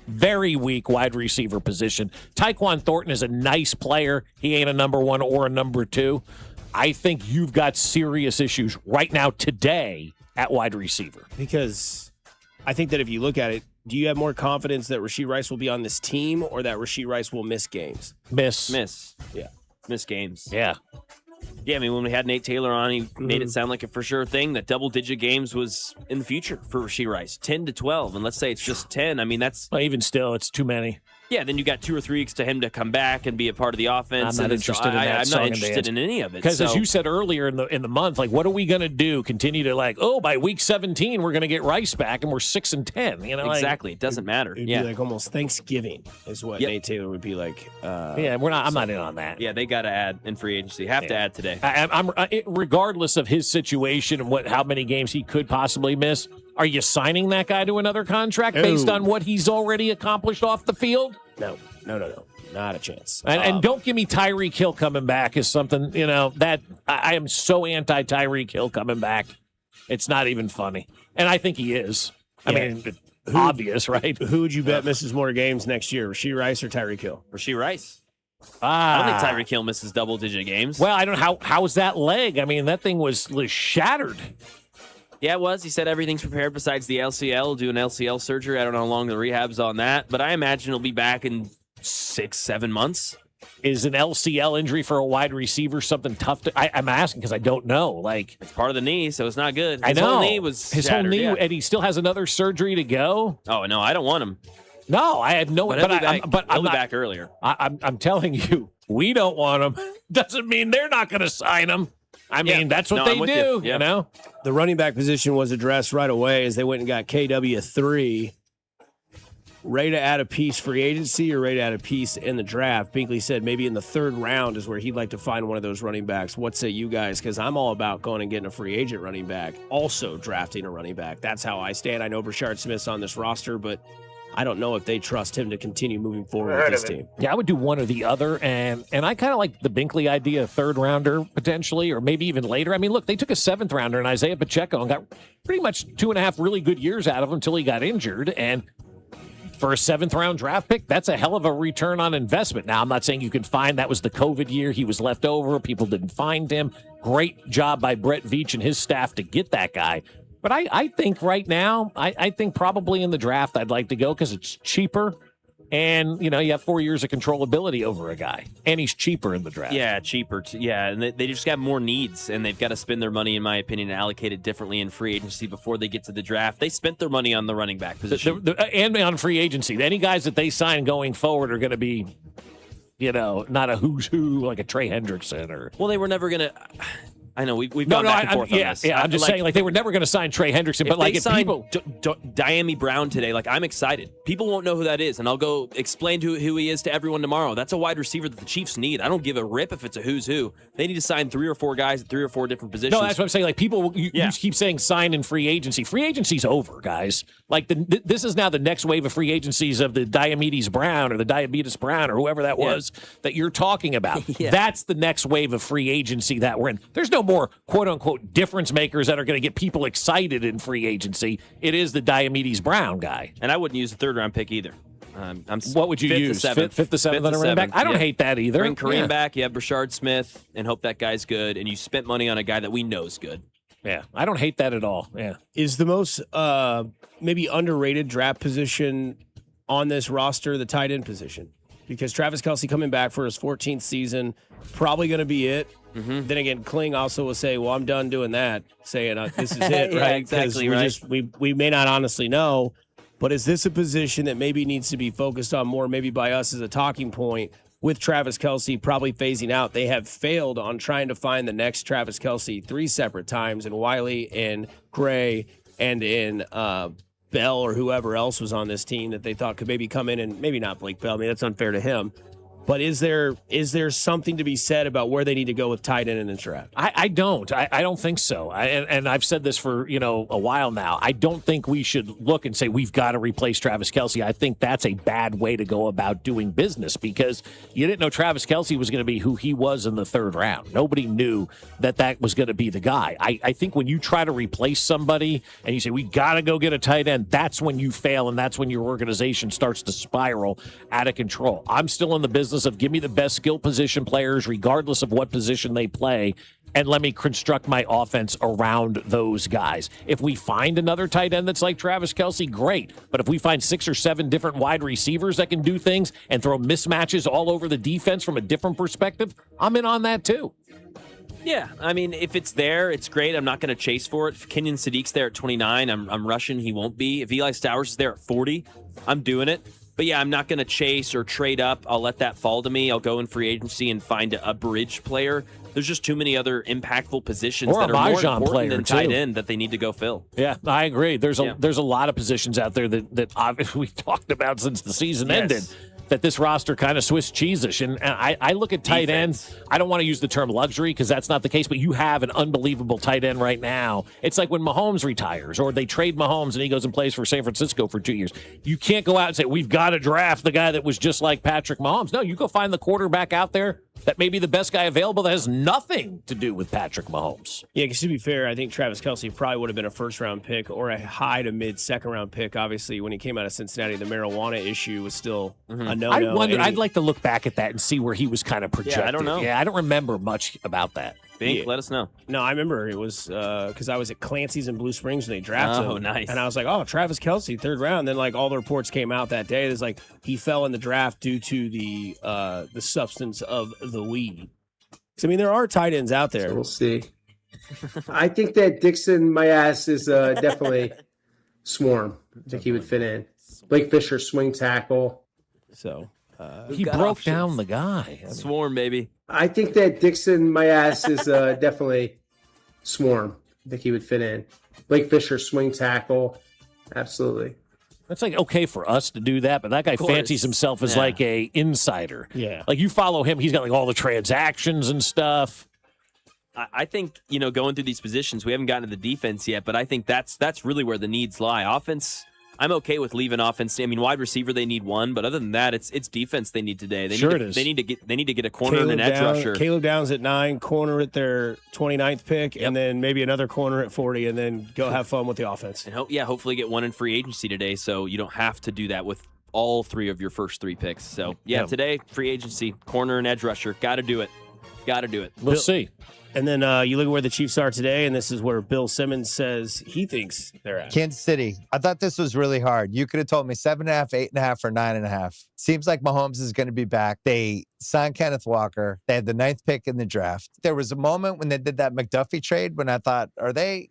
S2: Very weak wide receiver position. Tyquan Thornton is a nice player. He ain't a number 1 or a number 2. I think you've got serious issues right now today at wide receiver.
S1: Because I think that if you look at it, do you have more confidence that Rashee Rice will be on this team or that Rashee Rice will miss games?
S3: Miss.
S1: Yeah.
S3: Miss games.
S2: Yeah.
S3: Yeah, I mean, when we had Nate Taylor on, he made it sound like a for sure thing that double-digit games was in the future for Rashee Rice, 10 to 12. And let's say it's just 10. I mean, that's...
S2: Well, even still, it's too many.
S3: Yeah, then you got 2 or 3 weeks to him to come back and be a part of the offense.
S2: I'm not interested in that.
S3: I'm not interested in any of it.
S2: Because as you said earlier in the month, like, what are we going to do? Continue to by week 17 we're going to get Rice back and we're 6-10. You know,
S3: exactly. It doesn't matter.
S1: It'd be like almost Thanksgiving is what Nate Taylor would be like.
S2: I'm not in on that.
S3: Yeah, they got to add in free agency. Have to add today.
S2: I'm regardless of his situation and how many games he could possibly miss. Are you signing that guy to another contract based on what he's already accomplished off the field?
S1: No. Not a chance.
S2: And don't give me Tyreek Hill coming back as something, that I am so anti Tyreek Hill coming back. It's not even funny. And I think he is. I mean, obvious, right?
S1: Who would you bet misses more games next year, Rashee Rice or Tyreek Hill?
S3: Rashee Rice. I don't think Tyreek Hill misses double-digit games.
S2: Well, I don't know. How's that leg? I mean, that thing was shattered.
S3: Yeah, it was. He said everything's prepared besides the LCL. Do an LCL surgery. I don't know how long the rehab's on that, but I imagine he'll be back in 6-7 months.
S2: Is an LCL injury for a wide receiver something tough to... I'm asking because I don't know. Like,
S3: it's part of the knee, so it's not good.
S2: His
S3: whole knee was
S2: his
S3: shattered,
S2: whole knee,
S3: yeah.
S2: And he still has another surgery to go.
S3: Oh no, I don't want him.
S2: No, I had no.
S3: But he'll be back earlier.
S2: I'm telling you, we don't want him. Doesn't mean they're not going to sign him. I mean, that's what they do. You know,
S1: the running back position was addressed right away as they went and got KW3. Ready to add a piece free agency or ready to add a piece in the draft? Binkley said maybe in the 3rd round is where he'd like to find one of those running backs. What say you guys? Because I'm all about going and getting a free agent running back, also drafting a running back. That's how I stand. I know Brashard Smith's on this roster, but I don't know if they trust him to continue moving forward with this team.
S2: Yeah, I would do one or the other, and I kind of like the Binkley idea, 3rd rounder potentially, or maybe even later. I mean, look, they took a 7th rounder in Isaiah Pacheco and got pretty much 2.5 really good years out of him until he got injured, and For a 7th-round draft pick, that's a hell of a return on investment. Now, I'm not saying you can find that was the COVID year. He was left over. People didn't find him. Great job by Brett Veach and his staff to get that guy. But I think right now, I think probably in the draft I'd like to go because it's cheaper. And, you have 4 years of controllability over a guy. And he's cheaper in the draft.
S3: Yeah, cheaper. And they just got more needs, and they've got to spend their money, in my opinion, and allocate it differently in free agency before they get to the draft. They spent their money on the running back position.
S2: And on free agency. Any guys that they sign going forward are going to be, not a who's who, like a Trey Hendrickson. Well,
S3: they were never going to... I know we've gone back and forth on this.
S2: Yeah, I'm just saying, they were never going to sign Trey Hendrickson, but if
S3: people Diami Brown today, I'm excited. People won't know who that is, and I'll go explain who he is to everyone tomorrow. That's a wide receiver that the Chiefs need. I don't give a rip if it's a who's who. They need to sign 3 or 4 guys at 3 or 4 different positions.
S2: No, that's what I'm saying. People, you keep saying sign in free agency. Free agency's over, guys. This is now the next wave of free agencies of the Diabetes Brown or the Diabetes Brown or whoever that was that you're talking about. That's the next wave of free agency that we're in. There's no more quote-unquote difference makers that are going to get people excited in free agency. It is the Diabetes Brown guy.
S3: And I wouldn't use a 3rd-round pick either.
S2: What would you use? 5th to 7th on a running back? I don't hate that either.
S3: Bring Kareem back. You have Brashard Smith and hope that guy's good. And you spent money on a guy that we know is good.
S2: Yeah, I don't hate that at all. Yeah.
S1: Is the most maybe underrated draft position on this roster the tight end position? Because Travis Kelce coming back for his 14th season, probably going to be it. Mm-hmm. Then again, Kling also will say, well, I'm done doing that, saying this is it, right?
S3: Exactly, right.
S1: We may not honestly know, but is this a position that maybe needs to be focused on more, maybe by us as a talking point, with Travis Kelce probably phasing out? They have failed on trying to find the next Travis Kelce 3 separate times in Wiley and Gray and in Bell or whoever else was on this team that they thought could maybe come in, and maybe not Blake Bell. I mean, that's unfair to him. But is there something to be said about where they need to go with tight end in this draft?
S2: I don't. I don't think so. And I've said this for a while now. I don't think we should look and say we've got to replace Travis Kelce. I think that's a bad way to go about doing business because you didn't know Travis Kelce was going to be who he was in the 3rd round. Nobody knew that was going to be the guy. I think when you try to replace somebody and you say we got to go get a tight end, that's when you fail and that's when your organization starts to spiral out of control. I'm still in the business of give me the best skill position players regardless of what position they play and let me construct my offense around those guys. If we find another tight end that's like Travis Kelce, great. But if we find 6 or 7 different wide receivers that can do things and throw mismatches all over the defense from a different perspective, I'm in on that too.
S3: Yeah, I mean, if it's there, it's great. I'm not going to chase for it. If Kenyon Sadiq's there at 29, I'm rushing. He won't be. If Eli Stowers is there at 40, I'm doing it. But yeah, I'm not going to chase or trade up. I'll let that fall to me. I'll go in free agency and find a bridge player. There's just too many other impactful positions that are more important than tight end that they need to go fill.
S2: Yeah, I agree. There's a lot of positions out there that obviously we talked about since the season ended. That this roster kind of Swiss cheese-ish. And I look at tight ends. I don't want to use the term luxury because that's not the case, but you have an unbelievable tight end right now. It's like when Mahomes retires or they trade Mahomes and he goes and plays for San Francisco for 2 years. You can't go out and say, we've got to draft the guy that was just like Patrick Mahomes. No, you go find the quarterback out there that may be the best guy available that has nothing to do with Patrick Mahomes.
S1: Yeah, because to be fair, I think Travis Kelce probably would have been a 1st-round pick or a high to mid 2nd-round pick. Obviously, when he came out of Cincinnati, the marijuana issue was still a no-no.
S2: I wonder. I'd like to look back at that and see where he was kind of projected.
S3: Yeah, I don't know.
S2: Yeah, I don't remember much about that.
S3: Bink, let us know.
S1: No, I remember it was because I was at Clancy's in Blue Springs when they drafted him.
S3: Oh, nice.
S1: And I was like, oh, Travis Kelce, 3rd round. Then all the reports came out that day. It's like he fell in the draft due to the substance of the weed. I mean, there are tight ends out there.
S9: So we'll see. I think that Dixon, my ass, is definitely Swarm. I think he would fit in. Blake Fisher, swing tackle.
S1: So
S2: he broke down the guy. I mean,
S3: Swarm, baby.
S9: I think that Dixon, my ass, is definitely Swarm. I think he would fit in. Blake Fisher, swing tackle. Absolutely.
S2: It's like okay for us to do that, but that guy fancies himself as like a insider.
S1: Yeah.
S2: Like you follow him, he's got like all the transactions and stuff.
S3: I think, going through these positions, we haven't gotten to the defense yet, but I think that's really where the needs lie. Offense, I'm okay with leaving offense. I mean, wide receiver they need one, but other than that, it's defense they need today. They need to get a corner and an edge rusher.
S1: Caleb Downs at 9, corner at their 29th pick, and then maybe another corner at 40, and then go have fun with the offense.
S3: And hopefully get one in free agency today, so you don't have to do that with all 3 of your first 3 picks. So, today, free agency, corner and edge rusher. Got to do it. Got to do it.
S2: We'll see.
S1: And then you look at where the Chiefs are today, and this is where Bill Simmons says he thinks they're at.
S7: Kansas City. I thought this was really hard. You could have told me 7.5, 8.5, or 9.5. Seems like Mahomes is going to be back. They signed Kenneth Walker. They had the 9th pick in the draft. There was a moment when they did that McDuffie trade when I thought,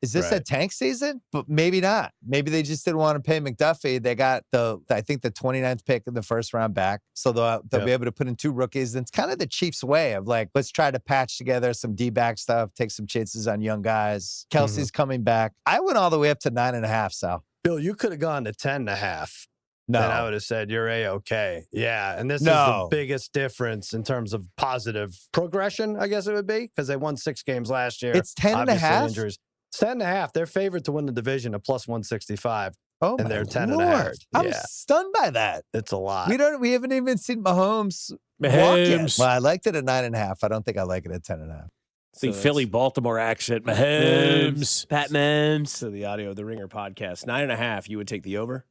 S7: is this a tank season? But maybe not. Maybe they just didn't want to pay McDuffie. They got the 29th pick in the first round back. So they'll be able to put in 2 rookies. And it's kind of the Chiefs' way of like, let's try to patch together some D-back stuff, take some chances on young guys. Kelsey's coming back. I went all the way up to 9.5, Sal.
S13: Bill, you could have gone to 10.5.
S7: No.
S13: Then I would have said you're A-okay. Yeah, and this is the biggest difference in terms of positive progression, I guess it would be, because they won 6 games last year.
S7: It's 10.5?
S13: Injuries. It's 10.5. They're favored to win the division at plus 165.
S7: Oh,
S13: and they're 10.5.
S7: Lord. I'm stunned by that.
S13: It's a lot.
S7: We haven't even seen Mahomes walk yet. Well, I liked it at 9.5. I don't think I like it at 10.5.
S2: The Philly Baltimore accent. Mahomes.
S3: Pat Mahomes.
S1: So the audio of the Ringer podcast. 9.5, you would take the over?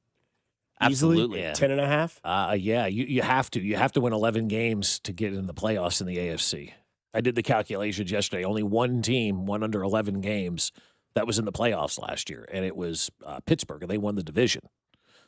S3: Absolutely.
S1: Easily? 10.5?
S2: Yeah, you have to. You have to win 11 games to get in the playoffs in the AFC. I did the calculations yesterday. Only one team won under 11 games that was in the playoffs last year, and it was Pittsburgh, and they won the division.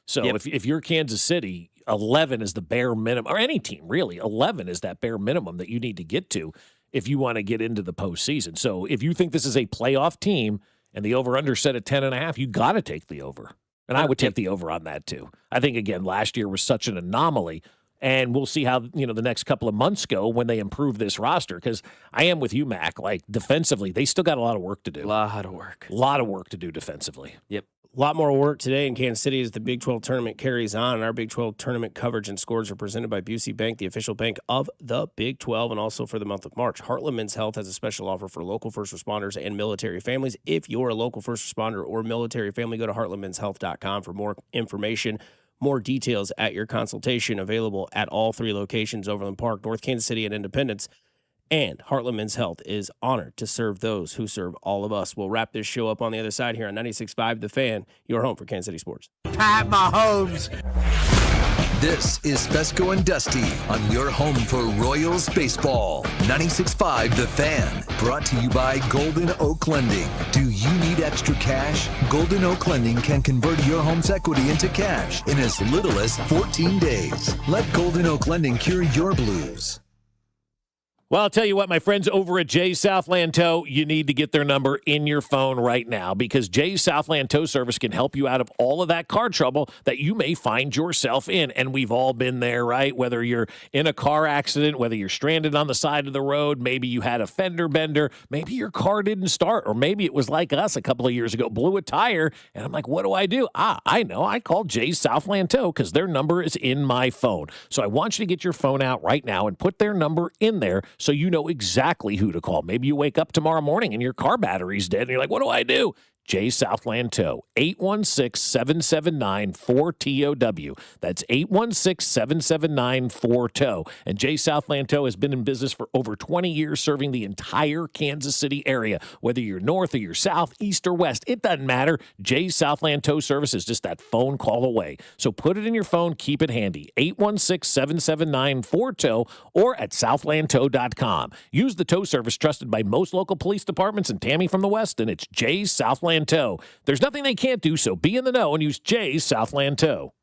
S2: So if you're Kansas City, 11 is the bare minimum, or any team really, 11 is that bare minimum that you need to get to if you want to get into the postseason. So if you think this is a playoff team and the over-under set at 10.5, you got to take the over. And I would take the over on that too. I think, again, last year was such an anomaly, and we'll see how the next couple of months go when they improve this roster, because I am with you, Mac. Like, defensively, they still got a lot of work to do.
S3: A lot of work.
S2: A lot of work to do defensively.
S3: Yep.
S1: A lot more work today in Kansas City as the Big 12 tournament carries on. And our Big 12 tournament coverage and scores are presented by Busey Bank, the official bank of the Big 12, and also for the month of March. Heartland Men's Health has a special offer for local first responders and military families. If you're a local first responder or military family, go to heartlandmenshealth.com for more information, more details at your consultation, available at all 3 locations: Overland Park, North Kansas City, and Independence. And Heartland Men's Health is honored to serve those who serve all of us. We'll wrap this show up on the other side here on 96.5 The Fan, your home for Kansas City sports.
S28: Pat Mahomes.
S5: This is Fescoe and Dusty on your home for Royals baseball. 96.5 The Fan, brought to you by Golden Oak Lending. Do you need extra cash? Golden Oak Lending can convert your home's equity into cash in as little as 14 days. Let Golden Oak Lending cure your blues.
S2: Well, I'll tell you what, my friends over at Jay's Southland Tow, you need to get their number in your phone right now, because Jay's Southland Tow Service can help you out of all of that car trouble that you may find yourself in. And we've all been there, right? Whether you're in a car accident, whether you're stranded on the side of the road, maybe you had a fender bender, maybe your car didn't start, or maybe it was like us a couple of years ago, blew a tire, and I'm like, what do I do? I know. I called Jay's Southland Tow because their number is in my phone. So I want you to get your phone out right now and put their number in there so you know exactly who to call. Maybe you wake up tomorrow morning and your car battery's dead and you're like, what do I do? Jay Southland Tow, 816-779-4TOW. That's 816-779-4TOW. And Jay Southland Tow has been in business for over 20 years, serving the entire Kansas City area. Whether you're north or you're south, east or west, it doesn't matter. Jay Southland Tow Service is just that phone call away. So put it in your phone, keep it handy. 816-779-4TOW or at southlandtow.com. Use the tow service trusted by most local police departments and Tammy from the West, and it's Jay's Southland Tow. There's nothing they can't do, so be in the know and use Jay's Southland Tow.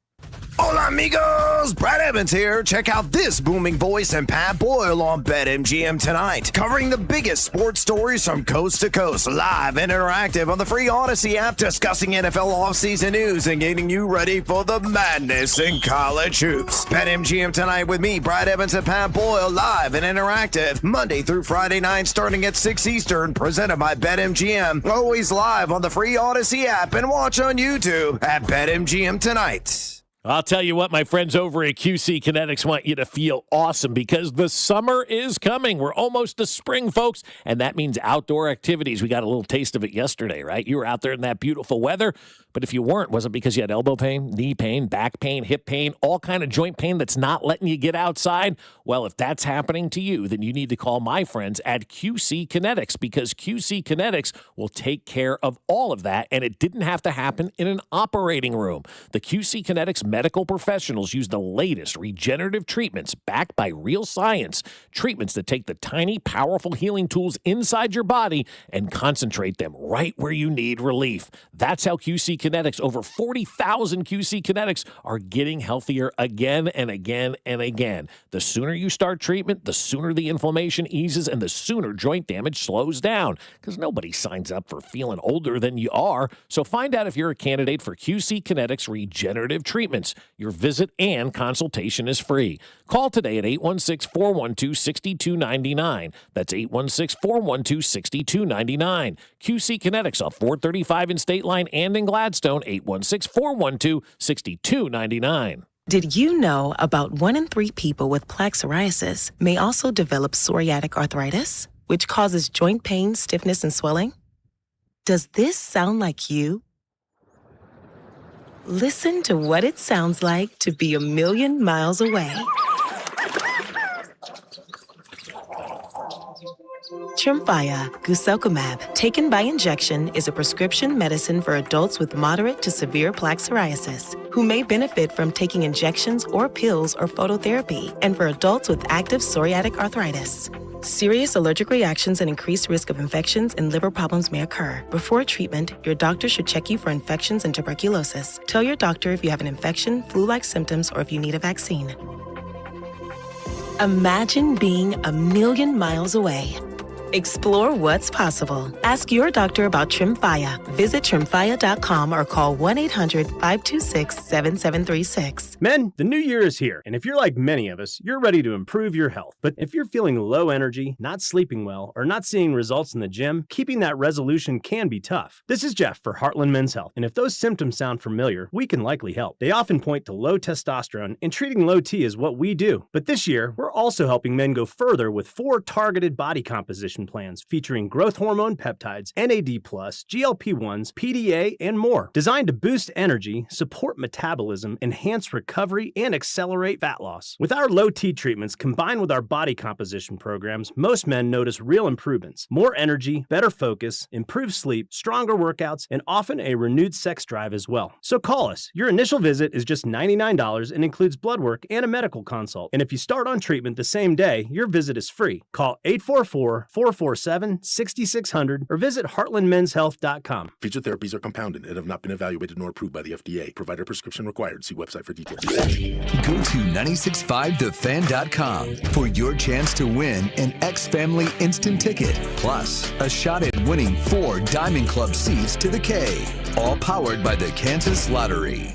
S28: Hola, amigos! Brad Evans here. Check out this booming voice and Pat Boyle on BetMGM tonight, covering the biggest sports stories from coast to coast, live and interactive on the free Odyssey app, discussing NFL offseason news and getting you ready for the madness in college hoops. BetMGM tonight with me, Brad Evans and Pat Boyle, live and interactive, Monday through Friday night starting at 6 Eastern, presented by BetMGM. Always live on the free Odyssey app and watch on YouTube at BetMGM tonight.
S2: I'll tell you what, my friends over at QC Kinetics want you to feel awesome, because the summer is coming. We're almost to spring, folks, and that means outdoor activities. We got a little taste of it yesterday, right? You were out there in that beautiful weather, but if you weren't, was it because you had elbow pain, knee pain, back pain, hip pain, all kind of joint pain that's not letting you get outside? Well, if that's happening to you, then you need to call my friends at QC Kinetics, because QC Kinetics will take care of all of that, and it didn't have to happen in an operating room. The QC Kinetics medical professionals use the latest regenerative treatments backed by real science. Treatments that take the tiny, powerful healing tools inside your body and concentrate them right where you need relief. That's how QC Kinetics, over 40,000 QC Kinetics, are getting healthier again and again and again. The sooner you start treatment, the sooner the inflammation eases and the sooner joint damage slows down, because nobody signs up for feeling older than you are. So find out if you're a candidate for QC Kinetics regenerative treatments. Your visit and consultation is free. Call today at 816-412-6299. That's 816-412-6299. QC Kinetics off 435 in State Line and in Gladstone, 816-412-6299.
S11: Did you know about 1 in 3 people with plaque psoriasis may also develop psoriatic arthritis, which causes joint pain, stiffness, and swelling? Does this sound like you? Listen to what it sounds like to be a million miles away. Tremfya guselkumab, taken by injection, is a prescription medicine for adults with moderate to severe plaque psoriasis who may benefit from taking injections or pills or phototherapy, and for adults with active psoriatic arthritis. Serious allergic reactions and increased risk of infections and liver problems may occur. Before treatment, your doctor should check you for infections and tuberculosis. Tell your doctor if you have an infection, flu-like symptoms, or if you need a vaccine. Imagine being a million miles away. Explore what's possible. Ask your doctor about Tremfya. Visit Tremfya.com or call 1-800-526-7736.
S14: Men, the new year is here, and if you're like many of us, you're ready to improve your health. But if you're feeling low energy, not sleeping well, or not seeing results in the gym, keeping that resolution can be tough. This is Jeff for Heartland Men's Health, and if those symptoms sound familiar, we can likely help. They often point to low testosterone, and treating low T is what we do. But this year, we're also helping men go further with 4 targeted body composition plans featuring growth hormone peptides, NAD+, GLP-1s, PDA, and more, designed to boost energy, support metabolism, enhance recovery, and accelerate fat loss. With our low T treatments combined with our body composition programs, most men notice real improvements: more energy, better focus, improved sleep, stronger workouts, and often a renewed sex drive as well. So call us. Your initial visit is just $99 and includes blood work and a medical consult. And if you start on treatment the same day, your visit is free. Call 844-447-6600 or visit heartlandmenshealth.com.
S15: Featured therapies are compounded and have not been evaluated nor approved by the FDA. Provider prescription required. See website for details.
S5: Go to 965thefan.com for your chance to win an X-Family instant ticket, plus a shot at winning 4 Diamond Club seats to the K, all powered by the Kansas Lottery.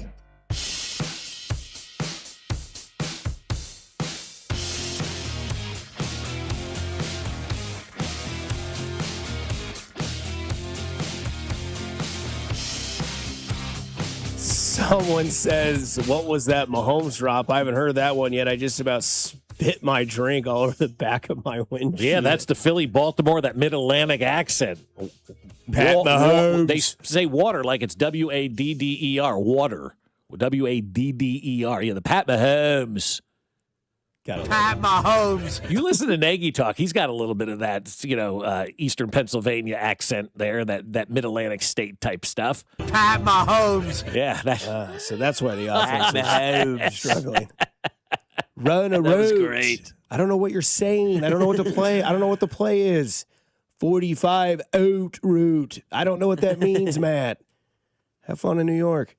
S1: Someone says, what was that Mahomes drop? I haven't heard that one yet. I just about spit my drink all over the back of my windshield.
S2: Yeah, that's the Philly, Baltimore, that mid-Atlantic accent.
S1: Pat Mahomes.
S2: They say water like it's W-A-D-D-E-R, water. W-A-D-D-E-R. Yeah, the Pat Mahomes.
S1: Pat Mahomes.
S2: You listen to Nagy talk, he's got a little bit of that, Eastern Pennsylvania accent there, that Mid-Atlantic state type stuff.
S1: Pat Mahomes.
S2: Yeah.
S1: So that's why the offense is struggling. Run a road.
S3: That was great.
S1: I don't know what you're saying. I don't know what to play. I don't know what the play is. 45 out route. I don't know what that means, Matt. Have fun in New York.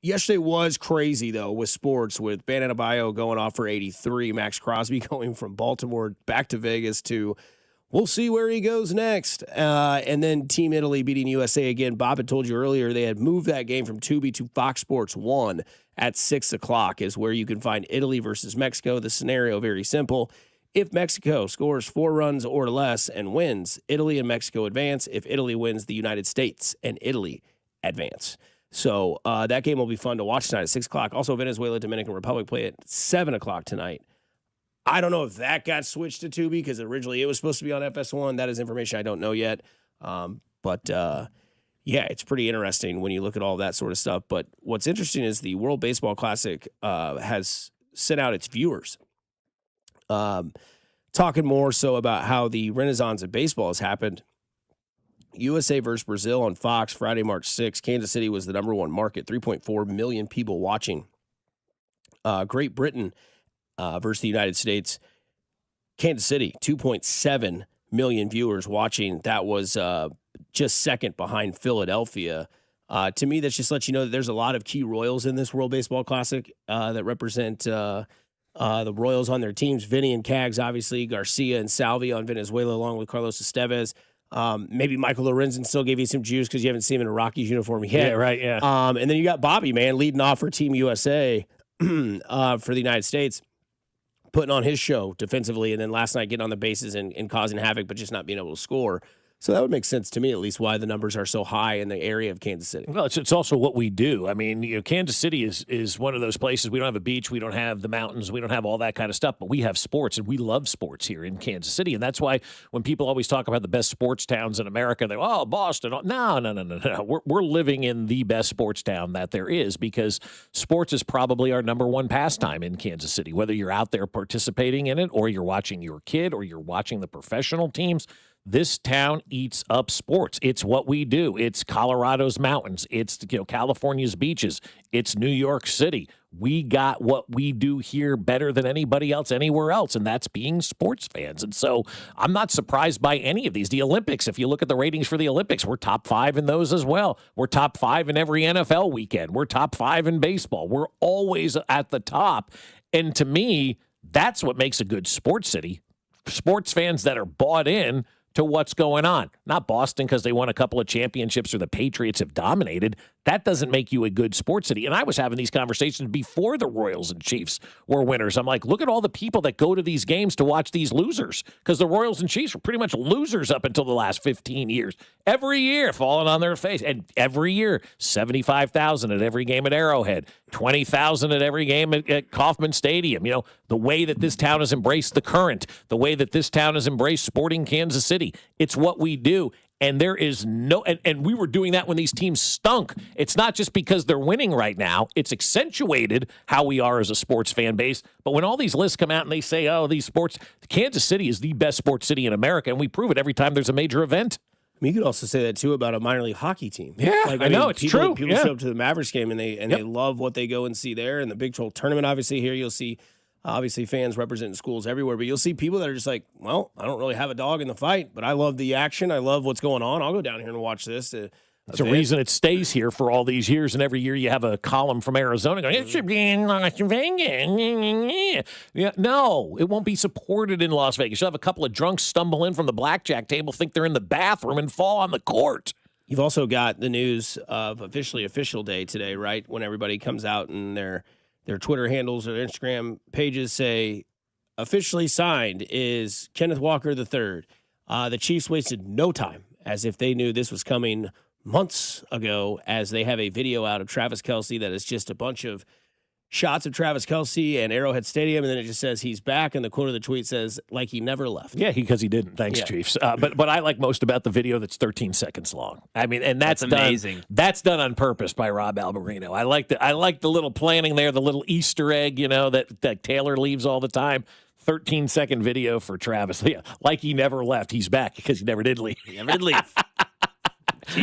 S1: Yesterday was crazy, though, with sports, with Bam Adebayo going off for 83, Maxx Crosby going from Baltimore back to Vegas to we'll see where he goes next. And then Team Italy beating USA again. Bob had told you earlier they had moved that game from Tubi to Fox Sports 1 at 6 o'clock is where you can find Italy versus Mexico. The scenario, very simple. If Mexico scores 4 runs or less and wins, Italy and Mexico advance. If Italy wins, the United States and Italy advance. So that game will be fun to watch tonight at 6 o'clock. Also, Venezuela, Dominican Republic play at 7 o'clock tonight. I don't know if that got switched to Tubi because originally it was supposed to be on FS1. That is information I don't know yet. But it's pretty interesting when you look at all that sort of stuff. But what's interesting is the World Baseball Classic has sent out its viewers. Talking more so about how the renaissance of baseball has happened USA versus Brazil on Fox Friday, March 6th. Kansas City was the number one market, 3.4 million people watching. Great Britain versus the United States. Kansas City, 2.7 million viewers watching. That was just second behind Philadelphia. To me, that just lets you know that there's a lot of key Royals in this World Baseball Classic that represent the Royals on their teams. Vinny and Cags, obviously, Garcia and Salvi on Venezuela, along with Carlos Estevez. Maybe Michael Lorenzen still gave you some juice because you haven't seen him in a Rockies uniform yet.
S2: Yeah, right, yeah.
S1: And then you got Bobby, man, leading off for Team USA for the United States, putting on his show defensively, and then last night getting on the bases and causing havoc, but just not being able to score. So that would make sense to me, at least, why the numbers are so high in the area of Kansas City.
S2: Well, it's also what we do. I mean, Kansas City is one of those places. We don't have a beach. We don't have the mountains. We don't have all that kind of stuff. But we have sports, and we love sports here in Kansas City. And that's why when people always talk about the best sports towns in America, they're, oh, Boston. No. We're living in the best sports town that there is, because sports is probably our number one pastime in Kansas City, whether you're out there participating in it or you're watching your kid or you're watching the professional teams. This town eats up sports. It's what we do. It's Colorado's mountains. It's California's beaches. It's New York City. We got what we do here better than anybody else anywhere else, and that's being sports fans. And so I'm not surprised by any of these. The Olympics, if you look at the ratings for the Olympics, we're top 5 in those as well. We're top 5 in every NFL weekend. We're top 5 in baseball. We're always at the top. And to me, that's what makes a good sports city. Sports fans that are bought in to what's going on. Not Boston because they won a couple of championships or the Patriots have dominated. That doesn't make you a good sports city. And I was having these conversations before the Royals and Chiefs were winners. I'm like, look at all the people that go to these games to watch these losers, because the Royals and Chiefs were pretty much losers up until the last 15 years. Every year falling on their face. And every year, 75,000 at every game at Arrowhead, 20,000 at every game at Kauffman Stadium. The way that this town has embraced the Current, the way that this town has embraced Sporting Kansas City. It's what we do. And there is no, and we were doing that when these teams stunk. It's not just because they're winning right now. It's accentuated how we are as a sports fan base. But when all these lists come out and they say, oh, these sports, Kansas City is the best sports city in America, and we prove it every time there's a major event.
S1: I mean, you could also say that, too, about a minor league hockey team.
S2: Yeah, I know, it's true.
S1: People show up to the Mavericks game, and they love what they go and see there. And the Big 12 tournament, obviously, here you'll see obviously fans representing schools everywhere, but you'll see people that are just like, well, I don't really have a dog in the fight, but I love the action. I love what's going on. I'll go down here and watch this.
S2: It's a reason it stays here for all these years, and every year you have a column from Arizona going, it should be in Las Vegas. Yeah, no, it won't be supported in Las Vegas. You'll have a couple of drunks stumble in from the blackjack table, think they're in the bathroom, and fall on the court.
S1: You've also got the news of official day today, right? When everybody comes out and their Twitter handles or Instagram pages say, officially signed is Kenneth Walker III. The Chiefs wasted no time, as if they knew this was coming months ago, as they have a video out of Travis Kelce that is just a bunch of shots of Travis Kelce and Arrowhead Stadium, and then it just says he's back, and the quote of the tweet says, like he never left.
S2: Yeah, because he didn't. Thanks, Chiefs. But I like most about the video that's 13 seconds long. I mean, and that's
S3: amazing.
S2: That's done on purpose by Rob Alberino. I like the little planning there, the little Easter egg, that Taylor leaves all the time. 13-second video for Travis. Yeah, like he never left. He's back because he never did leave.
S3: He never did leave.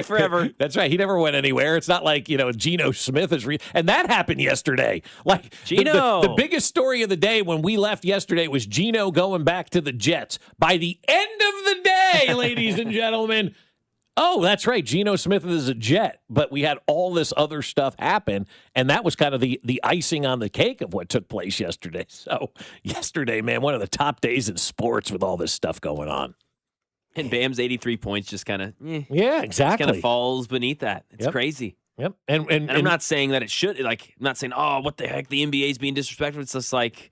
S3: Forever.
S2: That's right. He never went anywhere. It's not like, Geno Smith is and that happened yesterday. Like
S3: Geno.
S2: The biggest story of the day when we left yesterday was Geno going back to the Jets. By the end of the day, ladies and gentlemen, oh, that's right. Geno Smith is a Jet, but we had all this other stuff happen, and that was kind of the icing on the cake of what took place yesterday. So yesterday, man, one of the top days in sports with all this stuff going on.
S3: And Bam's 83 points just kind of,
S2: yeah, exactly,
S3: kind of falls beneath that. It's crazy.
S2: Yep.
S3: And I'm not saying that it should, I'm not saying, oh, what the heck, the NBA is being disrespectful. It's just like,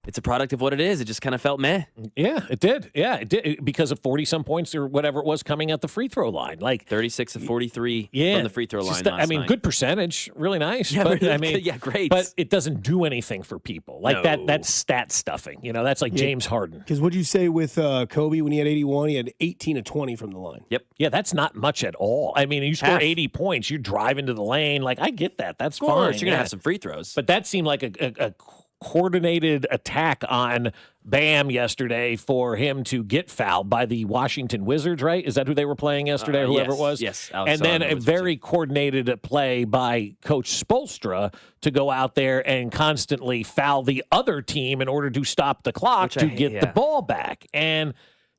S3: it's a product of what it is. It just kind of felt meh.
S2: Yeah, it did. Yeah, it did, because of 40-some points or whatever it was coming at the free throw line. Like
S3: 36 of 43 from the free throw line last night.
S2: Good percentage. Really nice.
S3: Yeah,
S2: but,
S3: yeah, great.
S2: But it doesn't do anything for people. Like that's stat stuffing. That's like James Harden.
S1: Because what'd you say with Kobe when he had 81? He had 18 of 20 from the line.
S2: Yep. Yeah, that's not much at all. I mean, you score 80 points, you drive into the lane. Like, I get that. That's fine.
S3: You're going to have some free throws.
S2: But that seemed like a coordinated attack on Bam yesterday for him to get fouled by the Washington Wizards, right? Is that who they were playing yesterday, or whoever
S3: yes,
S2: it was?
S3: Yes.
S2: And then a very coordinated play by Coach Spoelstra to go out there and constantly foul the other team in order to stop the clock to get the ball back. And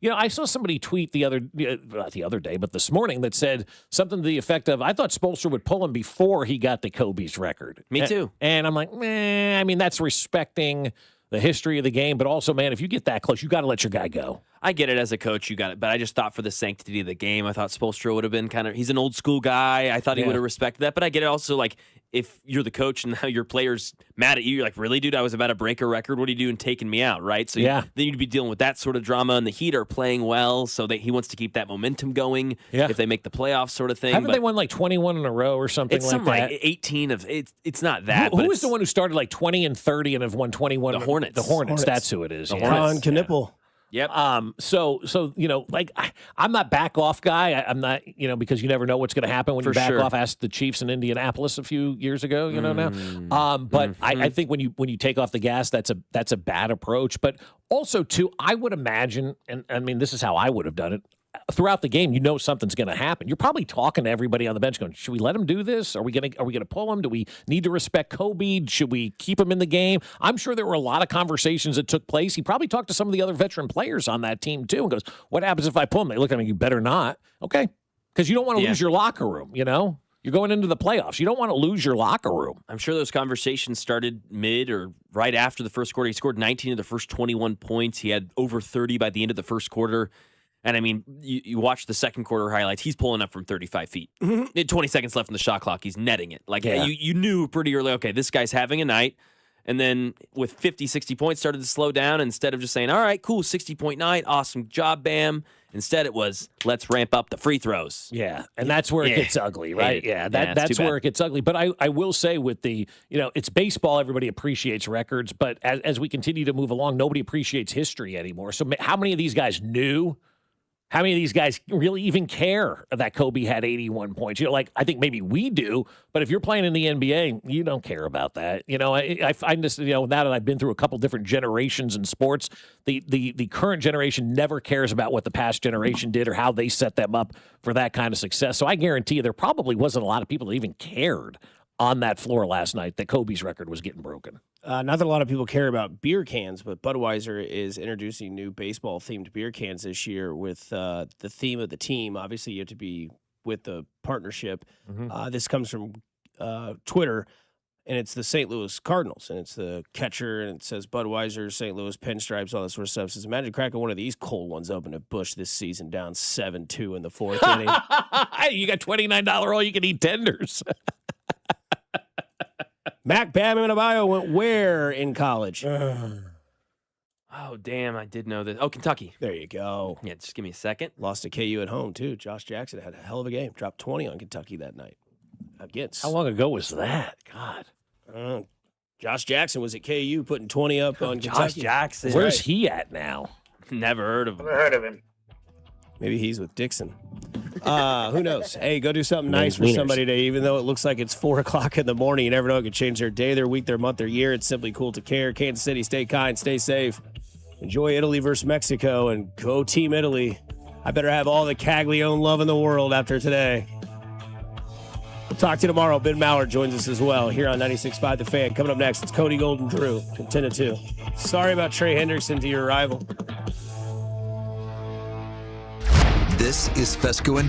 S2: I saw somebody tweet not the other day, but this morning that said something to the effect of, I thought Spoelstra would pull him before he got the Kobe's record.
S3: Me too.
S2: And I'm like, I mean, that's respecting the history of the game, but also, man, if you get that close, you got to let your guy go.
S3: I get it as a coach, you got it, but I just thought for the sanctity of the game, I thought Spoelstra would have been he's an old school guy. I thought he would have respected that, but I get it also, like, if you're the coach and now your player's mad at you, you're like, really, dude? I was about to break a record. What are you doing taking me out, right? So then you'd be dealing with that sort of drama, and the Heat are playing well, so he wants to keep that momentum going if they make the playoffs sort of thing.
S2: Haven't they won like 21 in a row or something like that?
S3: Like 18 of it's not that.
S2: Who was the one who started like 20 and 30 and have won 21?
S3: The Hornets.
S2: The Hornets. That's who it is.
S1: Ron Knipple.
S3: Yep.
S2: So like I'm not back off guy. I'm not, because you never know what's going to happen when you back off. Asked the Chiefs in Indianapolis a few years ago, now. But I think when you take off the gas, that's a bad approach. But also too, I would imagine, and I mean, this is how I would have done it. Throughout the game, something's going to happen. You're probably talking to everybody on the bench going, should we let him do this? Are we going to pull him? Do we need to respect Kobe? Should we keep him in the game? I'm sure there were a lot of conversations that took place. He probably talked to some of the other veteran players on that team too and goes, what happens if I pull him? They look at me, you better not. Okay. Because you don't want to lose your locker room, You're going into the playoffs. You don't want to lose your locker room.
S3: I'm sure those conversations started mid or right after the first quarter. He scored 19 of the first 21 points. He had over 30 by the end of the first quarter. And, I mean, you watch the second quarter highlights. He's pulling up from 35 feet. 20 seconds left in the shot clock. He's netting it. Like, you knew pretty early, okay, this guy's having a night. And then with 50, 60 points, started to slow down. Instead of just saying, all right, cool, 60-point night, awesome job, Bam. Instead, it was, let's ramp up the free throws.
S2: Yeah, and that's where it gets ugly, right? That's where it gets ugly. But I will say with the, it's baseball, everybody appreciates records. But as we continue to move along, nobody appreciates history anymore. So how many of these guys knew? How many of these guys really even care that Kobe had 81 points? I think maybe we do, but if you're playing in the NBA, you don't care about that. I find this, now that I've been through a couple different generations in sports, the current generation never cares about what the past generation did or how they set them up for that kind of success. So I guarantee you there probably wasn't a lot of people that even cared on that floor last night that Kobe's record was getting broken.
S1: Not that a lot of people care about beer cans, but Budweiser is introducing new baseball-themed beer cans this year with the theme of the team. Obviously, you have to be with the partnership. This comes from Twitter, and it's the St. Louis Cardinals, and it's the catcher, and it says Budweiser, St. Louis, pinstripes, all that sort of stuff. It says, imagine cracking one of these cold ones open at Busch this season, down 7-2 in the fourth inning.
S2: You got $29 all-you-can-eat tenders.
S1: Mac Bam Adebayo went where in college?
S3: Oh, damn, I did know this. Oh, Kentucky.
S1: There you go.
S3: Yeah, just give me a second.
S1: Lost to KU at home, too. Josh Jackson had a hell of a game. Dropped 20 on Kentucky that night. Against.
S2: How long ago was that? God.
S1: Josh Jackson was at KU putting 20 up on Kentucky.
S3: Josh Jackson.
S2: Where's he at now?
S3: Never heard of him.
S16: Never heard of him.
S1: Maybe he's with Dixon. Who knows? Hey, go do something nice for somebody today, even though it looks like it's 4 o'clock in the morning. You never know. It could change their day, their week, their month, their year. It's simply cool to care. Kansas City, stay kind, stay safe. Enjoy Italy versus Mexico, and go Team Italy. I better have all the Caglione love in the world after today. We'll talk to you tomorrow. Ben Mallard joins us as well here on 96.5 The Fan. Coming up next, it's Cody Golden Drew from 10 to 2. Sorry about Trey Hendrickson to your rival.
S5: This is Fescoe and